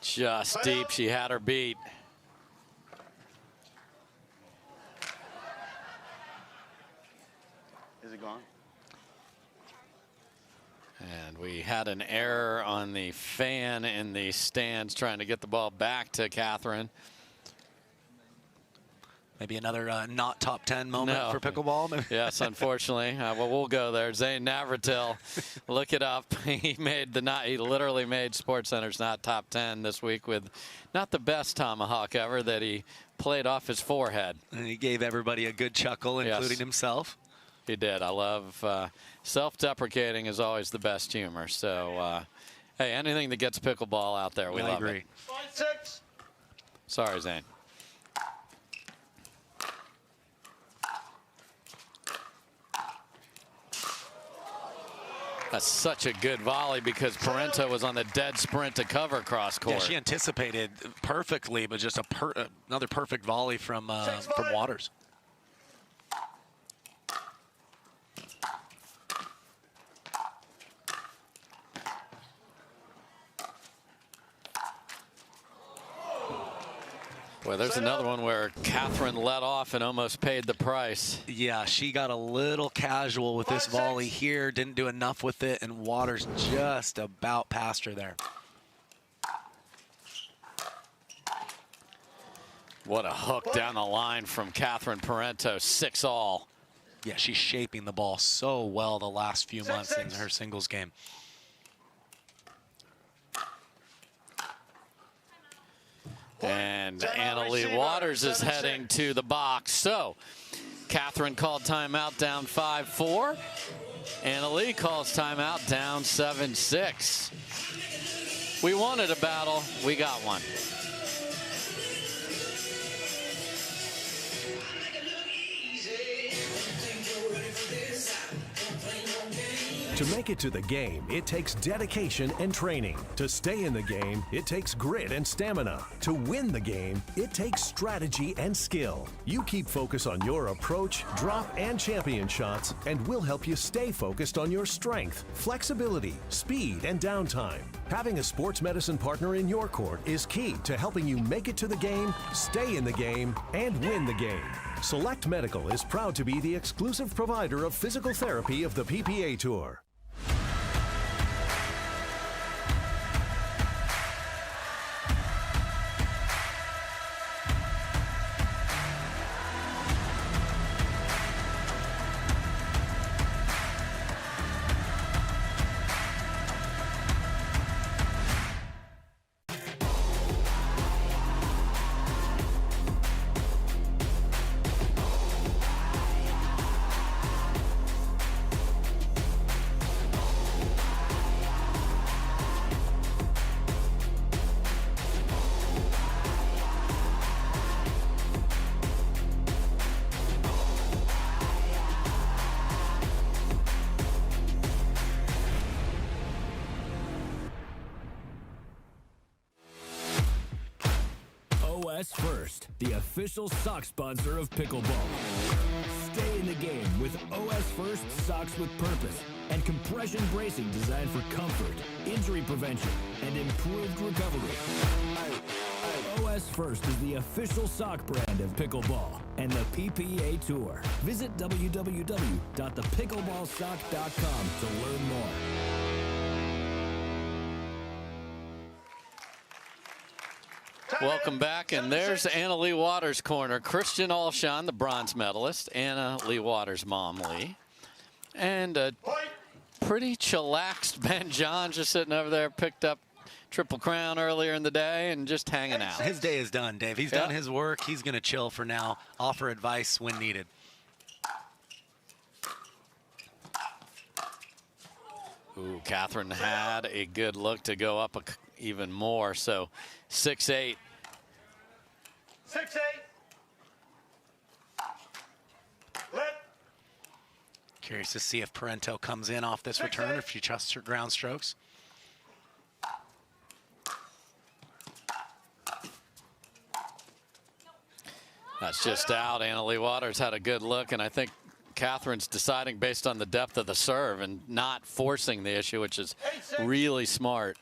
Just deep. She had her beat. Is it gone? And we had an error on the fan in the stands trying to get the ball back to Catherine. Maybe another not top 10 moment for pickleball. Yes, unfortunately. Well, we'll go there. Zane Navratil, look it up. He literally made SportsCenter's not top 10 this week with not the best tomahawk ever that he played off his forehead. And he gave everybody a good chuckle, including himself. He did. I love self-deprecating is always the best humor. So, hey, anything that gets pickleball out there, we love it. 5-6. Sorry, Zane. That's such a good volley because Parenteau was on the dead sprint to cover cross court. Yeah, she anticipated perfectly, but just another perfect volley from Waters. Boy, there's another one where Catherine let off and almost paid the price. Yeah, she got a little casual with this volley here, didn't do enough with it, and Waters just about passed her there. What a hook down the line from Catherine Parenteau, 6-all. Yeah, she's shaping the ball so well the last few months in her singles game. And Leigh Waters is heading to the box. So Catherine called timeout down 5-4. Leigh calls timeout down 7-6. We wanted a battle. We got one. To make it to the game, it takes dedication and training. To stay in the game, it takes grit and stamina. To win the game, it takes strategy and skill. You keep focus on your approach, drop, and champion shots, and we'll help you stay focused on your strength, flexibility, speed, and downtime. Having a sports medicine partner in your court is key to helping you make it to the game, stay in the game, and win the game. Select Medical is proud to be the exclusive provider of physical therapy of the PPA Tour. First, the official sock sponsor of pickleball. Stay in the game with OS First socks with purpose and compression bracing designed for comfort, injury prevention, and improved recovery. OS First is the official sock brand of pickleball and the PPA Tour. Visit www.thepickleballsock.com to learn more. Welcome back, and there's Anna Leigh Waters' corner. Christian Alshon, the bronze medalist, Anna Leigh Waters' mom, Leigh. And a pretty chillaxed Ben John just sitting over there, picked up Triple Crown earlier in the day and just hanging out. His day is done, Dave. He's done his work. He's going to chill for now, offer advice when needed. Ooh, Catherine had a good look to go up even more, so 6-8. 6-8. Curious to see if Parenteau comes in off this return or if she trusts her ground strokes. That's just out. Anna Leigh Waters had a good look, and I think Catherine's deciding based on the depth of the serve and not forcing the issue, which is really smart.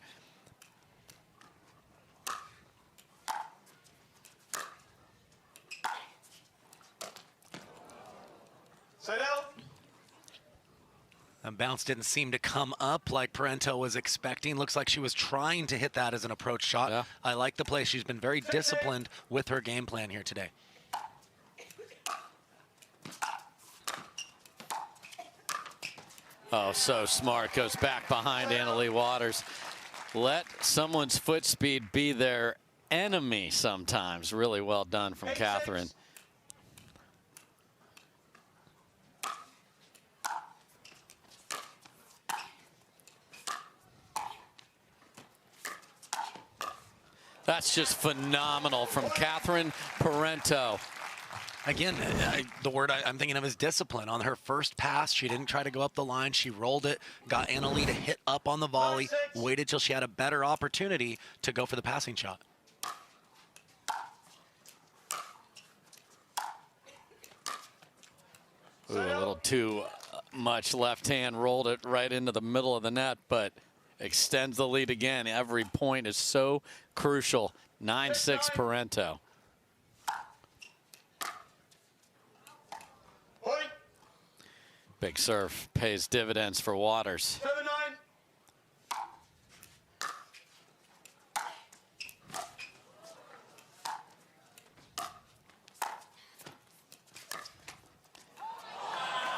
The bounce didn't seem to come up like Parenteau was expecting. Looks like she was trying to hit that as an approach shot. Yeah. I like the play. She's been very disciplined with her game plan here today. Oh, so smart. Goes back behind Anna Leigh Waters. Let someone's foot speed be their enemy sometimes. Really well done from Catherine. That's just phenomenal from Catherine Parenteau. Again, the word I'm thinking of is discipline. On her first pass, she didn't try to go up the line. She rolled it, got Anna Leigh to hit up on the volley, waited till she had a better opportunity to go for the passing shot. Ooh, a little too much left hand, rolled it right into the middle of the net, but extends the lead again. Every point is so crucial. 9-6 Parenteau. Big serve pays dividends for Waters. 7-9.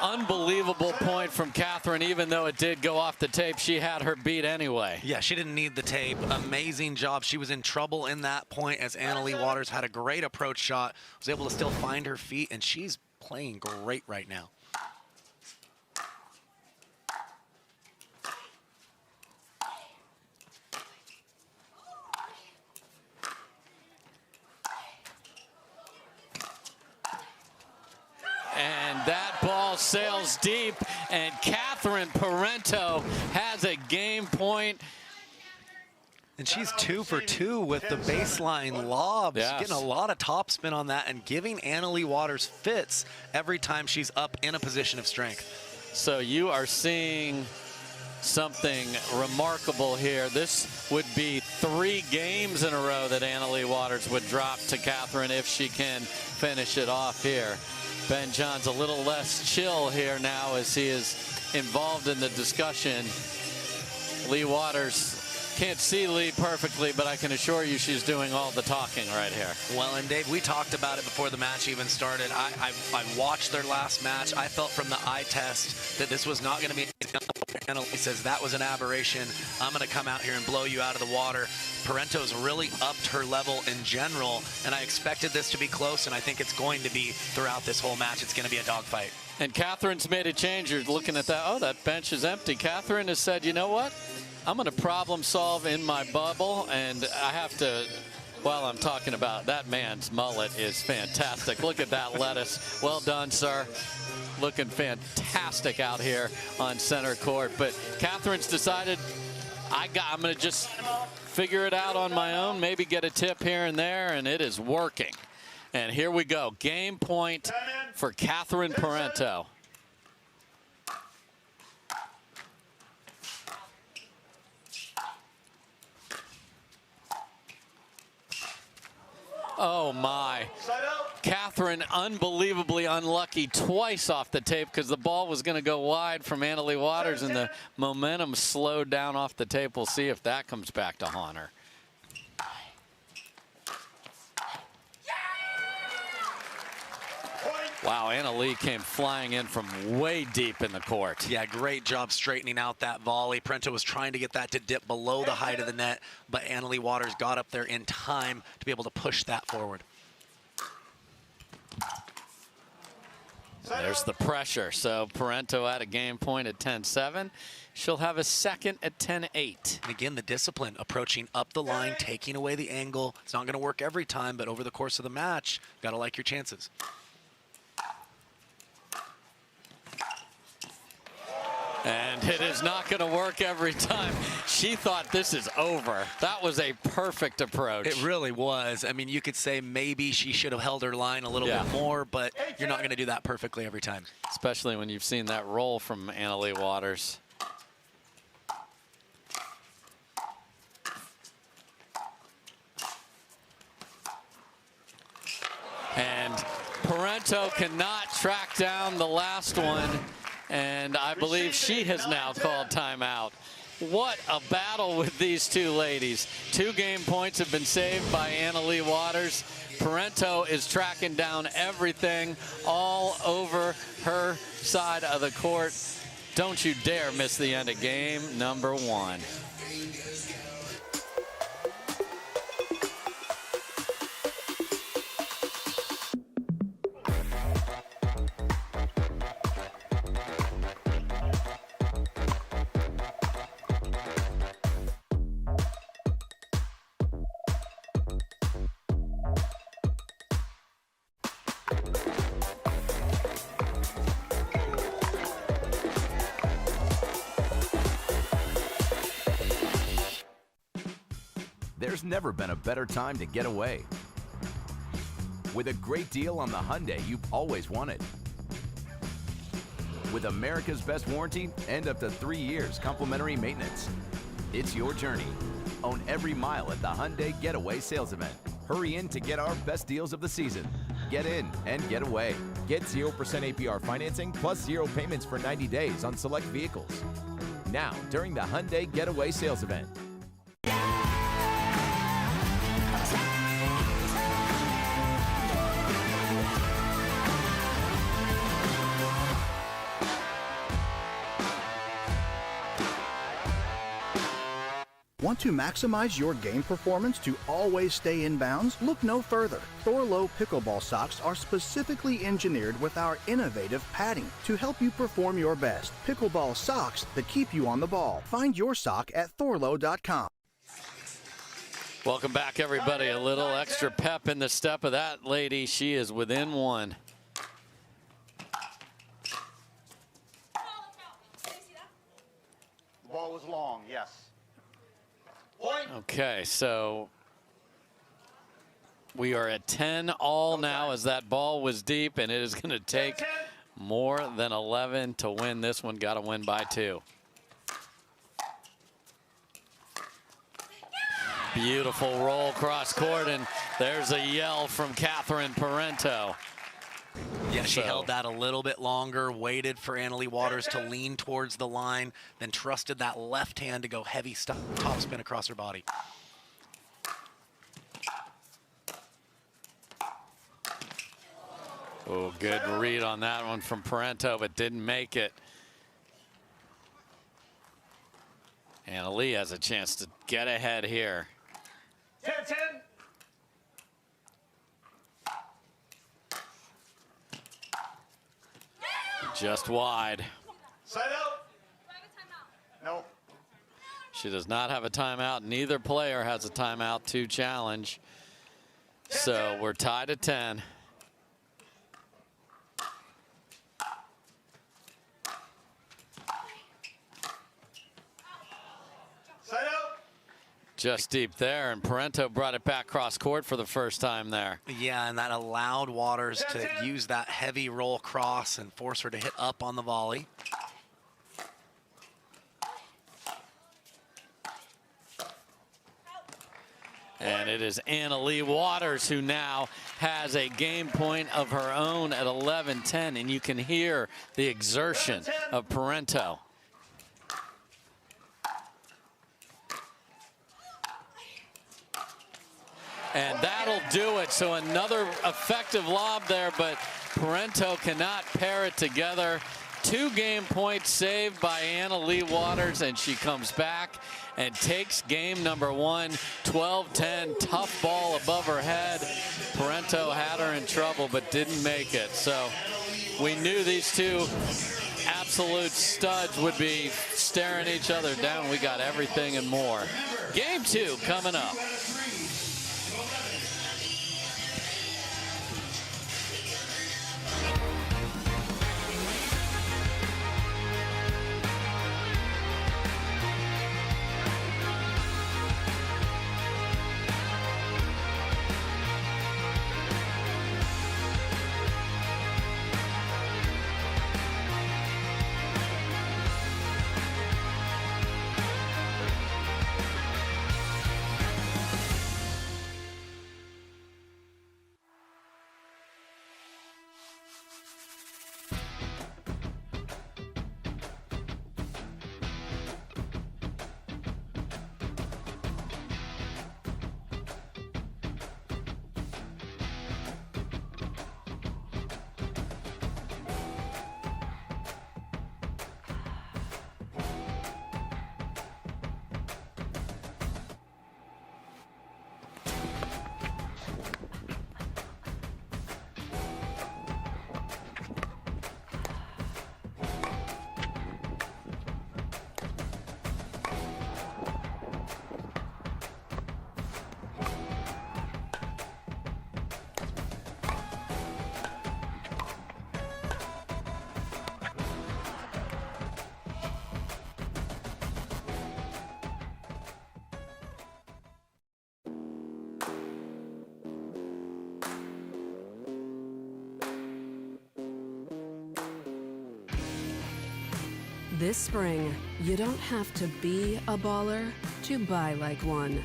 Unbelievable point from Catherine, even though it did go off the tape. She had her beat anyway. Yeah, she didn't need the tape. Amazing job. She was in trouble in that point as Anna Leigh Waters had a great approach shot, was able to still find her feet, and she's playing great right now. And that ball sails deep, and Catherine Parenteau has a game point. And she's 2 for 2 with the baseline lobs. Yes. Getting a lot of topspin on that and giving Anna Leigh Waters fits every time she's up in a position of strength. So you are seeing something remarkable here. This would be 3 games in a row that Anna Leigh Waters would drop to Catherine if she can finish it off here. Ben John's a little less chill here now as he is involved in the discussion. Leigh Waters, can't see Leigh perfectly, but I can assure you she's doing all the talking right here. Well, and Dave, we talked about it before the match even started. I watched their last match. I felt from the eye test that this was not going to be. Anna Leigh says that was an aberration. I'm going to come out here and blow you out of the water. Parenteau's really upped her level in general, and I expected this to be close, and I think it's going to be throughout this whole match. It's going to be a dogfight. And Catherine's made a change. You're looking at that. Oh, that bench is empty. Catherine has said, you know what? I'm going to problem solve in my bubble, and I have to, well, I'm talking about that man's mullet is fantastic. Look at that lettuce. Well done, sir. Looking fantastic out here on center court. But Catherine's decided I'm going to just figure it out on my own, maybe get a tip here and there, and it is working. And here we go. Game point for Catherine Parenteau. Oh, my. Catherine unbelievably unlucky twice off the tape because the ball was going to go wide from Leigh Waters, and the momentum slowed down off the tape. We'll see if that comes back to haunt her. Wow, Leigh came flying in from way deep in the court. Yeah, great job straightening out that volley. Parenteau was trying to get that to dip below the height of the net, but Leigh Waters got up there in time to be able to push that forward. There's the pressure. So Parenteau at a game point at 10-7. She'll have a second at 10-8. And again, the discipline, approaching up the line, taking away the angle. It's not going to work every time, but over the course of the match, got to like your chances. And it is not going to work every time. She thought this is over. That was a perfect approach. It really was. I mean, you could say maybe she should have held her line a little bit more, but you're not going to do that perfectly every time. Especially when you've seen that roll from Leigh Waters. And Parenteau cannot track down the last one. And I believe she has now called timeout. What a battle with these two ladies. 2 game points have been saved by Leigh Waters. Parenteau is tracking down everything all over her side of the court. Don't you dare miss the end of game number 1. There's never been a better time to get away. With a great deal on the Hyundai you've always wanted. With America's best warranty and up to 3 years complimentary maintenance. It's your journey. Own every mile at the Hyundai Getaway Sales Event. Hurry in to get our best deals of the season. Get in and get away. Get 0% APR financing plus 0 payments for 90 days on select vehicles. Now, during the Hyundai Getaway Sales Event. Want to maximize your game performance to always stay in bounds? Look no further. Thorlo pickleball socks are specifically engineered with our innovative padding to help you perform your best. Pickleball socks that keep you on the ball. Find your sock at thorlo.com. Welcome back, everybody. A little extra pep in the step of that lady. She is within 1. The ball was long, yes. Okay, so we are at 10-all now as that ball was deep, and it is going to take more than 11 to win this one. Got to win by 2. Beautiful roll cross court, and there's a yell from Catherine Parenteau. Yeah, she held that a little bit longer, waited for Leigh Waters to lean towards the line, then trusted that left hand to go heavy top spin across her body. Oh, good read on that one from Parenteau, but didn't make it. Leigh has a chance to get ahead here. 10-10. Just wide. Side out. No. She does not have a timeout. Neither player has a timeout to challenge. So we're tied at 10. Side out. Just deep there, and Parenteau brought it back cross court for the first time there. Yeah, and that allowed Waters to use that heavy roll cross and force her to hit up on the volley. And it is Leigh Waters who now has a game point of her own at 11-10, and you can hear the exertion of Parenteau. And that'll do it. So another effective lob there, but Parenteau cannot pair it together. 2 game points saved by Leigh Waters, and she comes back and takes game number 1, 12-10, tough ball above her head. Parenteau had her in trouble, but didn't make it. So we knew these two absolute studs would be staring each other down. We got everything and more. Game 2 coming up. This spring, you don't have to be a baller to buy like one.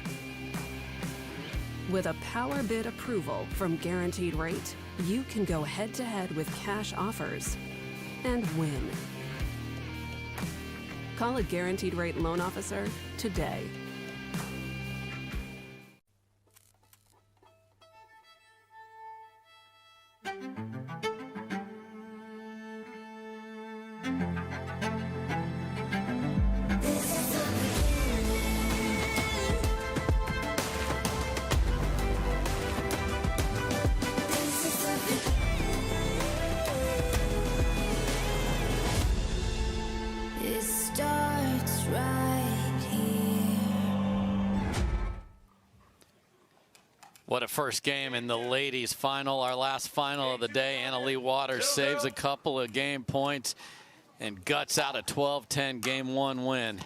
With a power bid approval from Guaranteed Rate, you can go head-to-head with cash offers and win. Call a Guaranteed Rate loan officer today. What a first game in the ladies final, our last final of the day. Leigh Waters saves a couple of game points and guts out a 12-10 game 1 win.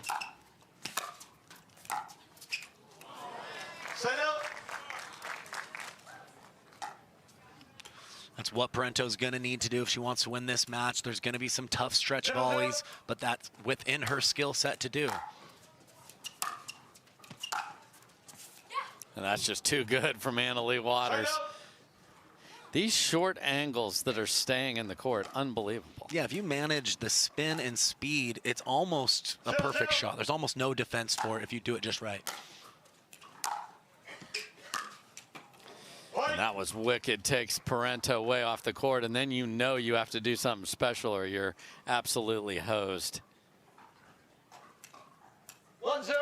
That's what Parenteau's going to need to do if she wants to win this match. There's going to be some tough stretch volleys, but that's within her skill set to do. And that's just too good from Leigh Waters. These short angles that are staying in the court, unbelievable. Yeah, if you manage the spin and speed, it's almost a perfect shot. There's almost no defense for it if you do it just right. And that was wicked. Takes Parenteau way off the court, and then you know you have to do something special or you're absolutely hosed. 1-0.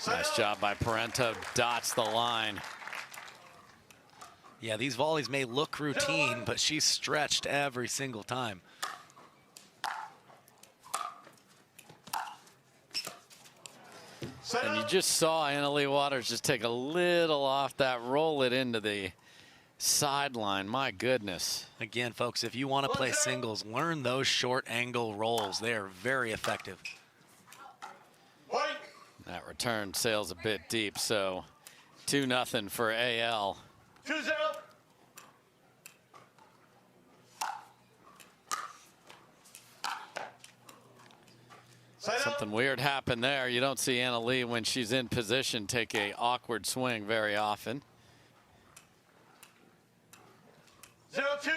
Nice job by Parenteau, dots the line. Yeah, these volleys may look routine, but she's stretched every single time. And you just saw Leigh Waters just take a little off that, roll it into sideline. My goodness. Again, folks, if you want to play singles, learn those short angle rolls. They are very effective. That return sails a bit deep, so 2-0 for AL. 2-0. Something weird happened there. You don't see Anna Leigh when she's in position take a awkward swing very often. 0-2.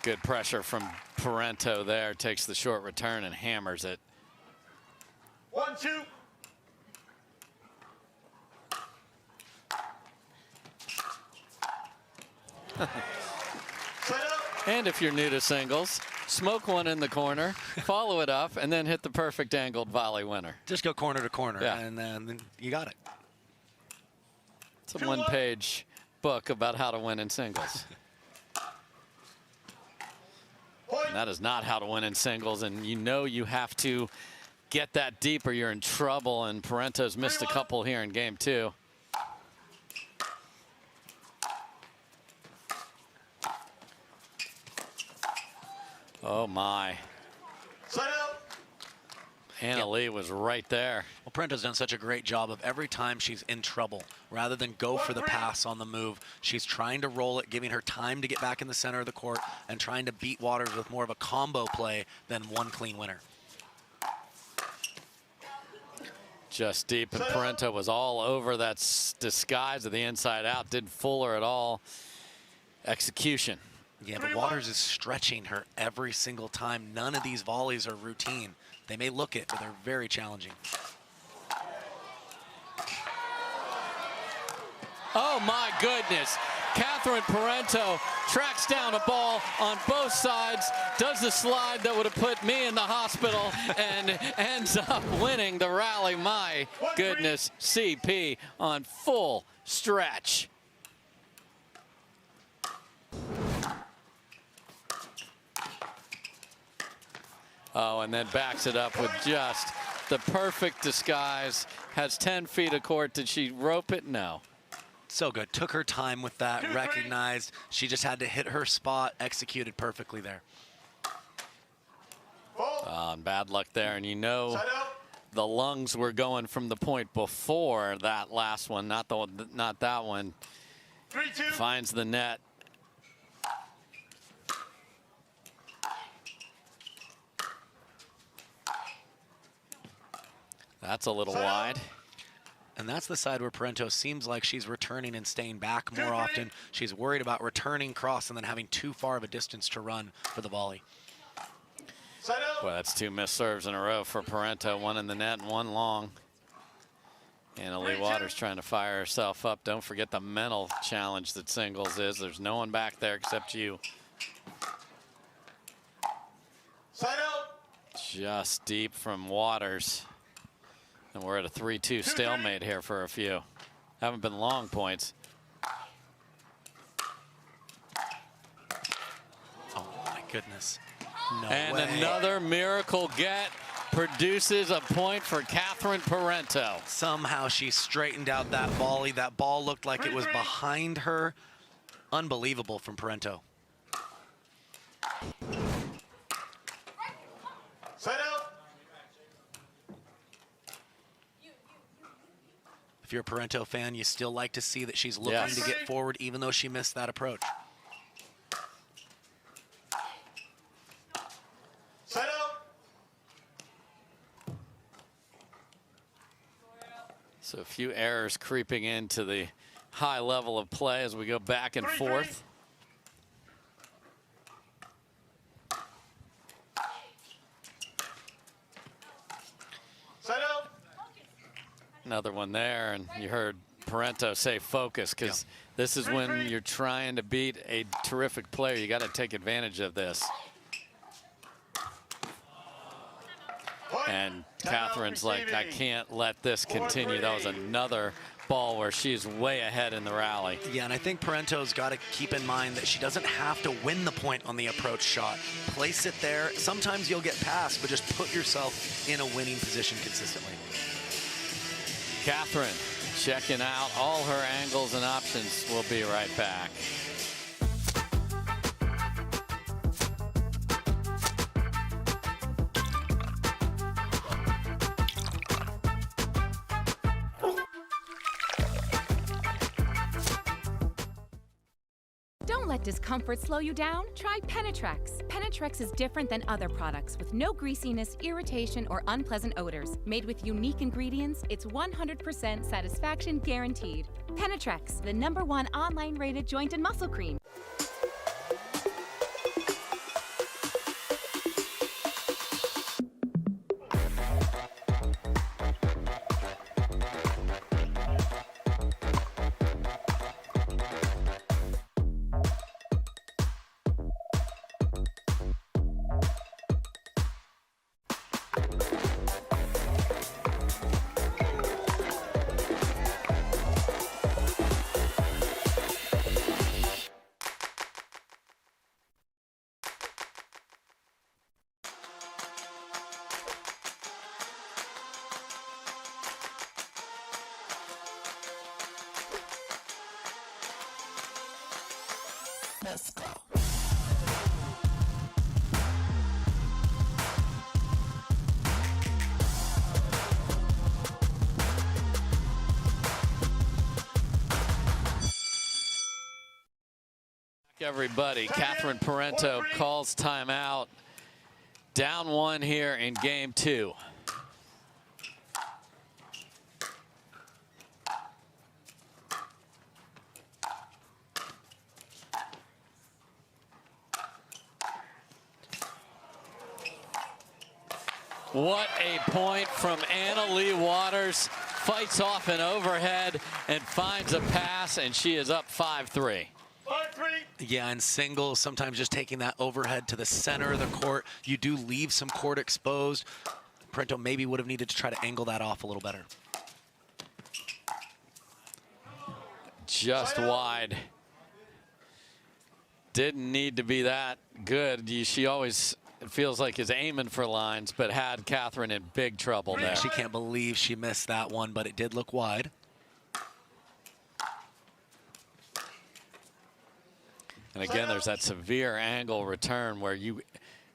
Good pressure from Parenteau there. Takes the short return and hammers it. 1-2. And if you're new to singles, smoke one in the corner, follow it up, and then hit the perfect angled volley winner. Just go corner to corner, Yeah. and then you got it. It's a one-page book about how to win in singles. And that is not how to win in singles, and you know you have to get that deep or you're in trouble, and Parenteau's missed a couple here in game 2. Oh my. Anna Leigh was right there. Well, Parenteau's done such a great job of every time she's in trouble, rather than go for the pass on the move, she's trying to roll it, giving her time to get back in the center of the court and trying to beat Waters with more of a combo play than one clean winner. Just deep, and Parenteau was all over that disguise of the inside out. Didn't fool her at all. Execution. Yeah, but Waters is stretching her every single time. None of these volleys are routine. They may look it, but they're very challenging. Oh my goodness. Catherine Parenteau tracks down a ball on both sides, does the slide that would have put me in the hospital, and ends up winning the rally. My goodness, CP on full stretch. Oh, and then backs it up with just the perfect disguise. Has 10 feet of court. Did she rope it? No. So good. Took her time with that, recognized. She just had to hit her spot, executed perfectly there. And bad luck there. And you know the lungs were going from the point before that last one, not that one. 3-2. Finds the net. That's a little wide. And that's the side where Parenteau seems like she's returning and staying back more often. She's worried about returning cross and then having too far of a distance to run for the volley. Well, that's 2 missed serves in a row for Parenteau. One in the net and one long. Anna Leigh Waters trying to fire herself up. Don't forget the mental challenge that singles is. There's no one back there except you. Just deep from Waters. And we're at a 3-2 stalemate here for a few. Haven't been long points. Oh my goodness. No and way. Another miracle get produces a point for Catherine Parenteau. Somehow she straightened out that volley. That ball looked like it was behind her. Unbelievable from Parenteau. If you're a Parenteau fan, you still like to see that she's looking to get forward, even though she missed that approach. So a few errors creeping into the high level of play as we go back and forth. Another one there, and you heard Parenteau say focus, because this is when you're trying to beat a terrific player. You got to take advantage of this. And Catherine's like, I can't let this continue. That was another ball where she's way ahead in the rally. Yeah, and I think Parenteau's got to keep in mind that she doesn't have to win the point on the approach shot. Place it there. Sometimes you'll get past, but just put yourself in a winning position consistently. Catherine checking out all her angles and options. We'll be right back. Don't let discomfort slow you down. Try Penetrex. Penetrex is different than other products with no greasiness, irritation, or unpleasant odors. Made with unique ingredients, it's 100% satisfaction guaranteed. Penetrex, the #1 online rated joint and muscle cream. Let's go. Everybody, Catherine Parenteau calls timeout. Down 1 here in game 2. What a point from Leigh Waters. Fights off an overhead and finds a pass, and she is up 5-3. Yeah, in singles, sometimes just taking that overhead to the center of the court, you do leave some court exposed. Parenteau maybe would have needed to try to angle that off a little better. Just wide. Didn't need to be that good. She always, it feels like, is aiming for lines, but had Catherine in big trouble there. She can't believe she missed that one, but it did look wide. And again, there's that severe angle return where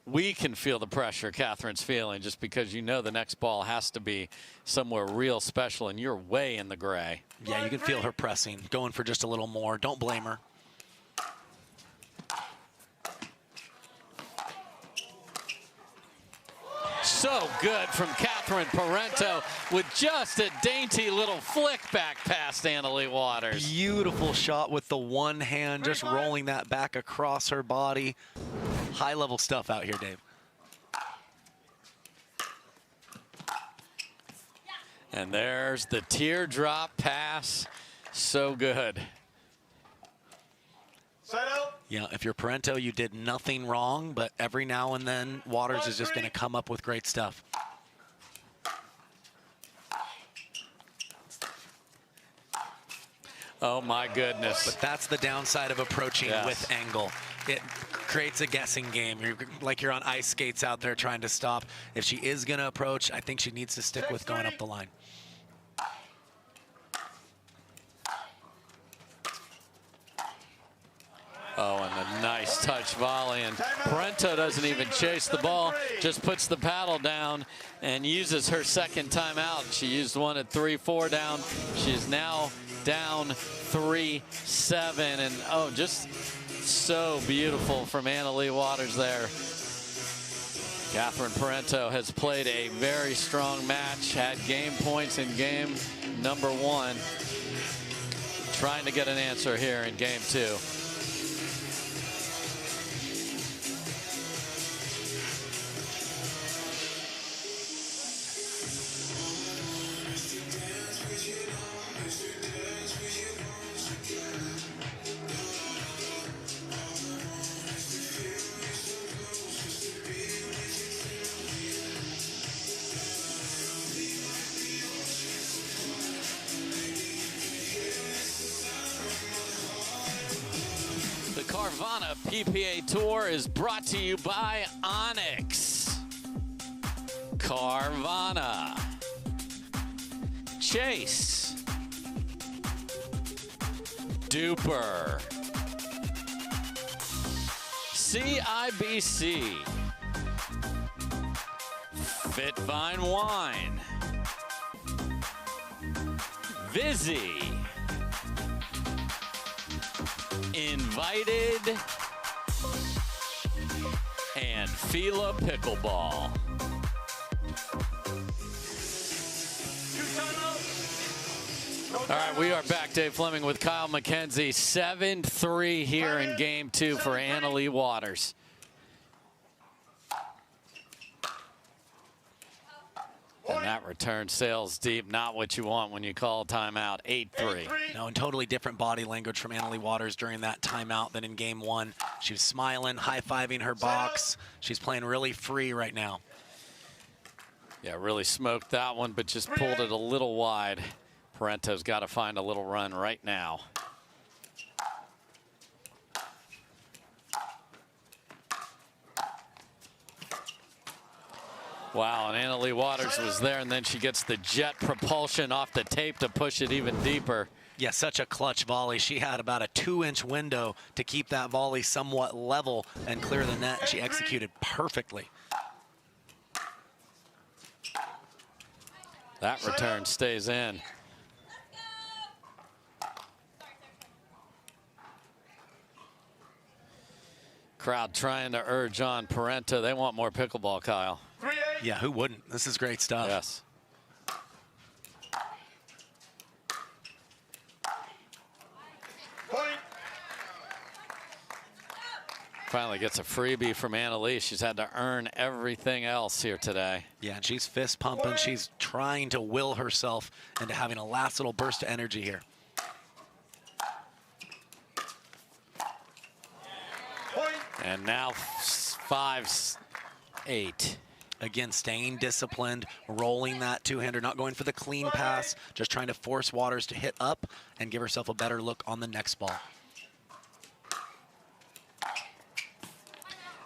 we can feel the pressure Catherine's feeling just because you know the next ball has to be somewhere real special, and you're way in the gray. Yeah, you can feel her pressing, going for just a little more. Don't blame her. So good from Catherine Parenteau with just a dainty little flick back past Leigh Waters. Beautiful shot with the one hand, just rolling that back across her body. High level stuff out here, Dave. And there's the teardrop pass. So good. Yeah, if you're Parenteau, you did nothing wrong, but every now and then, Waters is just going to come up with great stuff. Oh, my goodness. But that's the downside of approaching with angle. It creates a guessing game. You're on ice skates out there trying to stop. If she is going to approach, I think she needs to stick with going up the line. Oh, and a nice touch volley, and Parenteau doesn't even chase the ball, just puts the paddle down and uses her second timeout. She used one at 3-4 down. She's now down 3-7, and oh, just so beautiful from Leigh Waters there. Catherine Parenteau has played a very strong match, had game points in game number 1. Trying to get an answer here in game 2. Carvana PPA Tour is brought to you by ONIX. Carvana. Chase. Duper. CIBC. Fitvine Wine. Vizzy. Invited. And Fila Pickleball. All right, we are back. Dave Fleming with Kyle McKenzie. 7-3 here in game 2 for Anna-Leigh Waters. And that return sails deep, not what you want when you call timeout. 8-3. No, and totally different body language from Anna-Leigh Waters during that timeout than in game 1. She was smiling, high-fiving her box. She's playing really free right now. Yeah, really smoked that one, but just pulled it a little wide. Parenteau's got to find a little run right now. Wow, and Anna-Leigh Waters was there, and then she gets the jet propulsion off the tape to push it even deeper. Yeah, such a clutch volley. She had about a 2-inch window to keep that volley somewhat level and clear the net. She executed perfectly. That return stays in. Crowd trying to urge on Parenteau. They want more pickleball, Kyle. Yeah, who wouldn't? This is great stuff. Yes. Finally gets a freebie from Anna-Leigh. She's had to earn everything else here today. Yeah, and she's fist pumping. She's trying to will herself into having a last little burst of energy here. And now 5-8. Again, staying disciplined, rolling that two-hander, not going for the clean pass, just trying to force Waters to hit up and give herself a better look on the next ball.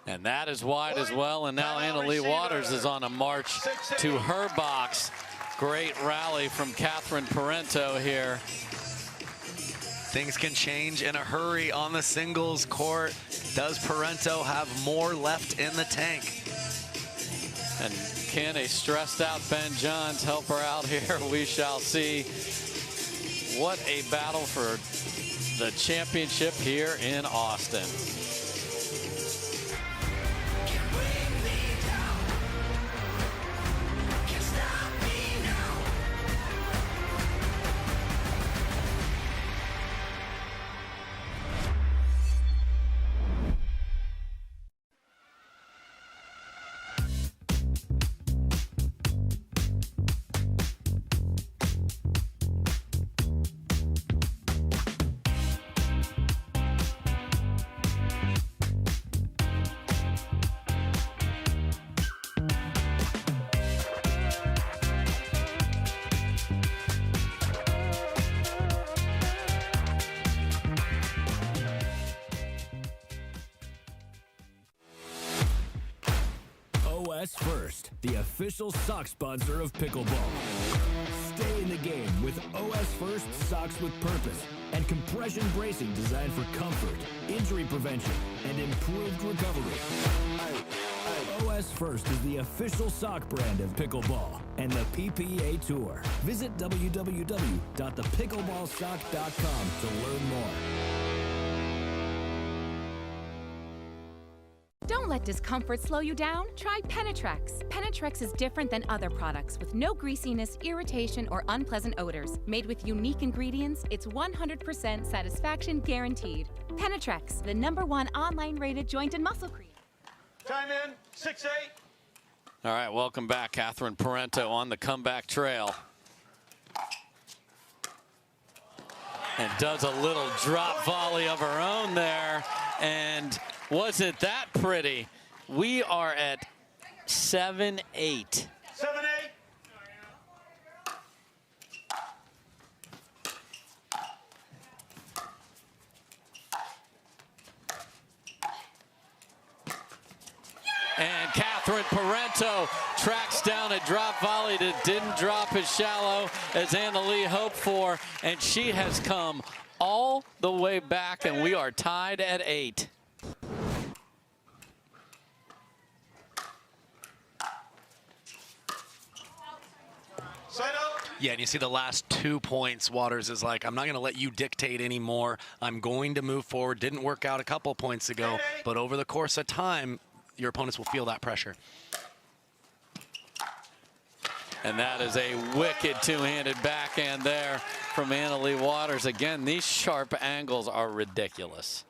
And that is wide as well. And now Anna-Leigh Waters is on a march to her box. Great rally from Catherine Parenteau here. Things can change in a hurry on the singles court. Does Parenteau have more left in the tank? And can a stressed out Ben Johns help her out here? We shall see. What a battle for the championship here in Austin. OS First, the official sock sponsor of pickleball. Stay in the game with OS First socks with purpose and compression bracing designed for comfort, injury prevention, and improved recovery. OS First is the official sock brand of pickleball and the PPA Tour. Visit www.thepickleballsock.com to learn more. Don't let discomfort slow you down. Try Penetrex. Penetrex is different than other products with no greasiness, irritation, or unpleasant odors. Made with unique ingredients, it's 100% satisfaction guaranteed. Penetrex, the #1 online rated joint and muscle cream. Time in, 6-8. All right, welcome back. Catherine Parenteau on the comeback trail. And does a little drop volley of her own there. And wasn't that pretty? We are at 7-8. 7-8. Catherine Parenteau tracks down a drop volley that didn't drop as shallow as Leigh hoped for, and she has come all the way back, and we are tied at 8. Yeah, and you see the last 2 points, Waters is like, I'm not going to let you dictate anymore. I'm going to move forward. Didn't work out a couple points ago, but over the course of time, your opponents will feel that pressure. And that is a wicked two-handed backhand there from Leigh Waters. Again, these sharp angles are ridiculous.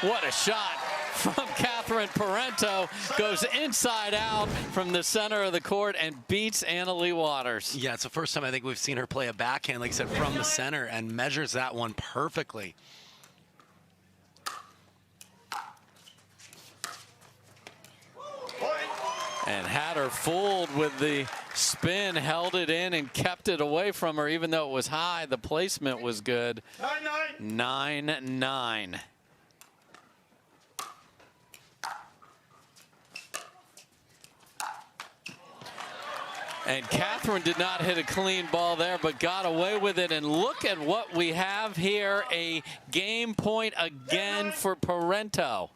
What a shot from Catherine Parenteau. Goes inside out from the center of the court and beats Leigh Waters. Yeah, it's the first time I think we've seen her play a backhand, like I said, from the center, and measures that one perfectly. And had her fooled with the spin, held it in and kept it away from her. Even though it was high, the placement was good. 9-9. And Catherine did not hit a clean ball there, but got away with it. And look at what we have here, a game point again for Parenteau.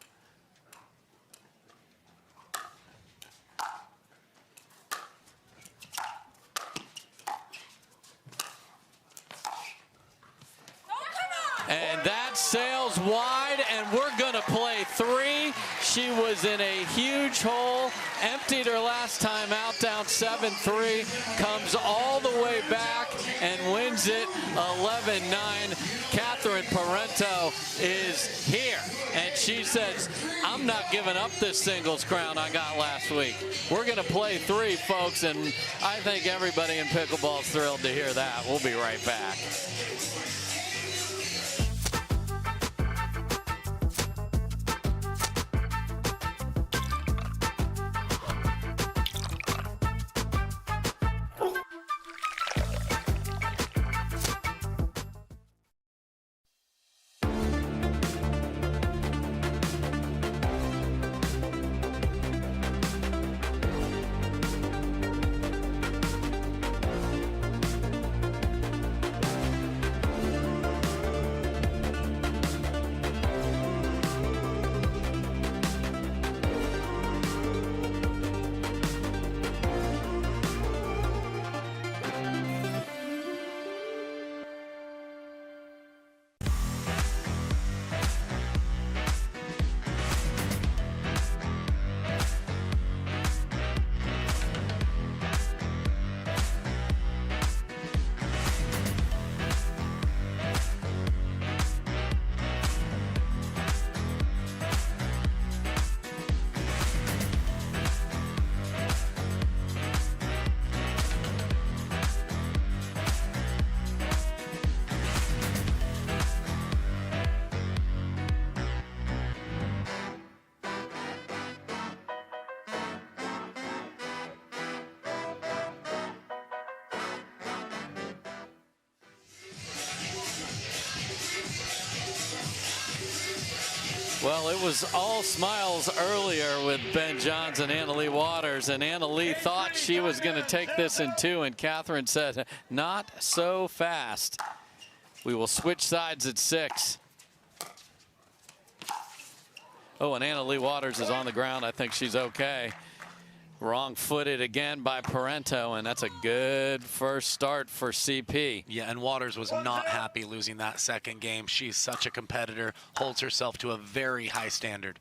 And that sails wide, and we're going to play 3. She was in a huge hole, emptied her last time out, down 7-3, comes all the way back and wins it 11-9. Catherine Parenteau is here, and she says, I'm not giving up this singles crown I got last week. We're going to play 3, folks, and I think everybody in pickleball is thrilled to hear that. We'll be right back. Well, it was all smiles earlier with Ben Johns and Leigh Waters, and Leigh thought she was going to take this in 2, and Catherine said, not so fast. We will switch sides at 6. Oh, and Leigh Waters is on the ground. I think she's okay. Wrong-footed again by Parenteau, and that's a good first start for CP. Yeah, and Waters was not happy losing that second game. She's such a competitor, holds herself to a very high standard.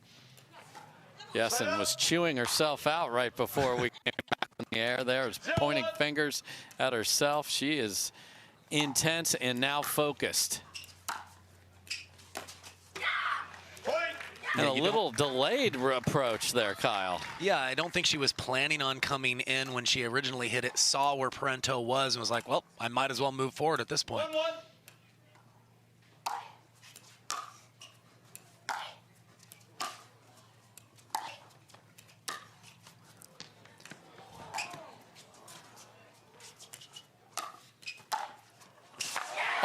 Yes, and was chewing herself out right before we came back in the air there, was pointing fingers at herself. She is intense and now focused. And a little delayed approach there, Kyle. Yeah, I don't think she was planning on coming in when she originally hit it, saw where Parenteau was, and was like, well, I might as well move forward at this point.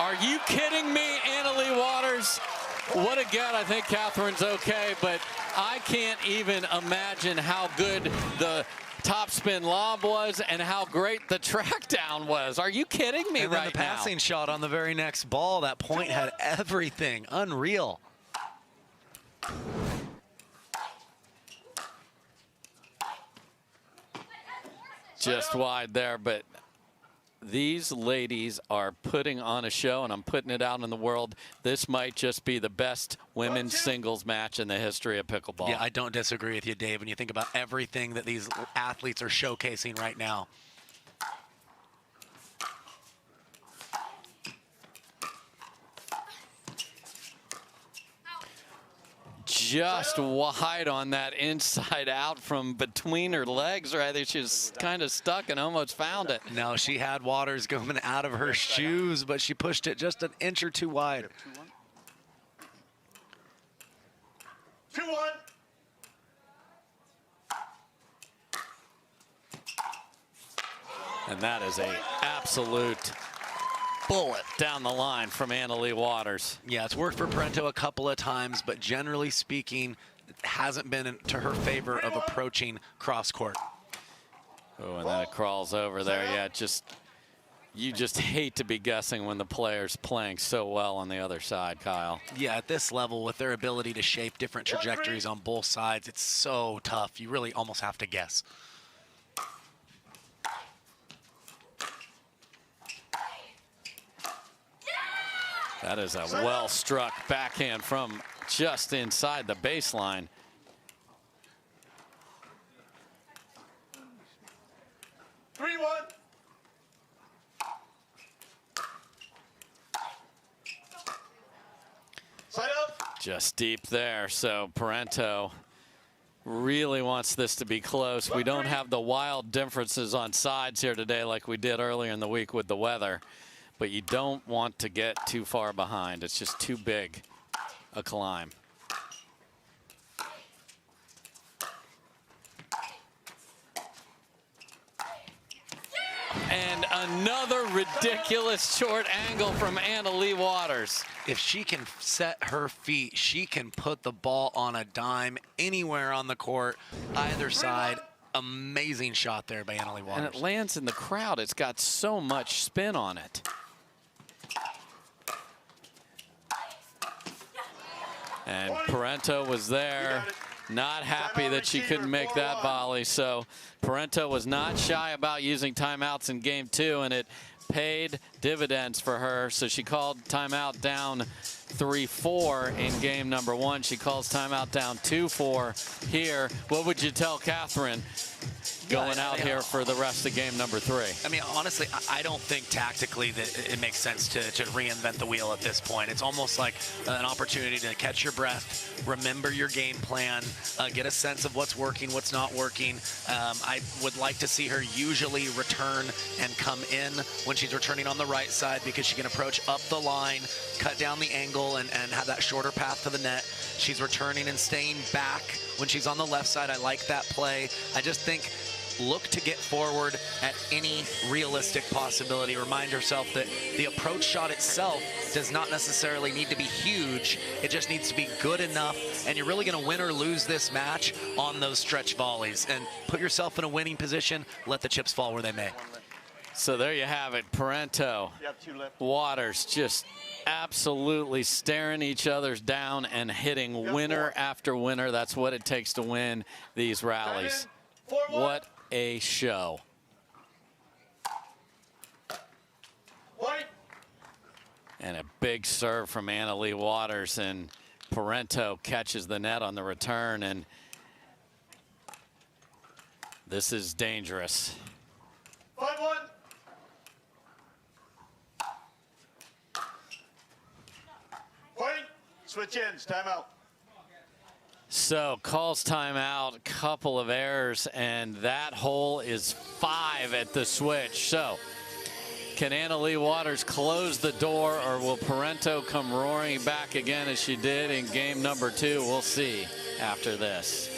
Are you kidding me, Annalie Waters? What again? I think Catherine's okay, but I can't even imagine how good the topspin lob was and how great the track down was. Are you kidding me and then right the passing shot on the very next ball, that point had everything. Unreal. Just wide there, but these ladies are putting on a show, and I'm putting it out in the world. This might just be the best women's singles match in the history of pickleball. Yeah, I don't disagree with you, Dave, when you think about everything that these athletes are showcasing right now. Just wide on that inside out from between her legs right there. She was kind of stuck and almost found it. No, she had Waters going out of her shoes, but she pushed it just an inch or two wide. 2-1. And that is a absolute bullet down the line from Annalie Waters. Yeah, it's worked for Parenteau a couple of times, but generally speaking, it hasn't been to her favor of approaching cross court. Oh, and then it crawls over there. Yeah, you just hate to be guessing when the player's playing so well on the other side, Kyle. Yeah, at this level, with their ability to shape different trajectories on both sides, it's so tough. You really almost have to guess. That is a well-struck backhand from just inside the baseline. Just deep there, so Parenteau really wants this to be close. We don't have the wild differences on sides here today like we did earlier in the week with the weather. But you don't want to get too far behind. It's just too big a climb. And another ridiculous short angle from Annalie Waters. If she can set her feet, she can put the ball on a dime anywhere on the court, either side. Amazing shot there by Annalie Waters. And it lands in the crowd. It's got so much spin on it. And Parenteau was there, not happy that she couldn't make that volley. So Parenteau was not shy about using timeouts in game 2, and it paid dividends for her. So she called timeout down 3-4 in game number 1. She calls timeout down 2-4 here. What would you tell Catherine going out here for the rest of game number 3? I mean, honestly, I don't think tactically that it makes sense to reinvent the wheel at this point. It's almost like an opportunity to catch your breath, remember your game plan, get a sense of what's working, what's not working. I would like to see her usually return and come in when she's returning on the right side, because she can approach up the line, cut down the angle, and have that shorter path to the net. She's returning and staying back when she's on the left side. I like that play. I just think look to get forward at any realistic possibility. Remind herself that the approach shot itself does not necessarily need to be huge. It just needs to be good enough, and you're really going to win or lose this match on those stretch volleys. And put yourself in a winning position, let the chips fall where they may. So there you have it. Parenteau, Waters just absolutely staring each other's down and hitting winner after winner. That's what it takes to win these rallies. What a show. And a big serve from Annalie Waters, and Parenteau catches the net on the return, and this is dangerous. 5-1. Switch ends, timeout. So calls timeout, couple of errors, and that hole is 5 at the switch. So can Annalie Waters close the door, or will Parenteau come roaring back again as she did in game number 2? We'll see after this.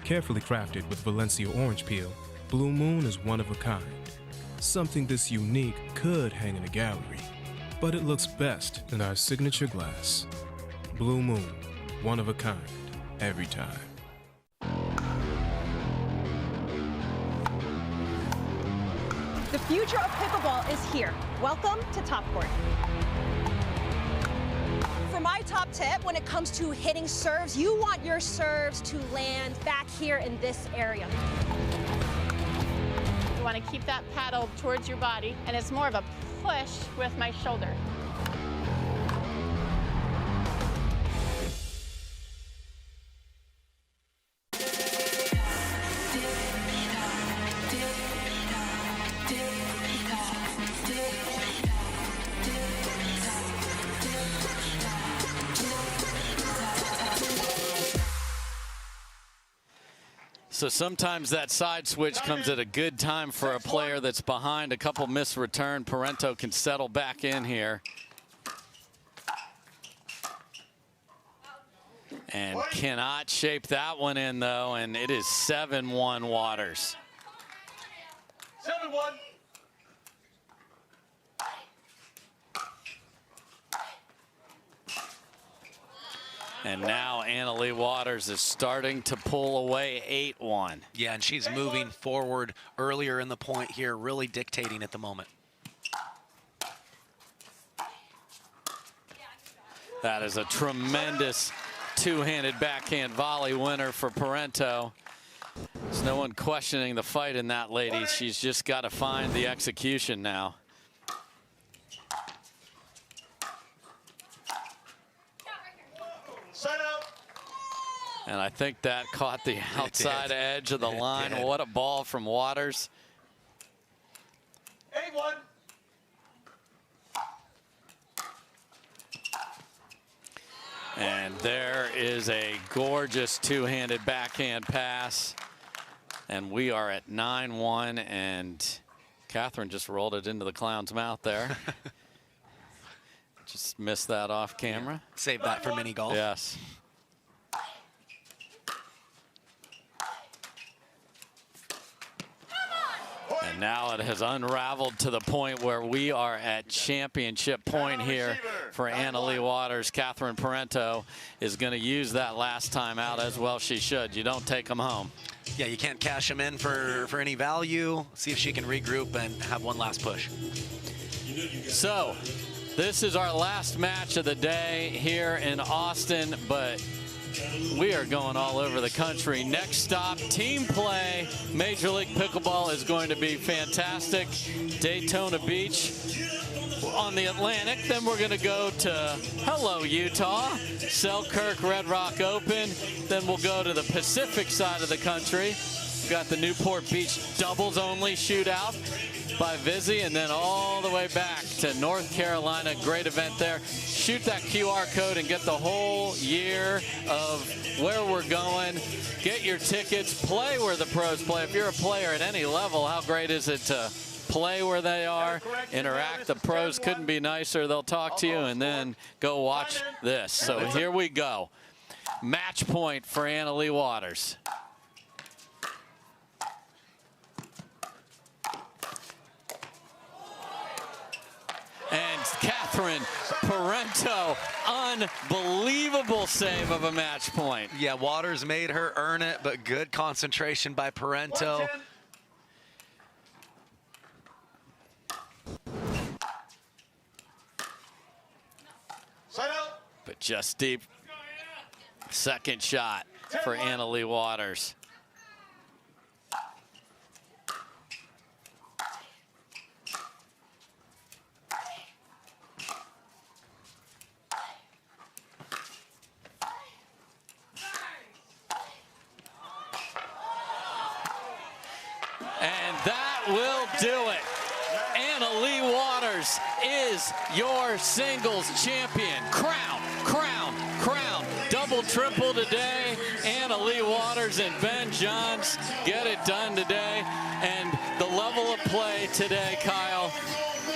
Carefully crafted with Valencia orange peel, Blue Moon is one of a kind. Something this unique could hang in a gallery, but it looks best in our signature glass. Blue Moon, one of a kind, every time. The future of pickleball is here. Welcome to Top Court. For my top tip, when it comes to hitting serves, you want your serves to land back here in this area. You want to keep that paddle towards your body, and it's more of a push with my shoulder. So sometimes that side switch comes at a good time for a player that's behind. A couple missed return. Parenteau can settle back in here. And cannot shape that one in, though, and it is 7-1 Waters. 7-1. And now Leigh Waters is starting to pull away 8-1. Yeah, and she's moving forward earlier in the point here, really dictating at the moment. That is a tremendous two-handed backhand volley winner for Parenteau. There's no one questioning the fight in that lady. She's just got to find the execution now. And I think that caught the outside edge of the line. What a ball from Waters. 8-1. And there is a gorgeous two-handed backhand pass. And we are at 9-1, and Catherine just rolled it into the clown's mouth there. Just missed that off camera. Yeah. Save that for mini golf. Yes. And now it has unraveled to the point where we are at championship point here for Leigh Waters. Catherine Parenteau is going to use that last time out, as well she should. You don't take them home. Yeah, you can't cash them in for any value. See if she can regroup and have one last push. So this is our last match of the day here in Austin, but we are going all over the country. Next stop, team play. Major League Pickleball is going to be fantastic. Daytona Beach on the Atlantic. Then we're going to go to Utah, Selkirk Red Rock Open. Then we'll go to the Pacific side of the country. We've got the Newport Beach doubles only shootout by Vizzy, and then all the way back to North Carolina. Great event there. Shoot that QR code and get the whole year of where we're going. Get your tickets. Play where the pros play. If you're a player at any level, how great is it to play where they are, interact. The pros couldn't be nicer. They'll talk to you, and then go watch this. So here we go. Match point for Leigh Waters. And Catherine Parenteau, unbelievable save of a match point. Yeah, Waters made her earn it, but good concentration by Parenteau. But just deep. Second shot for Leigh Waters. And that will do it. Leigh Waters is your singles champion. Crown, crown, crown. Double, triple today. Leigh Waters and Ben Johns get it done today. And the level of play today, Kyle,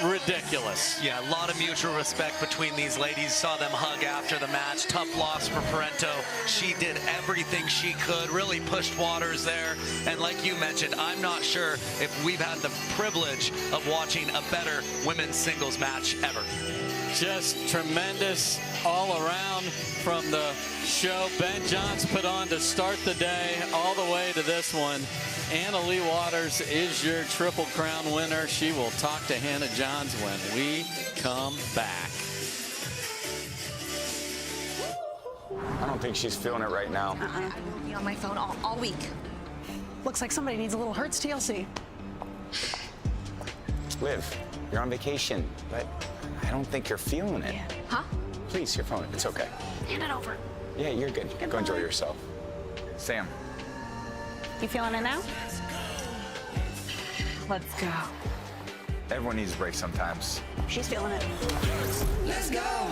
ridiculous. Yeah, a lot of mutual respect between these ladies. Saw them hug after the match. Tough loss for Parenteau. She did everything she could, really pushed waters there. And like you mentioned, I'm not sure if we've had the privilege of watching a better women's singles match ever. Just tremendous all around from the show Ben Johns put on to start the day all the way to this one. Leigh Waters is your Triple Crown winner. She will talk to Hannah Johns when we come back. I don't think she's feeling it right now. I'll be on my phone all week. Looks like somebody needs a little Hertz TLC. Liv, you're on vacation, but I don't think you're feeling it. Huh? Please, your phone. It's okay. Hand it over. Yeah, you're good. Go enjoy yourself. Sam. You feeling it now? Let's go. Everyone needs a break sometimes. She's feeling it. Let's go.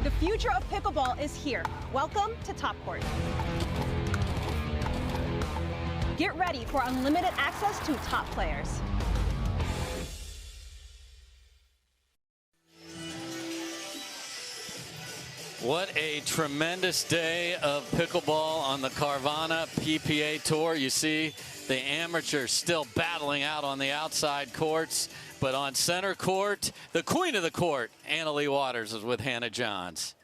The future of pickleball is here. Welcome to Top Court. Get ready for unlimited access to top players. What a tremendous day of pickleball on the Carvana PPA Tour. You see the amateurs still battling out on the outside courts, but on center court, the queen of the court, Leigh Waters, is with Hannah Johns.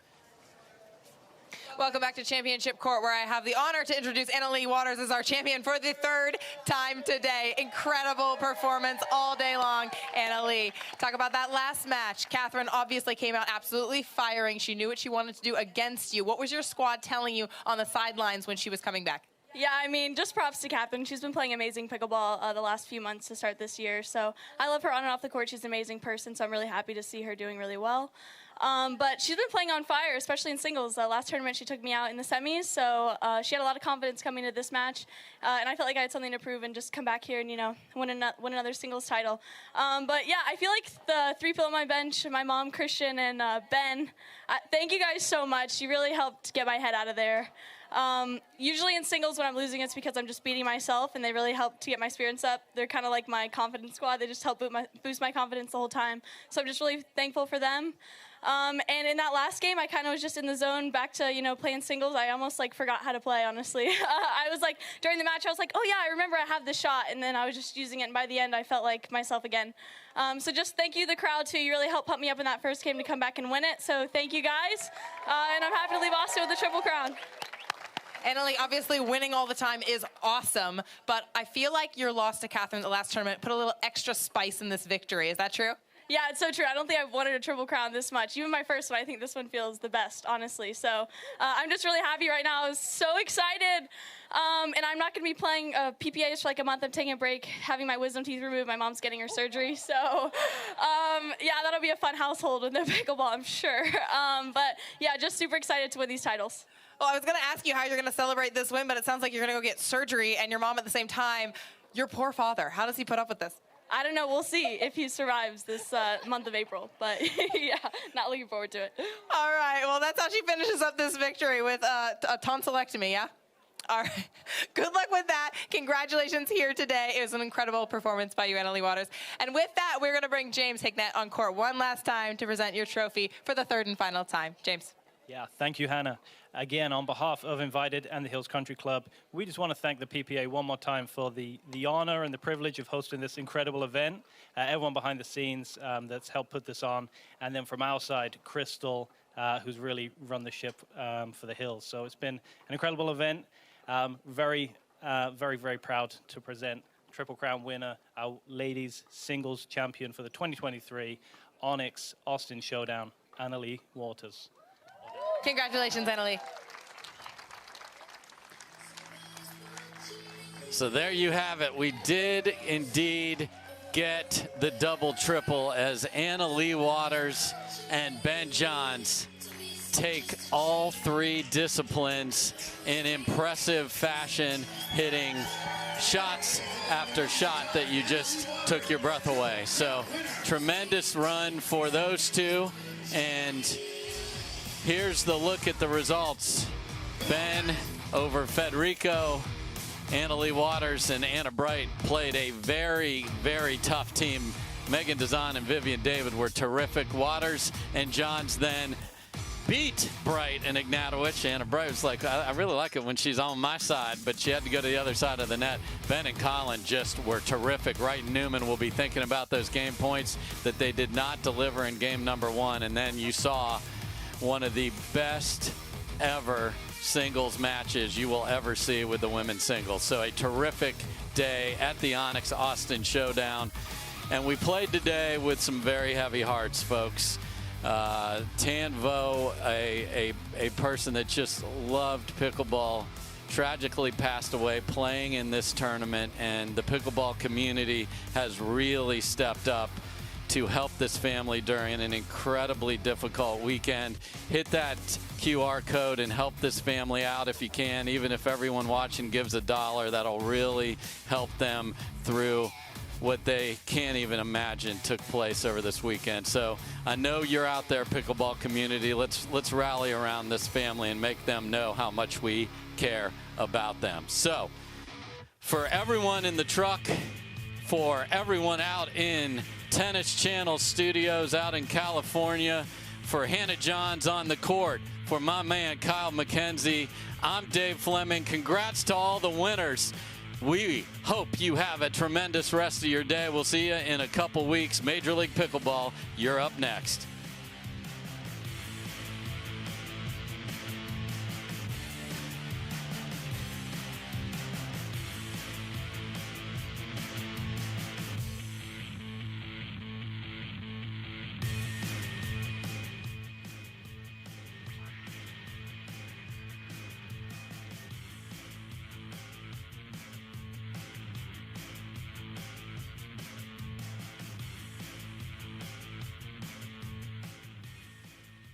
Welcome back to Championship Court, where I have the honor to introduce Leigh Waters as our champion for the third time today. Incredible performance all day long, Leigh. Talk about that last match. Catherine obviously came out absolutely firing. She knew what she wanted to do against you. What was your squad telling you on the sidelines when she was coming back? Yeah, I mean, just props to Catherine. She's been playing amazing pickleball the last few months to start this year. So I love her on and off the court. She's an amazing person, so I'm really happy to see her doing really well. But she's been playing on fire, especially in singles. Last tournament, she took me out in the semis, so she had a lot of confidence coming to this match. And I felt like I had something to prove and just come back here and, you know, win another singles title. But yeah, I feel like the three people on my bench, my mom, Christian, and Ben, thank you guys so much. You really helped get my head out of there. Usually in singles when I'm losing, it's because I'm just beating myself, and they really help to get my spirits up. They're kind of like my confidence squad. They just help boost my confidence the whole time. So I'm just really thankful for them. And in that last game, I kind of was just in the zone back to, you know, playing singles. I almost like forgot how to play, honestly. I was like, during the match, I was like, oh yeah, I remember I have this shot. And then I was just using it. And by the end, I felt like myself again. So just thank you, the crowd, too. You really helped pump me up in that first game to come back and win it. So thank you, guys. And I'm happy to leave Austin with the Triple Crown. Leigh, obviously winning all the time is awesome, but I feel like your loss to Catherine the last tournament put a little extra spice in this victory. Is that true? Yeah, it's so true. I don't think I've wanted a Triple Crown this much. Even my first one, I think this one feels the best, honestly. So I'm just really happy right now. I was so excited. And I'm not going to be playing PPAs for like a month. I'm taking a break, having my wisdom teeth removed. My mom's getting her surgery. So, yeah, that'll be a fun household with no pickleball, I'm sure. But, yeah, just super excited to win these titles. Well, I was going to ask you how you're going to celebrate this win, but it sounds like you're going to go get surgery and your mom at the same time. Your poor father. How does he put up with this? I don't know. We'll see if he survives this month of April. But, yeah, not looking forward to it. All right. Well, that's how she finishes up this victory with a tonsillectomy, yeah? All right. Good luck with that. Congratulations here today. It was an incredible performance by you, Leigh Waters. And with that, we're going to bring James Hicknett on court one last time to present your trophy for the third and final time. James. Yeah, thank you, Hannah. Again, on behalf of Invited and the Hills Country Club, we just want to thank the PPA one more time for the honor and the privilege of hosting this incredible event. Everyone behind the scenes that's helped put this on. And then from our side, Crystal, who's really run the ship for the Hills. So it's been an incredible event. Very, very proud to present Triple Crown winner, our ladies singles champion for the 2023 ONIX Austin Showdown, Leigh Waters. Congratulations, Leigh. So there you have it. We did indeed get the double triple as Leigh Waters and Ben Johns take all three disciplines in impressive fashion, hitting shots after shot that you just took your breath away. So tremendous run for those two. And here's the look at the results. Ben over Federico. Leigh Waters and Anna Bright played a very, very tough team. Sheehan-Dizon and Vivienne David were terrific. Waters and Johns then beat Bright and Ignatowich. Anna Bright was like, I really like it when she's on my side, but she had to go to the other side of the net. Ben and Collin just were terrific. Wright and Newman will be thinking about those game points that they did not deliver in game number 1. And then you saw one of the best ever singles matches you will ever see with the women's singles. So a terrific day at the ONIX Austin Showdown. And we played today with some very heavy hearts, folks. Tan Vo, a person that just loved pickleball, tragically passed away playing in this tournament, and the pickleball community has really stepped up to help this family during an incredibly difficult weekend. Hit that QR code and help this family out if you can. Even if everyone watching gives $1, that'll really help them through what they can't even imagine took place over this weekend. So I know you're out there, pickleball community. Let's rally around this family and make them know how much we care about them. So for everyone in the truck, for everyone out in Tennis Channel Studios out in California, for Hannah Johns on the court, for my man Kyle McKenzie, I'm Dave Fleming. Congrats to all the winners. We hope you have a tremendous rest of your day. We'll see you in a couple weeks. Major League Pickleball, you're up next.